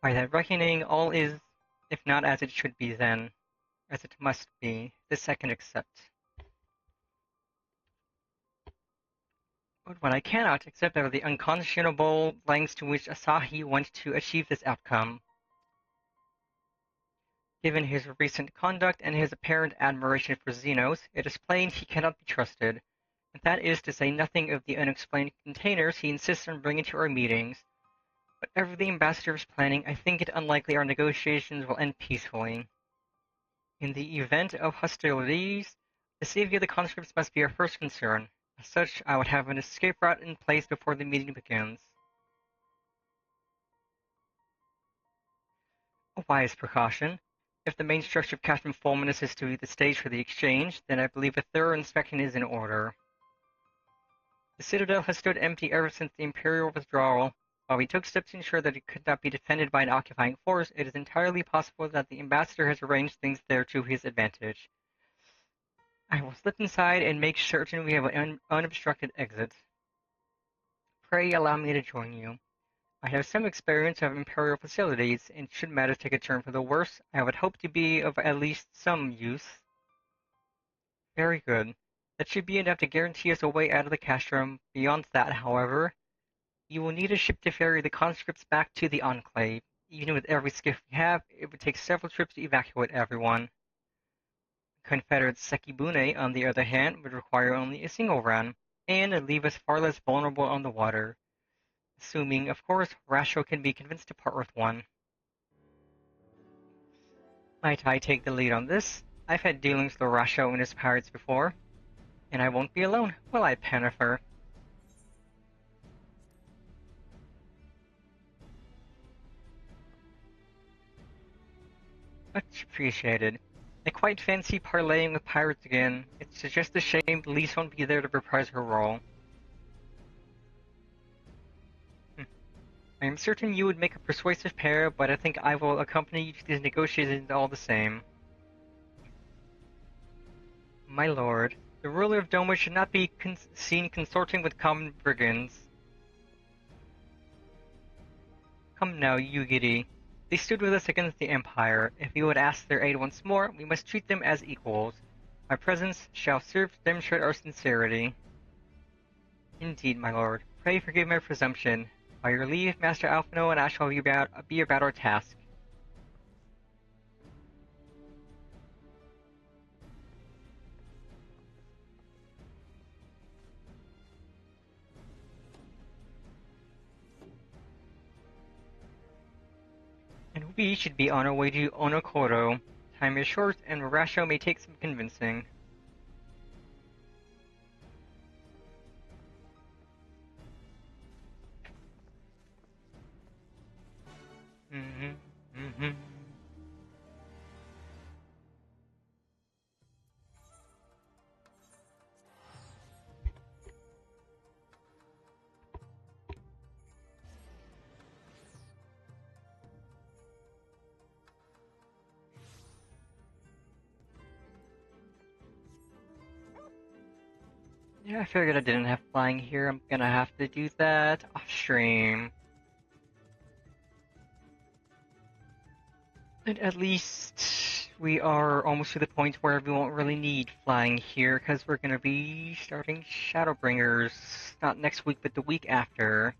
By that reckoning, all is, if not as it should be then, as it must be, the second accept. But what I cannot accept are the unconscionable lengths to which Asahi went to achieve this outcome. Given his recent conduct and his apparent admiration for Xenos, it is plain he cannot be trusted, and that is to say nothing of the unexplained containers he insists on bringing to our meetings. Whatever the ambassador is planning, I think it unlikely our negotiations will end peacefully. In the event of hostilities, the safety of the conscripts must be our first concern. As such, I would have an escape route in place before the meeting begins. A wise precaution. If the main structure of Captain Fulminus is to be the stage for the exchange, then I believe a thorough inspection is in order. The Citadel has stood empty ever since the Imperial withdrawal. While we took steps to ensure that it could not be defended by an occupying force, it is entirely possible that the ambassador has arranged things there to his advantage. I will slip inside and make certain we have an unobstructed exit. Pray allow me to join you. I have some experience of Imperial facilities, and should matters take a turn for the worse, I would hope to be of at least some use. Very good. That should be enough to guarantee us a way out of the castrum. Beyond that, however, you will need a ship to ferry the conscripts back to the Enclave. Even with every skiff we have, it would take several trips to evacuate everyone. Confederate Sekibune, on the other hand, would require only a single run, and leave us far less vulnerable on the water. Assuming, of course, Rasho can be convinced to part with one. Might I take the lead on this? I've had dealings with Rasho and his pirates before. And I won't be alone, will I, Pennifer? Much appreciated. I quite fancy parleying with pirates again. It's just a shame Lise won't be there to reprise her role. I am certain you would make a persuasive pair, but I think I will accompany you to these negotiations all the same. My lord, the ruler of Doma should not be seen consorting with common brigands. Come now, Yugiri. They stood with us against the Empire. If we would ask their aid once more, we must treat them as equals. My presence shall serve to demonstrate our sincerity. Indeed, my lord. Pray forgive my presumption. By your leave, Master Alphino, and I shall be about our task. And we should be on our way to Onokoro. Time is short, and Rasho may take some convincing. Yeah, I figured I didn't have flying here. I'm gonna have to do that off stream. But at least we are almost to the point where we won't really need flying here, because we're gonna be starting Shadowbringers, not next week, but the week after.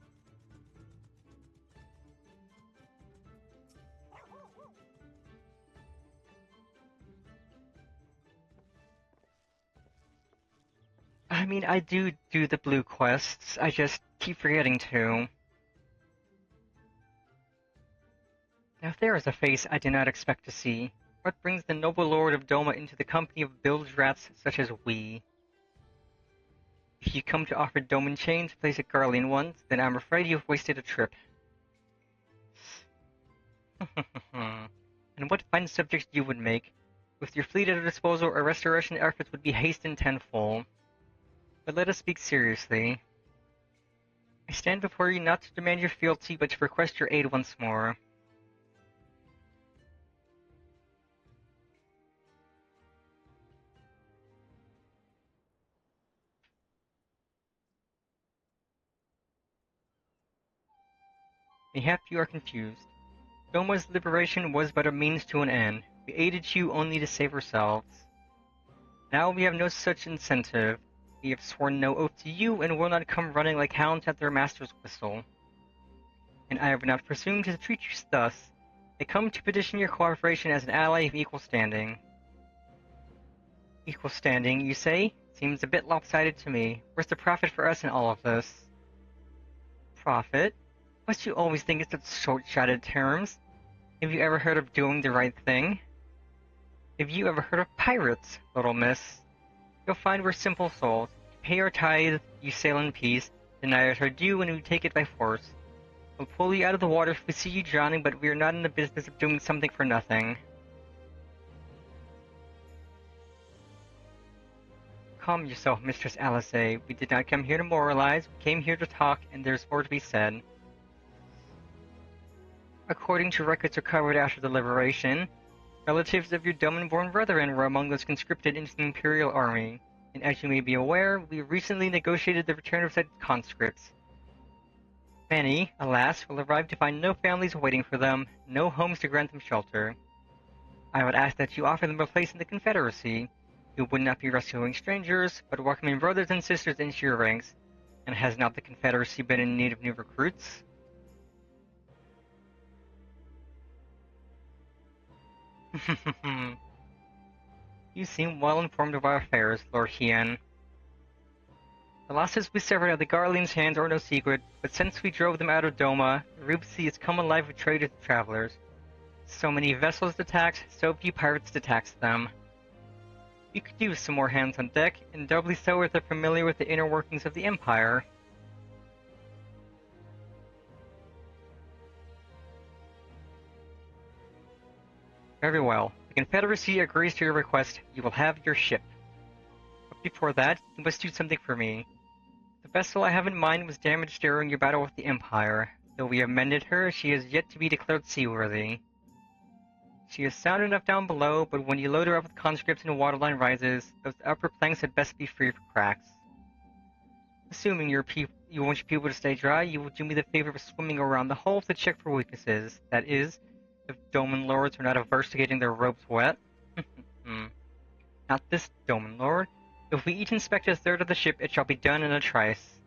I mean, I do the blue quests, I just keep forgetting to. Now if there is a face I did not expect to see, what brings the noble lord of Doma into the company of bilge rats such as we? If you come to offer Doman chain to place a Garlean ones, then I'm afraid you've wasted a trip. And what fine subjects you would make. With your fleet at your disposal, our restoration efforts would be hastened tenfold. But let us speak seriously. I stand before you not to demand your fealty, but to request your aid once more. Mayhap you are confused. Doma's liberation was but a means to an end. We aided you only to save ourselves. Now we have no such incentive. We have sworn no oath to you and will not come running like hounds at their master's whistle. And I have not presumed to treat you thus. I come to petition your cooperation as an ally of equal standing. Equal standing, you say? Seems a bit lopsided to me. Where's the profit for us in all of this? Profit? Must you always think in such short-sighted terms? Have you ever heard of doing the right thing? Have you ever heard of pirates, little miss? You'll find we're simple souls. You pay our tithe, you sail in peace, deny us our due, and we take it by force. We'll pull you out of the water if we see you drowning, but we are not in the business of doing something for nothing. Calm yourself, Mistress Alice. We did not come here to moralize, we came here to talk, and there's more to be said. According to records recovered after the liberation, relatives of your Doman-born brethren were among those conscripted into the Imperial Army, and as you may be aware, we recently negotiated the return of said conscripts. Many, alas, will arrive to find no families waiting for them, no homes to grant them shelter. I would ask that you offer them a place in the Confederacy. You would not be rescuing strangers, but welcoming brothers and sisters into your ranks. And has not the Confederacy been in need of new recruits? You seem well informed of our affairs, Lord Hien. The losses we suffered at the Garlean's hands are no secret, but since we drove them out of Doma, the Rube Sea has come alive with traders and travelers. So many vessels to tax, so few pirates to tax them. We could use some more hands on deck, and doubly so if they're familiar with the inner workings of the Empire. Very well. The Confederacy agrees to your request. You will have your ship. But before that, you must do something for me. The vessel I have in mind was damaged during your battle with the Empire. Though we have mended her, she is yet to be declared seaworthy. She is sound enough down below, but when you load her up with conscripts and the waterline rises, those upper planks had best be free of cracks. Assuming you want your people to stay dry, you will do me the favor of swimming around the hull to check for weaknesses. That is, if Doman Lords are not averse to getting their ropes wet. Not this Doman Lord. If we each inspect a third of the ship, it shall be done in a trice.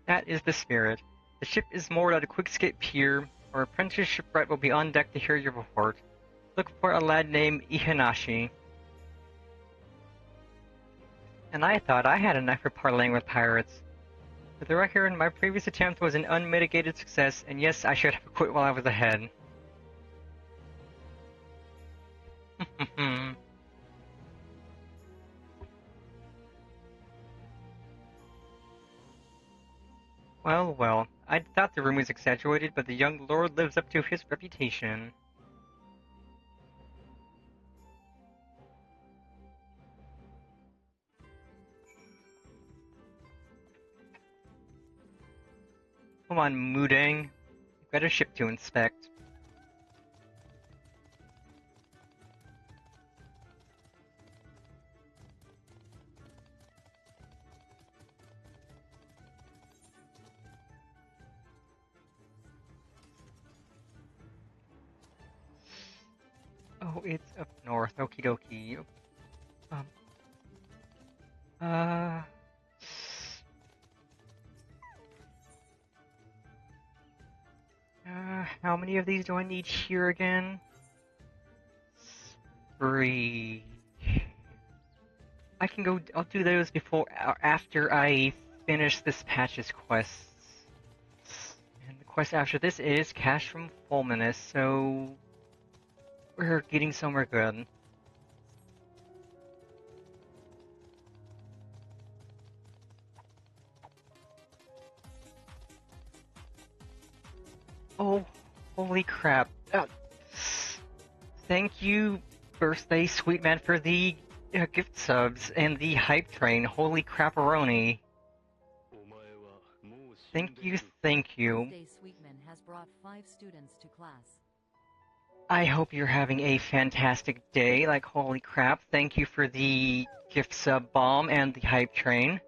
That is the spirit. The ship is moored at a quick-escape pier. Our apprentice shipwright will be on deck to hear your report. Look for a lad named Ihanashi. And I thought I had a knack for parleying with pirates. For the record, my previous attempt was an unmitigated success, and yes, I should have quit while I was ahead. Well, well, I thought the rumor was exaggerated, but the young lord lives up to his reputation. Come on, Mudang. You've got a ship to inspect. Oh, it's up north. Okie dokie. How many of these do I need here again? 3. I can go. I'll do those before, after I finish this patch's quests. And the quest after this is Cash from Fulminus, so we're getting somewhere good. Oh, holy crap. Thank you, Birthday Sweet Man, for the gift subs and the hype train. Holy crap-a-roni. Thank you, thank you. Birthday Sweetman has brought 5 students to class. I hope you're having a fantastic day. Like, holy crap. Thank you for the gift sub bomb and the hype train.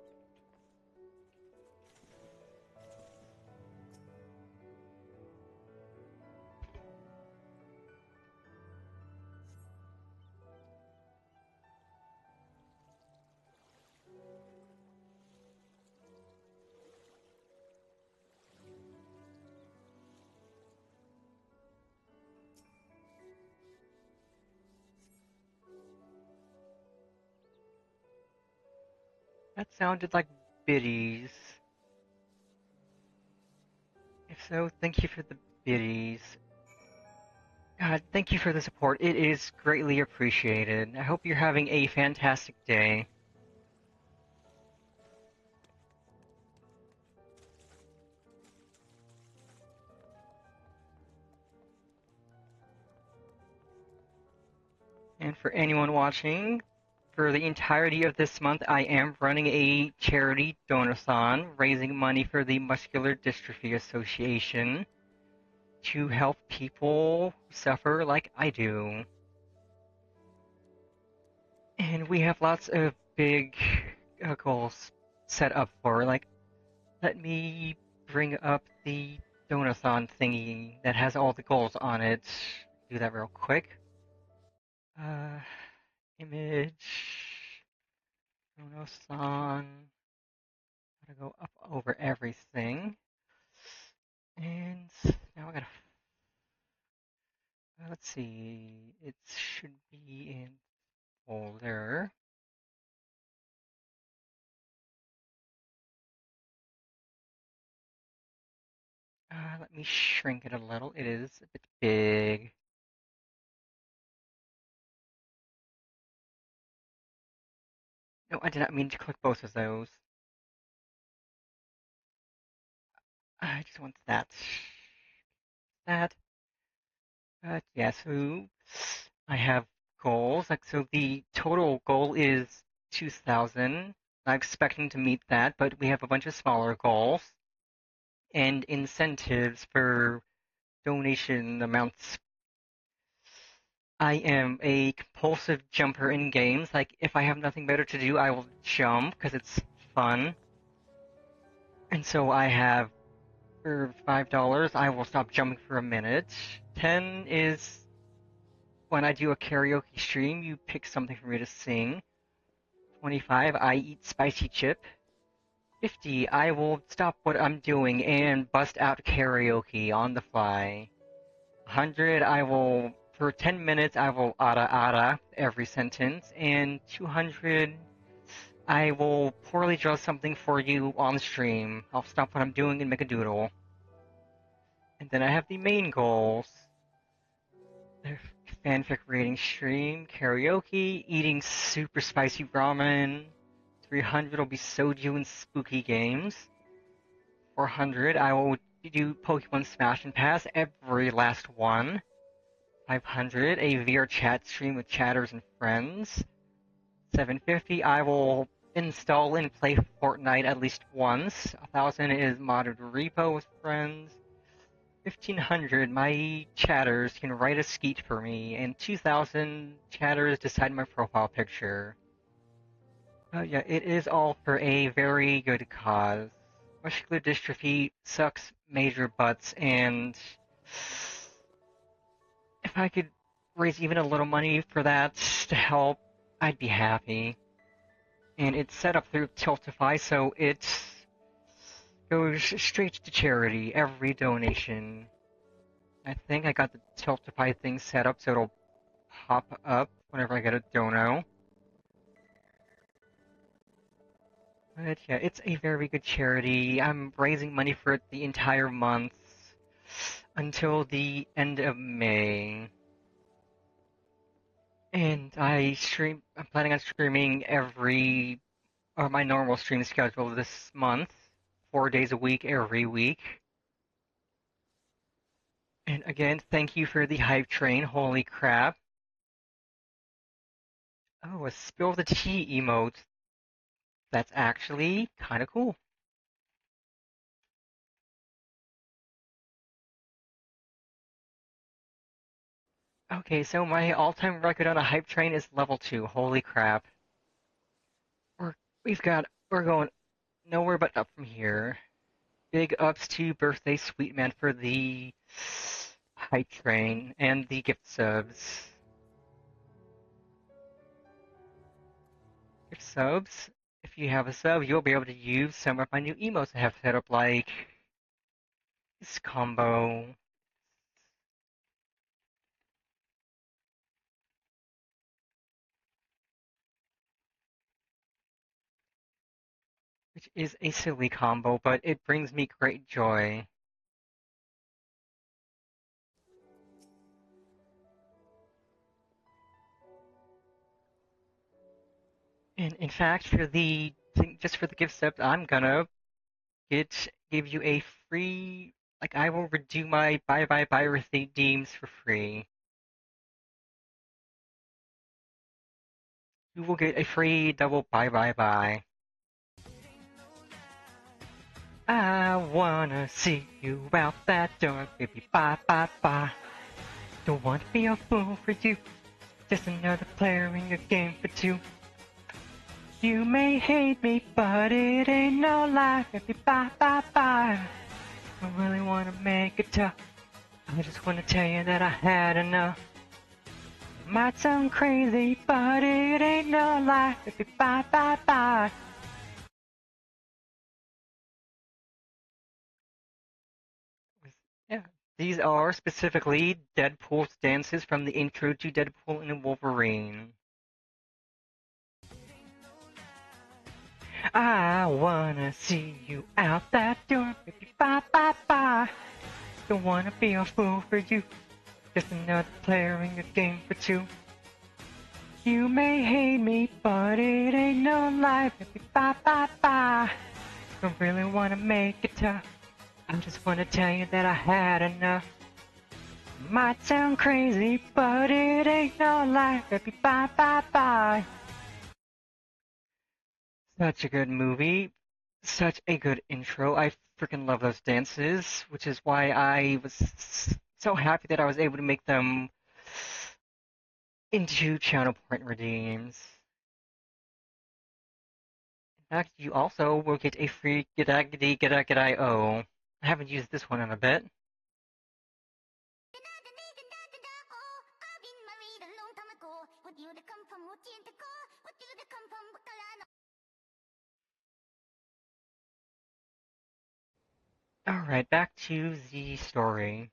That sounded like biddies. If so, thank you for the biddies. God, thank you for the support. It is greatly appreciated. I hope you're having a fantastic day. And for anyone watching, for the entirety of this month, I am running a charity donathon, raising money for the Muscular Dystrophy Association to help people suffer like I do. And we have lots of big goals set up for, like, let me bring up the donathon thingy that has all the goals on it. Do that real quick. Image, donathon. Gotta go up over everything. And now I gotta, let's see, it should be in folder. Let me shrink it a little. It is a bit big. No, I did not mean to click both of those. I just want that. That. Yeah, so I have goals. Like, so the total goal is 2,000. I'm expecting to meet that, but we have a bunch of smaller goals and incentives for donation amounts. I am a compulsive jumper in games. Like, if I have nothing better to do, I will jump because it's fun. And so I have, for $5, I will stop jumping for a minute. 10 is when I do a karaoke stream, you pick something for me to sing. 25, I eat spicy chip. 50, I will stop what I'm doing and bust out karaoke on the fly. 100, I will, for 10 minutes, I will ara every sentence. And 200, I will poorly draw something for you on stream. I'll stop what I'm doing and make a doodle. And then I have the main goals. Fanfic reading stream, karaoke, eating super spicy ramen. 300 will be soju and spooky games. 400, I will do Pokemon Smash and Pass every last one. 500, a VR chat stream with chatters and friends. 750, I will install and play Fortnite at least once. 1,000 is modded repo with friends. 1,500, my chatters can write a skeet for me, and 2,000 chatters decide my profile picture. Yeah, it is all for a very good cause. Muscular dystrophy sucks major butts, and if I could raise even a little money for that to help, I'd be happy. And it's set up through Tiltify, so it goes straight to charity, every donation. I think I got the Tiltify thing set up so it'll pop up whenever I get a dono. But yeah, it's a very good charity. I'm raising money for it the entire month until the end of May. And I'm planning on streaming my normal stream schedule this month, 4 days a week, every week. And again, thank you for the hype train, holy crap. Oh, a spill the tea emote. That's actually kind of cool. Okay, so my all-time record on a hype train is level 2. Holy crap. We're going nowhere but up from here. Big ups to Birthday Sweet Man for the hype train and the gift subs. Gift subs, if you have a sub, you'll be able to use some of my new emotes I have set up, like this combo. Which is a silly combo, but it brings me great joy. And in fact, just for the gift step, I'm gonna give you a free, like, I will redo my buy redeems for free. You will get a free double buy. I wanna see you out that door, baby, bye. Don't want to be a fool for you, just another player in your game for two. You may hate me, but it ain't no lie, baby, bye. I really wanna make it tough. I just wanna tell you that I had enough. Might sound crazy, but it ain't no lie, baby, bye. Yeah, these are specifically Deadpool's dances from the intro to Deadpool and Wolverine. I wanna see you out that door, baby, bye. Don't wanna be a fool for you, just another player in your game for two. You may hate me, but it ain't no lie, baby, bye. Don't really wanna make it tough. I just wanna tell you that I had enough. Might sound crazy, but it ain't no lie, baby, bye. Such a good movie. Such a good intro. I freaking love those dances, which is why I was so happy that I was able to make them into channel point redeems. In fact, you also will get a free G'day. I haven't used this one in a bit. Alright, back to the story.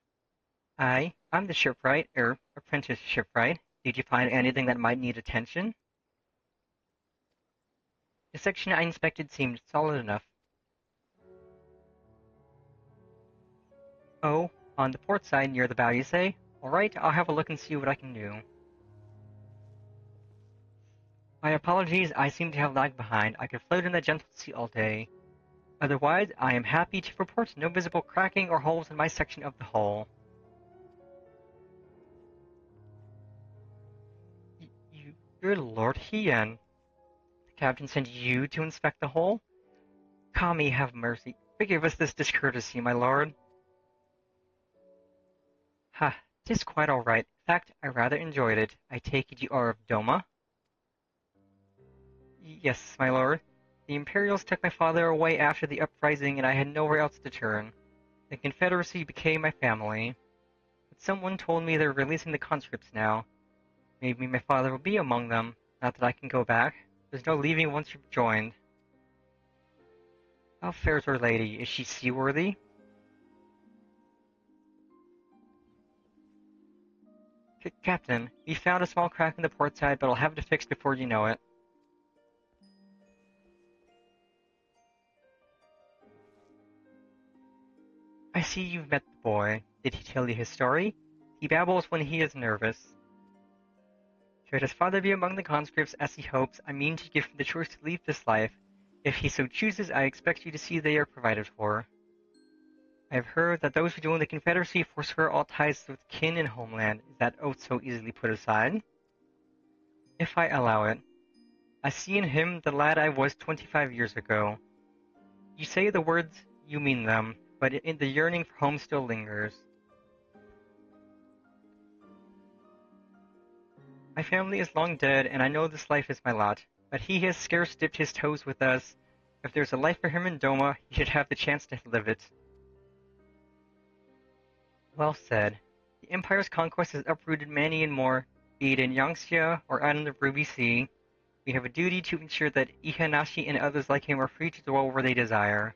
I'm the shipwright, apprentice shipwright. Did you find anything that might need attention? The section I inspected seemed solid enough. Oh, on the port side near the bow, you say? Alright, I'll have a look and see what I can do. My apologies, I seem to have lagged behind. I could float in the gentle sea all day. Otherwise, I am happy to report no visible cracking or holes in my section of the hull. Good Lord, Hien. The captain sent you to inspect the hull? Kami, have mercy. Forgive us this discourtesy, my lord. Ha, 'tis quite all right. In fact, I rather enjoyed it. I take it you are of Doma? Yes, my lord. The Imperials took my father away after the uprising, and I had nowhere else to turn. The Confederacy became my family. But someone told me they're releasing the conscripts now. Maybe my father will be among them. Not that I can go back. There's no leaving once you've joined. How fares our lady? Is she seaworthy? Captain, we found a small crack in the port side, but I'll have it fixed before you know it. I see you've met the boy. Did he tell you his story? He babbles when he is nervous. Should his father be among the conscripts as he hopes, I mean to give him the choice to leave this life. If he so chooses, I expect you to see they are provided for. I have heard that those who join the Confederacy forswear all ties with kin and homeland. Is that oath so easily put aside? If I allow it. I see in him the lad I was 25 years ago. You say the words, you mean them, but in the yearning for home still lingers. My family is long dead, and I know this life is my lot, but he has scarce dipped his toes with us. If there's a life for him in Doma, he should have the chance to live it. Well said. The Empire's conquest has uprooted many and more, be it in Yangxia or out in the Ruby Sea. We have a duty to ensure that Ihanashi and others like him are free to dwell where they desire.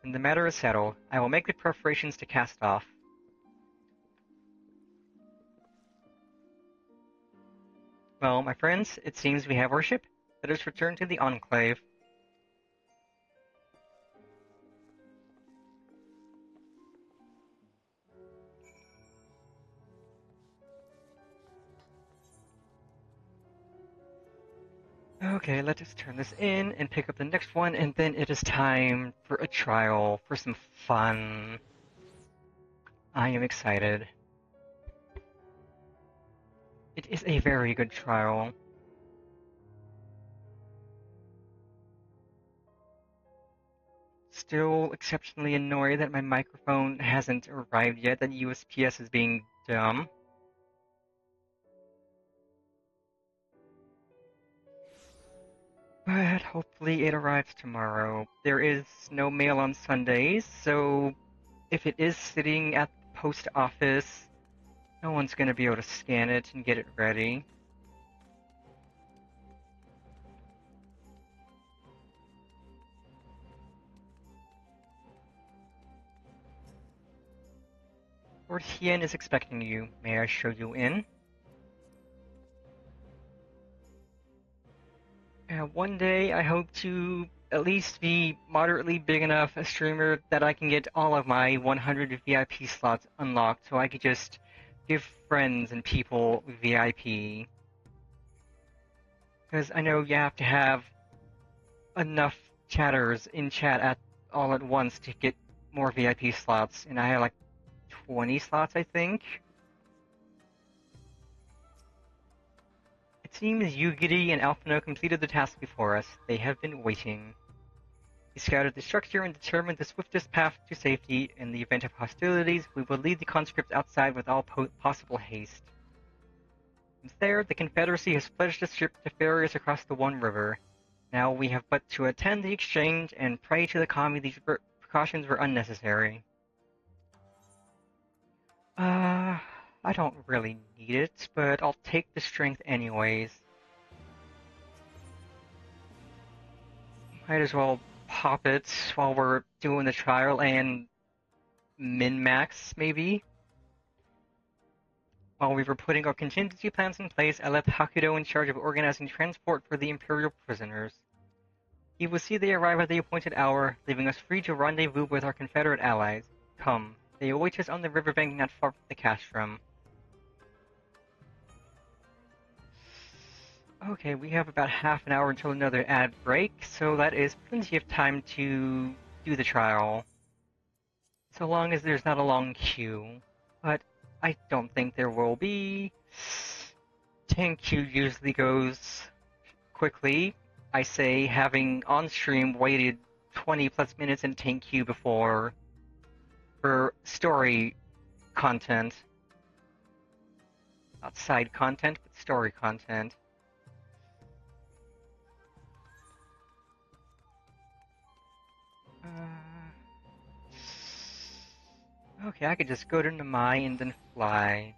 When the matter is settled, I will make the preparations to cast off. Well, my friends, it seems we have our ship. Let us return to the Enclave. Okay, let us turn this in and pick up the next one, and then it is time for a trial, for some fun. I am excited. It is a very good trial. Still exceptionally annoyed that my microphone hasn't arrived yet, that USPS is being dumb. But hopefully it arrives tomorrow. There is no mail on Sundays, so if it is sitting at the post office, no one's gonna be able to scan it and get it ready. Lord Hien is expecting you. May I show you in? One day I hope to at least be moderately big enough a streamer that I can get all of my 100 VIP slots unlocked so I could just give friends and people VIP. Because I know you have to have enough chatters in chat at all at once to get more VIP slots, and I have like 20 slots, I think. It seems Yugiri and Alphino completed the task before us. They have been waiting. We scouted the structure and determined the swiftest path to safety. In the event of hostilities, we will lead the conscripts outside with all possible haste. From there, the Confederacy has pledged a ship to ferry us across the One River. Now we have but to attend the exchange and pray to the kami these precautions were unnecessary. I don't really need it, but I'll take the strength anyways. Might as well pop it while we're doing the trial and min-max, maybe? While we were putting our contingency plans in place, I left Hakudo in charge of organizing transport for the Imperial prisoners. He will see they arrive at the appointed hour, leaving us free to rendezvous with our Confederate allies. Come, they await us on the riverbank not far from the castrum. Okay, we have about half an hour until another ad break, so that is plenty of time to do the trial. So long as there's not a long queue. But I don't think there will be. Tank queue usually goes quickly. I say having on-stream waited 20 plus minutes in tank queue before for story content. Not side content, but story content. Okay, I could just go to Namai and then fly.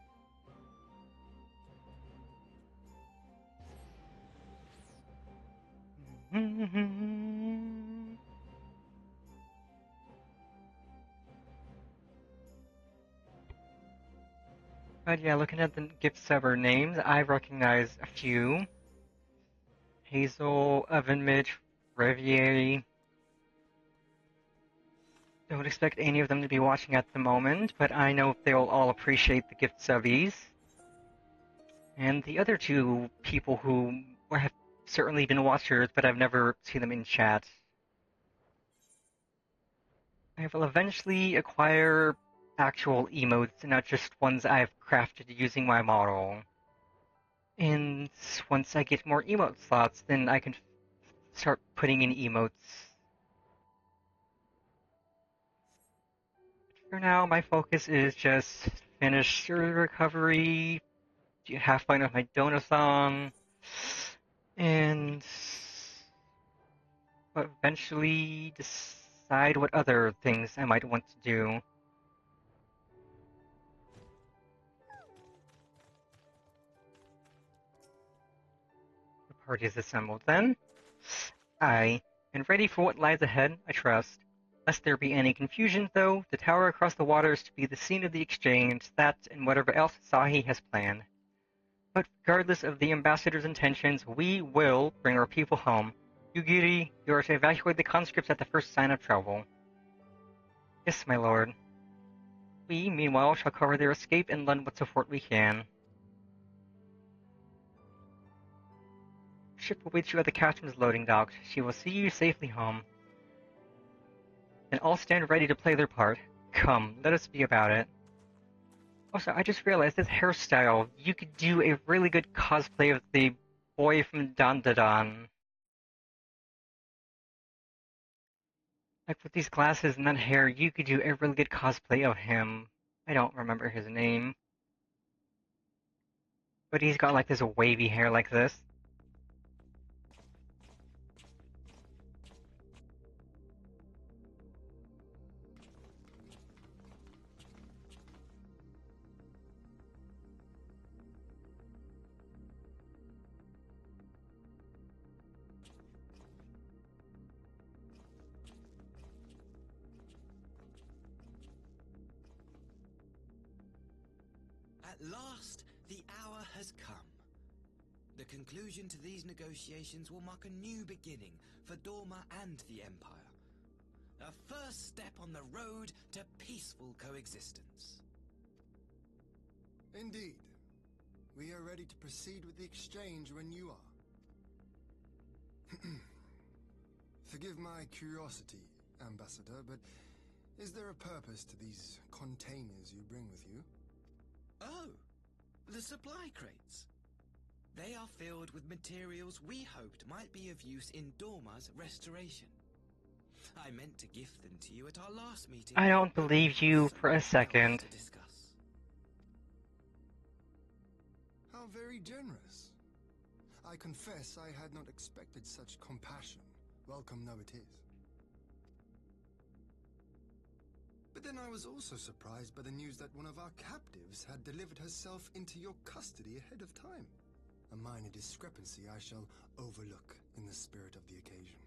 But yeah, looking at the gift subber names, I recognize a few. Hazel, Oven Mitch, Revieri. Don't expect any of them to be watching at the moment, but I know they'll all appreciate the gift subbies. And the other two people who have certainly been watchers, but I've never seen them in chat. I will eventually acquire actual emotes, not just ones I've crafted using my model. And once I get more emote slots, then I can start putting in emotes. For now, my focus is just finish recovery, have fun with my donathon, and eventually decide what other things I might want to do. The party is assembled then. Aye, and ready for what lies ahead, I trust. Lest there be any confusion, though, the tower across the water is to be the scene of the exchange, that and whatever else Sahi has planned. But regardless of the ambassador's intentions, we will bring our people home. Yugiri, you are to evacuate the conscripts at the first sign of trouble. Yes, my lord. We, meanwhile, shall cover their escape and lend what support we can. Ship awaits you at the captain's loading dock. She will see you safely home. And all stand ready to play their part. Come, let us be about it. Also, I just realized this hairstyle, you could do a really good cosplay of the boy from Dun Dun Dun. Like with these glasses and that hair, you could do a really good cosplay of him. I don't remember his name. But he's got like this wavy hair like this. At last, the hour has come. The conclusion to these negotiations will mark a new beginning for Dorma and the Empire. A first step on the road to peaceful coexistence. Indeed. We are ready to proceed with the exchange when you are. Forgive my curiosity, Ambassador, but is there a purpose to these containers you bring with you? Oh, the supply crates. They are filled with materials we hoped might be of use in Dorma's restoration. I meant to gift them to you at our last meeting. I don't believe you for a second. How very generous. I confess I had not expected such compassion. Welcome though it is. But then I was also surprised by the news that one of our captives had delivered herself into your custody ahead of time. A minor discrepancy I shall overlook in the spirit of the occasion.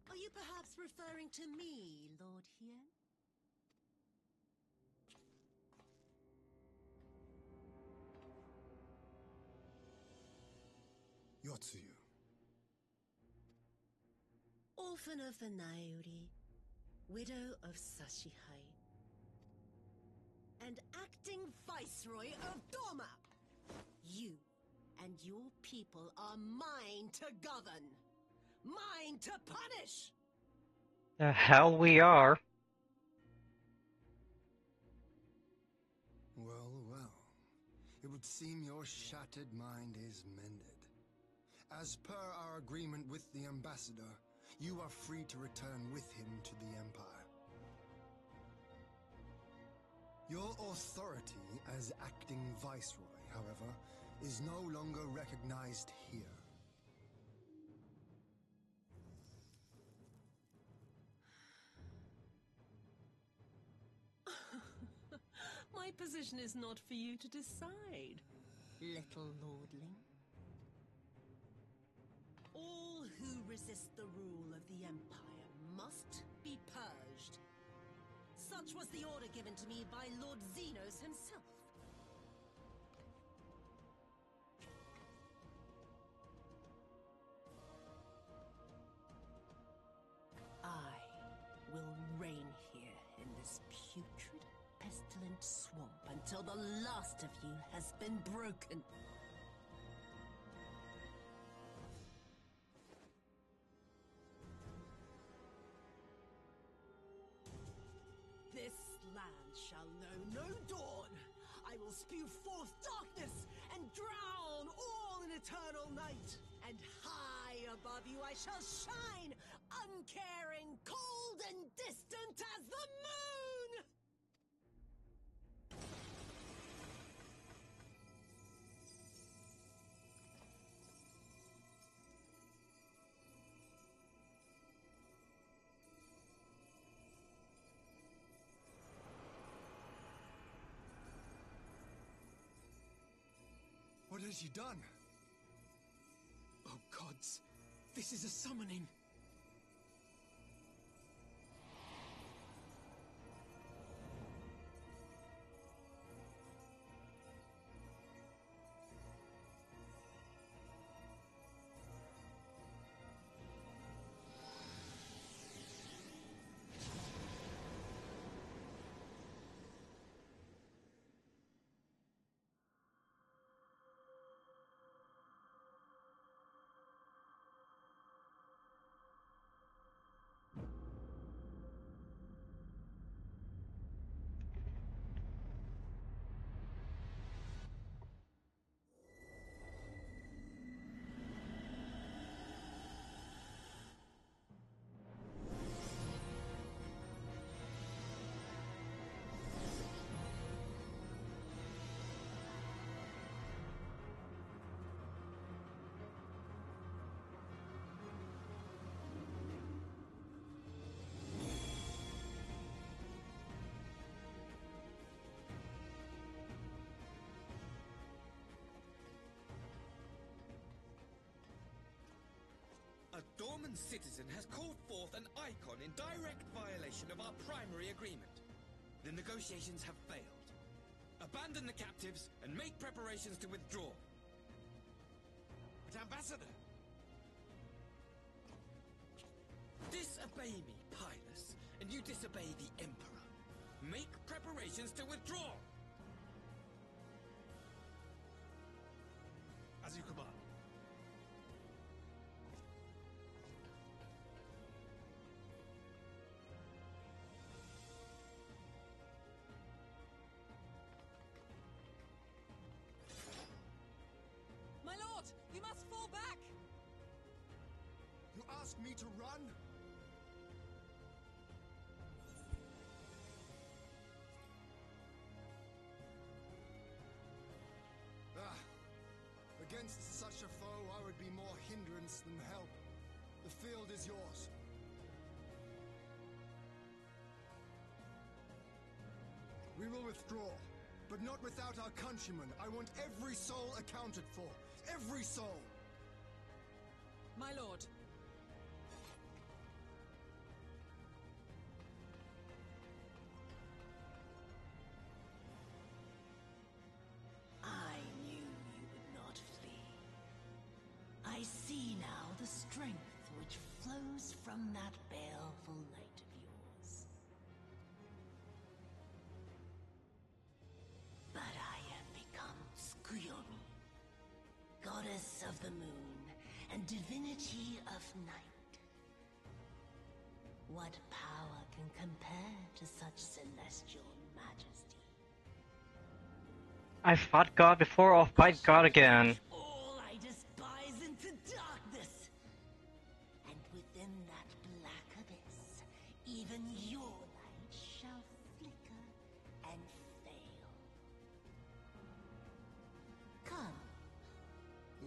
Are you perhaps referring to me, Lord Hien? Yotsuyu. Orphan of the Nairi, widow of Sashihai, and acting Viceroy of Dorma. You and your people are mine to govern, mine to punish. The hell we are. Well, well. It would seem your shattered mind is mended. As per our agreement with the Ambassador, you are free to return with him to the Empire. Your authority as acting Viceroy, however, is no longer recognized here. My position is not for you to decide, little lordling. All who resist the rule of the Empire must be purged. Such was the order given to me by Lord Xenos himself. I will reign here in this putrid, pestilent swamp until the last of you has been broken. This land shall know no dawn. I will spew forth darkness and drown all in eternal night. And high above you I shall shine, uncaring, cold and distant as the moon! What has she done? Oh gods, this is a summoning. citizen has called forth an icon in direct violation of our primary agreement. The negotiations have failed. Abandon the captives and make preparations to withdraw. But Ambassador! Disobey me, Pilus, and you disobey the Emperor. Make preparations to withdraw! As you command. My lord, you must fall back! You ask me to run? Against such a foe, I would be more hindrance than help. The field is yours. We will withdraw, but not without our countrymen. I want every soul accounted for. Every soul! My lord. I knew you would not flee. I see now the strength which flows from that baleful light of yours. But I am become Tsukuyomi, goddess of the moon and divinity of night. What power can compare to such celestial majesty? I fought God before, I'll fight God again. All I despise into darkness. And within that black abyss, even your light shall flicker and fail. Come,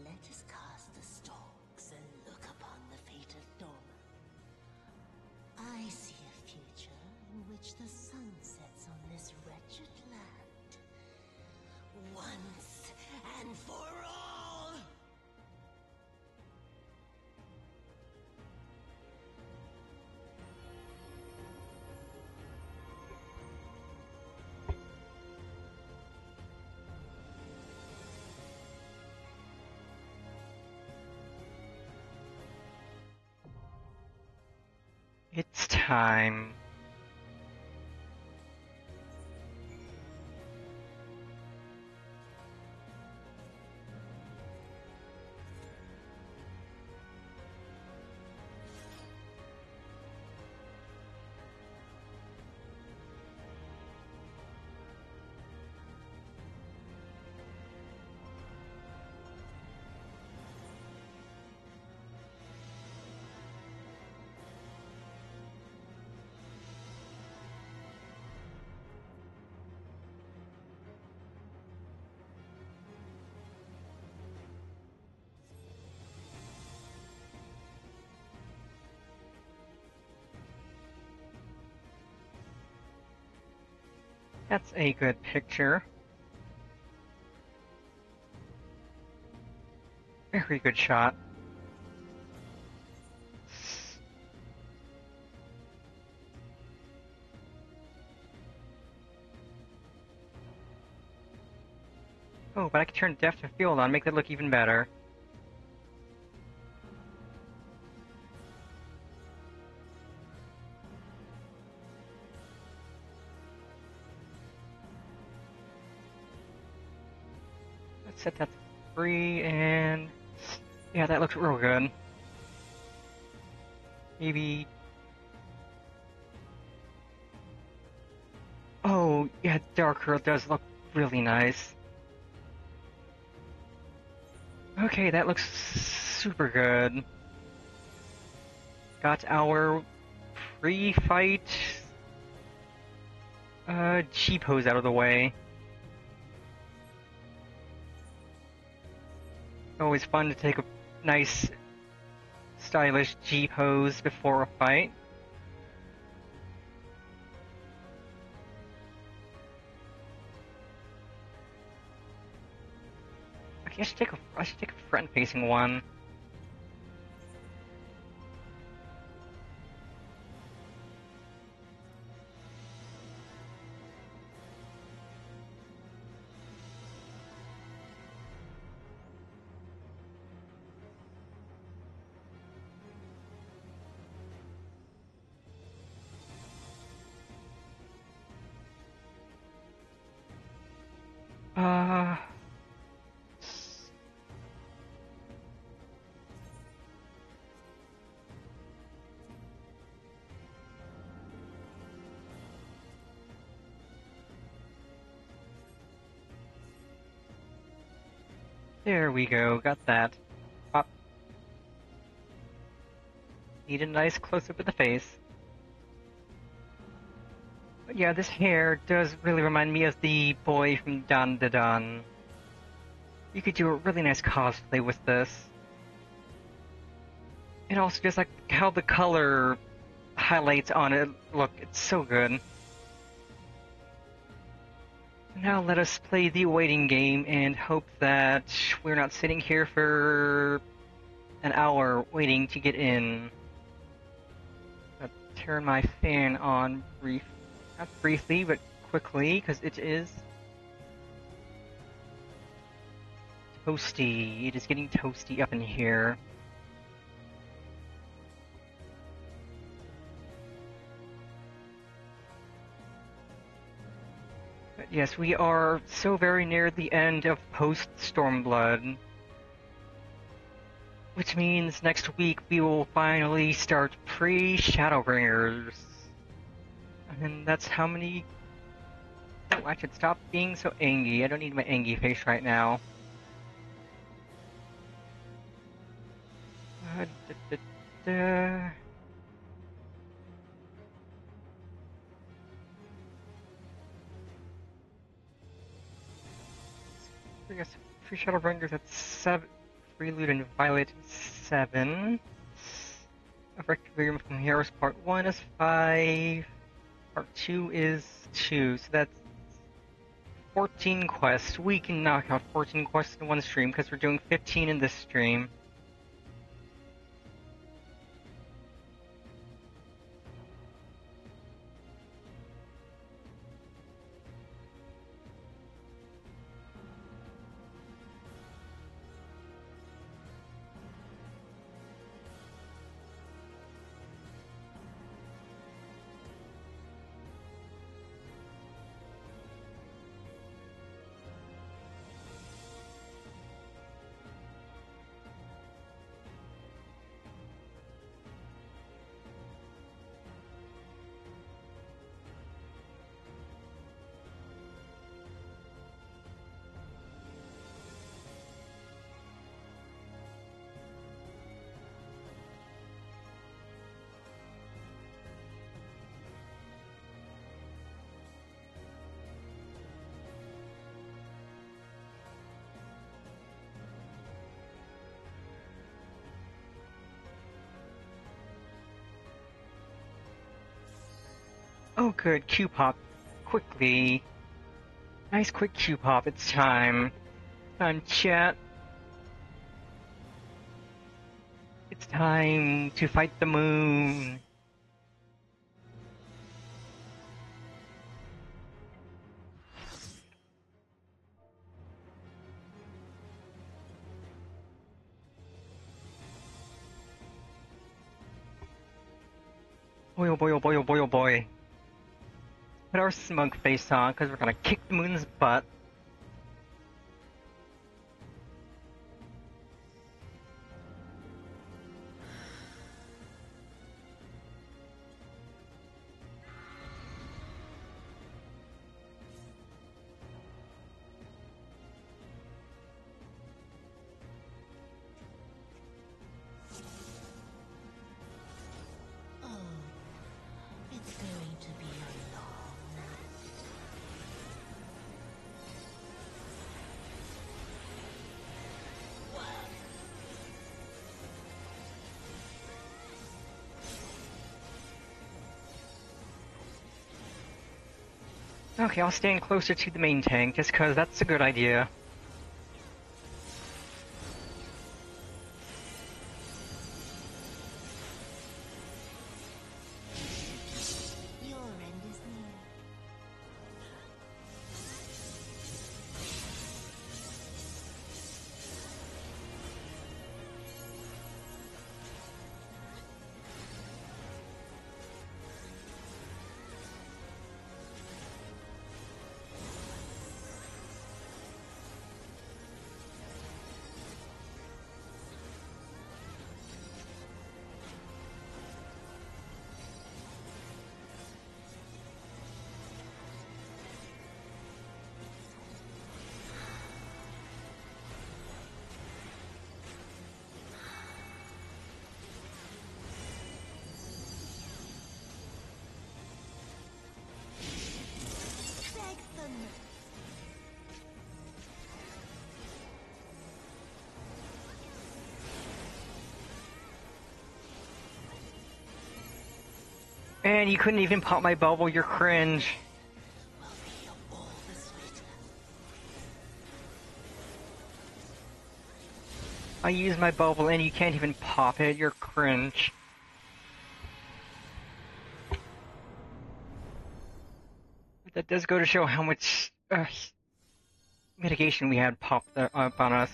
let us cast the stalks and look upon the fate of Dorma. I see a future in which the sun sets on this wretched land. Once and for all! It's time. That's a good picture. Very good shot. Oh, but I can turn depth of field on, make that look even better. Let's set that to 3, and yeah, that looks real good. Maybe. Oh, yeah, darker does look really nice. Okay, that looks super good. Got our pre-fight G-pose out of the way. Always fun to take a nice, stylish G-pose before a fight. Okay, I should take a front-facing one. There we go, got that. Pop. Need a nice close-up of the face. But yeah, this hair does really remind me of the boy from Dun Dun Dun. You could do a really nice cosplay with this. And also just like how the color highlights on it, look, it's so good. Now let us play the waiting game and hope that we're not sitting here for an hour waiting to get in. I'll turn my fan on not briefly, but quickly, because it is toasty. It is getting toasty up in here. But yes, we are so very near the end of Post-Stormblood. Which means next week we will finally start Pre-SHADOWBRINGERS. And that's how many... Oh, I should stop being so angry. I don't need my angry face right now. I guess Pre-SHADOWBRINGERS at 7. Prelude and Violet 7. Requiem from Heroes Part 1 is 5. Part 2 is 2. So that's 14 quests. We can knock out 14 quests in one stream because we're doing 15 in this stream. Oh good, Q-pop. Quickly. Nice quick Q-pop, it's time. Time, chat. It's time to fight the moon. Boy, oh boy, oh boy, oh boy, oh boy. Put our smug face on, because we're gonna kick the moon's butt. It's going to be a long night. Okay, I'll stand closer to the main tank, just cause that's a good idea. Your end is near. And you couldn't even pop my bubble, you're cringe. I use my bubble and you can't even pop it, you're cringe. But that does go to show how much mitigation we had popped up on us.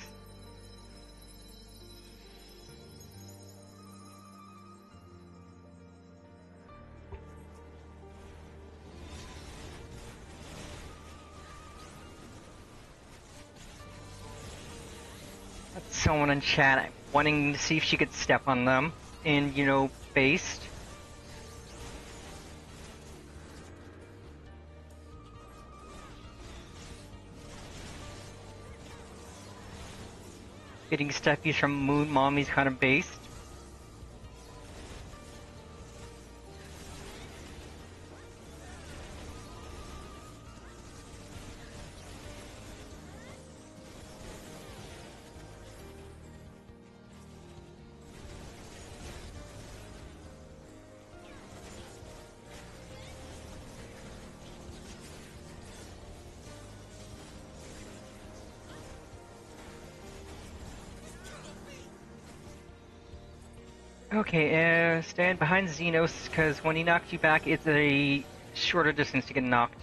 Someone in chat wanting to see if she could step on them and, you know, based. Getting steppies from Moon Mommy's kind of based. Okay, stand behind Xenos, because when he knocks you back, it's a shorter distance to get knocked.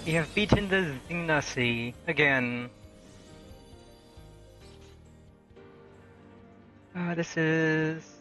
You have beaten the Xenasi again. This is...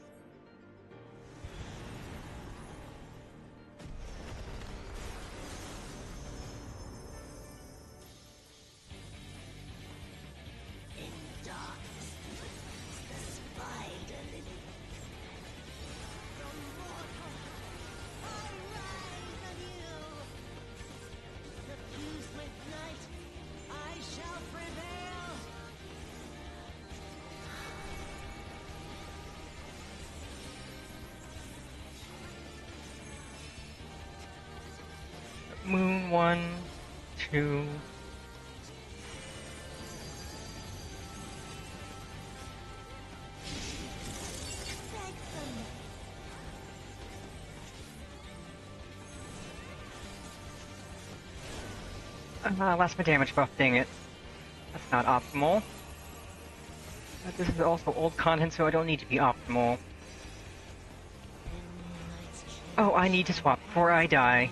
Moon 1, 2... lost my damage buff, dang it. That's not optimal. But this is also old content, so I don't need to be optimal. Oh, I need to swap before I die.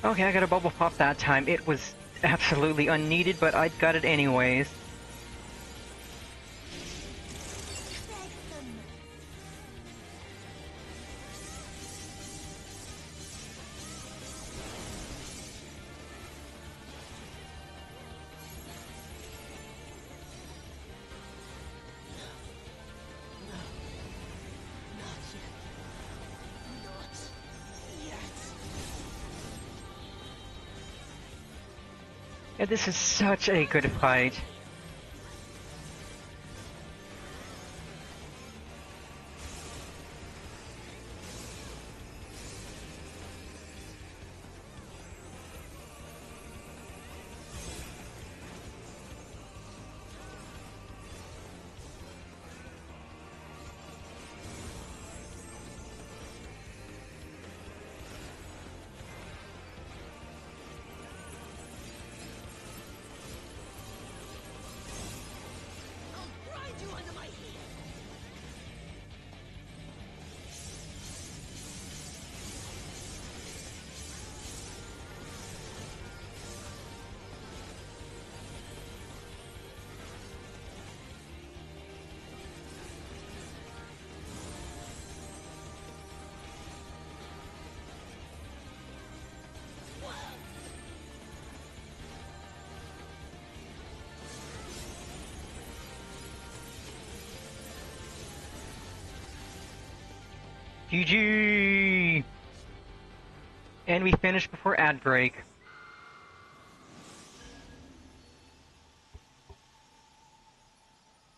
Okay, I got a bubble pop that time. It was absolutely unneeded, but I got it anyways. Yeah, this is such a good fight. GG! And we finished before ad break.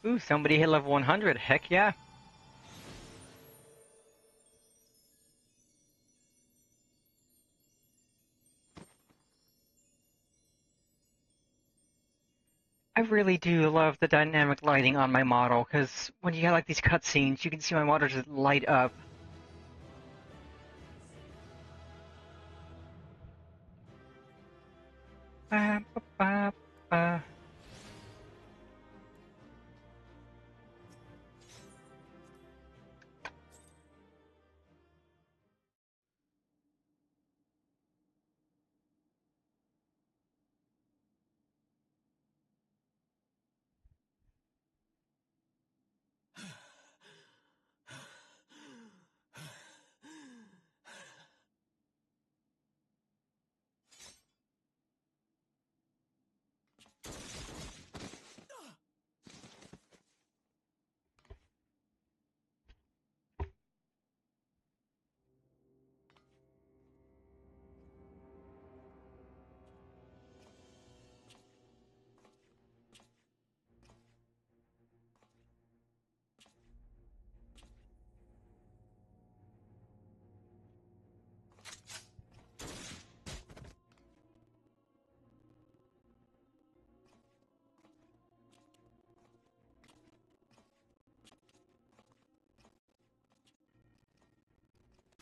Ooh, somebody hit level 100. Heck yeah. I really do love the dynamic lighting on my model, because when you get like these cutscenes, you can see my model just light up. Ba, ba, ba, ba.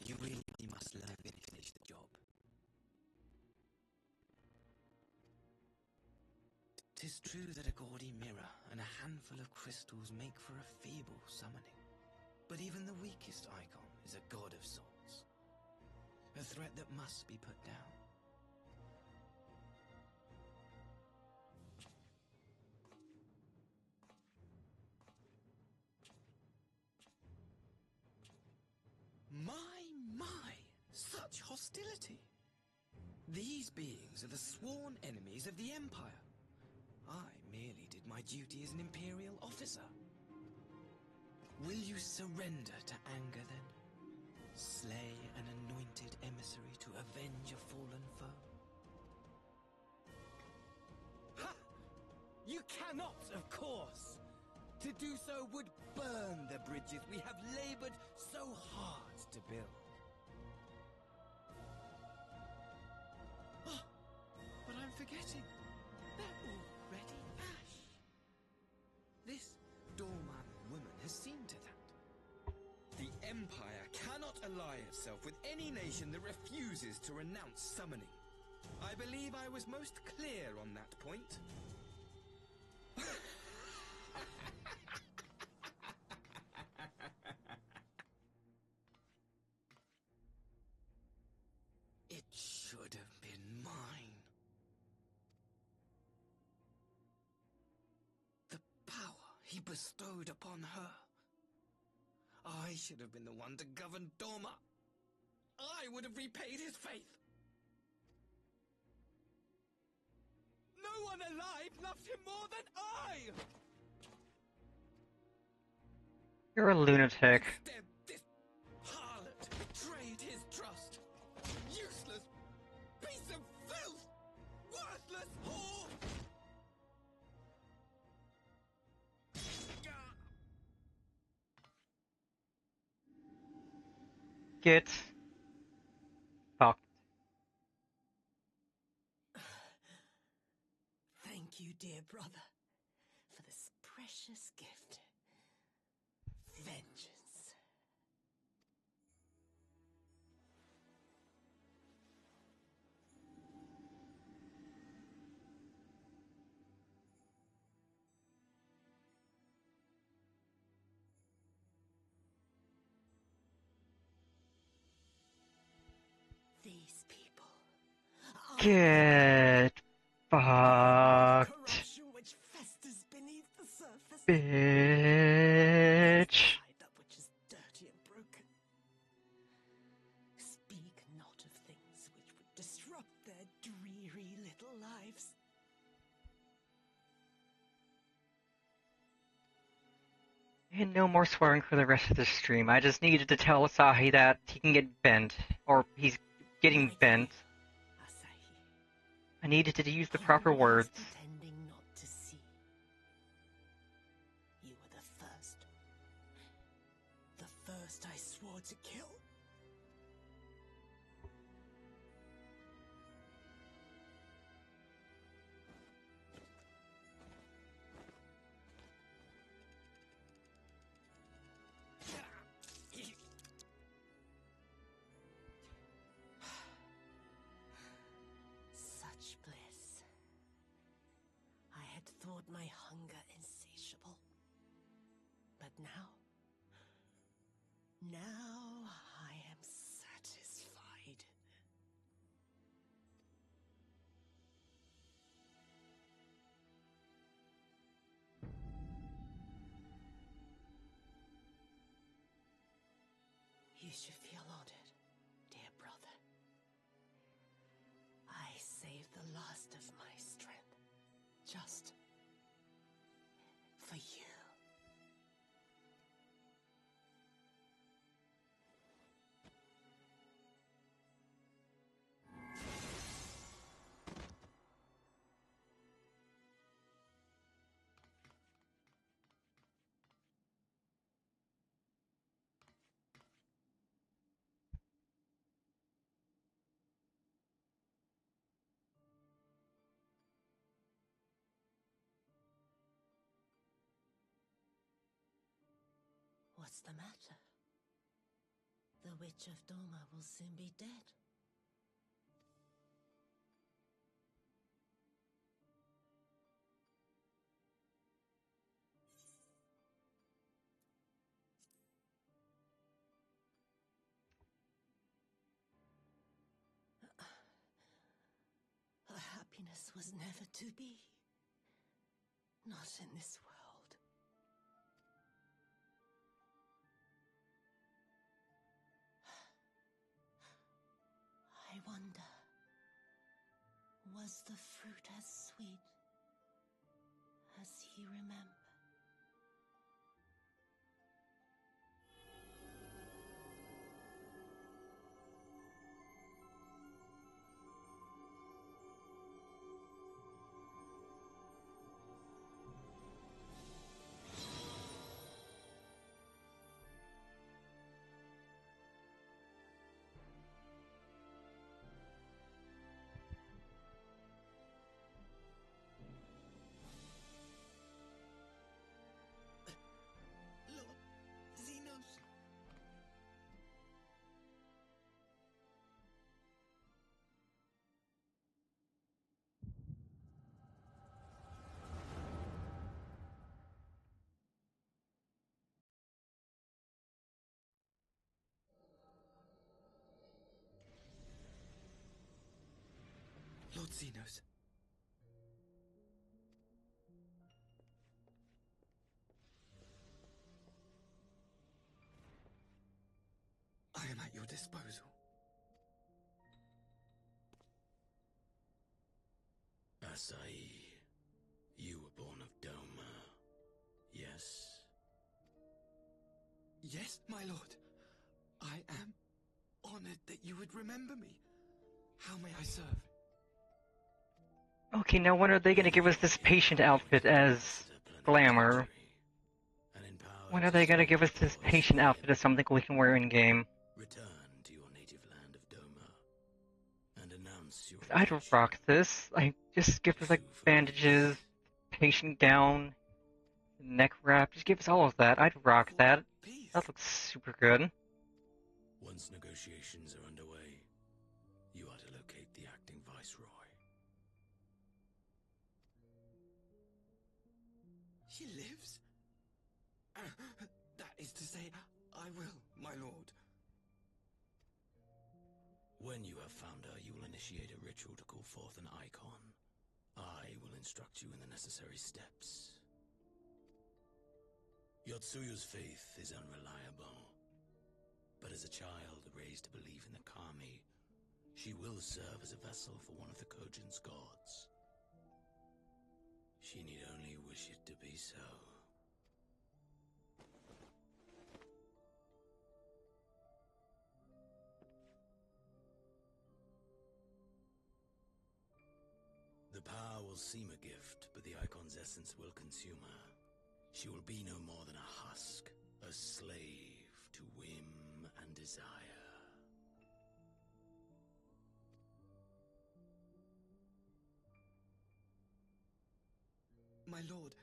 You really must learn to finish the job. 'Tis true that a gaudy mirror and a handful of crystals make for a feeble summoning. But even the weakest icon is a god of sorts. A threat that must be put down. My! Such hostility! These beings are the sworn enemies of the Empire. I merely did my duty as an Imperial officer. Will you surrender to anger, then? Slay an anointed emissary to avenge a fallen foe? Ha! You cannot, of course! To do so would burn the bridges we have labored so hard to build. Oh, but I'm forgetting. They're already ash. This Dorman woman has seen to that. The Empire cannot ally itself with any nation that refuses to renounce summoning. I believe I was most clear on that point. It should have been mine. The power he bestowed upon her. I should have been the one to govern Doma. I would have repaid his faith. No one alive loves him more than I! You're a lunatic. Instead, this harlot betrayed his trust. Useless piece of filth! Worthless whore! Get fucked. Thank you, dear brother, for this precious gift. Vengeance. These people Get fucked. corruption which festers beneath the surface. Bitch. That which is dirty and broken. Speak not of things which would disrupt their dreary little lives. And no more swearing for the rest of the stream. I just needed to tell Asahi that he can get bent. Or he's getting bent. I needed to use the proper words. Pretending not to see. You were the first. The first I swore to kill. Such bliss. I had thought my hunger insatiable. But now I am satisfied. You should feel honored, dear brother. I saved the last of my strength, just for you. What's the matter? The Witch of Doma will soon be dead. Her happiness was never to be. Not in this world. I wonder, was the fruit as sweet as he remembered? Lord Xenos. I am at your disposal. Asahi, you were born of Doma, yes? Yes, my lord. I am honored that you would remember me. How may I serve? Okay, now when are they gonna give us this patient outfit as glamour? When are they gonna give us this patient outfit as something we can wear in-game? Return to your native land of Doma and announce your I'd rock this. Like, just give us, like, bandages, patient gown, neck wrap. Just give us all of that. I'd rock that. That looks super good. Once negotiations are underway, you are to locate the acting viceroy. She lives? That is to say, I will, my lord. When you have found her, you will initiate a ritual to call forth an icon. I will instruct you in the necessary steps. Yotsuyu's faith is unreliable, but as a child raised to believe in the Kami, she will serve as a vessel for one of the Kojin's gods. She need only wish it to be so. will seem a gift, but the Icon's essence will consume her. She will be no more than a husk, a slave to whim and desire. My lord,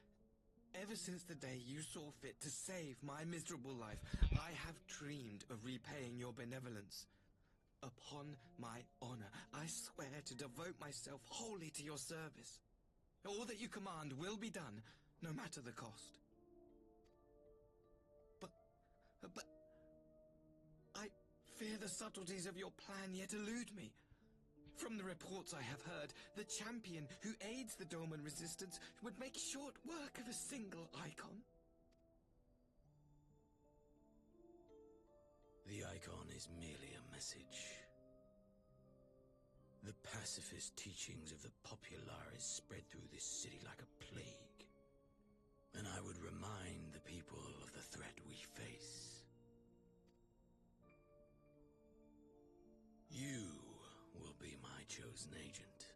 ever since the day you saw fit to save my miserable life, I have dreamed of repaying your benevolence. Upon my honor, I swear to devote myself wholly to your service. All that you command will be done, no matter the cost. But I fear the subtleties of your plan yet elude me. From the reports I have heard, the champion who aids the Doman resistance would make short work of a single Icon. The Icon is merely a message. The pacifist teachings of the Populares spread through this city like a plague. And I would remind the people of the threat we face. You will be my chosen agent.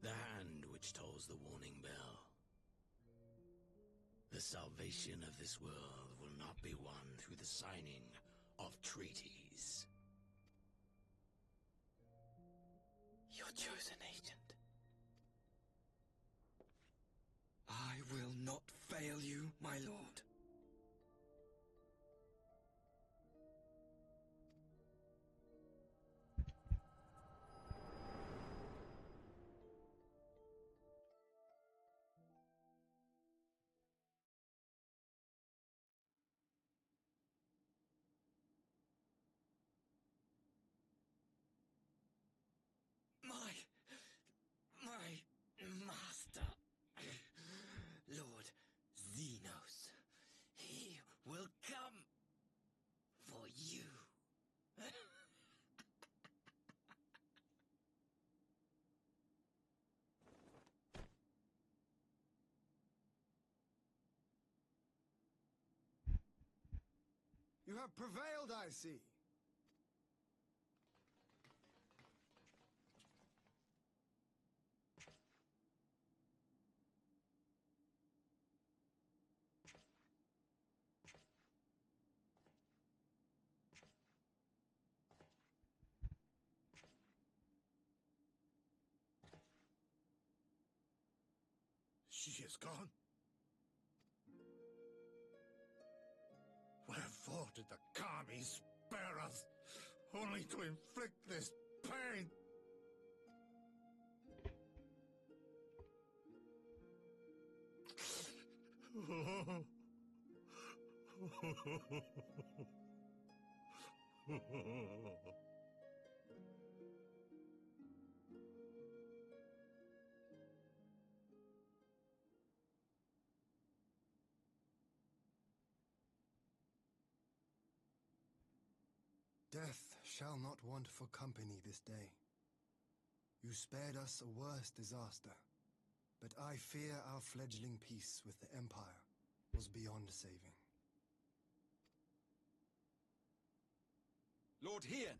The hand which tolls the warning bell. The salvation of this world will not be won through the signing of treaties. Your chosen agent. I will not fail you, my lord. My master, Lord Xenos, he will come for you. You have prevailed, I see. She is gone. Wherefore did the Kami spare us, only to inflict this pain? Death shall not want for company this day. You spared us a worse disaster, but I fear our fledgling peace with the Empire was beyond saving. Lord Hien!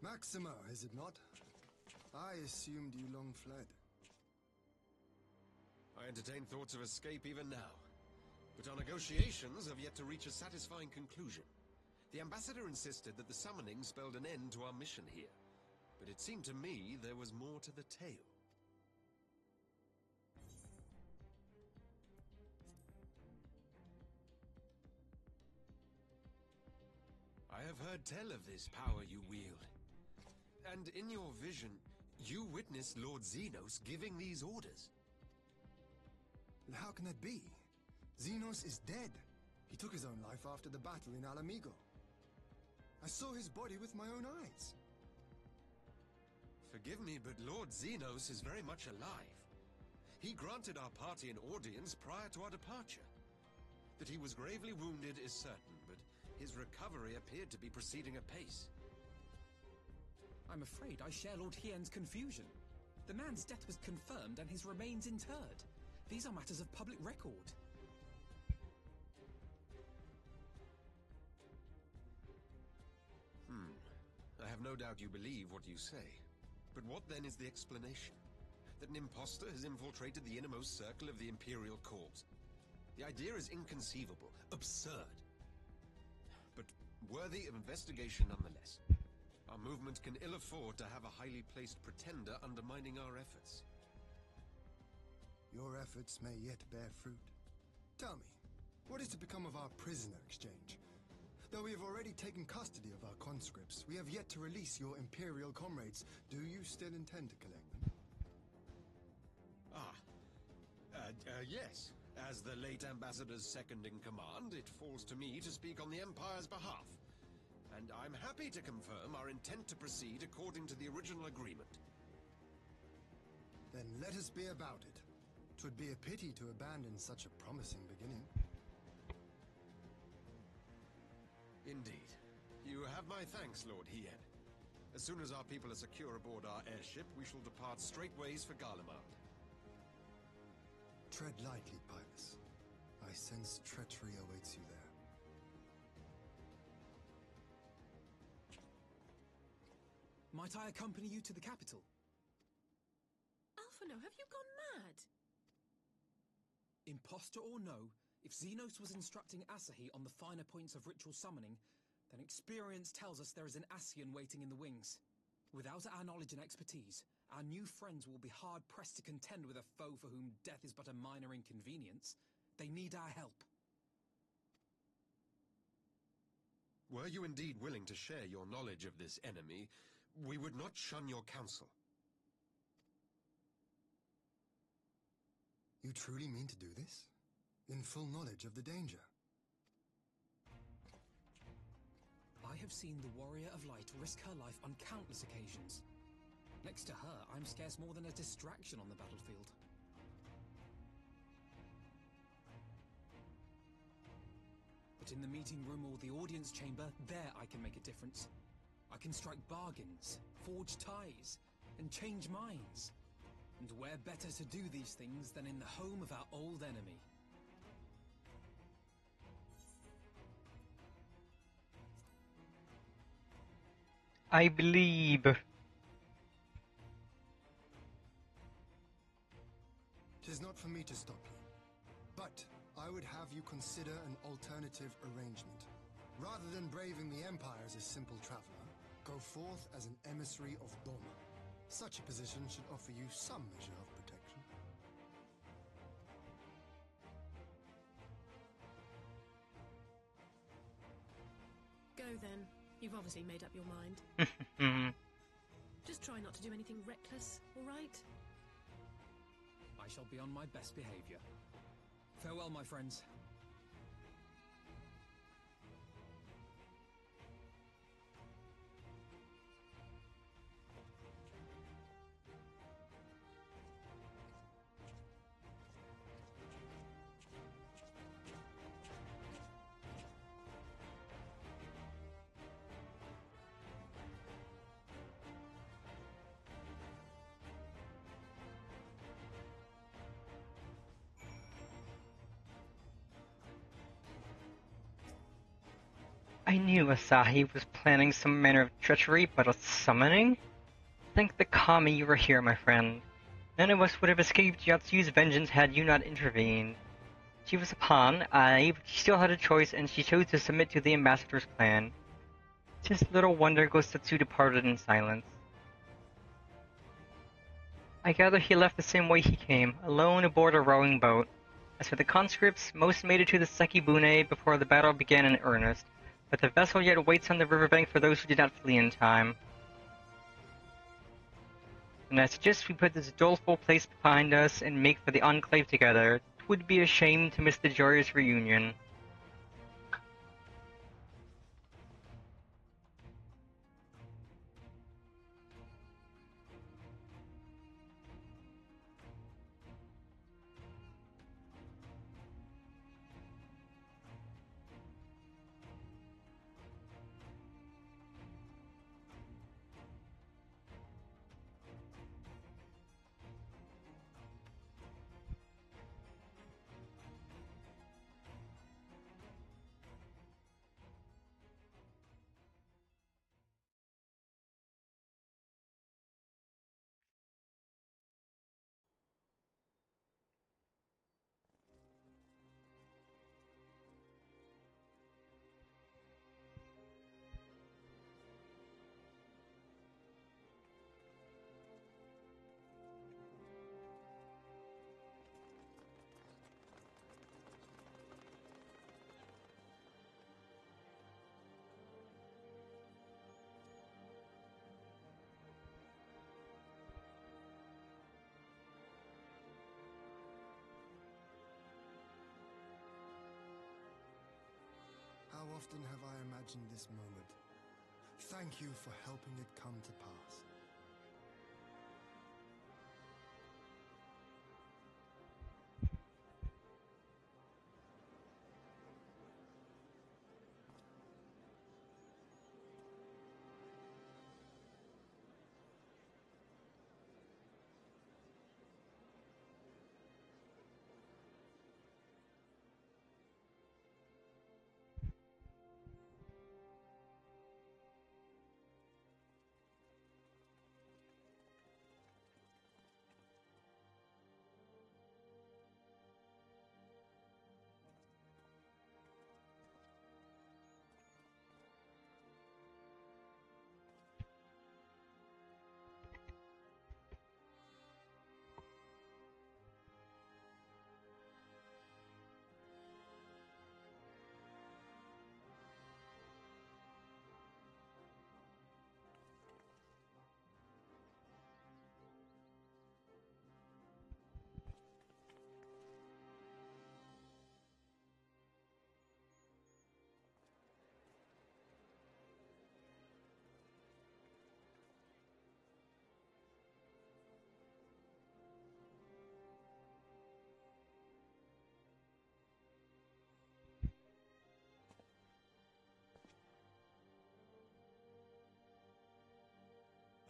Maxima, is it not? I assumed you long fled. I entertain thoughts of escape even now, but our negotiations have yet to reach a satisfying conclusion. The ambassador insisted that the summoning spelled an end to our mission here, but it seemed to me there was more to the tale. I have heard tell of this power you wield, and in your vision, you witnessed Lord Xenos giving these orders. How can that be? Xenos is dead. He took his own life after the battle in Alamigo. I saw his body with my own eyes. Forgive me, but Lord Xenos is very much alive. He granted our party an audience prior to our departure. That he was gravely wounded is certain, but his recovery appeared to be proceeding apace. I'm afraid I share Lord Hien's confusion. The man's death was confirmed and his remains interred. These are matters of public record. no doubt you believe what you say. But what then is the explanation? That an impostor has infiltrated the innermost circle of the Imperial Corps? The idea is inconceivable, absurd. But worthy of investigation nonetheless. Our movement can ill afford to have a highly placed pretender undermining our efforts. Your efforts may yet bear fruit. Tell me, what is to become of our prisoner exchange? Though we have already taken custody of our conscripts, we have yet to release your Imperial comrades. Do you still intend to collect them? Yes. As the late Ambassador's second-in-command, it falls to me to speak on the Empire's behalf. And I'm happy to confirm our intent to proceed according to the original agreement. Then let us be about it. 'Twould be a pity to abandon such a promising beginning. Indeed. You have my thanks, Lord Hien. As soon as our people are secure aboard our airship, we shall depart straightways for Garlemald. Tread lightly, Pybus. I sense treachery awaits you there. Might I accompany you to the capital? Alphino, have you gone mad? Imposter or no, if Xenos was instructing Asahi on the finer points of ritual summoning, then experience tells us there is an Ascian waiting in the wings. Without our knowledge and expertise, our new friends will be hard-pressed to contend with a foe for whom death is but a minor inconvenience. They need our help. Were you indeed willing to share your knowledge of this enemy, we would not shun your counsel. You truly mean to do this? In full knowledge of the danger? I have seen the Warrior of Light risk her life on countless occasions. Next to her, I'm scarce more than a distraction on the battlefield. But in the meeting room or the audience chamber, there I can make a difference. I can strike bargains, forge ties, and change minds. And where better to do these things than in the home of our old enemy? I believe. 'Tis not for me to stop you, but I would have you consider an alternative arrangement. Rather than braving the Empire as a simple traveler, go forth as an emissary of Doma. Such a position should offer you some measure of protection. Go then. You've obviously made up your mind. Just try not to do anything reckless, all right? I shall be on my best behavior. Farewell, my friends. I knew Asahi was planning some manner of treachery, but a summoning? Thank the kami you were here, my friend. None of us would have escaped Yatsu's vengeance had you not intervened. She was a pawn, aye, but she still had a choice, and she chose to submit to the ambassador's plan. 'Tis little wonder Gosatsu departed in silence. I gather he left the same way he came, alone aboard a rowing boat. As for the conscripts, most made it to the Sekibune before the battle began in earnest, but the vessel yet waits on the riverbank for those who did not flee in time. And I suggest we put this doleful place behind us and make for the Enclave together. 'Twould be a shame to miss the joyous reunion. often have I imagined this moment. Thank you for helping it come to pass.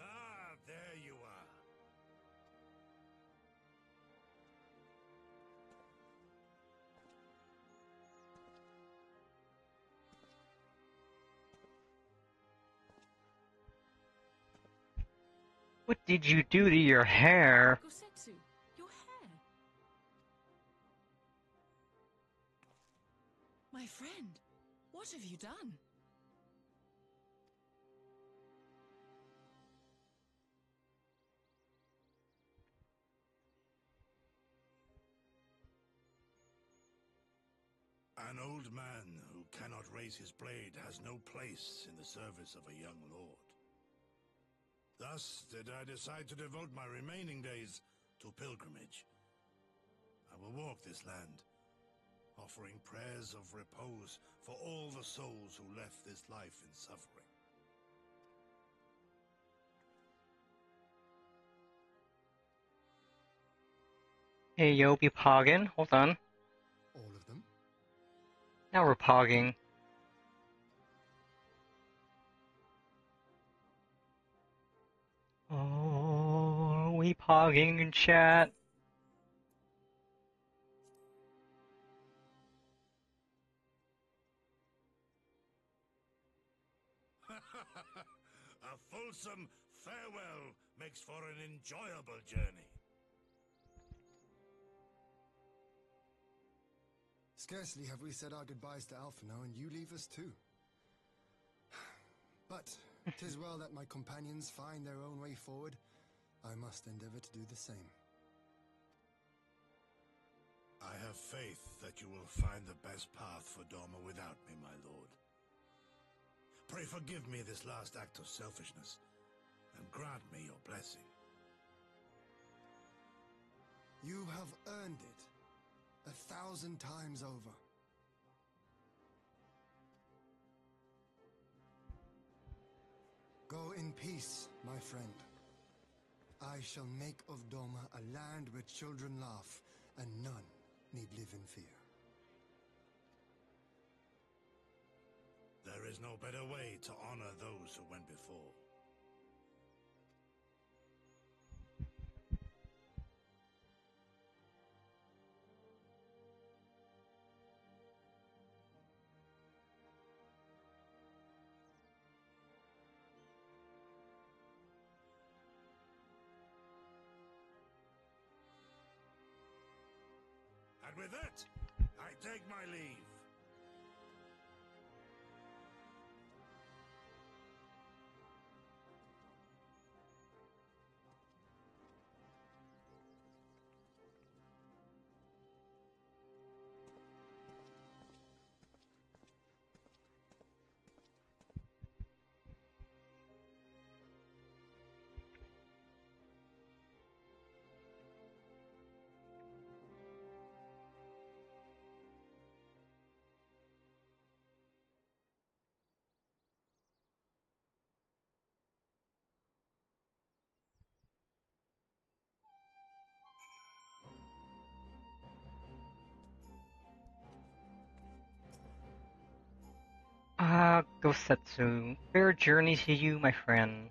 Ah, there you are. What did you do to your hair? Gosetsu, your hair. My friend, what have you done? An old man who cannot raise his blade has no place in the service of a young lord. Thus did I decide to devote my remaining days to pilgrimage. I will walk this land, offering prayers of repose for all the souls who left this life in suffering. Hey yo, be pogging. Hold on. All of them? Now we're pogging. Oh, we pogging in chat. A fulsome farewell makes for an enjoyable journey. Scarcely have we said our goodbyes to Alphino, and you leave us too. But 'tis well that my companions find their own way forward. I must endeavor to do the same. I have faith that you will find the best path for Doma without me, my lord. Pray forgive me this last act of selfishness, and grant me your blessing. You have earned it 1,000 times over. Go in peace, my friend. I shall make of Doma a land where children laugh and none need live in fear. There is no better way to honor those who went before. And with that, I take my leave. Ah, Gosetsu, fair journey to you, my friend.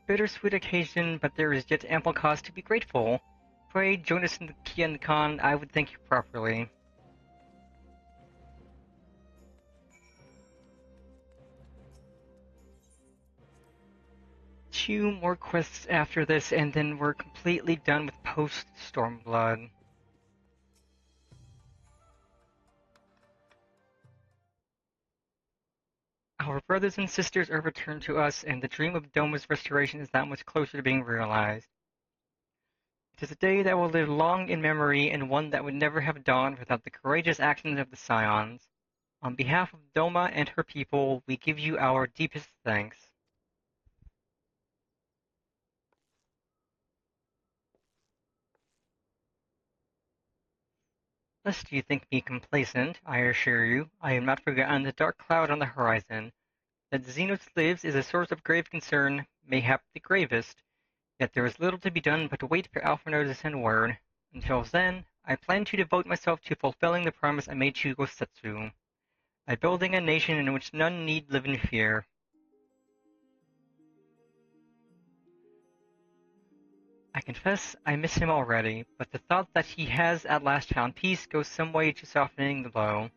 Bittersweet occasion, but there is yet ample cause to be grateful. Pray join us in the Kian-Con, I would thank you properly. Two more quests after this, and then we're completely done with Post-Stormblood. Our brothers and sisters are returned to us, and the dream of Doma's restoration is that much closer to being realized. It is a day that will live long in memory, and one that would never have dawned without the courageous actions of the Scions. On behalf of Doma and her people, we give you our deepest thanks. Lest you think me complacent, I assure you, I have not forgotten the dark cloud on the horizon. That Xenos lives is a source of grave concern, mayhap the gravest, yet there is little to be done but to wait for Alphinaud to send word. Until then, I plan to devote myself to fulfilling the promise I made to Gosetsu, by building a nation in which none need live in fear. I confess I miss him already, but the thought that he has at last found peace goes some way to softening the blow.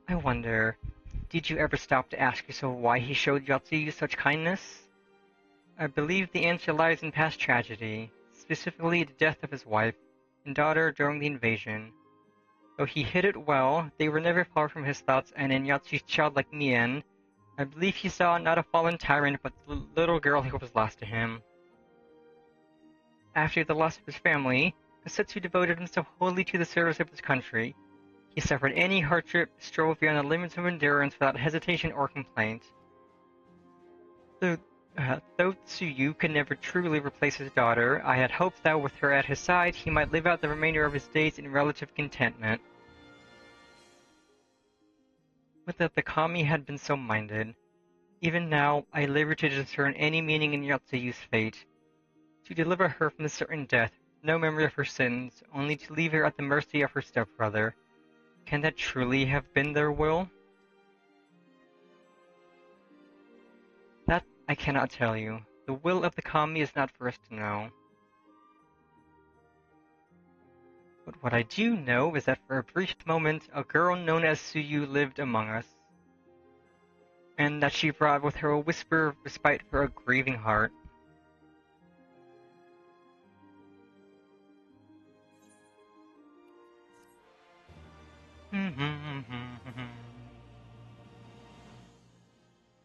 I wonder, did you ever stop to ask yourself why he showed Yotsuyu such kindness? I believe the answer lies in past tragedy, specifically the death of his wife and daughter during the invasion. Though he hid it well, they were never far from his thoughts, and in Yatsuyu's childlike mien, I believe he saw not a fallen tyrant but the little girl who was lost to him. After the loss of his family, Gosetsu devoted himself wholly to the service of his country. He suffered any hardship, strove beyond the limits of endurance without hesitation or complaint. Though Tsuyu could never truly replace his daughter, I had hoped that with her at his side, he might live out the remainder of his days in relative contentment. Would that the Kami had been so minded. Even now, I labor to discern any meaning in Yatsuyu's fate. To deliver her from a certain death, no memory of her sins, only to leave her at the mercy of her stepbrother. Can that truly have been their will? That I cannot tell you. The will of the Kami is not for us to know. But what I do know is that for a brief moment, a girl known as Tsuyu lived among us. And that she brought with her a whisper of respite for a grieving heart.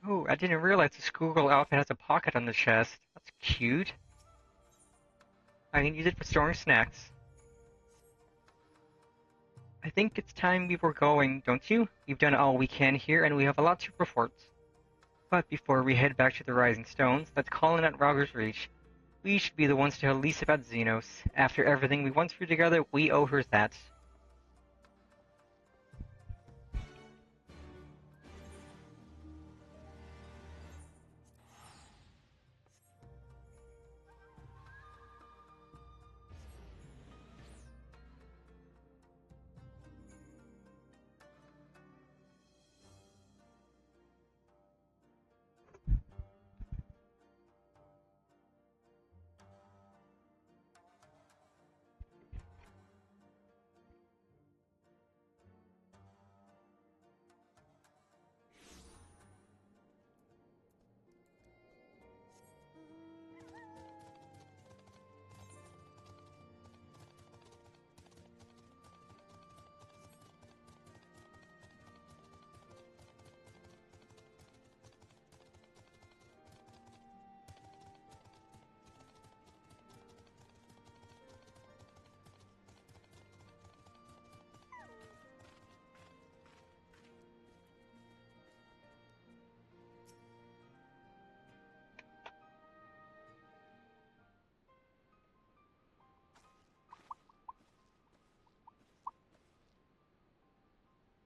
Oh, I didn't realize the schoolgirl outfit has a pocket on the chest. That's cute. I can use it for storing snacks. I think it's time we were going, don't you? We've done all we can here, and we have a lot to report. But before we head back to the Rising Stones, let's call in at Rauger's Reach. We should be the ones to tell Lisa about Xenos. After everything we went through together, we owe her that.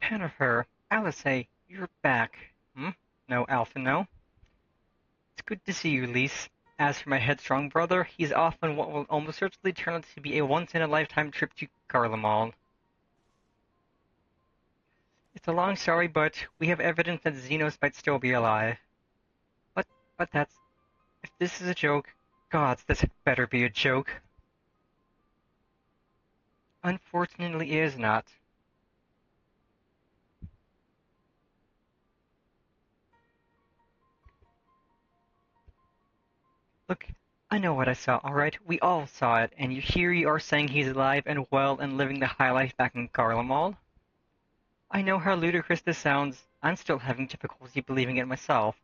Jennifer, Alice, you're back. No, Alpha, no. It's good to see you, Lise. As for my headstrong brother, he's off on what will almost certainly turn out to be a once-in-a-lifetime trip to Garlemald. It's a long story, but we have evidence that Xenos might still be alive. But that's... If this is a joke, gods, this better be a joke. Unfortunately, it is not. Look, I know what I saw, alright? We all saw it, and here you are saying he's alive and well and living the high life back in Garlemald? I know how ludicrous this sounds. I'm still having difficulty believing it myself.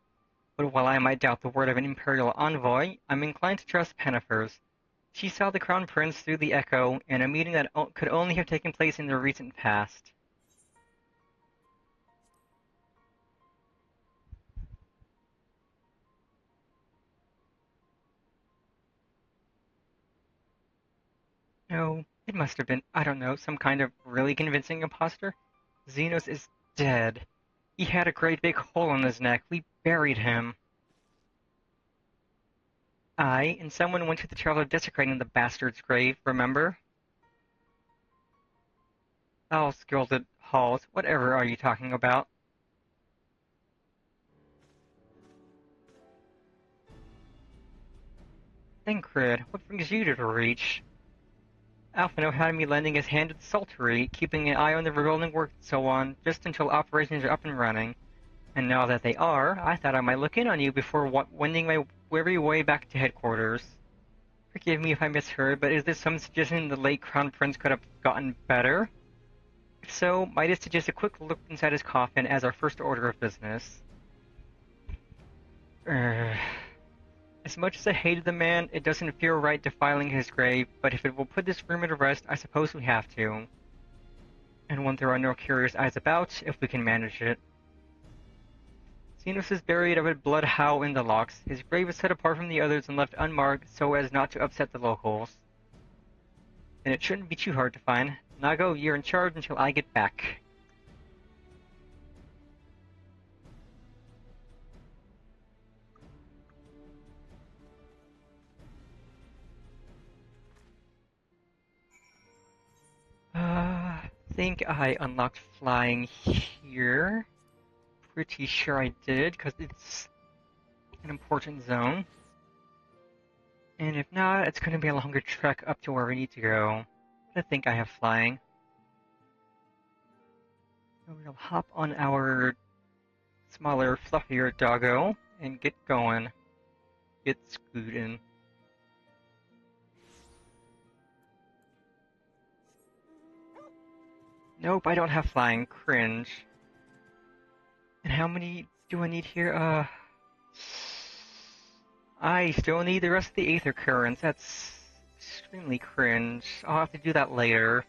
But while I might doubt the word of an Imperial envoy, I'm inclined to trust Pennifer's. She saw the Crown Prince through the Echo in a meeting that could only have taken place in the recent past. No, it must have been, I don't know, some kind of really convincing imposter. Xenos is dead. He had a great big hole in his neck. We buried him. I and someone went to the trouble of desecrating the bastard's grave, remember? Oh, gilded halls, whatever are you talking about? Thancred, what brings you to the Reach? Alphino had me lending his hand to the Saltery, keeping an eye on the rebuilding work and so on, just until operations are up and running. And now that they are, I thought I might look in on you before wending my weary way back to headquarters. Forgive me if I misheard, but is there some suggestion the late Crown Prince could have gotten better? If so, might I suggest a quick look inside his coffin as our first order of business? As much as I hated the man, it doesn't feel right defiling his grave, but if it will put this rumor to rest, I suppose we have to. And when there are no curious eyes about, if we can manage it. Xenos is buried with blood howl in the locks. His grave is set apart from the others and left unmarked so as not to upset the locals. And it shouldn't be too hard to find. Nago, you're in charge until I get back. I think I unlocked flying here. Pretty sure I did, because it's an important zone. And if not, it's going to be a longer trek up to where we need to go. But I think I have flying. So we'll hop on our smaller, fluffier doggo and get going. Get scooting. Nope, I don't have flying. Cringe. And how many do I need here? I still need the rest of the Aether Currents. That's extremely cringe. I'll have to do that later.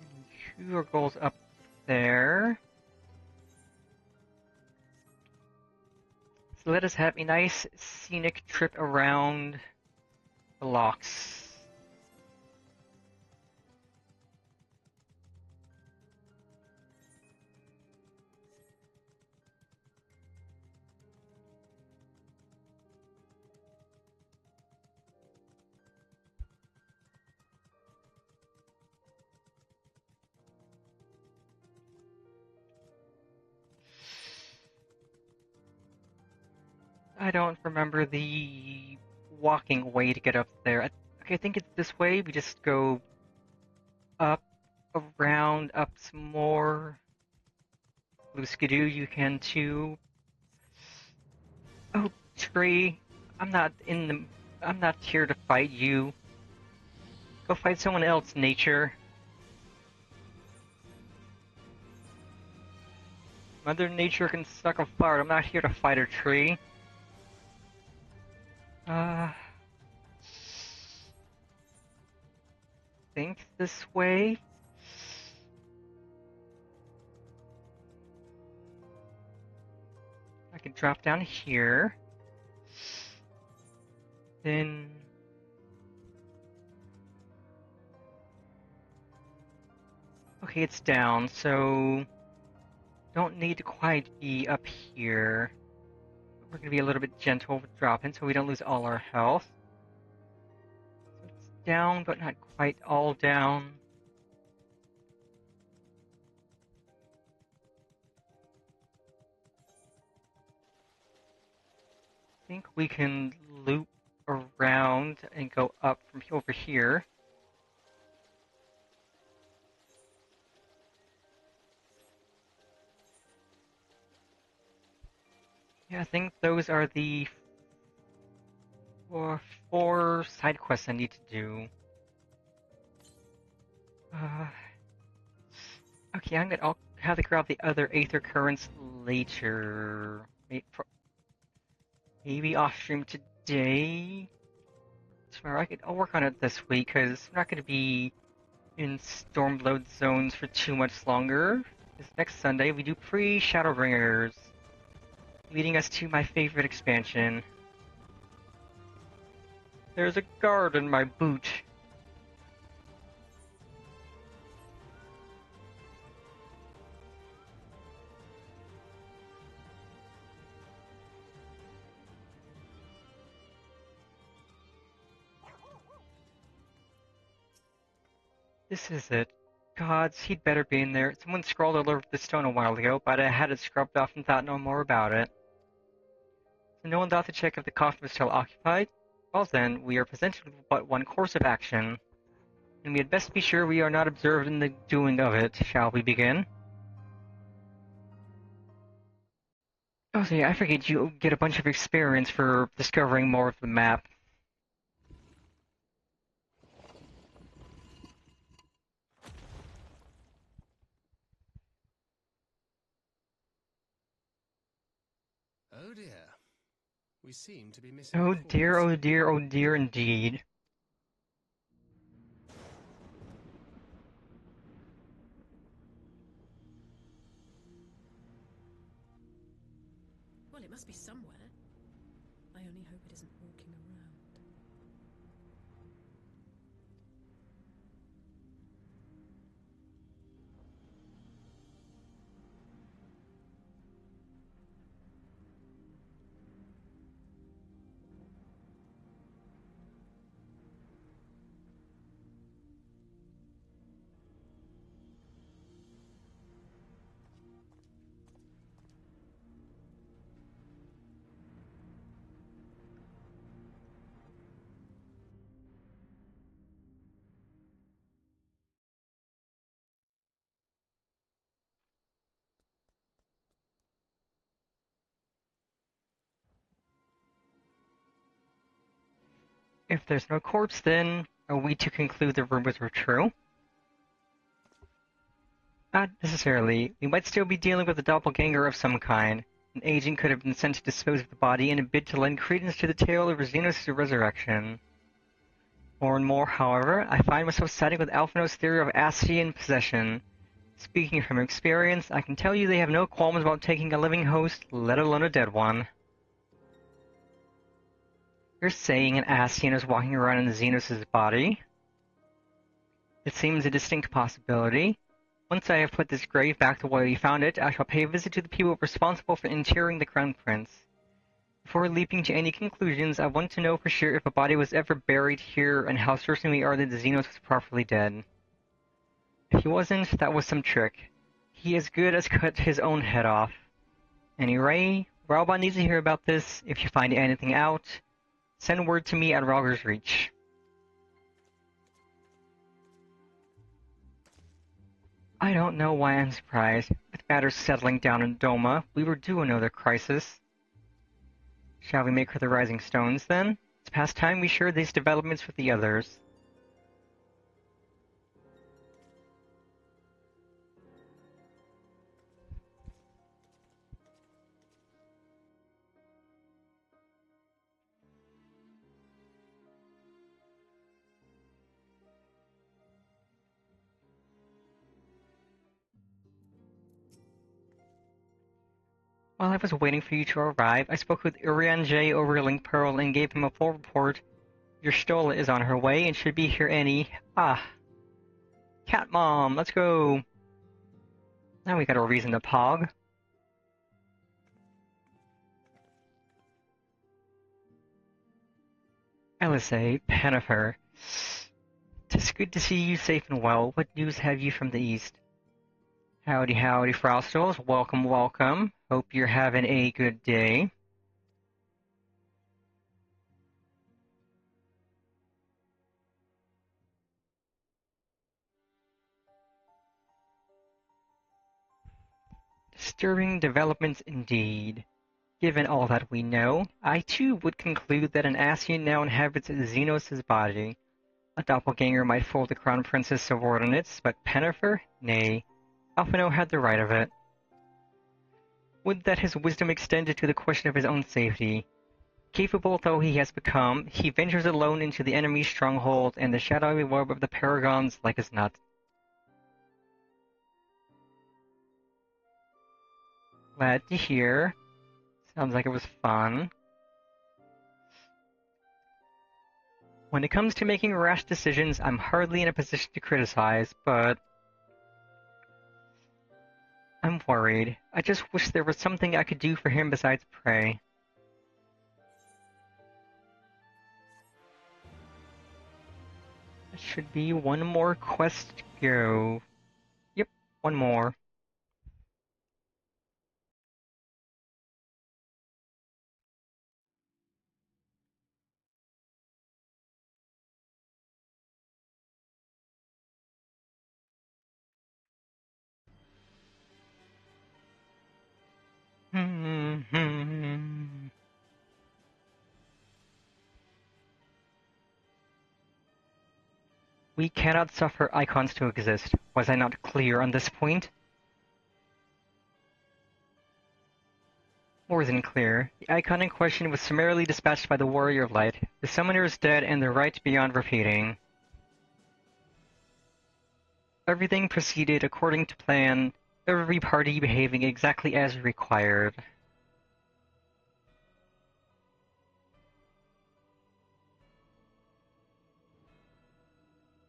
And 2 goals up there. So let us have a nice scenic trip around the locks. I don't remember the walking way to get up there. Okay, I think it's this way. We just go up, around, up some more. Blue Skidoo, you can too. Oh, tree. I'm not here to fight you. Go fight someone else, nature. Mother Nature can suck a fart. I'm not here to fight a tree. Think this way. I can drop down here. Then... Okay, it's down, so... Don't need to quite be up here. We're gonna be a little bit gentle with dropping so we don't lose all our health. down, but not quite all down. I think we can loop around and go up from over here. Yeah, I think those are the four side quests I need to do. Okay, I'll have to grab the other Aether Currents later. Maybe off stream today. Tomorrow I'll work on it this week because we're not going to be in Stormblood zones for too much longer. This next Sunday we do Pre-SHADOWBRINGERS, leading us to my favorite expansion. There's a guard in my boot. This is it. Gods, he'd better be in there. Someone scrawled all over the stone a while ago, but I had it scrubbed off and thought no more about it. So no one thought to check if the coffin was still occupied? Well then, we are presented with but one course of action, and we had best be sure we are not observed in the doing of it. Shall we begin? Oh yeah, I forget you get a bunch of experience for discovering more of the map. Oh dear. We seem to be missing Oh a dear, course. oh dear, oh dear indeed. Well, it must be somewhere. I only hope it isn't walking around. If there's no corpse, then are we to conclude the rumors were true? Not necessarily. We might still be dealing with a doppelganger of some kind. An agent could have been sent to dispose of the body in a bid to lend credence to the tale of Xenos' resurrection. More and more, however, I find myself siding with Alphino's theory of Ascian possession. Speaking from experience, I can tell you they have no qualms about taking a living host, let alone a dead one. You're saying an Ascian is walking around in Xenos' body? It seems a distinct possibility. Once I have put this grave back to where we found it, I shall pay a visit to the people responsible for interring the Crown Prince. Before leaping to any conclusions, I want to know for sure if a body was ever buried here and how certain we are that the Xenos was properly dead. If he wasn't, that was some trick. He as good as cut his own head off. Anyway, Raubon needs to hear about this. If you find anything out, send word to me at Rogger's Reach. I don't know why I'm surprised. With matters settling down in Doma, we were due another crisis. Shall we make for the Rising Stones, then? It's past time we shared these developments with the others. While I was waiting for you to arrive, I spoke with Urian J over Link Pearl and gave him a full report. Your Stola is on her way and should be here any... Cat Mom, let's go! Now we got a reason to pog. LSA, Pennifer. It's good to see you safe and well. What news have you from the East? Howdy, howdy, Frostals. Welcome, welcome. Hope you're having a good day. Disturbing developments indeed. Given all that we know, I too would conclude that an Ascian now inhabits Xenos' body. A doppelganger might fool the Crown Prince's subordinates, but Pennifer? Nay. Alphino had the right of it. Would that his wisdom extended to the question of his own safety. Capable though he has become, he ventures alone into the enemy's stronghold and the shadowy web of the Paragons like as not. Glad to hear. Sounds like it was fun. When it comes to making rash decisions, I'm hardly in a position to criticize, but I'm worried. I just wish there was something I could do for him besides pray. That should be one more quest to go. Yep, one more. We cannot suffer icons to exist. Was I not clear on this point? More than clear. The icon in question was summarily dispatched by the Warrior of Light. The summoner is dead and the right beyond repeating. Everything proceeded according to plan, every party behaving exactly as required.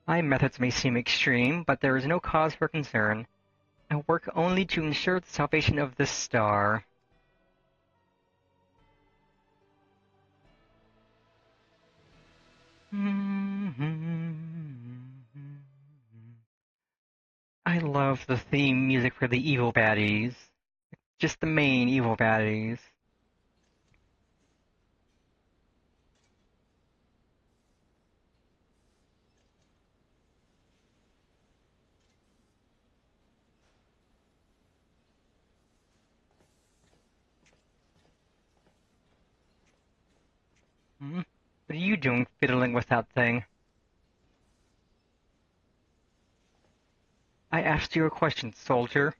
My methods may seem extreme, but there is no cause for concern. I work only to ensure the salvation of this star. I love the theme music for the evil baddies. Just the main evil baddies. What are you doing fiddling with that thing? I asked you a question, soldier.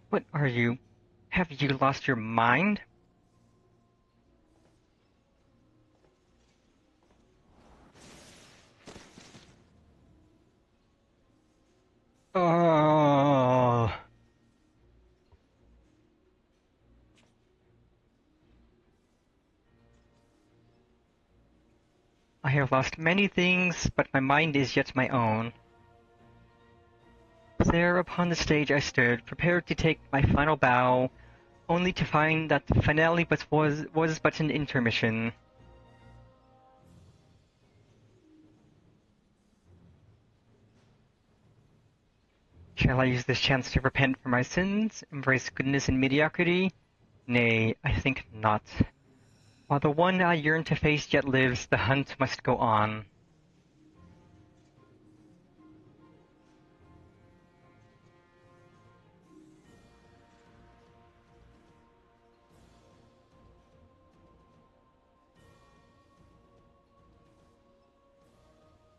What are you? Have you lost your mind? Oh. I have lost many things, but my mind is yet my own. There upon the stage I stood, prepared to take my final bow, only to find that the finale was but an intermission. Shall I use this chance to repent for my sins, embrace goodness and mediocrity? Nay, I think not. While the one I yearn to face yet lives, the hunt must go on.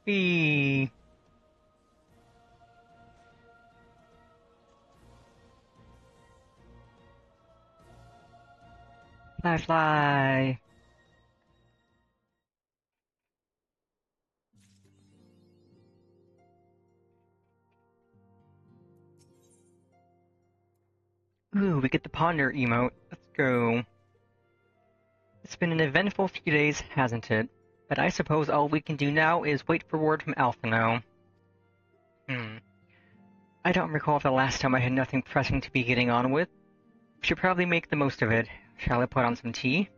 Whee! Fly, fly! Ooh, we get the ponder emote. Let's go. It's been an eventful few days, hasn't it? But I suppose all we can do now is wait for word from Alphino. I don't recall the last time I had nothing pressing to be getting on with. We should probably make the most of it. Shall I put on some tea?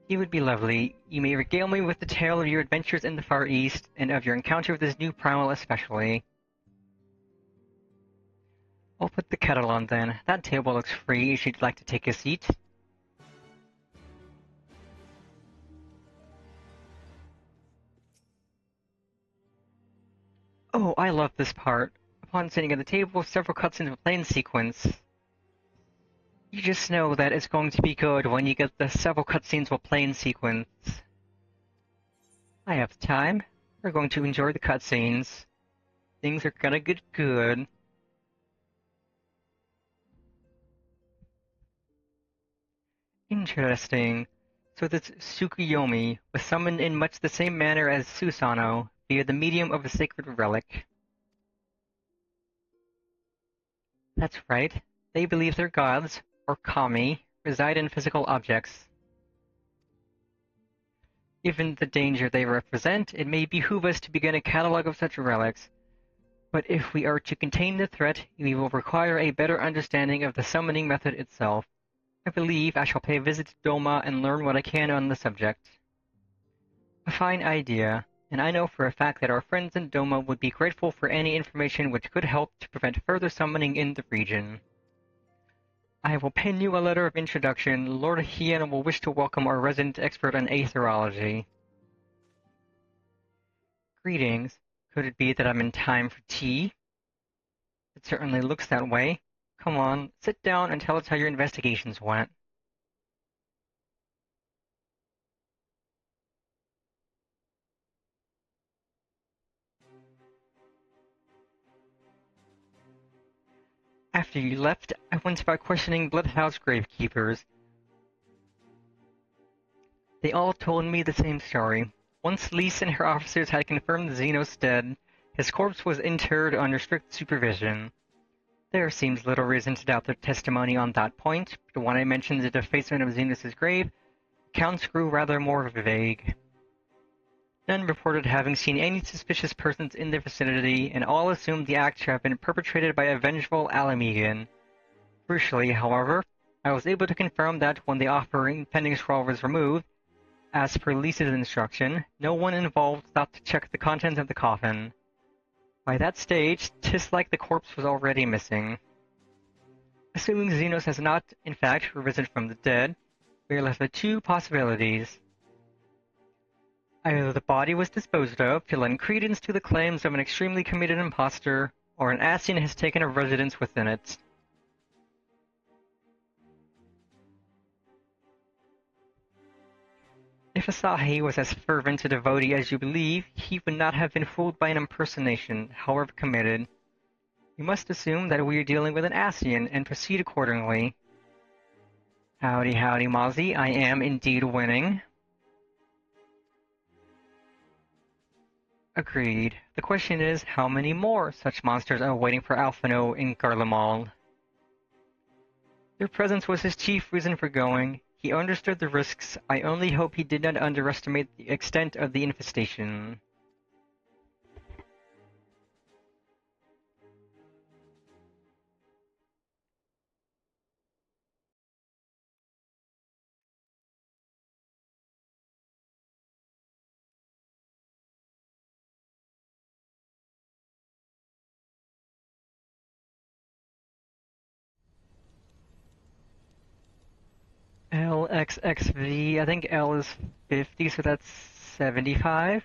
Tea would be lovely. You may regale me with the tale of your adventures in the Far East, and of your encounter with this new primal especially. I'll put the kettle on then. That table looks free if you'd like to take a seat. Oh, I love this part. Upon sitting at the table, several cutscenes will play in sequence. You just know that it's going to be good when you get the several cutscenes will play in sequence. I have time. We're going to enjoy the cutscenes. Things are gonna get good. Interesting. So this Tsukuyomi was summoned in much the same manner as Susanoo, via the medium of a sacred relic. That's right. They believe their gods, or kami, reside in physical objects. Given the danger they represent, it may behoove us to begin a catalogue of such relics. But if we are to contain the threat, we will require a better understanding of the summoning method itself. I believe I shall pay a visit to Doma and learn what I can on the subject. A fine idea, and I know for a fact that our friends in Doma would be grateful for any information which could help to prevent further summoning in the region. I will pen you a letter of introduction. Lord Hien will wish to welcome our resident expert on aetherology. Greetings. Could it be that I'm in time for tea? It certainly looks that way. Come on, sit down and tell us how your investigations went. After you left, I went about questioning Bloodhouse gravekeepers. They all told me the same story. Once Lise and her officers had confirmed Xenos dead, his corpse was interred under strict supervision. There seems little reason to doubt their testimony on that point, but when I mentioned the defacement of Xenos' grave, accounts grew rather more vague. None reported having seen any suspicious persons in their vicinity, and all assumed the act to have been perpetrated by a vengeful Alamegan. Crucially, however, I was able to confirm that when the offering pending scroll was removed, as per Lisa's instruction, no one involved thought to check the contents of the coffin. By that stage, 'tis like the corpse was already missing. Assuming Xenos has not, in fact, risen from the dead, we are left with two possibilities. Either the body was disposed of to lend credence to the claims of an extremely committed impostor, or an Ascian has taken a residence within it. If Asahi was as fervent a devotee as you believe, he would not have been fooled by an impersonation, however committed. You must assume that we are dealing with an Ascian, and proceed accordingly. Howdy, howdy, Mozzie. I am indeed winning. Agreed. The question is, how many more such monsters are waiting for Alphino in Garlemald? Their presence was his chief reason for going. He understood the risks. I only hope he did not underestimate the extent of the infestation. LXXV, I think L is 50, so that's 75.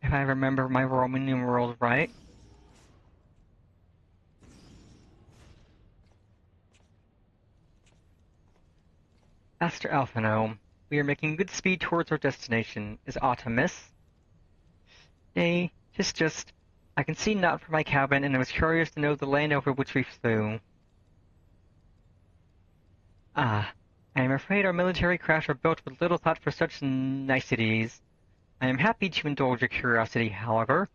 If I remember my Roman numerals right. Master Alphino, we are making good speed towards our destination. Is aught amiss? Nay, 'tis just... I can see naught from my cabin, and I was curious to know the land over which we flew. Ah, I am afraid our military craft are built with little thought for such niceties. I am happy to indulge your curiosity, however.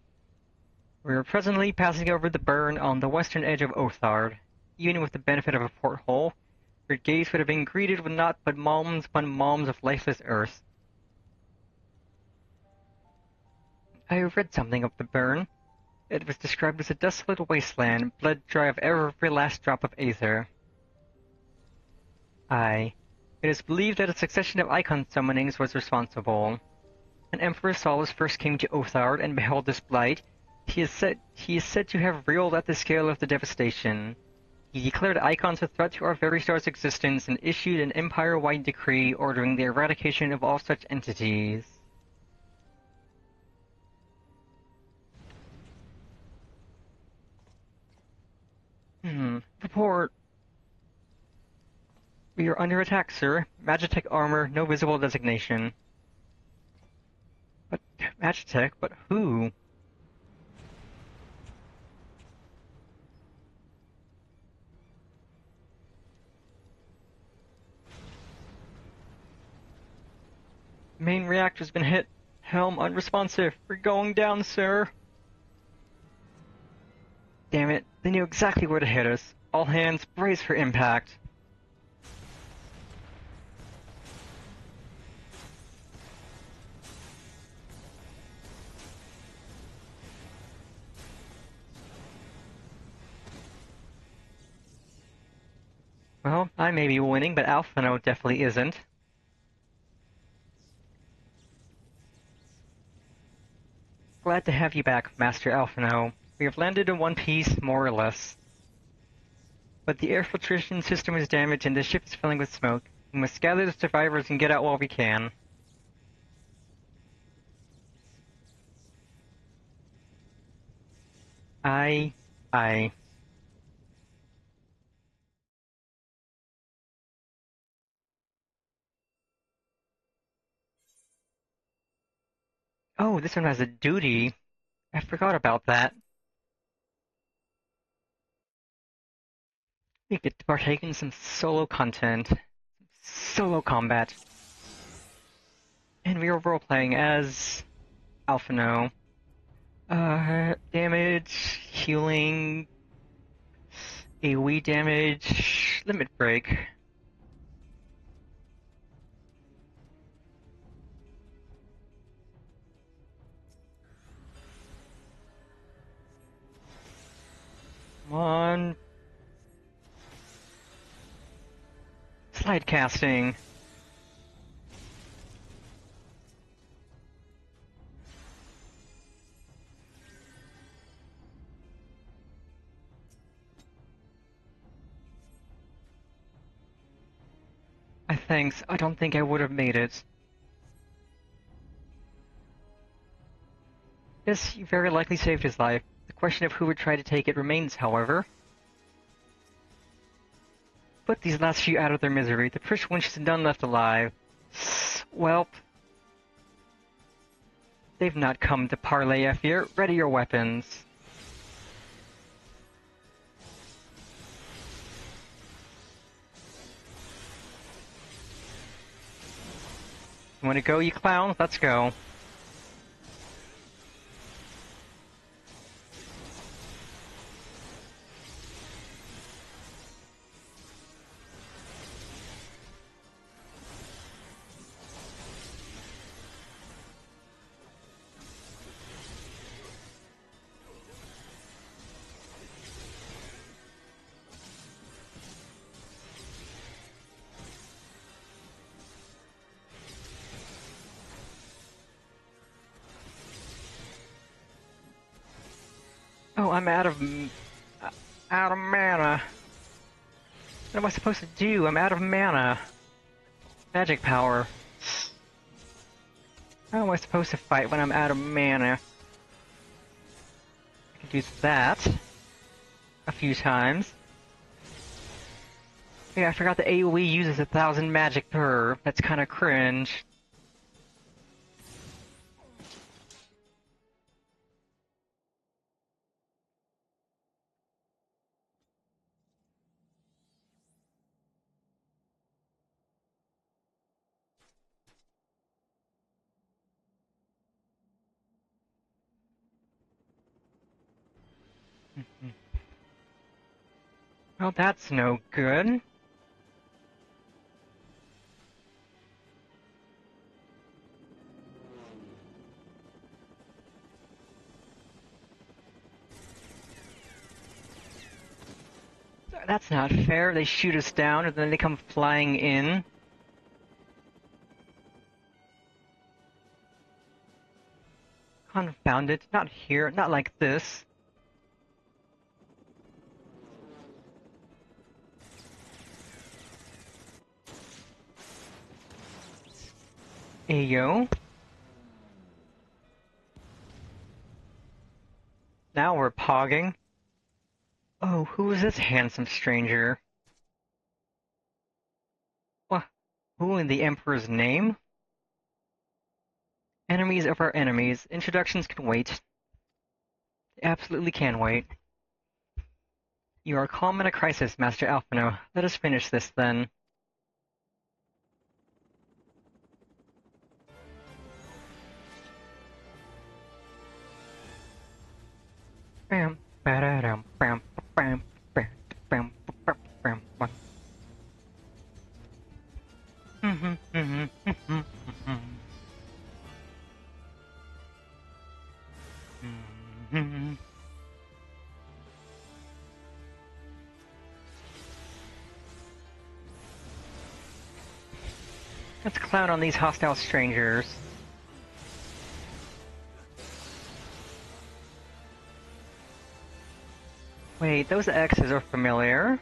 We are presently passing over the burn on the western edge of Othard. Even with the benefit of a porthole, Her gaze would have been greeted with naught but malms upon malms of lifeless earth. I read something of the burn. It was described as a desolate wasteland, blood dry of every last drop of aether. Aye. It is believed that a succession of icon summonings was responsible. When Emperor Solus first came to Othard and beheld this blight, he is said to have reeled at the scale of the devastation. He declared icons a threat to our very star's existence and issued an empire-wide decree ordering the eradication of all such entities. Report. We are under attack, sir. Magitech armor, no visible designation. But Magitech? But who? Main reactor's been hit. Helm unresponsive. We're going down, sir. Damn it, they knew exactly where to hit us. All hands, brace for impact. Well, I may be winning, but Alphino definitely isn't. Glad to have you back, Master Alphino. We have landed in one piece, more or less. But the air filtration system is damaged and the ship is filling with smoke. We must gather the survivors and get out while we can. Aye. Oh, this one has a duty. I forgot about that. We get to partake in some solo content. Solo combat. And we are role-playing as Alphino. Damage, healing, AoE damage, limit break. Come on. Slide casting. Thanks, I don't think I would have made it. Yes, you very likely saved his life. The question of who would try to take it remains, however. Put these last few out of their misery. The first wench is none left alive. Welp. They've not come to parley here. Ready your weapons. You wanna go, you clown? Let's go. Oh, I'm out of mana. What am I supposed to do? I'm out of mana. Magic power. How am I supposed to fight when I'm out of mana? I can do that a few times. Yeah, I forgot the AoE uses 1,000 magic per. That's kinda cringe. Well, that's no good. That's not fair. They shoot us down and then they come flying in. Confound it. Not here. Not like this. Ayo. Now we're pogging. Oh, who is this handsome stranger? What? Who in the Emperor's name? Enemies of our enemies. Introductions can wait. They absolutely can wait. You are calm in a crisis, Master Alphino. Let us finish this, then. Bam, ba-da-dum, bam, bam, bam, bam, bam, bam, bam. Let's clown on these hostile strangers. Wait, those X's are familiar.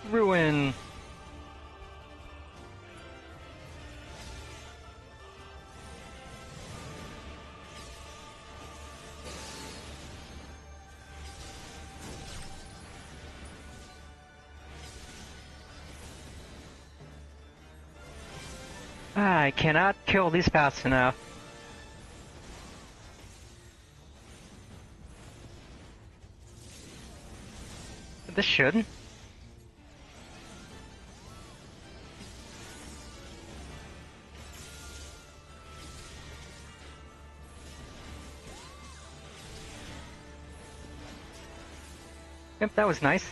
Ruin. I cannot kill these fast enough. This should. Yep, that was nice.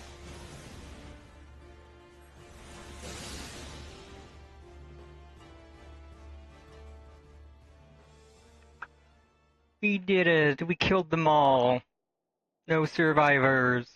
We did it! We killed them all! No survivors!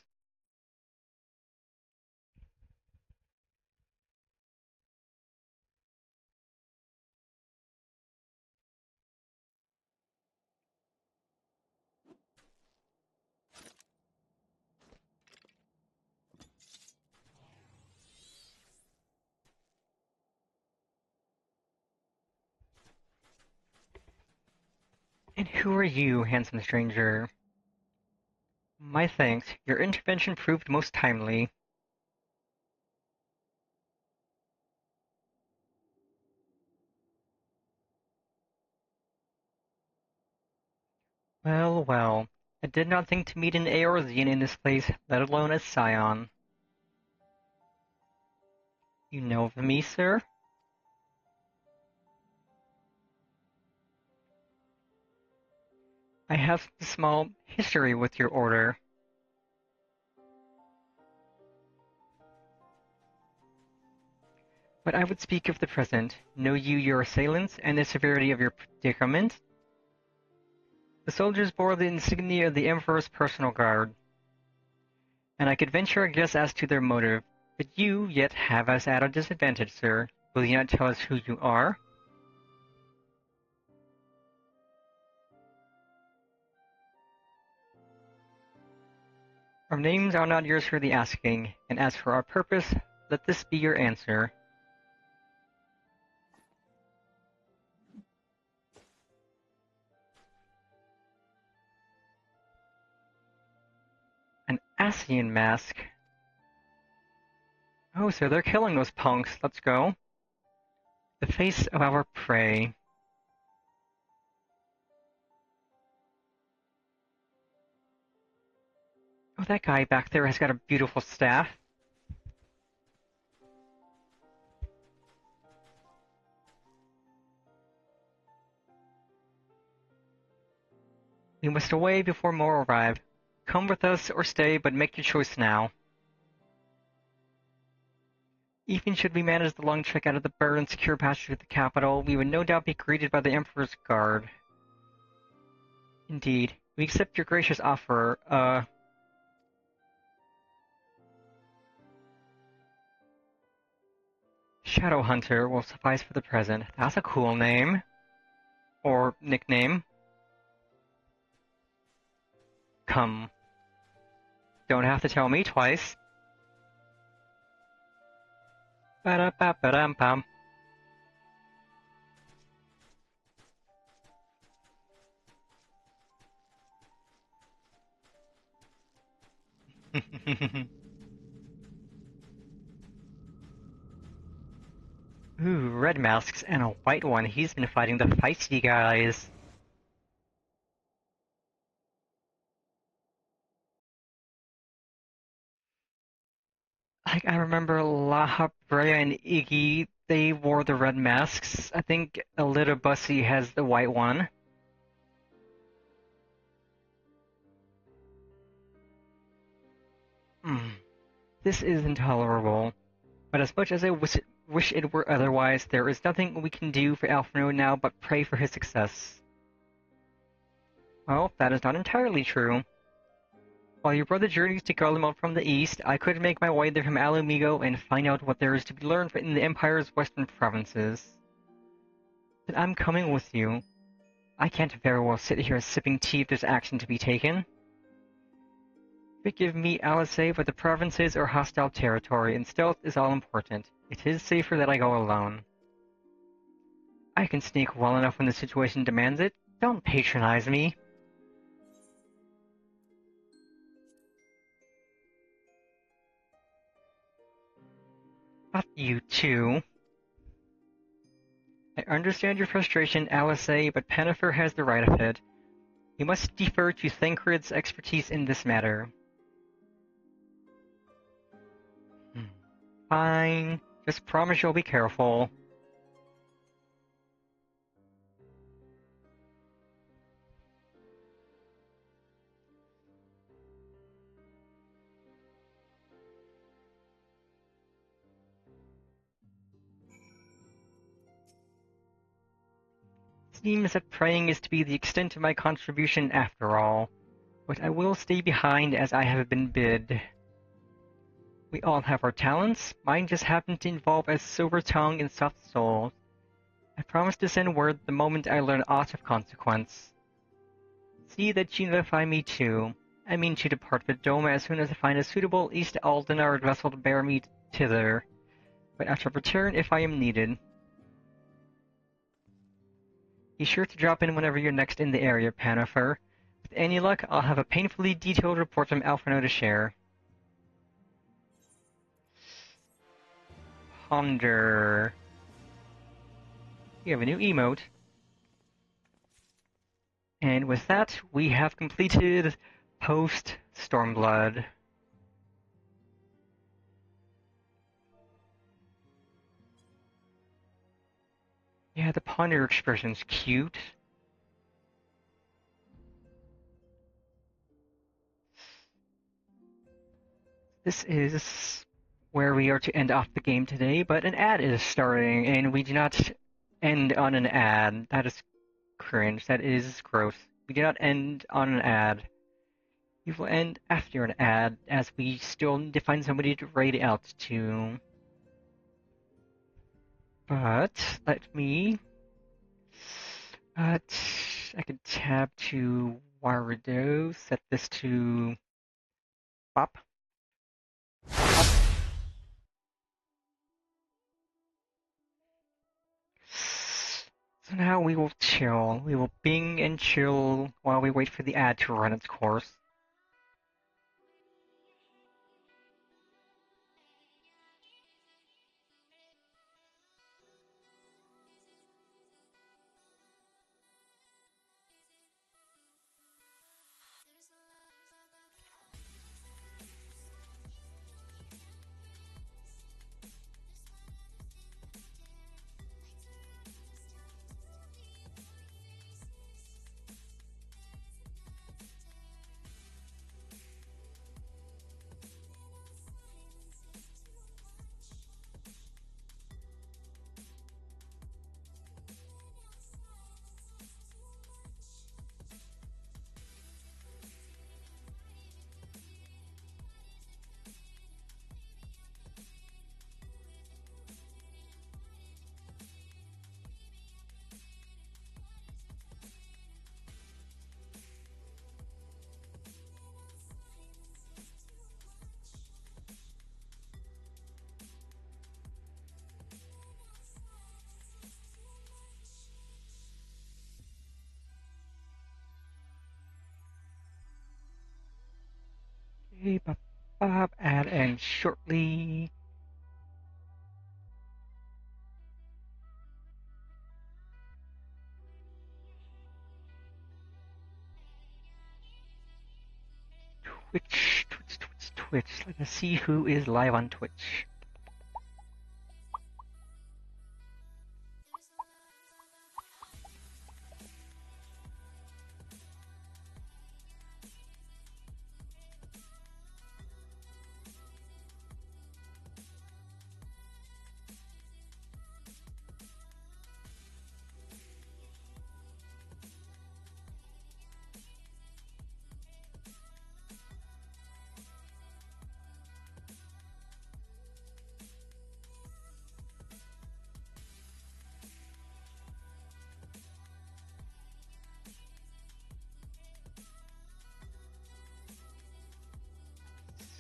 And who are you, handsome stranger? My thanks. Your intervention proved most timely. Well, well. I did not think to meet an Eorzean in this place, let alone a Scion. You know of me, sir? I have some small history with your order. But I would speak of the present. Know you your assailants and the severity of your predicament? The soldiers bore the insignia of the Emperor's personal guard, and I could venture a guess as to their motive. But you yet have us at a disadvantage, sir. Will you not tell us who you are? Our names are not yours for the asking, and as for our purpose, let this be your answer. An Ascian mask. Oh, so they're killing those punks. Let's go. The face of our prey. Oh, that guy back there has got a beautiful staff. We must away before more arrive. Come with us or stay, but make your choice now. Even should we manage the long trek out of the bird and secure passage to the capital, we would no doubt be greeted by the Emperor's guard. Indeed. We accept your gracious offer, Shadow Hunter will suffice for the present. That's a cool name. Or nickname. Come. Don't have to tell me twice. Ba-da-ba-ba-dum-bum. Ooh, red masks and a white one. He's been fighting the feisty guys. Like, I remember La Brea and Iggy, they wore the red masks. I think a little Bussy has the white one. This is intolerable. But as much as I wish it were otherwise, there is nothing we can do for Alphino now but pray for his success. Well, that is not entirely true. While your brother journeys to Garlemald from the east, I could make my way there from Alumigo and find out what there is to be learned in the Empire's western provinces. Then I'm coming with you. I can't very well sit here sipping tea if there's action to be taken. Forgive me, Alice, but the provinces are hostile territory, and stealth is all important. It is safer that I go alone. I can sneak well enough when the situation demands it. Don't patronize me. Not you too. I understand your frustration, Alice, but Pennifer has the right of it. You must defer to Thancred's expertise in this matter. Fine. Just promise you'll be careful. Seems that praying is to be the extent of my contribution after all, but I will stay behind as I have been bid. We all have our talents. Mine just happen to involve a silver tongue and soft soul. I promise to send word the moment I learn aught of consequence. See that you notify me too. I mean to depart for Doma as soon as I find a suitable East Aldenard vessel to bear me thither, but I shall return if I am needed. Be sure to drop in whenever you're next in the area, Pennifer. With any luck, I'll have a painfully detailed report from Alphino to share. Ponder. We have a new emote. And with that, we have completed Post-Stormblood. Yeah, the Ponder expression's cute. This is where we are to end off the game today, but an ad is starting, and we do not end on an ad. That is cringe. That is gross. We do not end on an ad. We will end after an ad, as we still need to find somebody to raid out to. But, let me... I could tab to Wardo, set this to... Bop. So now we will chill. We will bing and chill while we wait for the ad to run its course. Okay, Bob, add end shortly. Twitch. Let us see who is live on Twitch.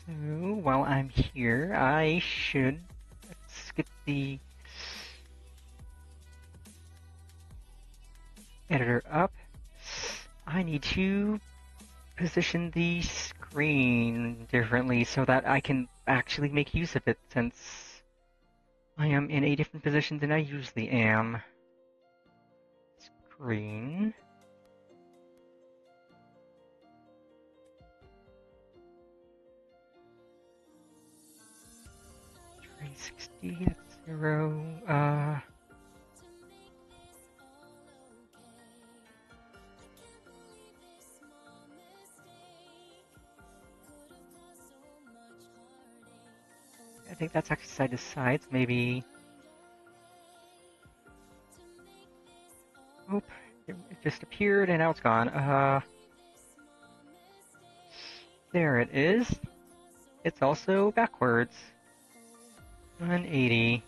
So, while I'm here, let's get the editor up. I need to position the screen differently so that I can actually make use of it, since I am in a different position than I usually am. Screen. .360, that's 0, I think that's actually side to side, maybe. Oop, it just appeared and now it's gone. There it is. It's also backwards. 180.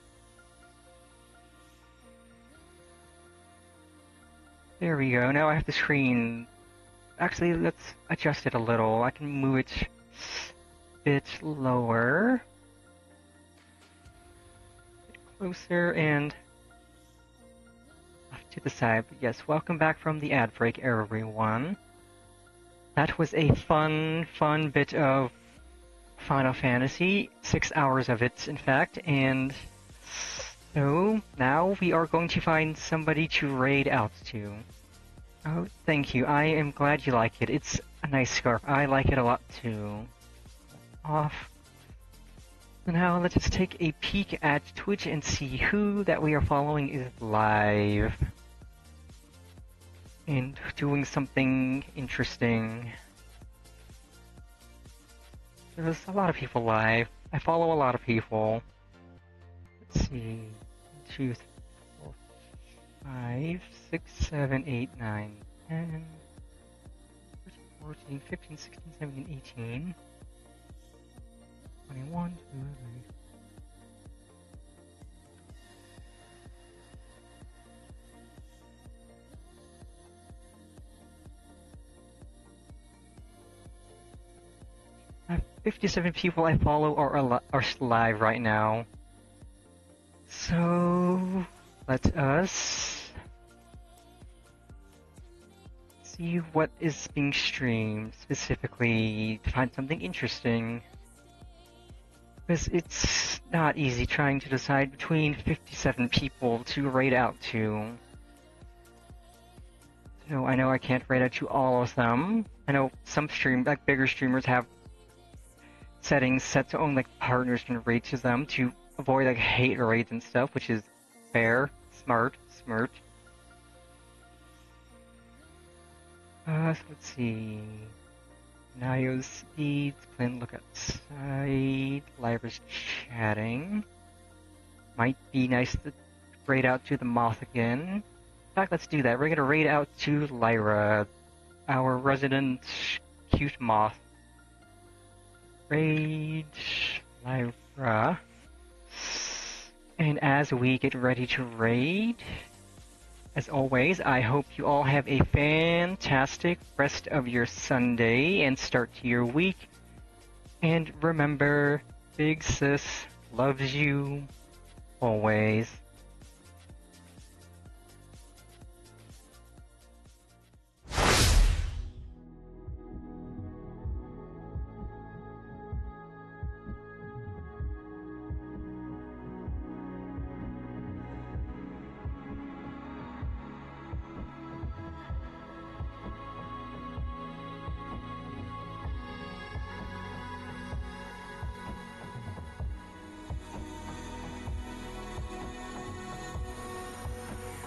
There we go. Now I have the screen. Actually, let's adjust it a little. I can move it a bit lower. A bit closer and off to the side. But yes, welcome back from the ad break, everyone. That was a fun bit of Final Fantasy, 6 hours of it, in fact, and so now we are going to find somebody to raid out to. Oh, thank you. I am glad you like it. It's a nice scarf. I like it a lot too. Off. Now let's just take a peek at Twitch and see who that we are following is live and doing something interesting. There's a lot of people live. I follow a lot of people. Let's see. 2, 3, 4, 5, 6, 7, 8, 9, 10, 13, 14, 15, 16, 17, 18, 21, 22, 57 people I follow are live right now. So let us see what is being streamed specifically to find something interesting. Because it's not easy trying to decide between 57 people to raid out to. So I know I can't raid out to all of them. I know some bigger streamers have settings set to only partners can raid to them to avoid hate raids and stuff, which is fair, smart. So let's see. Nayo's speeds, plan look outside, Lyra's chatting. Might be nice to raid out to the moth again. In fact, let's do that. We're gonna raid out to Lyra, our resident cute moth. Raid Lyra. And as we get ready to raid, as always, I hope you all have a fantastic rest of your Sunday and start to your week. And remember, Big Sis loves you always.